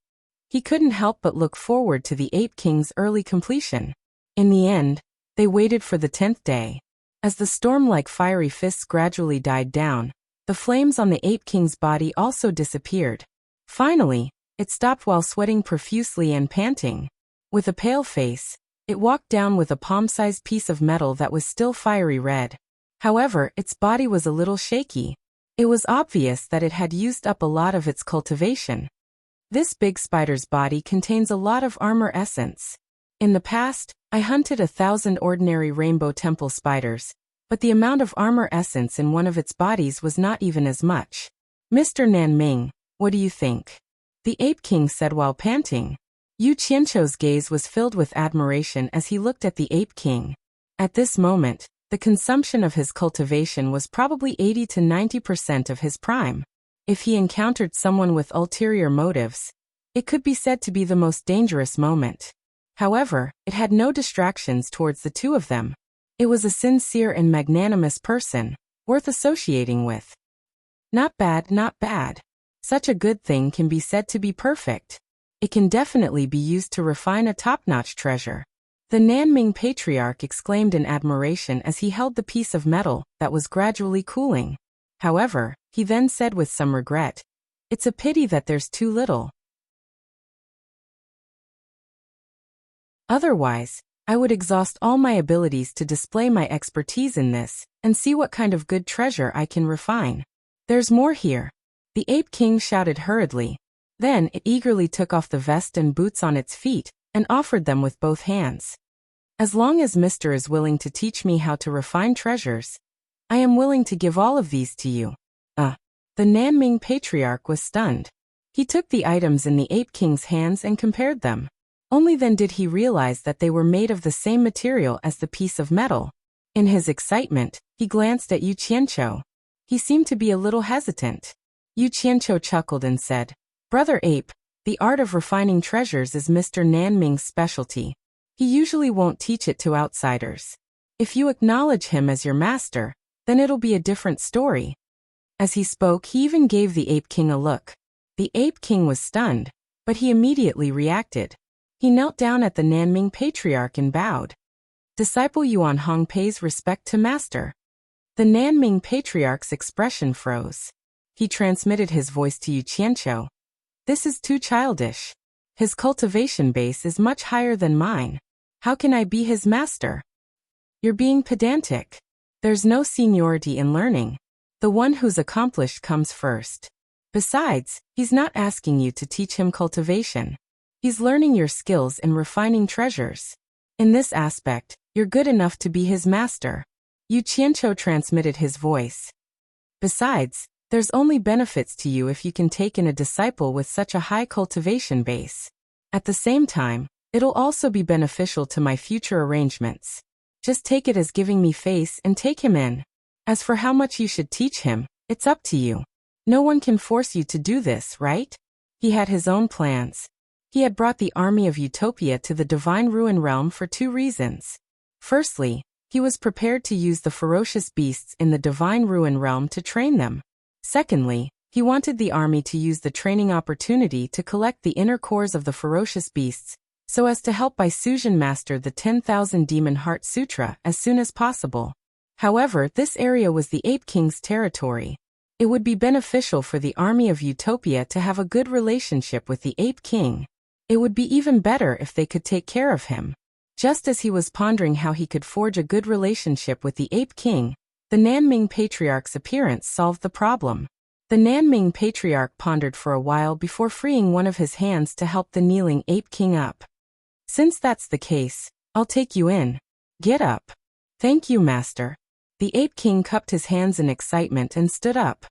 He couldn't help but look forward to the Ape King's early completion. In the end, they waited for the 10th day. As the storm-like fiery fists gradually died down, the flames on the Ape King's body also disappeared. Finally, it stopped while sweating profusely and panting. With a pale face, it walked down with a palm-sized piece of metal that was still fiery red. However, its body was a little shaky. It was obvious that it had used up a lot of its cultivation. This big spider's body contains a lot of armor essence. In the past, I hunted 1,000 ordinary rainbow temple spiders, but the amount of armor essence in one of its bodies was not even as much. Mr. Nanming, what do you think? The Ape King said while panting. Yu Qianqiu's gaze was filled with admiration as he looked at the Ape King. At this moment, the consumption of his cultivation was probably 80 to 90% of his prime. If he encountered someone with ulterior motives, it could be said to be the most dangerous moment. However, it had no distractions towards the two of them. It was a sincere and magnanimous person, worth associating with. Not bad, not bad. Such a good thing can be said to be perfect. It can definitely be used to refine a top-notch treasure. The Nanming Patriarch exclaimed in admiration as he held the piece of metal that was gradually cooling. However, he then said with some regret, "It's a pity that there's too little. Otherwise, I would exhaust all my abilities to display my expertise in this, and see what kind of good treasure I can refine. There's more here." The Ape King shouted hurriedly. Then it eagerly took off the vest and boots on its feet, and offered them with both hands. "As long as Mr. is willing to teach me how to refine treasures, I am willing to give all of these to you." The Nanming Patriarch was stunned. He took the items in the Ape King's hands and compared them. Only then did he realize that they were made of the same material as the piece of metal. In his excitement, he glanced at Yu Qianqiu. He seemed to be a little hesitant. Yu Qianqiu chuckled and said, "Brother Ape, the art of refining treasures is Mr. Nanming's specialty. He usually won't teach it to outsiders. If you acknowledge him as your master, then it'll be a different story." As he spoke, he even gave the Ape King a look. The Ape King was stunned, but he immediately reacted. He knelt down at the Nanming Patriarch and bowed. Disciple Yuan Hong pays respect to master. The Nanming Patriarch's expression froze. He transmitted his voice to Yu Qianqiu. "This is too childish. His cultivation base is much higher than mine. How can I be his master? You're being pedantic. There's no seniority in learning. The one who's accomplished comes first. Besides, he's not asking you to teach him cultivation. He's learning your skills in refining treasures. In this aspect, you're good enough to be his master." Yu Qianqiu transmitted his voice. "Besides, there's only benefits to you if you can take in a disciple with such a high cultivation base. At the same time, it'll also be beneficial to my future arrangements. Just take it as giving me face and take him in. As for how much you should teach him, it's up to you. No one can force you to do this, right?" He had his own plans. He had brought the army of Utopia to the Divine Ruin Realm for two reasons. Firstly, he was prepared to use the ferocious beasts in the Divine Ruin Realm to train them. Secondly, he wanted the army to use the training opportunity to collect the inner cores of the ferocious beasts, so as to help Bai Suzhen master the 10,000 Demon Heart Sutra as soon as possible. However, this area was the Ape King's territory. It would be beneficial for the army of Utopia to have a good relationship with the Ape King. It would be even better if they could take care of him. Just as he was pondering how he could forge a good relationship with the Ape King, the Nanming Patriarch's appearance solved the problem. The Nanming Patriarch pondered for a while before freeing one of his hands to help the kneeling Ape King up. "Since that's the case, I'll take you in. Get up." "Thank you, master." The Ape King cupped his hands in excitement and stood up.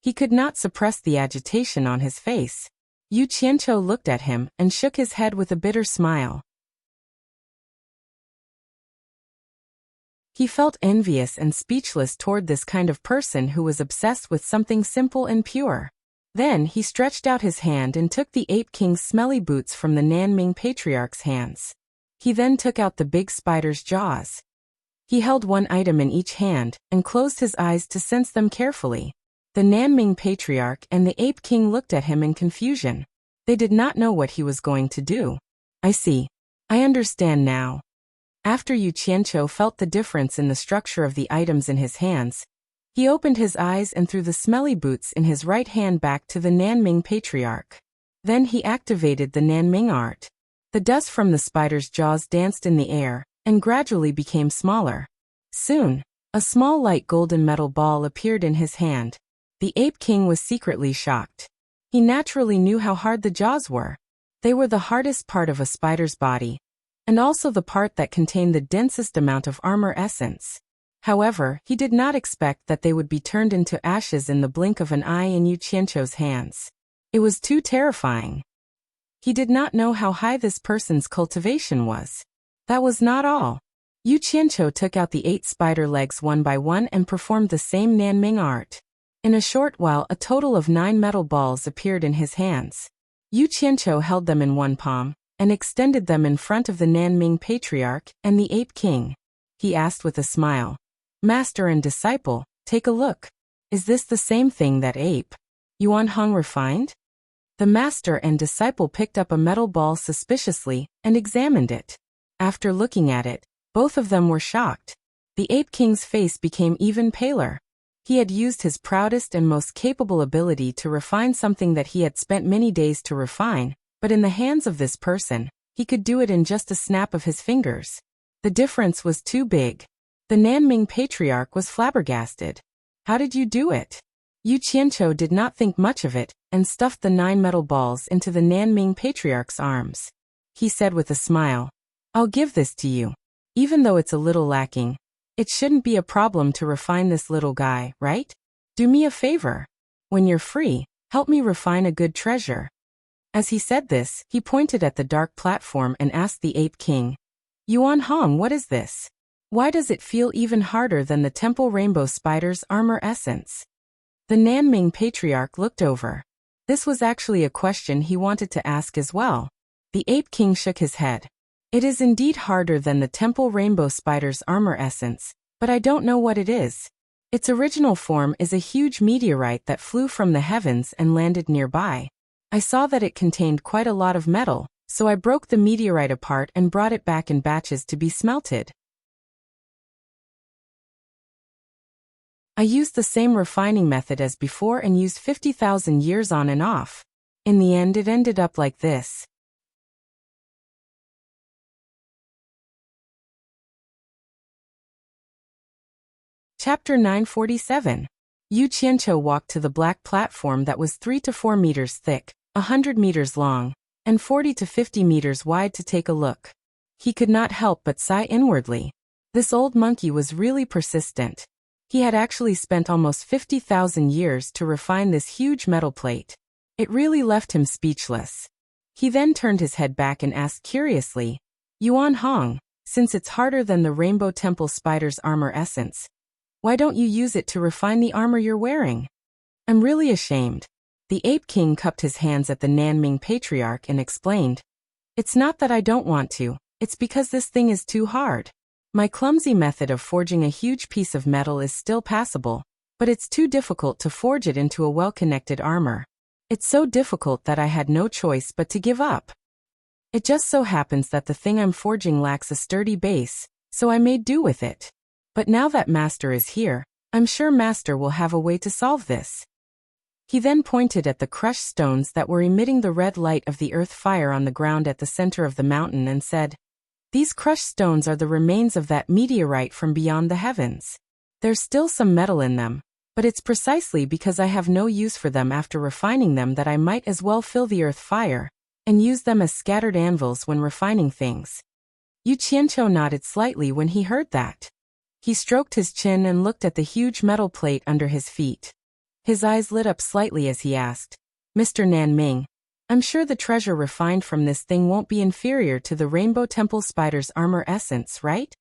He could not suppress the agitation on his face. Yu Qianqiu looked at him and shook his head with a bitter smile. He felt envious and speechless toward this kind of person who was obsessed with something simple and pure. Then he stretched out his hand and took the Ape King's smelly boots from the Nanming Patriarch's hands. He then took out the big spider's jaws. He held one item in each hand and closed his eyes to sense them carefully. The Nanming Patriarch and the Ape King looked at him in confusion. They did not know what he was going to do. "I see. I understand now." After Yu Qianqiu felt the difference in the structure of the items in his hands, he opened his eyes and threw the smelly boots in his right hand back to the Nanming Patriarch. Then he activated the Nanming art. The dust from the spider's jaws danced in the air and gradually became smaller. Soon, a small light golden metal ball appeared in his hand. The Ape King was secretly shocked. He naturally knew how hard the jaws were. They were the hardest part of a spider's body. and also the part that contained the densest amount of armor essence. However, he did not expect that they would be turned into ashes in the blink of an eye in Yu Qianqiu's hands. It was too terrifying. He did not know how high this person's cultivation was. That was not all. Yu Qianqiu took out the 8 spider legs one by one and performed the same Nanming art. In a short while, a total of 9 metal balls appeared in his hands. Yu Qianqiu held them in one palm and extended them in front of the Nanming Patriarch and the Ape King. He asked with a smile, "Master and disciple, take a look. Is this the same thing that Ape Yuan Hong refined?" The master and disciple picked up a metal ball suspiciously and examined it. After looking at it, both of them were shocked. The Ape King's face became even paler. He had used his proudest and most capable ability to refine something that he had spent many days to refine, but in the hands of this person, he could do it in just a snap of his fingers. The difference was too big. The Nanming Patriarch was flabbergasted. "How did you do it?" Yu Qianqiu did not think much of it and stuffed the 9 metal balls into the Nanming Patriarch's arms. He said with a smile, "I'll give this to you. Even though it's a little lacking, it shouldn't be a problem to refine this little guy, right? Do me a favor. When you're free, help me refine a good treasure." As he said this, he pointed at the dark platform and asked the Ape King, "Yuan Hong, what is this? Why does it feel even harder than the Temple Rainbow Spider's armor essence?" The Nanming Patriarch looked over. This was actually a question he wanted to ask as well. The Ape King shook his head. "It is indeed harder than the Temple Rainbow Spider's armor essence, but I don't know what it is. Its original form is a huge meteorite that flew from the heavens and landed nearby. I saw that it contained quite a lot of metal, so I broke the meteorite apart and brought it back in batches to be smelted. I used the same refining method as before and used 50,000 years on and off. In the end, it ended up like this." Chapter 947. Yu Qianqiu walked to the black platform that was 3 to 4 meters thick, 100 meters long, and 40 to 50 meters wide to take a look. He could not help but sigh inwardly. This old monkey was really persistent. He had actually spent almost 50,000 years to refine this huge metal plate. It really left him speechless. He then turned his head back and asked curiously, "Yuan Hong, since it's harder than the Rainbow Temple Spider's armor essence, why don't you use it to refine the armor you're wearing?" "I'm really ashamed." The Ape King cupped his hands at the Nanming Patriarch and explained, "It's not that I don't want to, it's because this thing is too hard. My clumsy method of forging a huge piece of metal is still passable, but it's too difficult to forge it into a well-connected armor. It's so difficult that I had no choice but to give up. It just so happens that the thing I'm forging lacks a sturdy base, so I made do with it. But now that Master is here, I'm sure Master will have a way to solve this." He then pointed at the crushed stones that were emitting the red light of the earth fire on the ground at the center of the mountain and said, "These crushed stones are the remains of that meteorite from beyond the heavens. There's still some metal in them, but it's precisely because I have no use for them after refining them that I might as well fill the earth fire and use them as scattered anvils when refining things." Yu Qianqiu nodded slightly when he heard that. He stroked his chin and looked at the huge metal plate under his feet. His eyes lit up slightly as he asked, "Mr. Nanming, I'm sure the treasure refined from this thing won't be inferior to the Rainbow Temple Spider's armor essence, right?"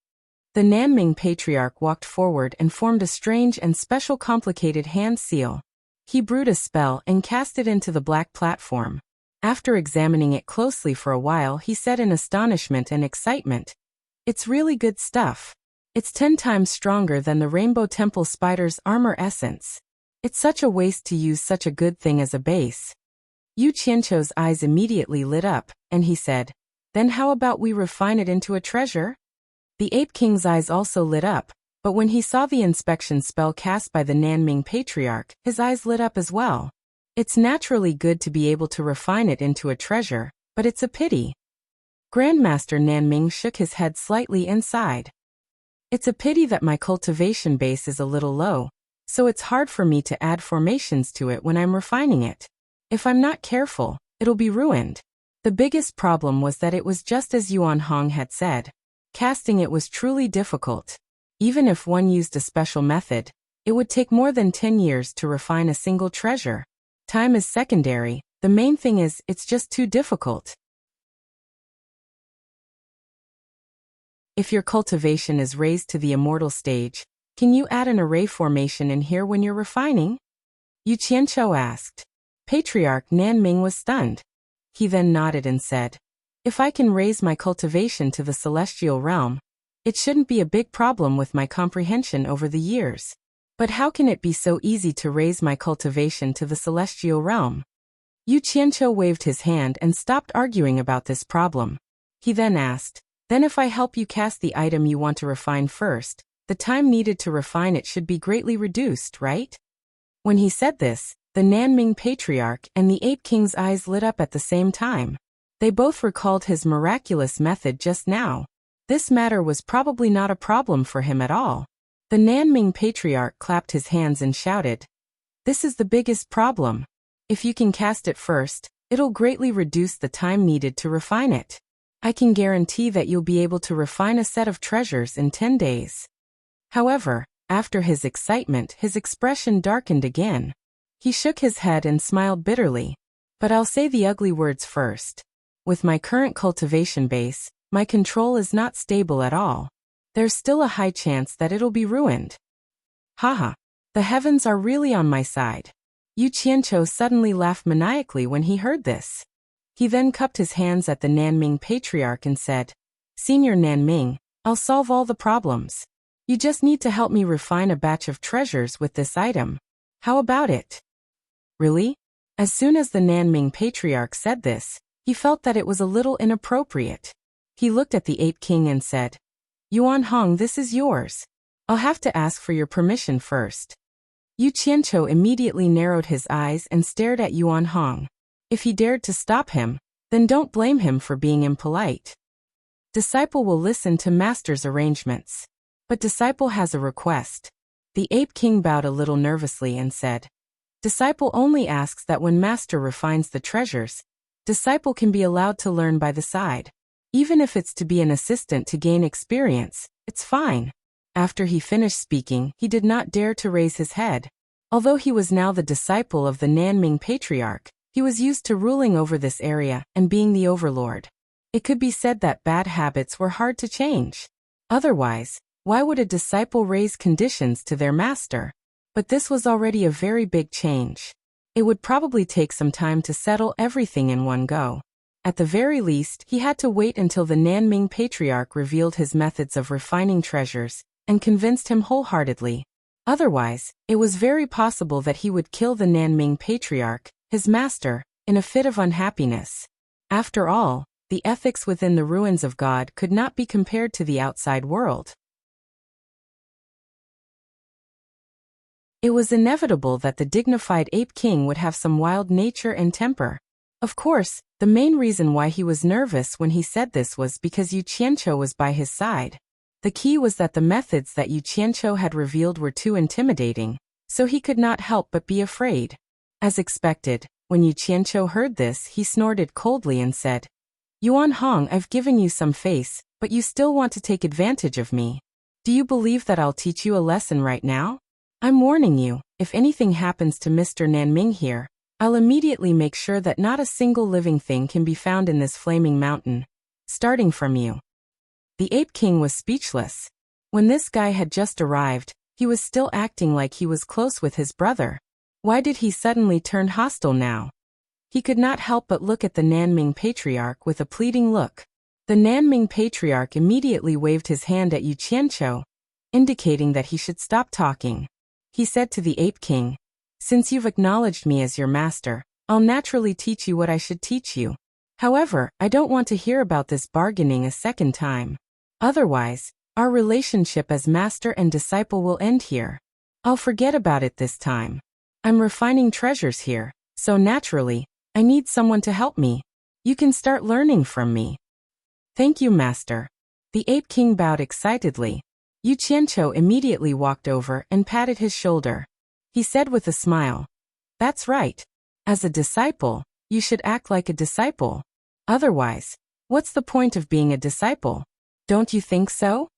The Nanming Patriarch walked forward and formed a strange and special complicated hand seal. He brewed a spell and cast it into the black platform. After examining it closely for a while, he said in astonishment and excitement, "It's really good stuff. It's 10 times stronger than the Rainbow Temple Spider's armor essence. It's such a waste to use such a good thing as a base." Yu Qianqiu's eyes immediately lit up, and he said, "Then how about we refine it into a treasure?" The Ape King's eyes also lit up, but when he saw the inspection spell cast by the Nanming Patriarch, his eyes lit up as well. It's naturally good to be able to refine it into a treasure, but it's a pity. Grandmaster Nanming shook his head slightly and sighed. "It's a pity that my cultivation base is a little low, so it's hard for me to add formations to it when I'm refining it. If I'm not careful, it'll be ruined." The biggest problem was that it was just as Yuan Hong had said. Casting it was truly difficult. Even if one used a special method, it would take more than 10 years to refine a single treasure. Time is secondary, the main thing is, it's just too difficult. If your cultivation is raised to the immortal stage, can you add an array formation in here when you're refining? Yu Qianqiu asked. Patriarch Nanming was stunned. He then nodded and said, if I can raise my cultivation to the celestial realm, it shouldn't be a big problem with my comprehension over the years. But how can it be so easy to raise my cultivation to the celestial realm? Yu Qianqiu waved his hand and stopped arguing about this problem. He then asked, then if I help you cast the item you want to refine first, the time needed to refine it should be greatly reduced, right? When he said this, the Nanming Patriarch and the Ape King's eyes lit up at the same time. They both recalled his miraculous method just now. This matter was probably not a problem for him at all. The Nanming Patriarch clapped his hands and shouted, this is the biggest problem. If you can cast it first, it'll greatly reduce the time needed to refine it. I can guarantee that you'll be able to refine a set of treasures in 10 days. However, after his excitement, his expression darkened again. He shook his head and smiled bitterly. But I'll say the ugly words first. With my current cultivation base, my control is not stable at all. There's still a high chance that it'll be ruined. Haha, the heavens are really on my side. Yu Qianqiu suddenly laughed maniacally when he heard this. He then cupped his hands at the Nanming Patriarch and said, Senior Nanming, I'll solve all the problems. You just need to help me refine a batch of treasures with this item. How about it? Really? As soon as the Nanming Patriarch said this, he felt that it was a little inappropriate. He looked at the Ape King and said, Yuan Hong, this is yours. I'll have to ask for your permission first. Yu Qianqiu immediately narrowed his eyes and stared at Yuan Hong. If he dared to stop him, then don't blame him for being impolite. Disciple will listen to master's arrangements. But disciple has a request. The Ape King bowed a little nervously and said, Disciple only asks that when master refines the treasures, disciple can be allowed to learn by the side. Even if it's to be an assistant to gain experience, it's fine. After he finished speaking, he did not dare to raise his head. Although he was now the disciple of the Nanming Patriarch, he was used to ruling over this area and being the overlord. It could be said that bad habits were hard to change. Otherwise, why would a disciple raise conditions to their master? But this was already a very big change. It would probably take some time to settle everything in one go. At the very least, he had to wait until the Nanming Patriarch revealed his methods of refining treasures and convinced him wholeheartedly. Otherwise, it was very possible that he would kill the Nanming Patriarch, his master, in a fit of unhappiness. After all, the ethics within the ruins of God could not be compared to the outside world. It was inevitable that the dignified Ape King would have some wild nature and temper. Of course, the main reason why he was nervous when he said this was because Yu Qianqiu was by his side. The key was that the methods that Yu Qianqiu had revealed were too intimidating, so he could not help but be afraid. As expected, when Yu Qianqiu heard this, he snorted coldly and said, Yuan Hong, I've given you some face, but you still want to take advantage of me. Do you believe that I'll teach you a lesson right now? I'm warning you, if anything happens to Mr. Nanming here, I'll immediately make sure that not a single living thing can be found in this flaming mountain, starting from you. The Ape King was speechless. When this guy had just arrived, he was still acting like he was close with his brother. Why did he suddenly turn hostile now? He could not help but look at the Nanming Patriarch with a pleading look. The Nanming Patriarch immediately waved his hand at Yu Qianqiu, indicating that he should stop talking. He said to the Ape King, Since you've acknowledged me as your master, I'll naturally teach you what I should teach you. However, I don't want to hear about this bargaining a second time. Otherwise, our relationship as master and disciple will end here. I'll forget about it this time. I'm refining treasures here, so naturally, I need someone to help me. You can start learning from me. Thank you, master. The Ape King bowed excitedly. Yu Qianqiu immediately walked over and patted his shoulder. He said with a smile, That's right. As a disciple, you should act like a disciple. Otherwise, what's the point of being a disciple? Don't you think so?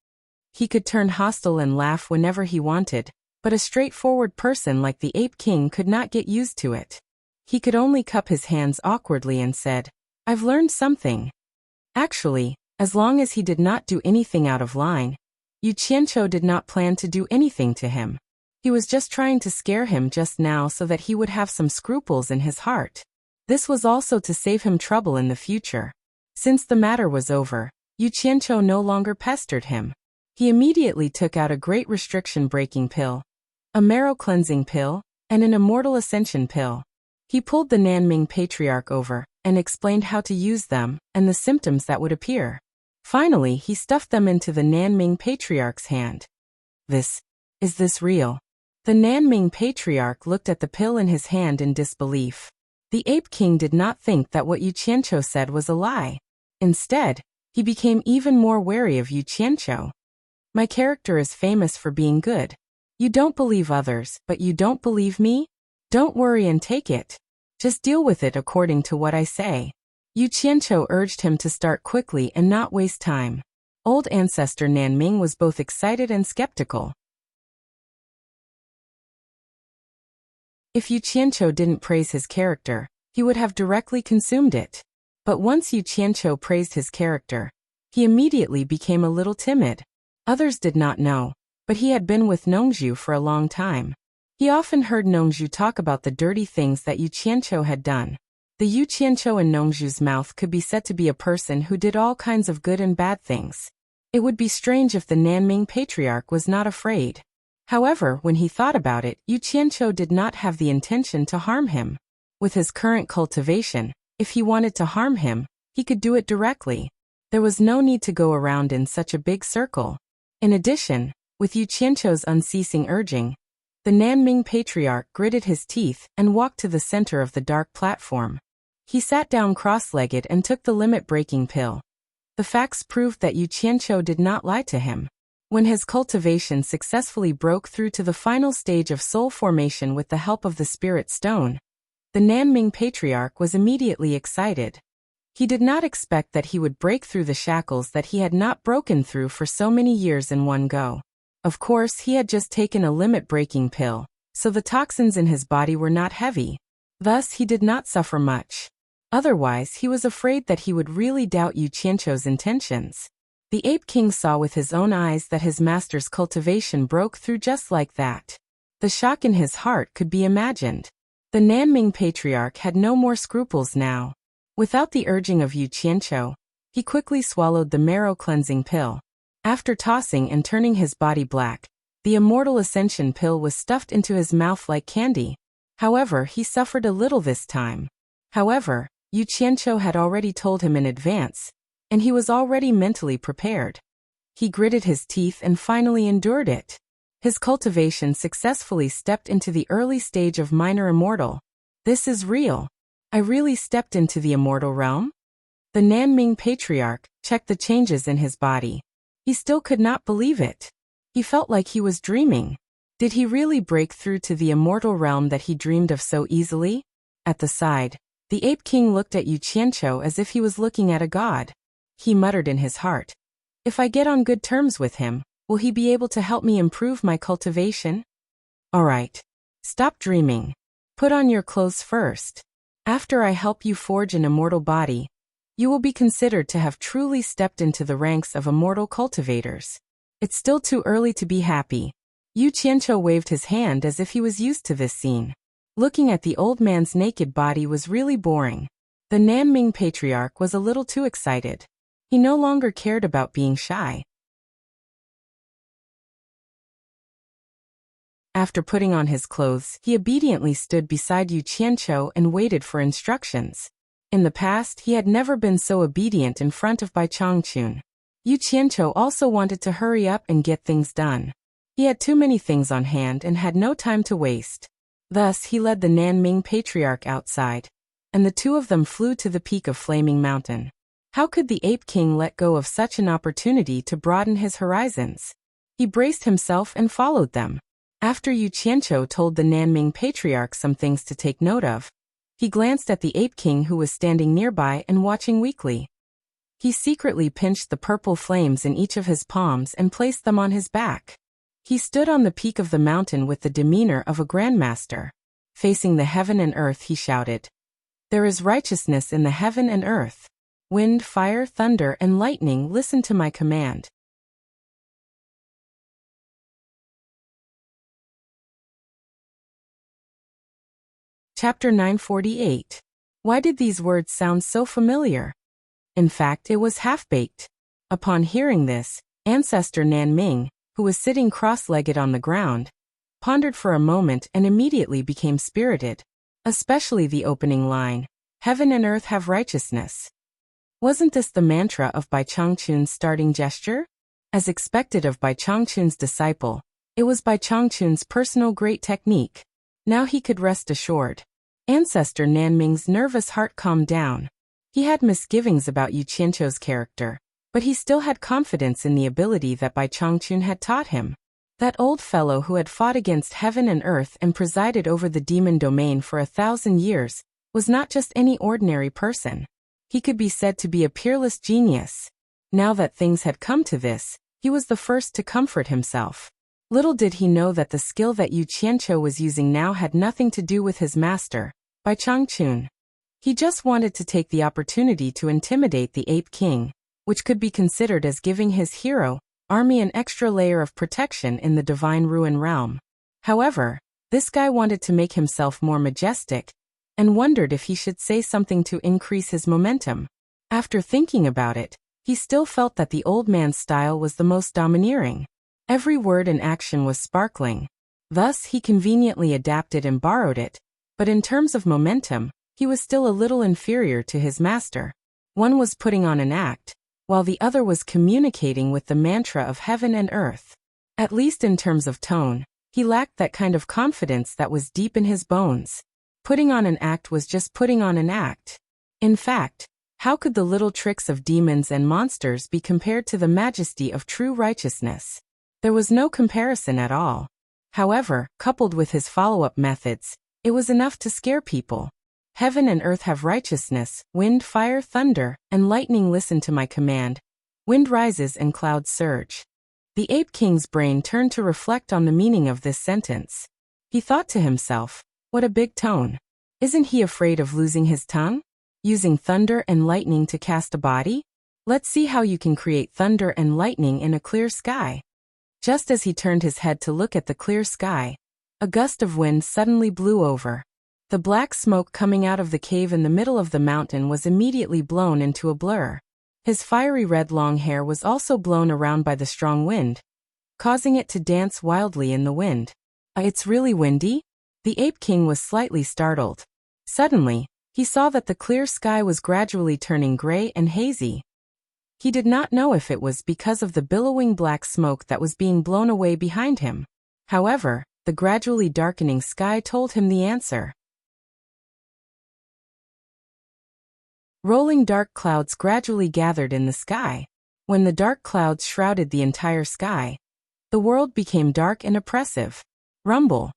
He could turn hostile and laugh whenever he wanted, but a straightforward person like the Ape King could not get used to it. He could only cup his hands awkwardly and said, "I've learned something." Actually, as long as he did not do anything out of line, Yu Qianqiu did not plan to do anything to him. He was just trying to scare him just now so that he would have some scruples in his heart. This was also to save him trouble in the future. Since the matter was over, Yu Qianqiu no longer pestered him. He immediately took out a great restriction-breaking pill, a marrow-cleansing pill, and an immortal ascension pill. He pulled the Nanming Patriarch over and explained how to use them and the symptoms that would appear. Finally, he stuffed them into the Nanming Patriarch's hand. Is this real? The Nanming Patriarch looked at the pill in his hand in disbelief. The Ape King did not think that what Yu Qianqiu said was a lie. Instead, he became even more wary of Yu Qianqiu. My character is famous for being good. You don't believe others, but you don't believe me? Don't worry and take it. Just deal with it according to what I say. Yu Qianqiu urged him to start quickly and not waste time. Old ancestor Nanming was both excited and skeptical. If Yu Qianqiu didn't praise his character, he would have directly consumed it. But once Yu Qianqiu praised his character, he immediately became a little timid. Others did not know, but he had been with Nongzhu for a long time. He often heard Nongzhu talk about the dirty things that Yu Qianqiu had done. The Yu Qianqiu in Nongzhu's mouth could be said to be a person who did all kinds of good and bad things. It would be strange if the Nanming Patriarch was not afraid. However, when he thought about it, Yu Qianqiu did not have the intention to harm him. With his current cultivation, if he wanted to harm him, he could do it directly. There was no need to go around in such a big circle. In addition, with Yu Qianqiu's unceasing urging, the Nanming Patriarch gritted his teeth and walked to the center of the dark platform. He sat down cross-legged and took the limit-breaking pill. The facts proved that Yu Qianqiu did not lie to him. When his cultivation successfully broke through to the final stage of soul formation with the help of the Spirit Stone, the Nanming Patriarch was immediately excited. He did not expect that he would break through the shackles that he had not broken through for so many years in one go. Of course, he had just taken a limit-breaking pill, so the toxins in his body were not heavy. Thus, he did not suffer much. Otherwise, he was afraid that he would really doubt Yu Qianqiu's intentions. The Ape King saw with his own eyes that his master's cultivation broke through just like that. The shock in his heart could be imagined. The Nanming Patriarch had no more scruples now. Without the urging of Yu Qianqiu, he quickly swallowed the marrow-cleansing pill. After tossing and turning his body black, the Immortal Ascension pill was stuffed into his mouth like candy. However, he suffered a little this time. However, Yu Qianqiu had already told him in advance, and he was already mentally prepared. He gritted his teeth and finally endured it. His cultivation successfully stepped into the early stage of minor immortal. This is real. I really stepped into the immortal realm? The Nanming Patriarch checked the changes in his body. He still could not believe it. He felt like he was dreaming. Did he really break through to the immortal realm that he dreamed of so easily? At the side, the Ape King looked at Yu Qianqiu as if he was looking at a god. He muttered in his heart, "If I get on good terms with him, will he be able to help me improve my cultivation?" All right. Stop dreaming. Put on your clothes first. After I help you forge an immortal body, you will be considered to have truly stepped into the ranks of immortal cultivators. It's still too early to be happy. Yu Qianqiu waved his hand as if he was used to this scene. Looking at the old man's naked body was really boring. The Nanming Patriarch was a little too excited. He no longer cared about being shy. After putting on his clothes, he obediently stood beside Yu Qianqiu and waited for instructions. In the past, he had never been so obedient in front of Bai Changchun. Yu Qianqiu also wanted to hurry up and get things done. He had too many things on hand and had no time to waste. Thus, he led the Nanming Patriarch outside, and the two of them flew to the peak of Flaming Mountain. How could the Ape King let go of such an opportunity to broaden his horizons? He braced himself and followed them. After Yu Qianqiu told the Nanming Patriarch some things to take note of, He glanced at the Ape King who was standing nearby and watching weakly. He secretly pinched the purple flames in each of his palms and placed them on his back. He stood on the peak of the mountain with the demeanor of a grandmaster. Facing the heaven and earth, he shouted, "There is righteousness in the heaven and earth. Wind, fire, thunder, and lightning, listen to my command." Chapter 948. Why did these words sound so familiar? In fact, it was half-baked. Upon hearing this, ancestor Nanming, who was sitting cross-legged on the ground, pondered for a moment and immediately became spirited. Especially the opening line, "Heaven and earth have righteousness." Wasn't this the mantra of Bai Changchun's starting gesture? As expected of Bai Changchun's disciple, it was Bai Changchun's personal great technique. Now he could rest assured. Ancestor Nanming's nervous heart calmed down. He had misgivings about Yu Qianqiu's character, but he still had confidence in the ability that Bai Changchun had taught him. That old fellow who had fought against heaven and earth and presided over the demon domain for 1,000 years was not just any ordinary person. He could be said to be a peerless genius. Now that things had come to this, he was the first to comfort himself. Little did he know that the skill that Yu Qianqiu was using now had nothing to do with his master, Bai Changchun. He just wanted to take the opportunity to intimidate the Ape King, which could be considered as giving his hero army an extra layer of protection in the divine ruin realm. However, this guy wanted to make himself more majestic, and wondered if he should say something to increase his momentum. After thinking about it, he still felt that the old man's style was the most domineering. Every word and action was sparkling. Thus he conveniently adapted and borrowed it, but in terms of momentum, he was still a little inferior to his master. One was putting on an act, while the other was communicating with the mantra of heaven and earth. At least in terms of tone, he lacked that kind of confidence that was deep in his bones. Putting on an act was just putting on an act. In fact, how could the little tricks of demons and monsters be compared to the majesty of true righteousness? There was no comparison at all. However, coupled with his follow-up methods, it was enough to scare people. "Heaven and earth have righteousness, wind, fire, thunder, and lightning listen to my command. Wind rises and clouds surge." The Ape King's brain turned to reflect on the meaning of this sentence. He thought to himself, what a big tone. Isn't he afraid of losing his tongue? Using thunder and lightning to cast a body? Let's see how you can create thunder and lightning in a clear sky. Just as he turned his head to look at the clear sky, a gust of wind suddenly blew over. The black smoke coming out of the cave in the middle of the mountain was immediately blown into a blur. His fiery red long hair was also blown around by the strong wind, causing it to dance wildly in the wind. It's really windy?" The Ape King was slightly startled. Suddenly, he saw that the clear sky was gradually turning gray and hazy. He did not know if it was because of the billowing black smoke that was being blown away behind him. However, the gradually darkening sky told him the answer. Rolling dark clouds gradually gathered in the sky. When the dark clouds shrouded the entire sky, the world became dark and oppressive. Rumble.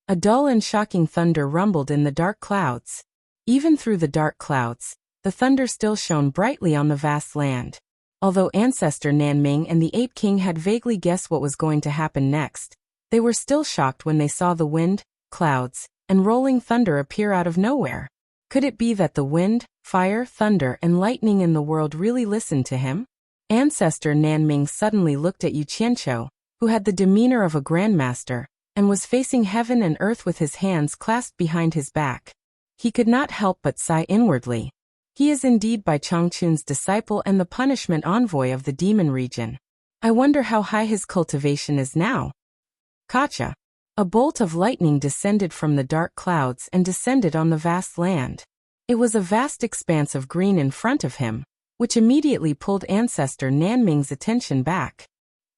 A dull and shocking thunder rumbled in the dark clouds. Even through the dark clouds, the thunder still shone brightly on the vast land. Although ancestor Nanming and the Ape King had vaguely guessed what was going to happen next, they were still shocked when they saw the wind, clouds, and rolling thunder appear out of nowhere. Could it be that the wind, fire, thunder, and lightning in the world really listened to him? Ancestor Nanming suddenly looked at Yu Qianqiu, who had the demeanor of a grandmaster, and was facing heaven and earth with his hands clasped behind his back. He could not help but sigh inwardly. He is indeed Bai Changchun's disciple and the punishment envoy of the demon region. I wonder how high his cultivation is now. Kacha. A bolt of lightning descended from the dark clouds and descended on the vast land. It was a vast expanse of green in front of him, which immediately pulled ancestor Nanming's attention back.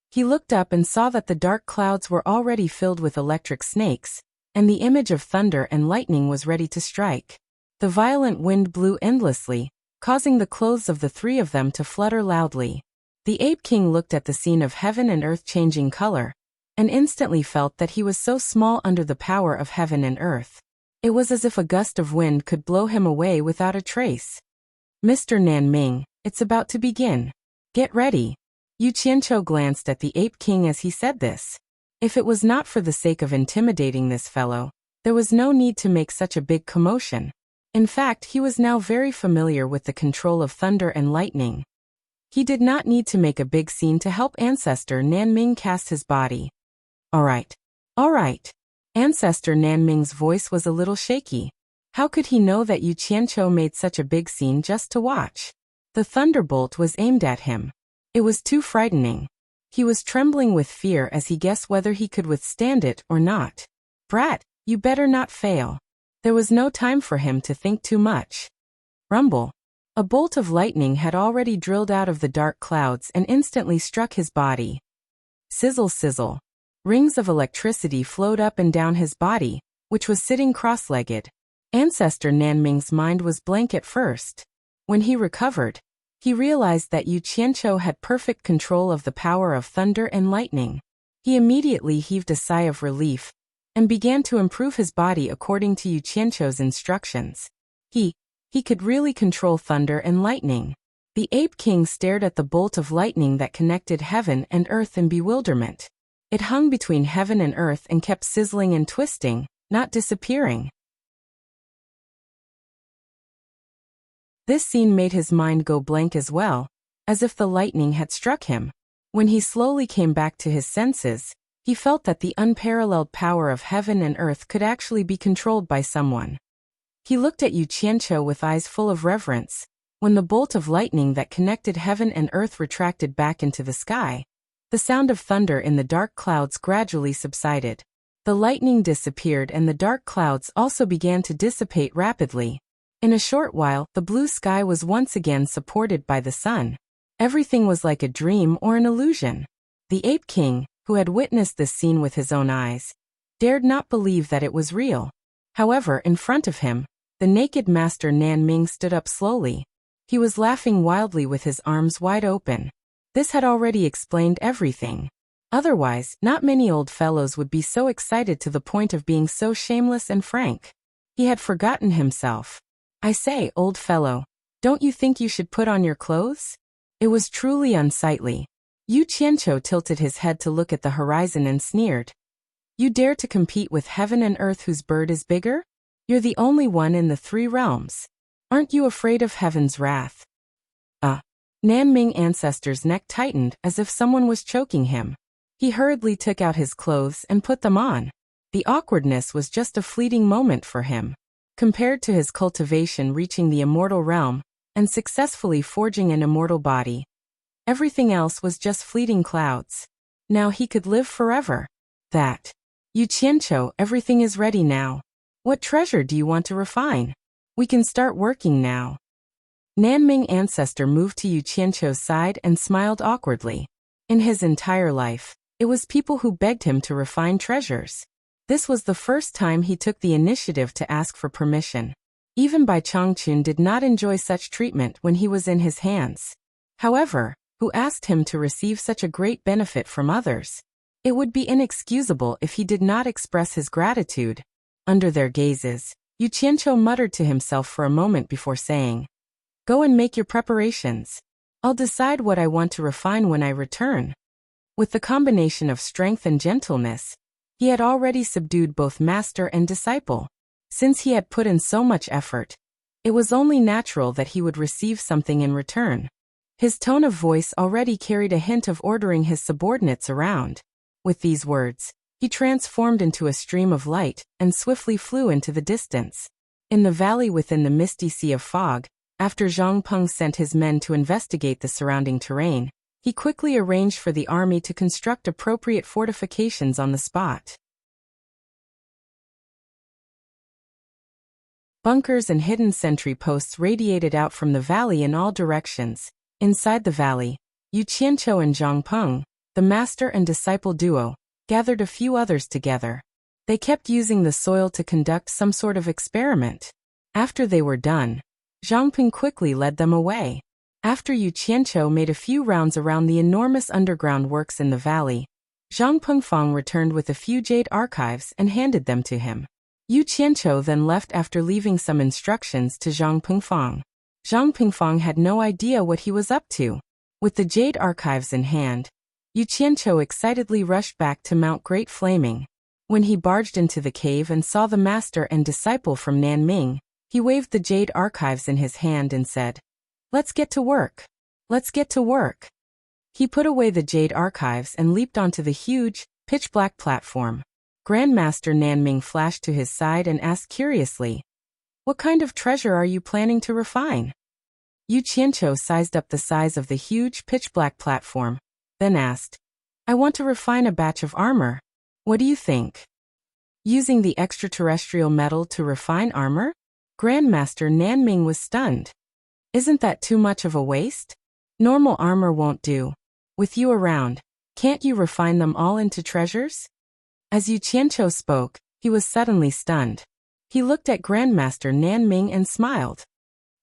He looked up and saw that the dark clouds were already filled with electric snakes, and the image of thunder and lightning was ready to strike. The violent wind blew endlessly, causing the clothes of the three of them to flutter loudly. The Ape King looked at the scene of heaven and earth changing color, and instantly felt that he was so small under the power of heaven and earth. It was as if a gust of wind could blow him away without a trace. Mr. Nanming, it's about to begin. Get ready. Yu Qianqiu glanced at the Ape King as he said this. If it was not for the sake of intimidating this fellow, there was no need to make such a big commotion. In fact, he was now very familiar with the control of thunder and lightning. He did not need to make a big scene to help Ancestor Nanming cast his body. All right. All right. Ancestor Nanming's voice was a little shaky. How could he know that Yu Qianqiu made such a big scene just to watch? The thunderbolt was aimed at him. It was too frightening. He was trembling with fear as he guessed whether he could withstand it or not. Brat, you better not fail. There was no time for him to think too much. Rumble. A bolt of lightning had already drilled out of the dark clouds and instantly struck his body. Sizzle sizzle. Rings of electricity flowed up and down his body, which was sitting cross-legged. Ancestor Nanming's mind was blank at first. When he recovered, he realized that Yu Qianqiu had perfect control of the power of thunder and lightning. He immediately heaved a sigh of relief and began to improve his body according to Yu Qianqiu's instructions. He could really control thunder and lightning. The Ape King stared at the bolt of lightning that connected heaven and earth in bewilderment. It hung between heaven and earth and kept sizzling and twisting, not disappearing. This scene made his mind go blank as well, as if the lightning had struck him. When he slowly came back to his senses, he felt that the unparalleled power of heaven and earth could actually be controlled by someone. He looked at Yu Qianqiu with eyes full of reverence. When the bolt of lightning that connected heaven and earth retracted back into the sky, the sound of thunder in the dark clouds gradually subsided. The lightning disappeared and the dark clouds also began to dissipate rapidly. In a short while, the blue sky was once again supported by the sun. Everything was like a dream or an illusion. The Ape King, who had witnessed this scene with his own eyes, dared not believe that it was real. However, in front of him, the naked Master Nanming stood up slowly. He was laughing wildly with his arms wide open. This had already explained everything. Otherwise, not many old fellows would be so excited to the point of being so shameless and frank. He had forgotten himself. I say, old fellow, don't you think you should put on your clothes? It was truly unsightly. Yu Qianqiu tilted his head to look at the horizon and sneered. You dare to compete with heaven and earth whose bird is bigger? You're the only one in the 3 realms. Aren't you afraid of heaven's wrath? Nanming Ancestor's neck tightened as if someone was choking him. He hurriedly took out his clothes and put them on. The awkwardness was just a fleeting moment for him. Compared to his cultivation reaching the immortal realm and successfully forging an immortal body, everything else was just fleeting clouds. Now he could live forever. Yu Qianqiu, everything is ready now. What treasure do you want to refine? We can start working now. Nanming Ancestor moved to Yu Qianqiu's side and smiled awkwardly. In his entire life, it was people who begged him to refine treasures. This was the first time he took the initiative to ask for permission. Even Bai Changchun did not enjoy such treatment when he was in his hands. However, who asked him to receive such a great benefit from others? It would be inexcusable if he did not express his gratitude. Under their gazes, Yu Qianqiu muttered to himself for a moment before saying, "Go and make your preparations. I'll decide what I want to refine when I return." With the combination of strength and gentleness, he had already subdued both master and disciple. Since he had put in so much effort, it was only natural that he would receive something in return. His tone of voice already carried a hint of ordering his subordinates around. With these words, he transformed into a stream of light and swiftly flew into the distance. In the valley within the misty sea of fog, after Zhang Peng sent his men to investigate the surrounding terrain, he quickly arranged for the army to construct appropriate fortifications on the spot. Bunkers and hidden sentry posts radiated out from the valley in all directions. Inside the valley, Yu Qianqiu and Zhang Peng, the master and disciple duo, gathered a few others together. They kept using the soil to conduct some sort of experiment. After they were done, Zhang Peng quickly led them away. After Yu Qianqiu made a few rounds around the enormous underground works in the valley, Zhang Pengfang returned with a few jade archives and handed them to him. Yu Qianqiu then left after leaving some instructions to Zhang Pingfang. Zhang Pingfang had no idea what he was up to. With the jade archives in hand, Yu Qianqiu excitedly rushed back to Mount Great Flaming. When he barged into the cave and saw the master and disciple from Nanming, he waved the jade archives in his hand and said, "Let's get to work. Let's get to work." He put away the jade archives and leaped onto the huge, pitch-black platform. Grandmaster Nanming flashed to his side and asked curiously, "What kind of treasure are you planning to refine?" Yu Qianqiu sized up the size of the huge pitch-black platform, then asked, "I want to refine a batch of armor. What do you think?" Using the extraterrestrial metal to refine armor? Grandmaster Nanming was stunned. Isn't that too much of a waste? Normal armor won't do. With you around, can't you refine them all into treasures? As Yu Qianqiu spoke, he was suddenly stunned. He looked at Grandmaster Nanming and smiled.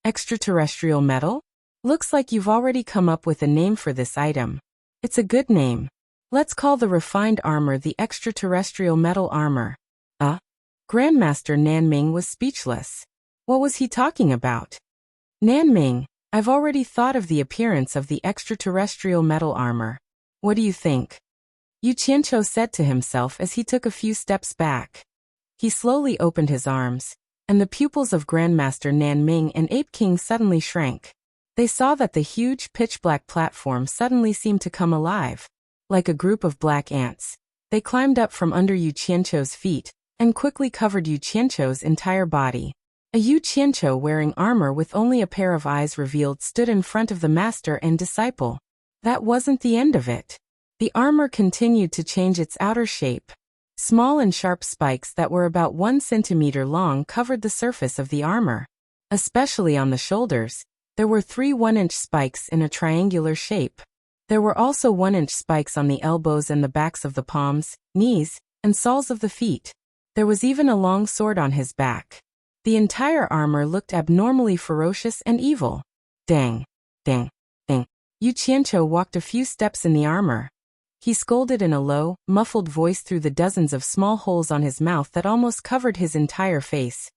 Extraterrestrial metal? Looks like you've already come up with a name for this item. It's a good name. Let's call the refined armor the extraterrestrial metal armor. Grandmaster Nanming was speechless. What was he talking about? Nanming, I've already thought of the appearance of the extraterrestrial metal armor. What do you think? Yu Qianqiu said to himself as he took a few steps back. He slowly opened his arms, and the pupils of Grandmaster Nanming and Ape King suddenly shrank. They saw that the huge pitch-black platform suddenly seemed to come alive. Like a group of black ants, they climbed up from under Yu Qianqiu's feet and quickly covered Yu Qianqiu's entire body. A Yu Qianqiu wearing armor with only a pair of eyes revealed stood in front of the master and disciple. That wasn't the end of it. The armor continued to change its outer shape. Small and sharp spikes that were about 1 centimeter long covered the surface of the armor. Especially on the shoulders, there were 3 1-inch spikes in a triangular shape. There were also 1-inch spikes on the elbows and the backs of the palms, knees, and soles of the feet. There was even a long sword on his back. The entire armor looked abnormally ferocious and evil. Dang, dang, dang. Yu Qianqiu walked a few steps in the armor. He scolded in a low, muffled voice through the dozens of small holes on his mouth that almost covered his entire face.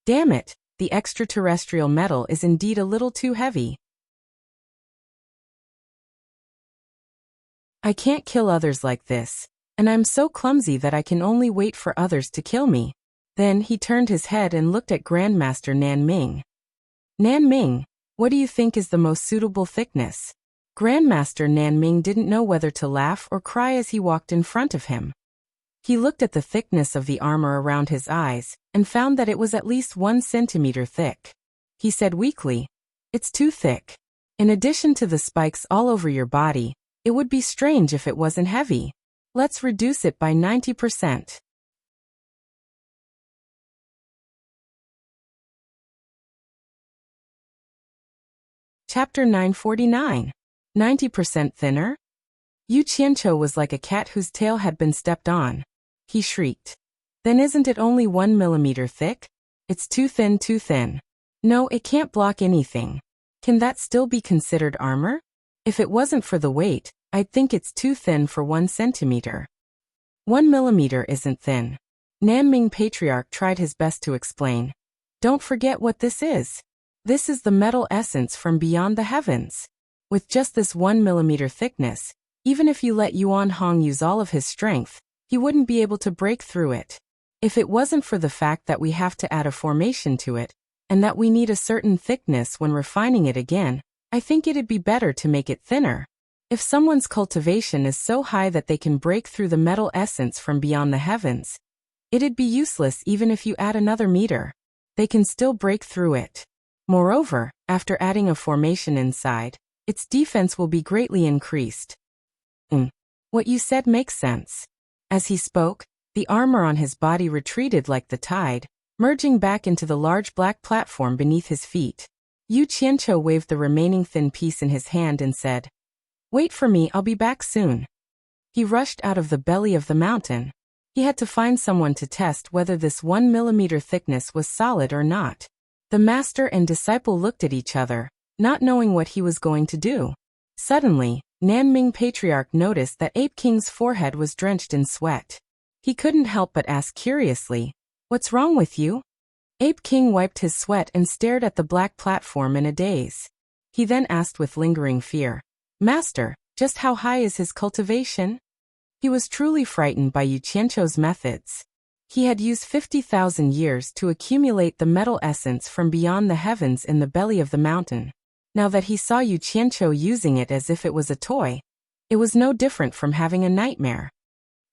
Damn it, the extraterrestrial metal is indeed a little too heavy. I can't kill others like this, and I'm so clumsy that I can only wait for others to kill me. Then he turned his head and looked at Grandmaster Nanming. Nanming, what do you think is the most suitable thickness? Grandmaster Nanming didn't know whether to laugh or cry as he walked in front of him. He looked at the thickness of the armor around his eyes and found that it was at least 1 centimeter thick. He said weakly, "It's too thick. In addition to the spikes all over your body, it would be strange if it wasn't heavy. Let's reduce it by 90%. Chapter 949. 90% thinner? Yu Qianqiu was like a cat whose tail had been stepped on. He shrieked. Then isn't it only 1 millimeter thick? It's too thin, too thin. No, it can't block anything. Can that still be considered armor? If it wasn't for the weight, I'd think it's too thin for 1 centimeter. 1 millimeter isn't thin. Nanming Patriarch tried his best to explain. Don't forget what this is. This is the metal essence from beyond the heavens. With just this 1 millimeter thickness, even if you let Yuan Hong use all of his strength, he wouldn't be able to break through it. If it wasn't for the fact that we have to add a formation to it, and that we need a certain thickness when refining it again, I think it'd be better to make it thinner. If someone's cultivation is so high that they can break through the metal essence from beyond the heavens, it'd be useless even if you add another meter. They can still break through it. Moreover, after adding a formation inside, its defense will be greatly increased. What you said makes sense. As he spoke, the armor on his body retreated like the tide, merging back into the large black platform beneath his feet. Yu Qianqiu waved the remaining thin piece in his hand and said, "Wait for me, I'll be back soon." He rushed out of the belly of the mountain. He had to find someone to test whether this 1 millimeter thickness was solid or not. The master and disciple looked at each other, not knowing what he was going to do. Suddenly, Nanming Patriarch noticed that Ape King's forehead was drenched in sweat. He couldn't help but ask curiously, What's wrong with you? Ape King wiped his sweat and stared at the black platform in a daze. He then asked with lingering fear, Master, just how high is his cultivation? He was truly frightened by Yu Qianqiu's methods. He had used 50,000 years to accumulate the metal essence from beyond the heavens in the belly of the mountain. Now that he saw Yu Qianqiu using it as if it was a toy, it was no different from having a nightmare.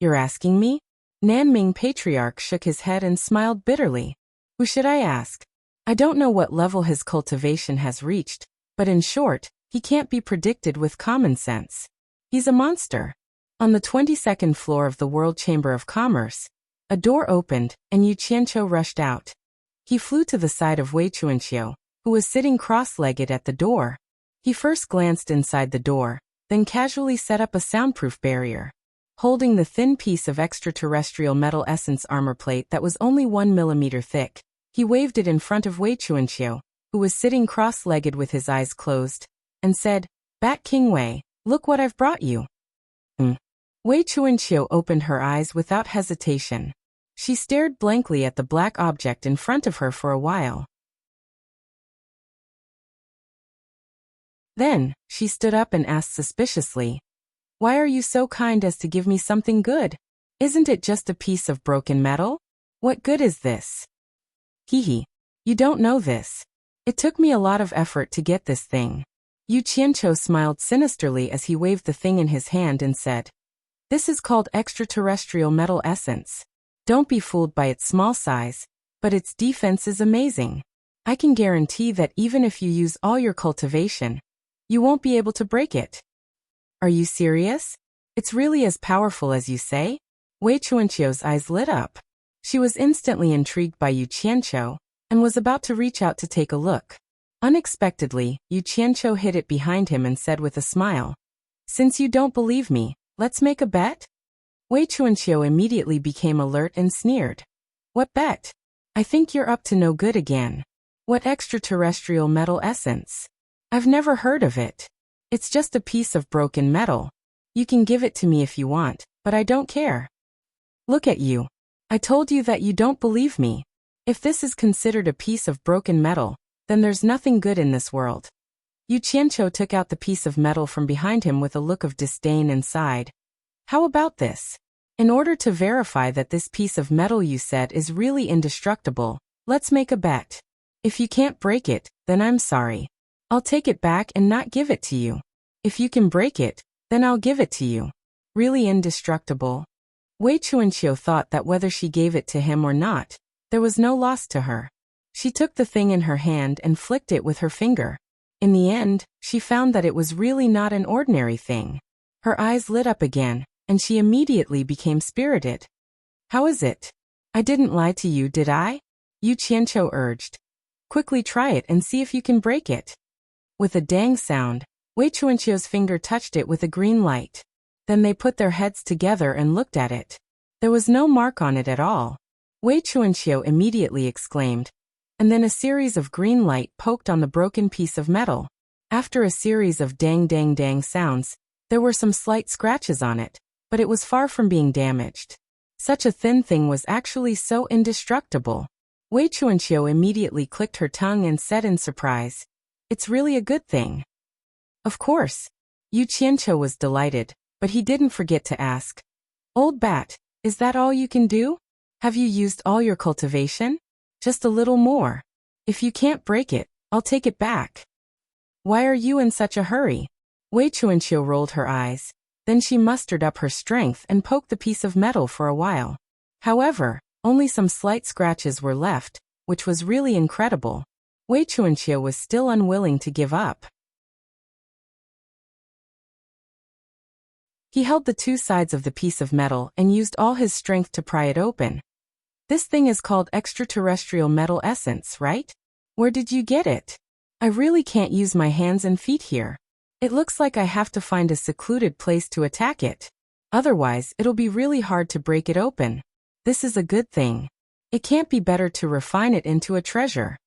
You're asking me? Nanming Patriarch shook his head and smiled bitterly. Who should I ask? I don't know what level his cultivation has reached, but in short, he can't be predicted with common sense. He's a monster. On the 22nd floor of the World Chamber of Commerce, a door opened, and Yu Qianqiu rushed out. He flew to the side of Wei Chuanqiu, who was sitting cross-legged at the door. He first glanced inside the door, then casually set up a soundproof barrier. Holding the thin piece of extraterrestrial metal essence armor plate that was only 1 millimeter thick, he waved it in front of Wei Chuanqiu, who was sitting cross-legged with his eyes closed, and said, Bat King Wei, look what I've brought you. Wei Chuanqiu opened her eyes without hesitation. She stared blankly at the black object in front of her for a while. Then, she stood up and asked suspiciously, Why are you so kind as to give me something good? Isn't it just a piece of broken metal? What good is this? Hee. You don't know this. It took me a lot of effort to get this thing. Yu Qianqiu smiled sinisterly as he waved the thing in his hand and said, This is called extraterrestrial metal essence. Don't be fooled by its small size, but its defense is amazing. I can guarantee that even if you use all your cultivation, you won't be able to break it. Are you serious? It's really as powerful as you say? Wei Chuanqiu's eyes lit up. She was instantly intrigued by Yu Qianqiu, and was about to reach out to take a look. Unexpectedly, Yu Qianqiu hid it behind him and said with a smile, Since you don't believe me, let's make a bet? Wei Chuanqiu immediately became alert and sneered. What bet? I think you're up to no good again. What extraterrestrial metal essence? I've never heard of it. It's just a piece of broken metal. You can give it to me if you want, but I don't care. Look at you. I told you that you don't believe me. If this is considered a piece of broken metal, then there's nothing good in this world. Yu Qianqiu took out the piece of metal from behind him with a look of disdain and sighed. How about this? In order to verify that this piece of metal you said is really indestructible, let's make a bet. If you can't break it, then I'm sorry. I'll take it back and not give it to you. If you can break it, then I'll give it to you. Really indestructible? Wei Chuanqiu thought that whether she gave it to him or not, there was no loss to her. She took the thing in her hand and flicked it with her finger. In the end, she found that it was really not an ordinary thing. Her eyes lit up again, and she immediately became spirited. How is it? I didn't lie to you, did I? Yu Qianqiu urged. Quickly try it and see if you can break it. With a dang sound, Wei Chuanqiu's finger touched it with a green light. Then they put their heads together and looked at it. There was no mark on it at all. Wei Chuanqiu immediately exclaimed, and then a series of green light poked on the broken piece of metal. After a series of dang dang dang sounds, there were some slight scratches on it, but it was far from being damaged. Such a thin thing was actually so indestructible. Wei Chuanqiu immediately clicked her tongue and said in surprise, It's really a good thing. Of course. Yu Qianqiu was delighted, but he didn't forget to ask, Old Bat, is that all you can do? Have you used all your cultivation? Just a little more. If you can't break it, I'll take it back. Why are you in such a hurry? Wei Chuanqiu rolled her eyes. Then she mustered up her strength and poked the piece of metal for a while. However, only some slight scratches were left, which was really incredible. Wei Chuanqiu was still unwilling to give up. He held the two sides of the piece of metal and used all his strength to pry it open. This thing is called extraterrestrial metal essence, right? Where did you get it? I really can't use my hands and feet here. It looks like I have to find a secluded place to attack it. Otherwise, it'll be really hard to break it open. This is a good thing. It can't be better to refine it into a treasure.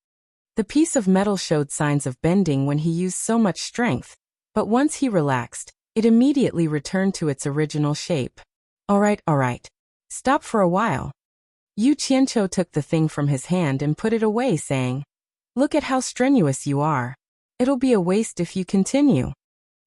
The piece of metal showed signs of bending when he used so much strength, but once he relaxed, it immediately returned to its original shape. All right. Stop for a while. Yu Qianqiu took the thing from his hand and put it away, saying, "Look at how strenuous you are. It'll be a waste if you continue."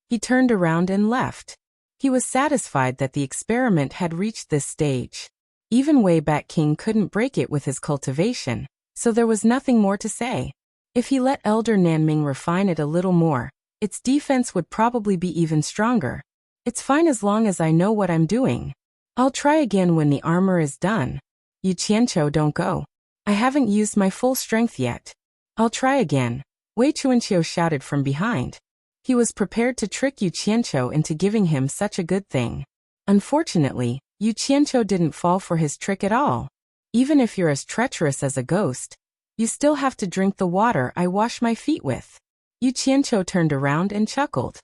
He turned around and left. He was satisfied that the experiment had reached this stage. Even Wei Bat King couldn't break it with his cultivation, so there was nothing more to say. If he let Elder Nanming refine it a little more, its defense would probably be even stronger. It's fine as long as I know what I'm doing. I'll try again when the armor is done. Yu Qianqiu, don't go. I haven't used my full strength yet. I'll try again, Wei Chuanqiu shouted from behind. He was prepared to trick Yu Qianqiu into giving him such a good thing. Unfortunately, Yu Qianqiu didn't fall for his trick at all. Even if you're as treacherous as a ghost, you still have to drink the water I wash my feet with. Yu Qianqiu turned around and chuckled.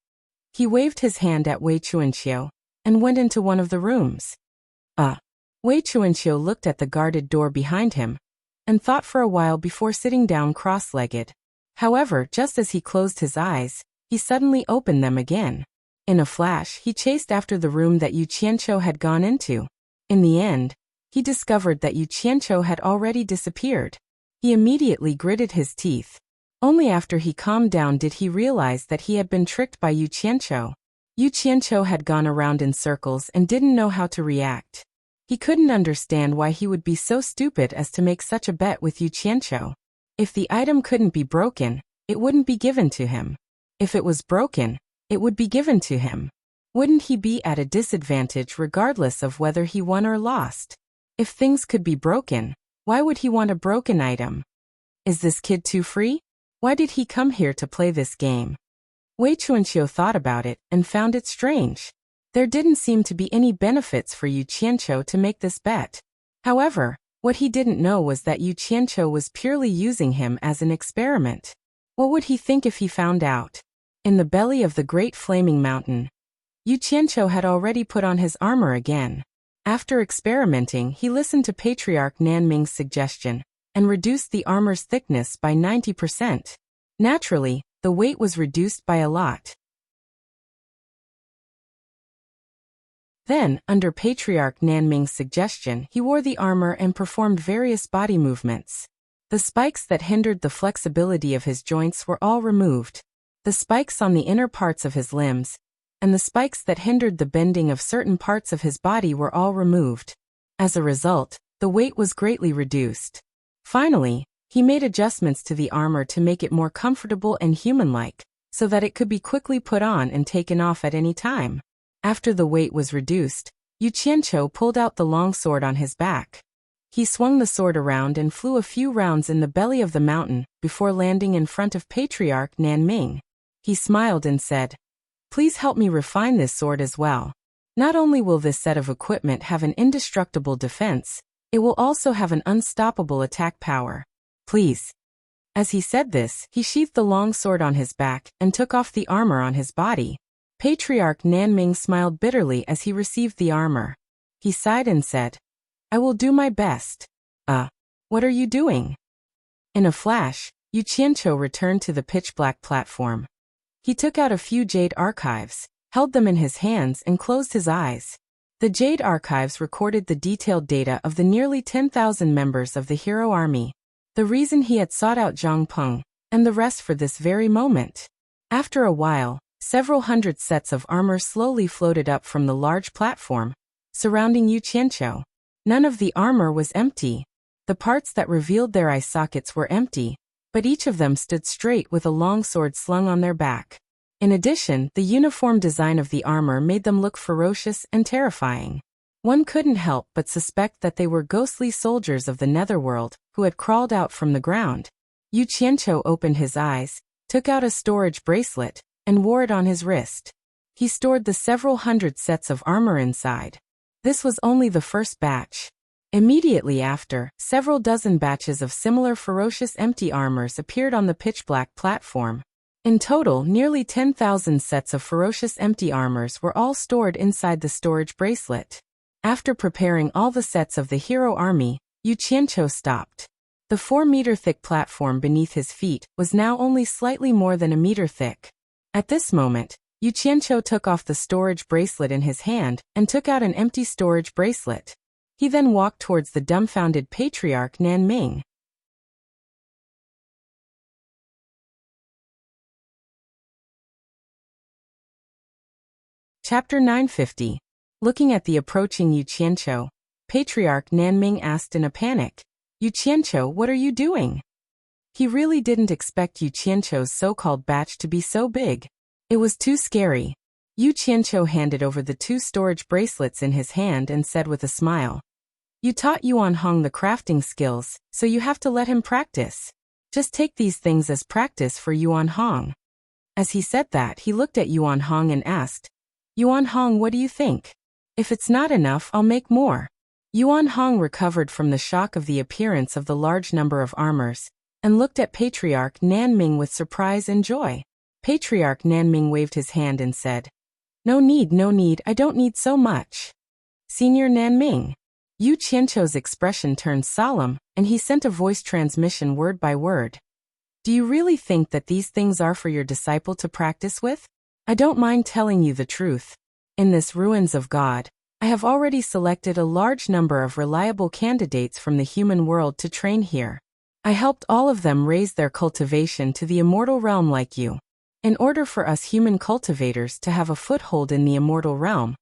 He waved his hand at Wei Chuanqiu and went into one of the rooms. Wei Chuanqiu looked at the guarded door behind him and thought for a while before sitting down cross-legged. However, just as he closed his eyes, he suddenly opened them again. In a flash, he chased after the room that Yu Qianqiu had gone into. In the end, he discovered that Yu Qianqiu had already disappeared. He immediately gritted his teeth. Only after he calmed down did he realize that he had been tricked by Yu Qianqiu. Yu Qianqiu had gone around in circles and didn't know how to react. He couldn't understand why he would be so stupid as to make such a bet with Yu Qianqiu. If the item couldn't be broken, it wouldn't be given to him. If it was broken, it would be given to him. Wouldn't he be at a disadvantage regardless of whether he won or lost? If things could be broken, why would he want a broken item? Is this kid too free? Why did he come here to play this game? Wei Chuanqiu thought about it and found it strange. There didn't seem to be any benefits for Yu Qianqiu to make this bet. However, what he didn't know was that Yu Qianqiu was purely using him as an experiment. What would he think if he found out? In the belly of the great flaming mountain, Yu Qianqiu had already put on his armor again. After experimenting, he listened to Patriarch Nanming's suggestion and reduced the armor's thickness by 90%. Naturally, the weight was reduced by a lot. Then, under Patriarch Nanming's suggestion, he wore the armor and performed various body movements. The spikes that hindered the flexibility of his joints were all removed. The spikes on the inner parts of his limbs, and the spikes that hindered the bending of certain parts of his body were all removed. As a result, the weight was greatly reduced. Finally, he made adjustments to the armor to make it more comfortable and human-like, so that it could be quickly put on and taken off at any time. After the weight was reduced, Yu Qianqiu pulled out the long sword on his back. He swung the sword around and flew a few rounds in the belly of the mountain before landing in front of Patriarch Nanming. He smiled and said, "Please help me refine this sword as well. Not only will this set of equipment have an indestructible defense, it will also have an unstoppable attack power. Please." As he said this, he sheathed the long sword on his back and took off the armor on his body. Patriarch Nanming smiled bitterly as he received the armor. He sighed and said, "I will do my best." What are you doing?" In a flash, Yu Qianqiu returned to the pitch-black platform. He took out a few jade archives, held them in his hands and closed his eyes. The jade archives recorded the detailed data of the nearly 10,000 members of the hero army, the reason he had sought out Zhang Peng, and the rest for this very moment. After a while, several hundred sets of armor slowly floated up from the large platform, surrounding Yu Qianqiu. None of the armor was empty. The parts that revealed their eye sockets were empty, but each of them stood straight with a long sword slung on their back. In addition, the uniform design of the armor made them look ferocious and terrifying. One couldn't help but suspect that they were ghostly soldiers of the netherworld who had crawled out from the ground. Yu Qianqiu opened his eyes, took out a storage bracelet, and wore it on his wrist. He stored the several hundred sets of armor inside. This was only the first batch. Immediately after, several dozen batches of similar ferocious empty armors appeared on the pitch-black platform. In total, nearly 10,000 sets of ferocious empty armors were all stored inside the storage bracelet. After preparing all the sets of the hero army, Yu Qianqiu stopped. The 4-meter-thick platform beneath his feet was now only slightly more than a meter thick. At this moment, Yu Qianqiu took off the storage bracelet in his hand and took out an empty storage bracelet. He then walked towards the dumbfounded patriarch Nanming. Chapter 950. Looking at the approaching Yu Qianqiu, Patriarch Nanming asked in a panic, "Yu Qianqiu, what are you doing?" He really didn't expect Yu Qianqiu's so-called batch to be so big. It was too scary. Yu Qianqiu handed over the 2 storage bracelets in his hand and said with a smile, "You taught Yuan Hong the crafting skills, so you have to let him practice. Just take these things as practice for Yuan Hong." As he said that, he looked at Yuan Hong and asked, "Yuan Hong, what do you think? If it's not enough, I'll make more." Yuan Hong recovered from the shock of the appearance of the large number of armors, and looked at Patriarch Nanming with surprise and joy. Patriarch Nanming waved his hand and said, no need, I don't need so much." "Senior Nanming." Yu Qianqiu's expression turned solemn, and he sent a voice transmission word by word. "Do you really think that these things are for your disciple to practice with? I don't mind telling you the truth. In this Ruins of God, I have already selected a large number of reliable candidates from the human world to train here. I helped all of them raise their cultivation to the immortal realm like you. In order for us human cultivators to have a foothold in the immortal realm,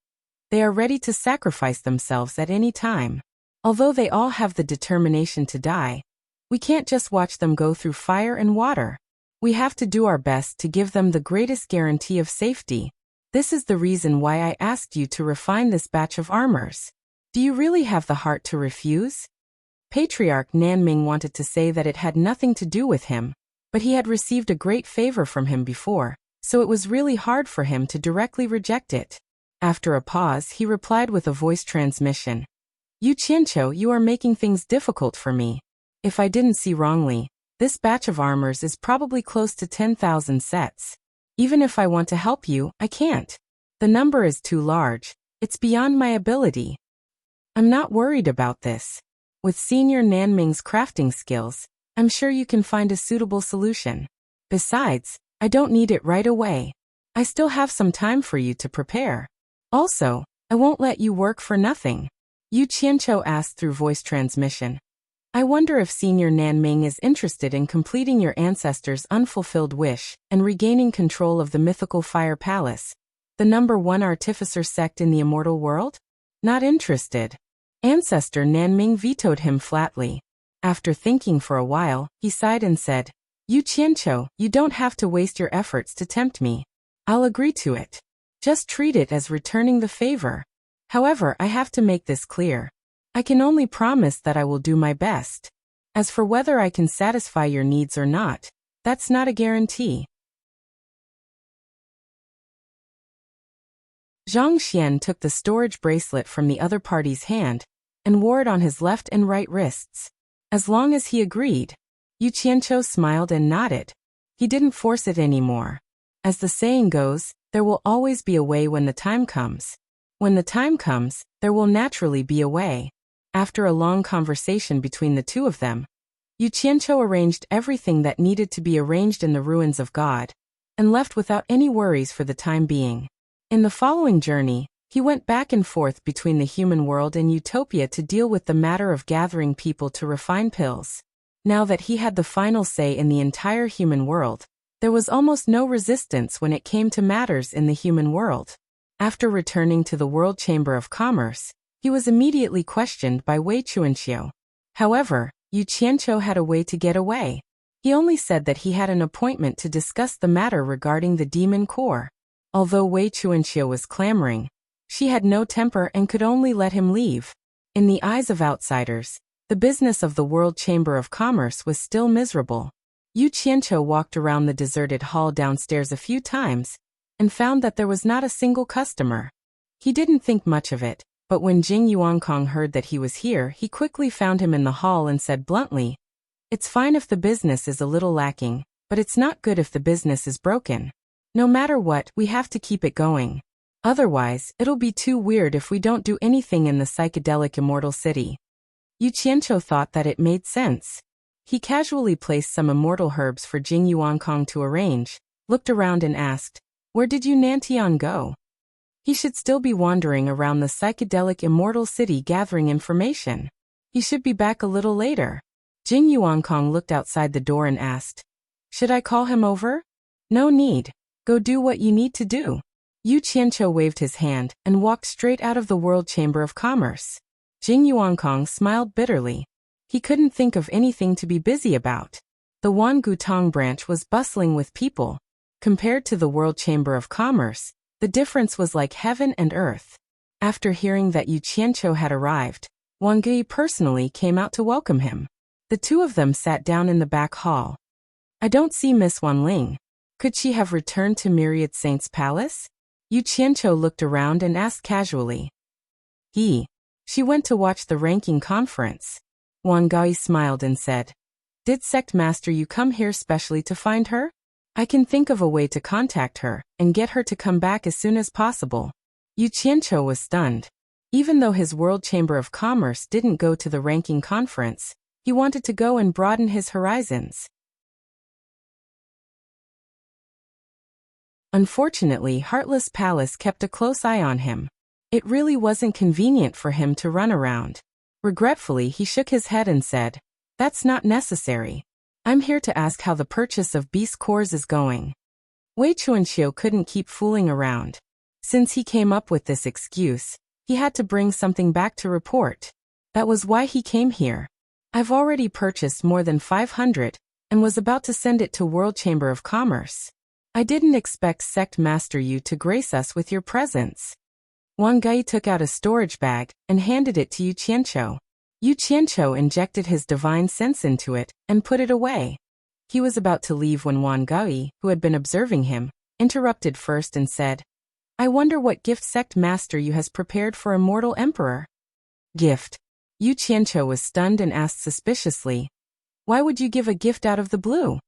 they are ready to sacrifice themselves at any time. Although they all have the determination to die, we can't just watch them go through fire and water. We have to do our best to give them the greatest guarantee of safety. This is the reason why I asked you to refine this batch of armors. Do you really have the heart to refuse?" Patriarch Nanming wanted to say that it had nothing to do with him, but he had received a great favor from him before, so it was really hard for him to directly reject it. After a pause, he replied with a voice transmission, "Yu Qianqiu, you are making things difficult for me. If I didn't see wrongly, this batch of armors is probably close to 10,000 sets. Even if I want to help you, I can't. The number is too large. It's beyond my ability. I'm not worried about this. With Senior Nanming's crafting skills, I'm sure you can find a suitable solution. Besides, I don't need it right away. I still have some time for you to prepare. Also, I won't let you work for nothing." Yu Qianqiu asked through voice transmission, "I wonder if Senior Nanming is interested in completing your ancestor's unfulfilled wish and regaining control of the mythical Fire Palace, the #1 artificer sect in the immortal world? Not interested." Ancestor Nanming vetoed him flatly. After thinking for a while, he sighed and said, "Yu Qianqiu, you don't have to waste your efforts to tempt me. I'll agree to it. Just treat it as returning the favor. However, I have to make this clear. I can only promise that I will do my best. As for whether I can satisfy your needs or not, that's not a guarantee." Zhang Xian took the storage bracelet from the other party's hand and wore it on his left and right wrists. As long as he agreed, Yu Qianqiu smiled and nodded. He didn't force it anymore. As the saying goes, there will always be a way when the time comes. When the time comes, there will naturally be a way. After a long conversation between the two of them, Yu Qianqiu arranged everything that needed to be arranged in the Ruins of God, and left without any worries for the time being. In the following journey, he went back and forth between the human world and Utopia to deal with the matter of gathering people to refine pills. Now that he had the final say in the entire human world, there was almost no resistance when it came to matters in the human world. After returning to the World Chamber of Commerce, he was immediately questioned by Wei Chuanxiu. However, Yu Qianqiu had a way to get away. He only said that he had an appointment to discuss the matter regarding the demon core. Although Wei Chuanxiu was clamoring, she had no temper and could only let him leave. In the eyes of outsiders, the business of the World Chamber of Commerce was still miserable. Yu Qianqiu walked around the deserted hall downstairs a few times and found that there was not a single customer. He didn't think much of it, but when Jing Yuankong heard that he was here, he quickly found him in the hall and said bluntly, "It's fine if the business is a little lacking, but it's not good if the business is broken. No matter what, we have to keep it going. Otherwise, it'll be too weird if we don't do anything in the psychedelic immortal city." Yu Qianqiu thought that it made sense. He casually placed some immortal herbs for Jing Yuankong to arrange, looked around and asked, "Where did you Nantian go?" He should still be wandering around the psychedelic Immortal City gathering information. He should be back a little later. Jing Yuankong looked outside the door and asked, "Should I call him over?" "No need. Go do what you need to do." Yu Qianqiu waved his hand and walked straight out of the World Chamber of Commerce. Jing Yuankong smiled bitterly. He couldn't think of anything to be busy about. The Wangutong branch was bustling with people. Compared to the World Chamber of Commerce, the difference was like heaven and earth. After hearing that Yu Qianqiu had arrived, Wang Gui personally came out to welcome him. The two of them sat down in the back hall. "I don't see Miss Wanling. Could she have returned to Myriad Saint's palace?" Yu Qianqiu looked around and asked casually. She went to watch the ranking conference." Wang Gui smiled and said, "Did Sect Master you come here specially to find her? I can think of a way to contact her and get her to come back as soon as possible." Yu Qianqiu was stunned. Even though his World Chamber of Commerce didn't go to the ranking conference, he wanted to go and broaden his horizons. Unfortunately, Heartless Palace kept a close eye on him. It really wasn't convenient for him to run around. Regretfully, he shook his head and said, "That's not necessary. I'm here to ask how the purchase of beast cores is going." Wei Chuanxiu couldn't keep fooling around. Since he came up with this excuse, he had to bring something back to report. That was why he came here. "I've already purchased more than 500 and was about to send it to World Chamber of Commerce. I didn't expect Sect Master you to grace us with your presence." Wang Gui took out a storage bag and handed it to Yu Qianqiu. Yu Qianqiu injected his divine sense into it and put it away. He was about to leave when Wang Gui, who had been observing him, interrupted first and said, "I wonder what gift Sect Master you has prepared for Immortal Emperor." "Gift?" Yu Qianqiu was stunned and asked suspiciously, "Why would you give a gift out of the blue?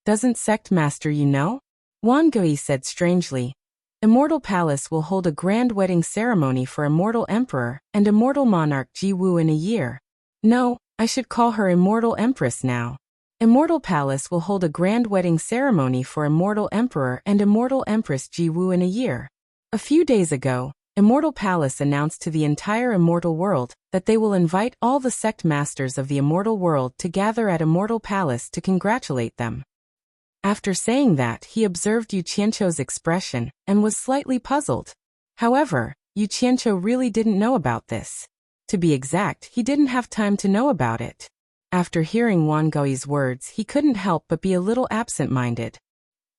Doesn't Sect Master you know?" Wang Gui said strangely, "Immortal Palace will hold a grand wedding ceremony for Immortal Emperor and Immortal Monarch Ji Wu in a year. No, I should call her Immortal Empress now. Immortal Palace will hold a grand wedding ceremony for Immortal Emperor and Immortal Empress Ji Wu in a year." A few days ago, Immortal Palace announced to the entire Immortal world that they will invite all the sect masters of the Immortal world to gather at Immortal Palace to congratulate them. After saying that, he observed Yu Qianqiu's expression and was slightly puzzled. However, Yu Qianqiu really didn't know about this. To be exact, he didn't have time to know about it. After hearing Wang Gui's words, he couldn't help but be a little absent-minded.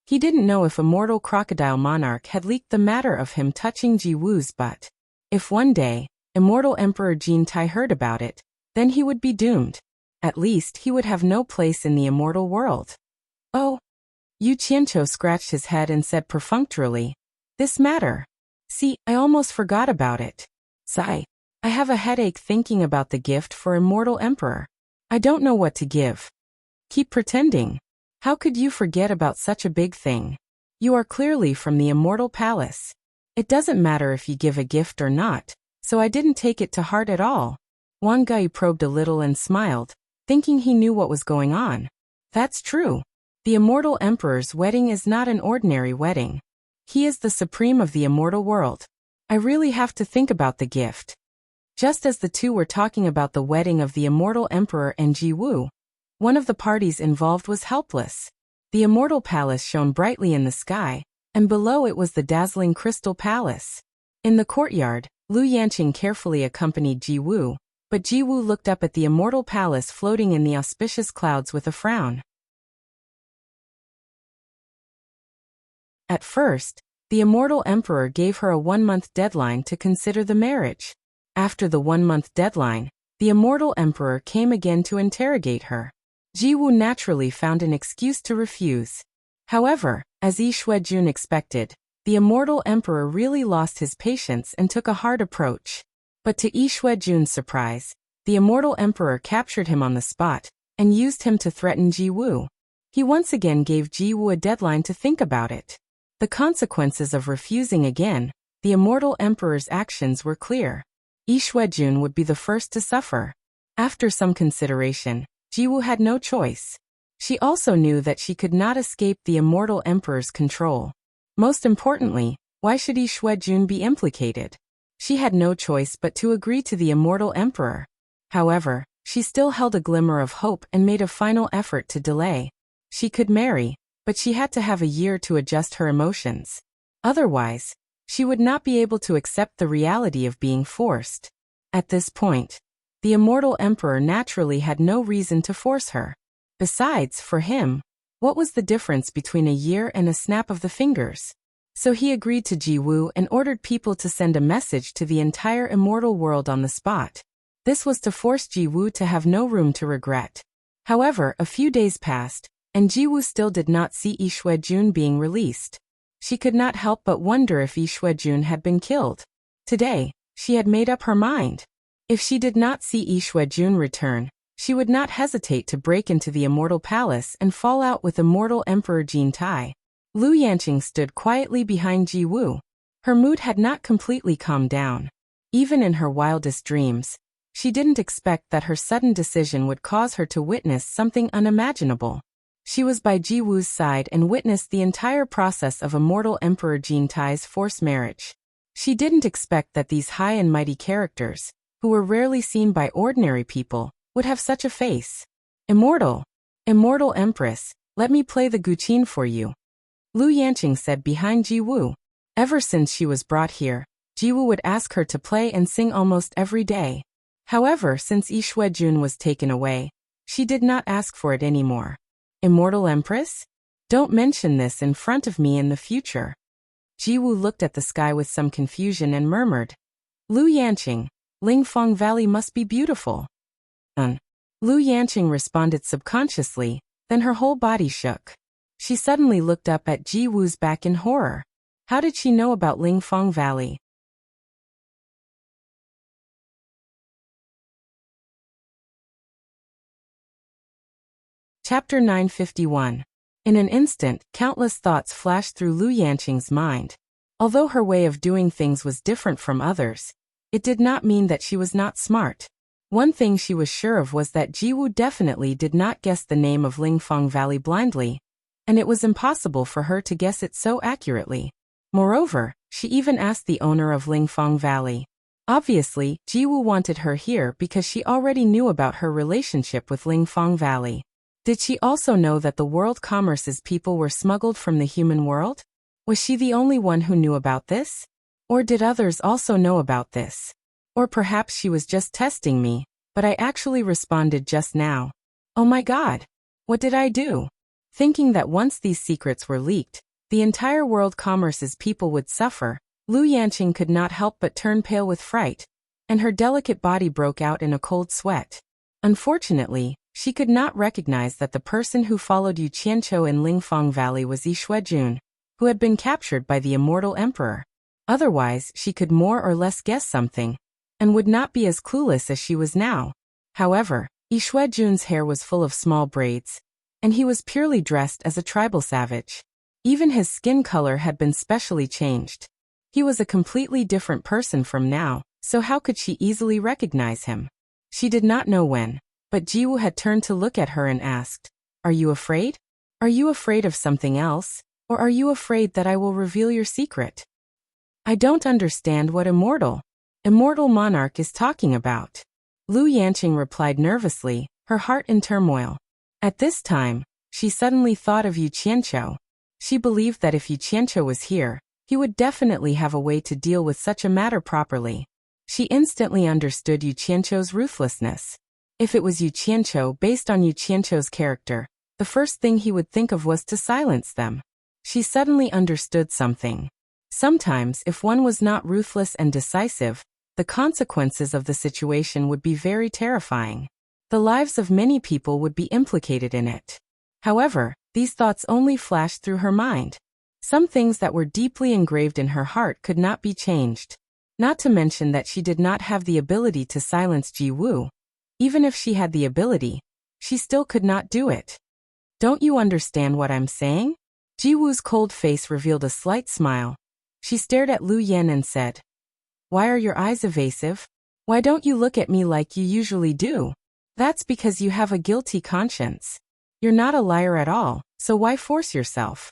He didn't know if Immortal Crocodile Monarch had leaked the matter of him touching Ji Wu's butt. If one day, Immortal Emperor Jin Tai heard about it, then he would be doomed. At least, he would have no place in the Immortal world. "Oh." Yu Qianqiu scratched his head and said perfunctorily, "This matter. See, I almost forgot about it. Sigh. I have a headache thinking about the gift for Immortal Emperor. I don't know what to give." "Keep pretending. How could you forget about such a big thing? You are clearly from the Immortal Palace. It doesn't matter if you give a gift or not, so I didn't take it to heart at all." Wang Gui probed a little and smiled, thinking he knew what was going on. That's true. The Immortal Emperor's wedding is not an ordinary wedding. He is the supreme of the Immortal world. I really have to think about the gift. Just as the two were talking about the wedding of the Immortal Emperor and Ji Wu, one of the parties involved was helpless. The Immortal Palace shone brightly in the sky, and below it was the dazzling Crystal Palace. In the courtyard, Lu Yanqing carefully accompanied Ji Wu, but Ji Wu looked up at the Immortal Palace floating in the auspicious clouds with a frown. At first, the Immortal Emperor gave her a 1-month deadline to consider the marriage. After the 1-month deadline, the Immortal Emperor came again to interrogate her. Ji Wu naturally found an excuse to refuse. However, as Yi Shuejun expected, the Immortal Emperor really lost his patience and took a hard approach. But to Yi Shuejun's surprise, the Immortal Emperor captured him on the spot and used him to threaten Ji Wu. He once again gave Ji Wu a deadline to think about it. The consequences of refusing again, the Immortal Emperor's actions were clear. Yi Shuejun would be the first to suffer. After some consideration, Ji Wu had no choice. She also knew that she could not escape the Immortal Emperor's control. Most importantly, Why should Yi Xuejun be implicated? She had no choice but to agree to the immortal emperor. However, she still held a glimmer of hope and made a final effort to delay. She could marry, but she had to have a year to adjust her emotions. Otherwise, she would not be able to accept the reality of being forced. At this point, the immortal emperor naturally had no reason to force her. Besides, for him, what was the difference between a year and a snap of the fingers? So he agreed to Ji Wu and ordered people to send a message to the entire immortal world on the spot. This was to force Ji Wu to have no room to regret. However, a few days passed, and Ji Wu still did not see Yi Xuejun being released. She could not help but wonder if Yi Xuejun had been killed. Today, she had made up her mind. If she did not see Yi Xuejun return, she would not hesitate to break into the immortal palace and fall out with immortal Emperor Jin Tai. Lu Yanqing stood quietly behind Ji Wu. Her mood had not completely calmed down. Even in her wildest dreams, she didn't expect that her sudden decision would cause her to witness something unimaginable. She was by Ji Wu's side and witnessed the entire process of immortal Emperor Jin Tai's forced marriage. She didn't expect that these high and mighty characters, who were rarely seen by ordinary people, would have such a face. Immortal Empress, let me play the guqin for you, Lu Yanqing said behind Ji Wu. Ever since she was brought here, Ji Wu would ask her to play and sing almost every day. However, since Yi Xuejun was taken away, she did not ask for it anymore. Immortal Empress? Don't mention this in front of me in the future. Ji Wu looked at the sky with some confusion and murmured, Lu Yanqing, Lingfeng Valley must be beautiful. Lu Yanqing responded subconsciously, then her whole body shook. She suddenly looked up at Ji Wu's back in horror. How did she know about Lingfeng Valley? Chapter 951. In an instant, countless thoughts flashed through Lu Yanqing's mind. Although her way of doing things was different from others, it did not mean that she was not smart. One thing she was sure of was that Ji Wu definitely did not guess the name of Lingfeng Valley blindly, and it was impossible for her to guess it so accurately. Moreover, she even asked the owner of Lingfeng Valley. Obviously, Ji Wu wanted her here because she already knew about her relationship with Lingfeng Valley. Did she also know that the world commerce's people were smuggled from the human world? Was she the only one who knew about this? Or did others also know about this? Or perhaps she was just testing me, but I actually responded just now. Oh my God! What did I do? Thinking that once these secrets were leaked, the entire world commerce's people would suffer, Lu Yanqing could not help but turn pale with fright, and her delicate body broke out in a cold sweat. Unfortunately, she could not recognize that the person who followed Yu Qianqiu in Lingfeng Valley was Yi Xuejun, who had been captured by the immortal emperor. Otherwise, she could more or less guess something, and would not be as clueless as she was now. However, Yi Xuejun's hair was full of small braids, and he was purely dressed as a tribal savage. Even his skin color had been specially changed. He was a completely different person from now, so how could she easily recognize him? She did not know when, but Ji Wu had turned to look at her and asked, Are you afraid? Are you afraid of something else, or are you afraid that I will reveal your secret? I don't understand what immortal monarch is talking about. Lu Yanqing replied nervously, her heart in turmoil. At this time, she suddenly thought of Yu Qianqiu. She believed that if Yu Qianqiu was here, he would definitely have a way to deal with such a matter properly. She instantly understood Yu Qianqiu's ruthlessness. If it was Yu Qianqiu based on Yu Qianqiu's character, the first thing he would think of was to silence them. She suddenly understood something. Sometimes, if one was not ruthless and decisive, the consequences of the situation would be very terrifying. The lives of many people would be implicated in it. However, these thoughts only flashed through her mind. Some things that were deeply engraved in her heart could not be changed. Not to mention that she did not have the ability to silence Ji Wu. Even if she had the ability, she still could not do it. Don't you understand what I'm saying? Ji Wu's cold face revealed a slight smile. She stared at Lu Yan and said, Why are your eyes evasive? Why don't you look at me like you usually do? That's because you have a guilty conscience. You're not a liar at all, so why force yourself?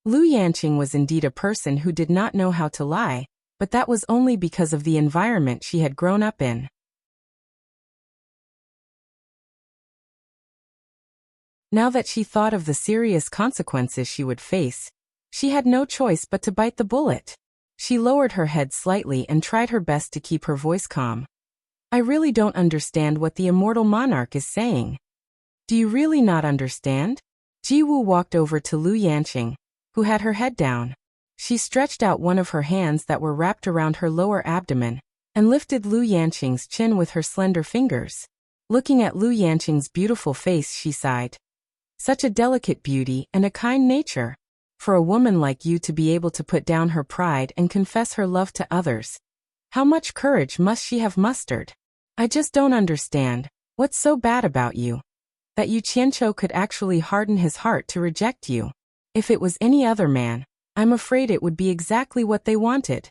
Lu Yanqing was indeed a person who did not know how to lie, but that was only because of the environment she had grown up in. Now that she thought of the serious consequences she would face, she had no choice but to bite the bullet. She lowered her head slightly and tried her best to keep her voice calm. I really don't understand what the immortal monarch is saying. Do you really not understand? Jiwu walked over to Lu Yanqing, who had her head down. She stretched out one of her hands that were wrapped around her lower abdomen, and lifted Lu Yanqing's chin with her slender fingers. Looking at Lu Yanqing's beautiful face, she sighed. Such a delicate beauty and a kind nature. For a woman like you to be able to put down her pride and confess her love to others. How much courage must she have mustered? I just don't understand. What's so bad about you? That Yu Qianqiu could actually harden his heart to reject you. If it was any other man, I'm afraid it would be exactly what they wanted.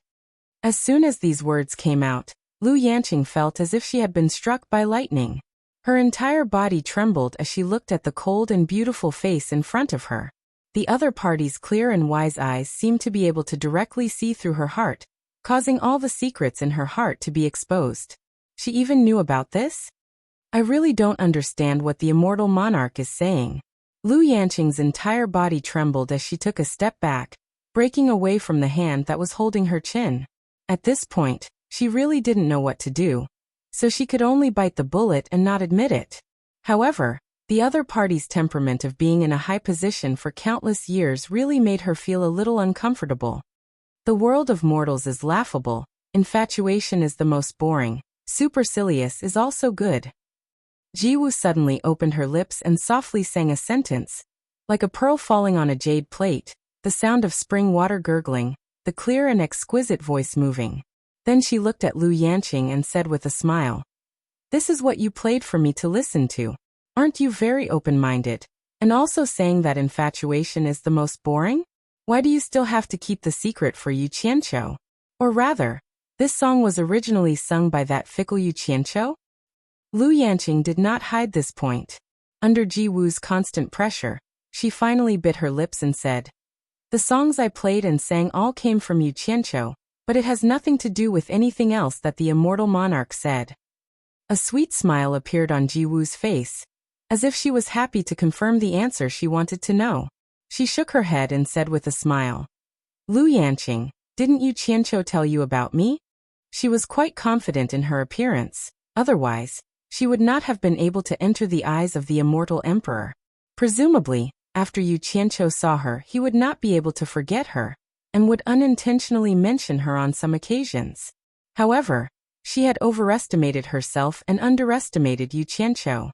As soon as these words came out, Lu Yanqing felt as if she had been struck by lightning. Her entire body trembled as she looked at the cold and beautiful face in front of her. The other party's clear and wise eyes seemed to be able to directly see through her heart, causing all the secrets in her heart to be exposed. She even knew about this? I really don't understand what the immortal monarch is saying. Lu Yanqing's entire body trembled as she took a step back, breaking away from the hand that was holding her chin. At this point, she really didn't know what to do, so she could only bite the bullet and not admit it. However, the other party's temperament of being in a high position for countless years really made her feel a little uncomfortable. The world of mortals is laughable, infatuation is the most boring, supercilious is also good. Jiwu suddenly opened her lips and softly sang a sentence, like a pearl falling on a jade plate, the sound of spring water gurgling, the clear and exquisite voice moving. Then she looked at Lu Yanqing and said with a smile, "This is what you played for me to listen to. Aren't you very open-minded, and also saying that infatuation is the most boring? Why do you still have to keep the secret for Yu Qianqiu? Or rather, this song was originally sung by that fickle Yu Qianqiu?" Lu Yanqing did not hide this point. Under Jiwu's constant pressure, she finally bit her lips and said, "The songs I played and sang all came from Yu Qianqiu, but it has nothing to do with anything else that the immortal monarch said." A sweet smile appeared on Jiwu's face, as if she was happy to confirm the answer she wanted to know. She shook her head and said with a smile, "Lu Yanqing, didn't Yu Qianqiu tell you about me?" She was quite confident in her appearance, otherwise, she would not have been able to enter the eyes of the immortal emperor. Presumably, after Yu Qianqiu saw her, he would not be able to forget her, and would unintentionally mention her on some occasions. However, she had overestimated herself and underestimated Yu Qianqiu.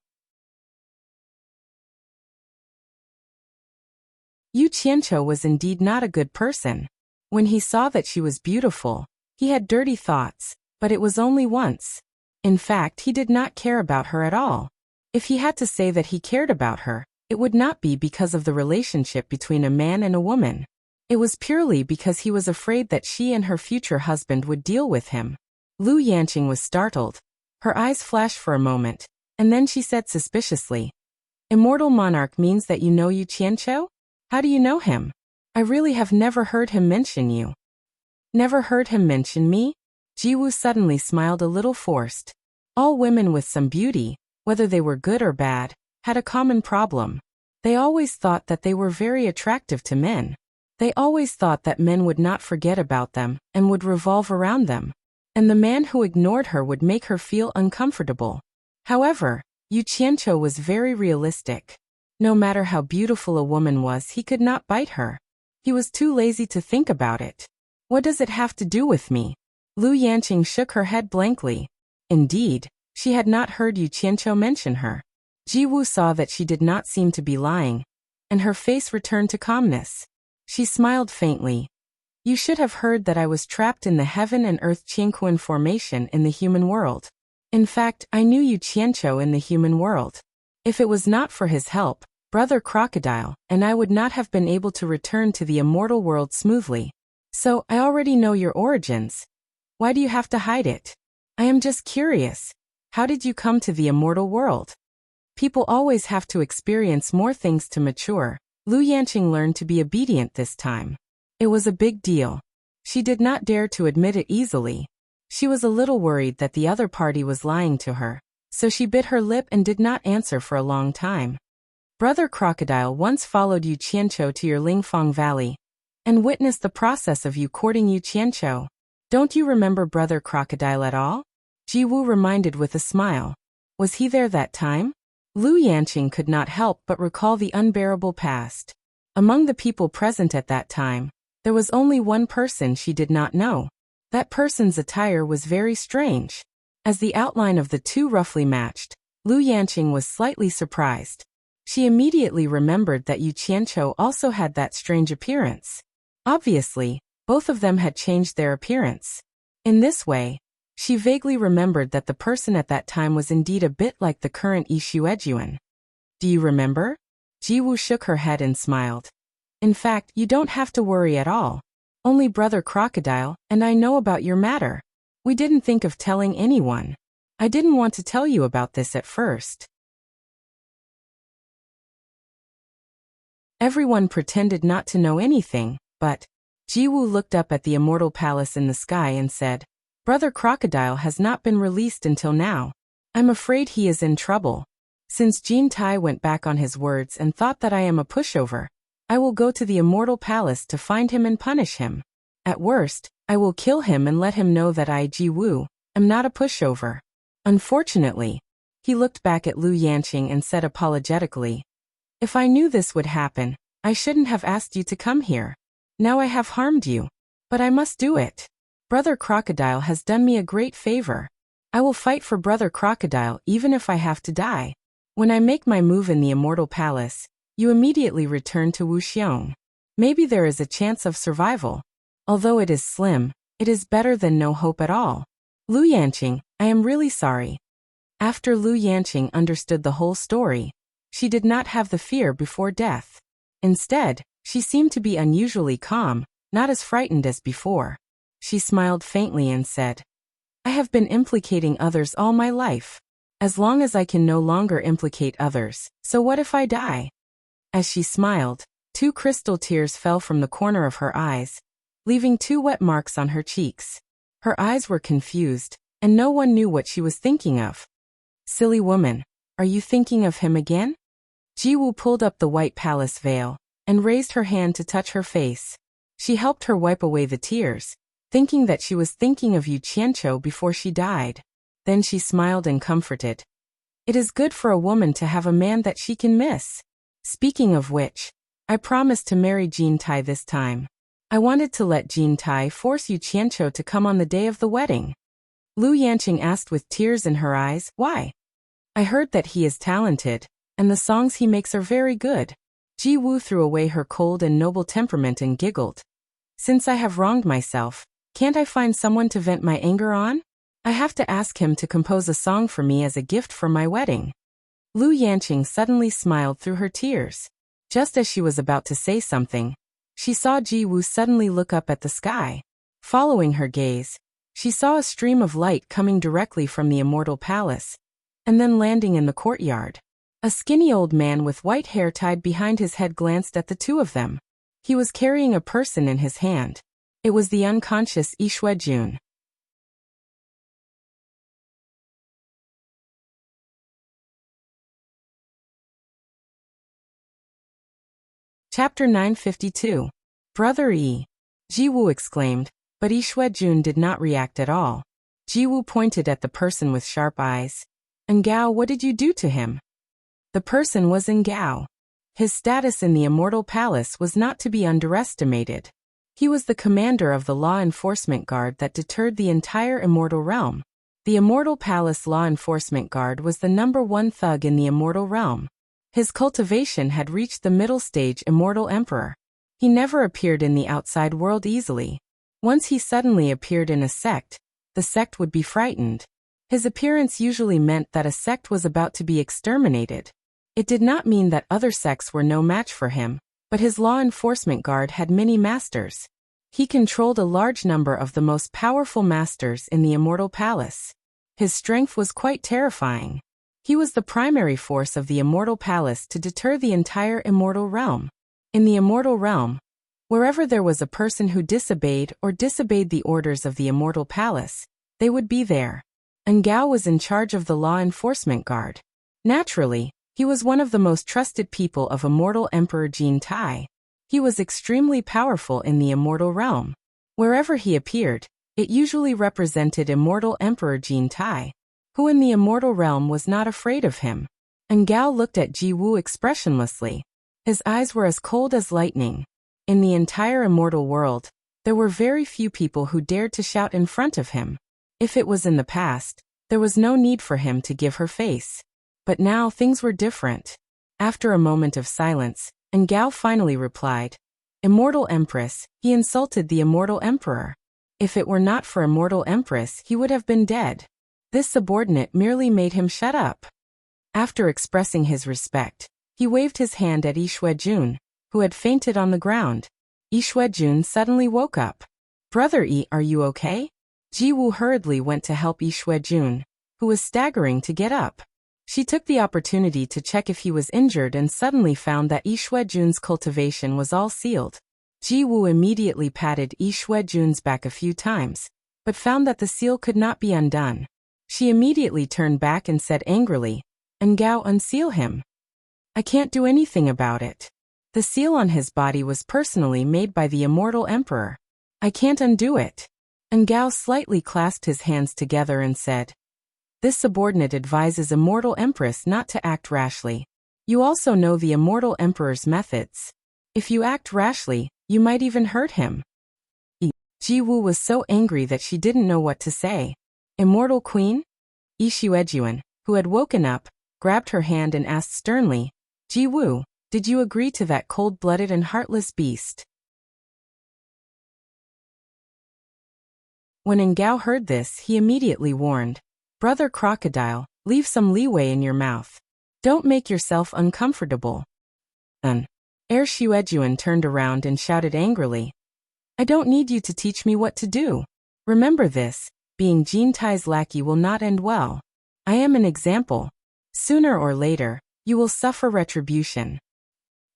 Yu Qianqiu was indeed not a good person. When he saw that she was beautiful, he had dirty thoughts, but it was only once. In fact, he did not care about her at all. If he had to say that he cared about her, it would not be because of the relationship between a man and a woman. It was purely because he was afraid that she and her future husband would deal with him. Lu Yanqing was startled. Her eyes flashed for a moment, and then she said suspiciously, "Immortal monarch means that you know Yu Qianqiu? How do you know him? I really have never heard him mention you." "Never heard him mention me?" Jiwu suddenly smiled a little forced. All women with some beauty, whether they were good or bad, had a common problem. They always thought that they were very attractive to men. They always thought that men would not forget about them and would revolve around them. And the man who ignored her would make her feel uncomfortable. However, Yu Qianqiu was very realistic. No matter how beautiful a woman was, he could not bite her. He was too lazy to think about it. "What does it have to do with me?" Lu Yanqing shook her head blankly. Indeed, she had not heard Yu Qianqiu mention her. Jiwu saw that she did not seem to be lying, and her face returned to calmness. She smiled faintly. "You should have heard that I was trapped in the heaven and earth Qingquan formation in the human world. In fact, I knew Yu Qianqiu in the human world. If it was not for his help, Brother Crocodile, and I would not have been able to return to the immortal world smoothly. So, I already know your origins. Why do you have to hide it? I am just curious. How did you come to the immortal world? People always have to experience more things to mature, Lu Yanqing learned to be obedient this time. It was a big deal. She did not dare to admit it easily. She was a little worried that the other party was lying to her, so she bit her lip and did not answer for a long time. Brother Crocodile once followed Yu Qianqiu to your Lingfang Valley and witnessed the process of you courting Yu Qianqiu. Don't you remember Brother Crocodile at all? Ji Wu reminded with a smile. Was he there that time? Lu Yanqing could not help but recall the unbearable past. Among the people present at that time, there was only one person she did not know. That person's attire was very strange. As the outline of the two roughly matched, Lu Yanqing was slightly surprised. She immediately remembered that Yu Qianqiu also had that strange appearance. Obviously, both of them had changed their appearance. In this way, she vaguely remembered that the person at that time was indeed a bit like the current Yi Xuejuan. Do you remember? Ji Wu shook her head and smiled. In fact, you don't have to worry at all. Only Brother Crocodile and I know about your matter. We didn't think of telling anyone. I didn't want to tell you about this at first. Everyone pretended not to know anything, but Ji Wu looked up at the Immortal Palace in the sky and said, Brother Crocodile has not been released until now. I'm afraid he is in trouble. Since Jin Tai went back on his words and thought that I am a pushover, I will go to the Immortal Palace to find him and punish him. At worst, I will kill him and let him know that I, Ji Wu, am not a pushover. Unfortunately, he looked back at Lu Yanqing and said apologetically, if I knew this would happen, I shouldn't have asked you to come here. Now I have harmed you. But I must do it. Brother Crocodile has done me a great favor. I will fight for Brother Crocodile even if I have to die. When I make my move in the Immortal Palace, you immediately return to Wuxiong. Maybe there is a chance of survival. Although it is slim, it is better than no hope at all. Lu Yanqing, I am really sorry. After Lu Yanqing understood the whole story, she did not have the fear before death. Instead, she seemed to be unusually calm, not as frightened as before. She smiled faintly and said, I have been implicating others all my life. As long as I can no longer implicate others, so what if I die? As she smiled, 2 crystal tears fell from the corner of her eyes, leaving 2 wet marks on her cheeks. Her eyes were confused, and no one knew what she was thinking of. Silly woman, are you thinking of him again? Ji Wu pulled up the white palace veil and raised her hand to touch her face. She helped her wipe away the tears, thinking that she was thinking of Yu Qianqiu before she died. Then she smiled and comforted. It is good for a woman to have a man that she can miss. Speaking of which, I promised to marry Jin Tai this time. I wanted to let Jin Tai force Yu Qianqiu to come on the day of the wedding. Lu Yanqing asked with tears in her eyes, why? I heard that he is talented, and the songs he makes are very good. Ji Wu threw away her cold and noble temperament and giggled. Since I have wronged myself, can't I find someone to vent my anger on? I have to ask him to compose a song for me as a gift for my wedding. Lu Yanqing suddenly smiled through her tears. Just as she was about to say something, she saw Ji Wu suddenly look up at the sky. Following her gaze, she saw a stream of light coming directly from the Immortal Palace, and then landing in the courtyard. A skinny old man with white hair tied behind his head glanced at the 2 of them. He was carrying a person in his hand. It was the unconscious Yi Xuejun. Chapter 952. Brother Yi. Ji Wu exclaimed, but Yi Xuejun did not react at all. Ji Wu pointed at the person with sharp eyes. And Gao, what did you do to him? The person was in Gao. His status in the Immortal Palace was not to be underestimated. He was the commander of the law enforcement guard that deterred the entire Immortal Realm. The Immortal Palace Law Enforcement Guard was the #1 thug in the Immortal Realm. His cultivation had reached the middle stage Immortal Emperor. He never appeared in the outside world easily. Once he suddenly appeared in a sect, the sect would be frightened. His appearance usually meant that a sect was about to be exterminated. It did not mean that other sects were no match for him, but his law enforcement guard had many masters. He controlled a large number of the most powerful masters in the Immortal Palace. His strength was quite terrifying. He was the primary force of the Immortal Palace to deter the entire Immortal Realm. In the immortal realm, wherever there was a person who disobeyed the orders of the immortal palace, they would be there. And Gao was in charge of the law enforcement guard. Naturally, he was one of the most trusted people of immortal Emperor Jin Tai. He was extremely powerful in the immortal realm. Wherever he appeared, it usually represented immortal Emperor Jin Tai, who in the immortal realm was not afraid of him. And Gao looked at Ji Wu expressionlessly. His eyes were as cold as lightning. In the entire immortal world, there were very few people who dared to shout in front of him. If it was in the past, there was no need for him to give her face. But now things were different. After a moment of silence, and Gao finally replied, "Immortal Empress, he insulted the immortal emperor. If it were not for immortal Empress, he would have been dead." This subordinate merely made him shut up. After expressing his respect, he waved his hand at Yi Xuejun, who had fainted on the ground. Yi Xuejun suddenly woke up. "Brother Yi, are you okay?" Ji Wu hurriedly went to help Yi Xuejun, who was staggering to get up. She took the opportunity to check if he was injured and suddenly found that Yi Xuejun's cultivation was all sealed. Ji Wu immediately patted Yi Xuejun's back a few times, but found that the seal could not be undone. She immediately turned back and said angrily, "And Gao, unseal him." "I can't do anything about it. The seal on his body was personally made by the immortal emperor. I can't undo it." And Gao slightly clasped his hands together and said, "This subordinate advises immortal empress not to act rashly. You also know the immortal emperor's methods. If you act rashly, you might even hurt him." Ji Wu was so angry that she didn't know what to say. "Immortal queen?" Yi Xuejun, who had woken up, grabbed her hand and asked sternly, "Ji Wu, did you agree to that cold-blooded and heartless beast?" When Gao heard this, he immediately warned, "Brother Crocodile, leave some leeway in your mouth. Don't make yourself uncomfortable." Heir Xuejun turned around and shouted angrily, "I don't need you to teach me what to do. Remember this, being Jin Tai's lackey will not end well. I am an example. Sooner or later, you will suffer retribution.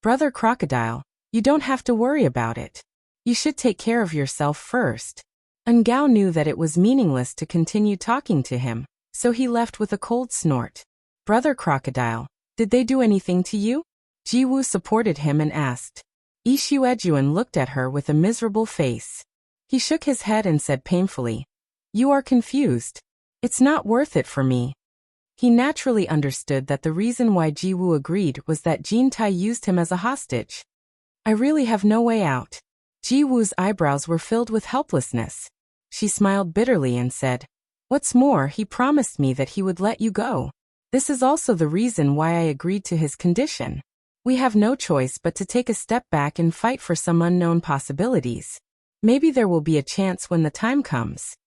Brother Crocodile, you don't have to worry about it. You should take care of yourself first." And Gao knew that it was meaningless to continue talking to him, so he left with a cold snort. "Brother Crocodile, did they do anything to you?" Ji Wu supported him and asked. Yi Xuejun looked at her with a miserable face. He shook his head and said painfully, "You are confused. It's not worth it for me." He naturally understood that the reason why Ji Wu agreed was that Jin Tai used him as a hostage. "I really have no way out." Ji Wu's eyebrows were filled with helplessness. She smiled bitterly and said, "What's more, he promised me that he would let you go. This is also the reason why I agreed to his condition. We have no choice but to take a step back and fight for some unknown possibilities. Maybe there will be a chance when the time comes."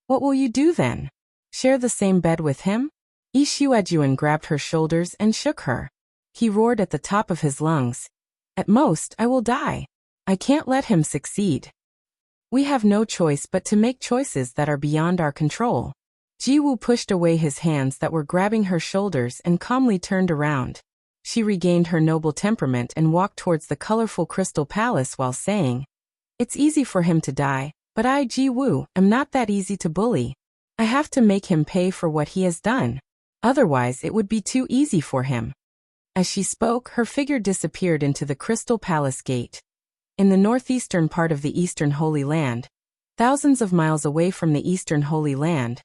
"What will you do then? Share the same bed with him?" Yi Xuejun grabbed her shoulders and shook her. He roared at the top of his lungs, "At most, I will die. I can't let him succeed. We have no choice but to make choices that are beyond our control." Ji Wu pushed away his hands that were grabbing her shoulders and calmly turned around. She regained her noble temperament and walked towards the colorful crystal palace while saying, "It's easy for him to die, but I, Ji Wu, am not that easy to bully. I have to make him pay for what he has done. Otherwise it would be too easy for him." As she spoke, her figure disappeared into the crystal palace gate. In the northeastern part of the Eastern Holy Land, thousands of miles away from the Eastern Holy Land,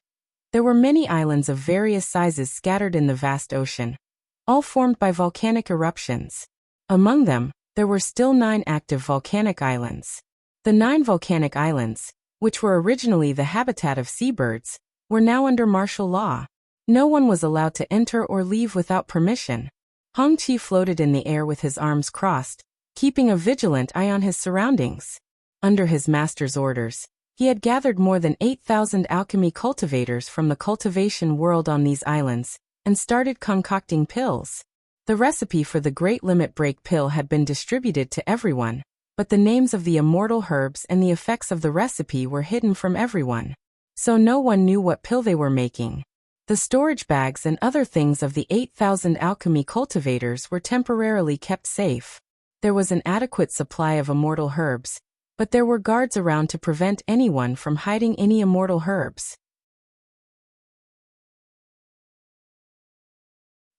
there were many islands of various sizes scattered in the vast ocean, all formed by volcanic eruptions. Among them, there were still 9 active volcanic islands. The 9 volcanic islands, which were originally the habitat of seabirds, were now under martial law. No one was allowed to enter or leave without permission. Hong Qi floated in the air with his arms crossed, keeping a vigilant eye on his surroundings. Under his master's orders, he had gathered more than 8,000 alchemy cultivators from the cultivation world on these islands, and started concocting pills. The recipe for the Great Limit Break pill had been distributed to everyone, but the names of the immortal herbs and the effects of the recipe were hidden from everyone. So no one knew what pill they were making. The storage bags and other things of the 8,000 alchemy cultivators were temporarily kept safe. There was an adequate supply of immortal herbs, but there were guards around to prevent anyone from hiding any immortal herbs.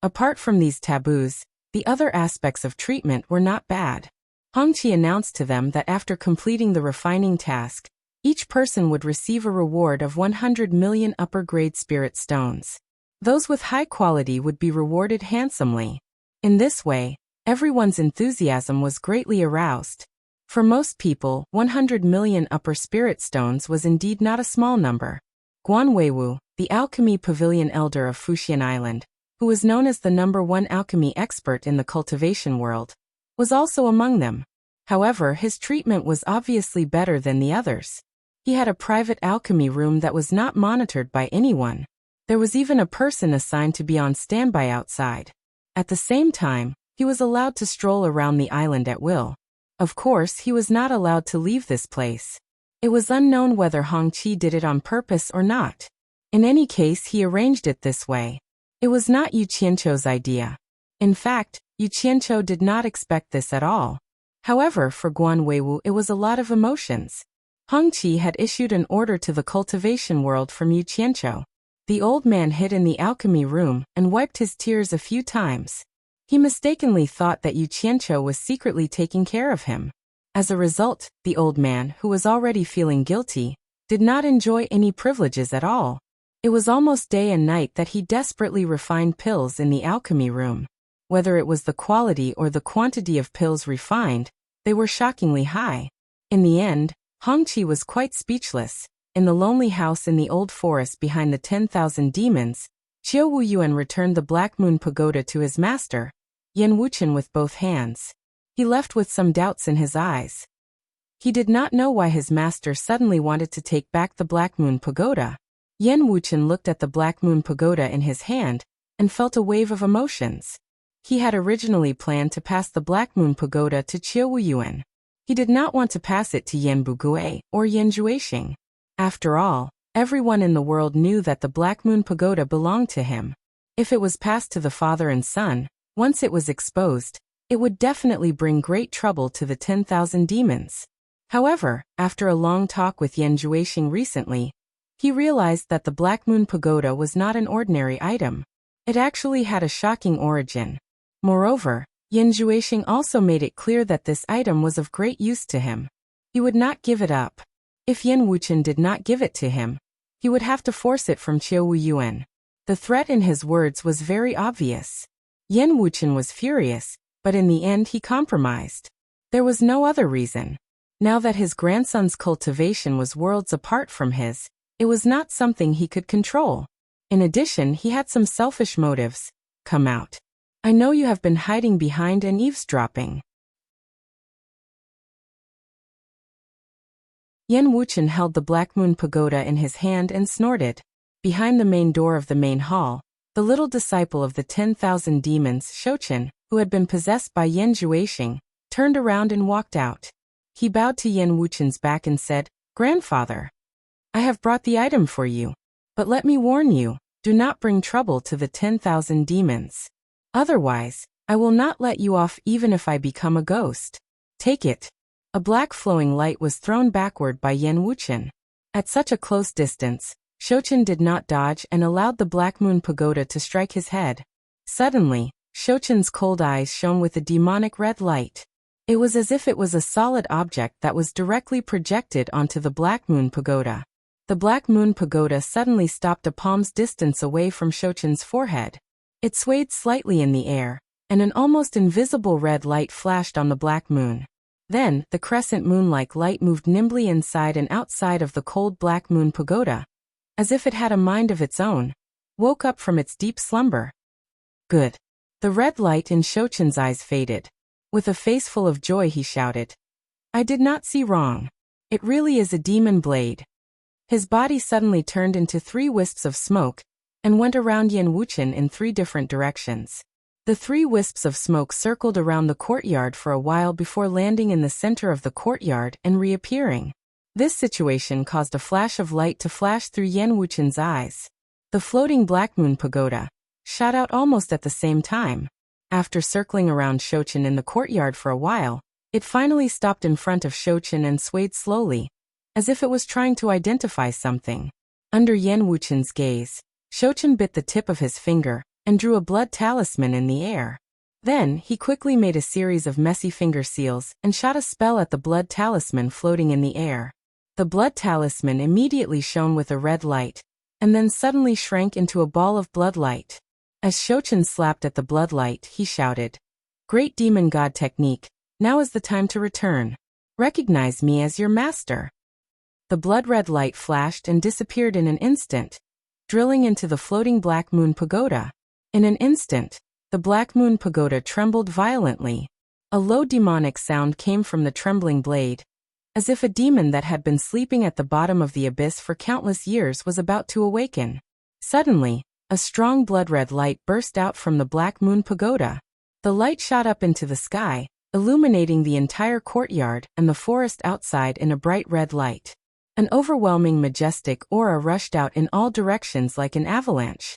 Apart from these taboos, the other aspects of treatment were not bad. Hongqi announced to them that after completing the refining task, each person would receive a reward of 100 million upper-grade spirit stones. Those with high quality would be rewarded handsomely. In this way, everyone's enthusiasm was greatly aroused. For most people, 100 million upper spirit stones was indeed not a small number. Guan Weiwu, the alchemy pavilion elder of Fuxian Island, who was known as the #1 alchemy expert in the cultivation world, was also among them. However, his treatment was obviously better than the others. He had a private alchemy room that was not monitored by anyone. There was even a person assigned to be on standby outside. At the same time, he was allowed to stroll around the island at will. Of course, he was not allowed to leave this place. It was unknown whether Hongqi did it on purpose or not. In any case, he arranged it this way. It was not Yu Qianqiu's idea. In fact, Yu Qianqiu did not expect this at all. However, for Guan Weiwu it was a lot of emotions. Hongqi had issued an order to the cultivation world from Yu Qianqiu. The old man hid in the alchemy room and wiped his tears a few times. He mistakenly thought that Yu Qianqiu was secretly taking care of him. As a result, the old man, who was already feeling guilty, did not enjoy any privileges at all. It was almost day and night that he desperately refined pills in the alchemy room. Whether it was the quality or the quantity of pills refined, they were shockingly high. In the end, Hongqi was quite speechless. In the lonely house in the old forest behind the 10,000 demons, Qiu Wuyuan returned the Black Moon Pagoda to his master, Yan Wuchen, with both hands. He left with some doubts in his eyes. He did not know why his master suddenly wanted to take back the Black Moon Pagoda. Yan Wuchen looked at the Black Moon Pagoda in his hand and felt a wave of emotions. He had originally planned to pass the Black Moon Pagoda to Qiu Wuyuan. He did not want to pass it to Yan Bugui or Yan Juixing. After all, everyone in the world knew that the Black Moon Pagoda belonged to him. If it was passed to the father and son, once it was exposed, it would definitely bring great trouble to the 10,000 demons. However, after a long talk with Yan Juixing recently, he realized that the Black Moon Pagoda was not an ordinary item. It actually had a shocking origin. Moreover, Yan Juixing also made it clear that this item was of great use to him. He would not give it up. If Yan Wuchen did not give it to him, he would have to force it from Qiu Wuyuan. The threat in his words was very obvious. Yan Wuchen was furious, but in the end he compromised. There was no other reason. Now that his grandson's cultivation was worlds apart from his, it was not something he could control. In addition, he had some selfish motives. Come out. I know you have been hiding behind and eavesdropping. Yan Wuchen held the Black Moon Pagoda in his hand and snorted. Behind the main door of the main hall, the little disciple of the 10,000 demons, Shouchen, who had been possessed by Yan Juixing, turned around and walked out. He bowed to Yan Wuchen's back and said, "Grandfather, I have brought the item for you. But let me warn you, do not bring trouble to the 10,000 demons. Otherwise, I will not let you off even if I become a ghost. Take it." A black flowing light was thrown backward by Yan Wuchen. At such a close distance, Shouchen did not dodge and allowed the Black Moon Pagoda to strike his head. Suddenly, Shouchen's cold eyes shone with a demonic red light. It was as if it was a solid object that was directly projected onto the Black Moon Pagoda. The Black Moon Pagoda suddenly stopped a palm's distance away from Shouchen's forehead. It swayed slightly in the air, and an almost invisible red light flashed on the Black Moon. Then, the crescent moon-like light moved nimbly inside and outside of the cold Black Moon Pagoda, as if it had a mind of its own, woke up from its deep slumber. Good. The red light in Shouchen's eyes faded. With a face full of joy he shouted, "I did not see wrong. It really is a demon blade." His body suddenly turned into 3 wisps of smoke, and went around Yan Wuchen in 3 different directions. The 3 wisps of smoke circled around the courtyard for a while before landing in the center of the courtyard and reappearing. This situation caused a flash of light to flash through Yan Wuchen's eyes. The floating Black Moon Pagoda shot out almost at the same time. After circling around Shouchen in the courtyard for a while, it finally stopped in front of Shouchen and swayed slowly, as if it was trying to identify something. Under Yan Wuchen's gaze, Shouchen bit the tip of his finger and drew a blood talisman in the air. Then, he quickly made a series of messy finger seals and shot a spell at the blood talisman floating in the air. The blood talisman immediately shone with a red light, and then suddenly shrank into a ball of blood light. As Shouchen slapped at the blood light, he shouted, "Great demon god technique, now is the time to return. Recognize me as your master." The blood-red light flashed and disappeared in an instant, drilling into the floating Black Moon Pagoda. In an instant, the Black Moon Pagoda trembled violently. A low demonic sound came from the trembling blade, as if a demon that had been sleeping at the bottom of the abyss for countless years was about to awaken. Suddenly, a strong blood-red light burst out from the Black Moon Pagoda. The light shot up into the sky, illuminating the entire courtyard and the forest outside in a bright red light. An overwhelming majestic aura rushed out in all directions like an avalanche.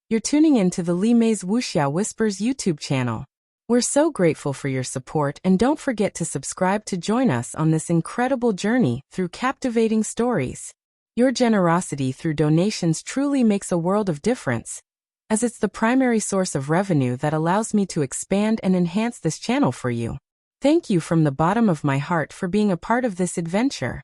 You're tuning in to the Li Mei's Wuxia Whispers YouTube channel. We're so grateful for your support, and don't forget to subscribe to join us on this incredible journey through captivating stories. Your generosity through donations truly makes a world of difference, as it's the primary source of revenue that allows me to expand and enhance this channel for you. Thank you from the bottom of my heart for being a part of this adventure.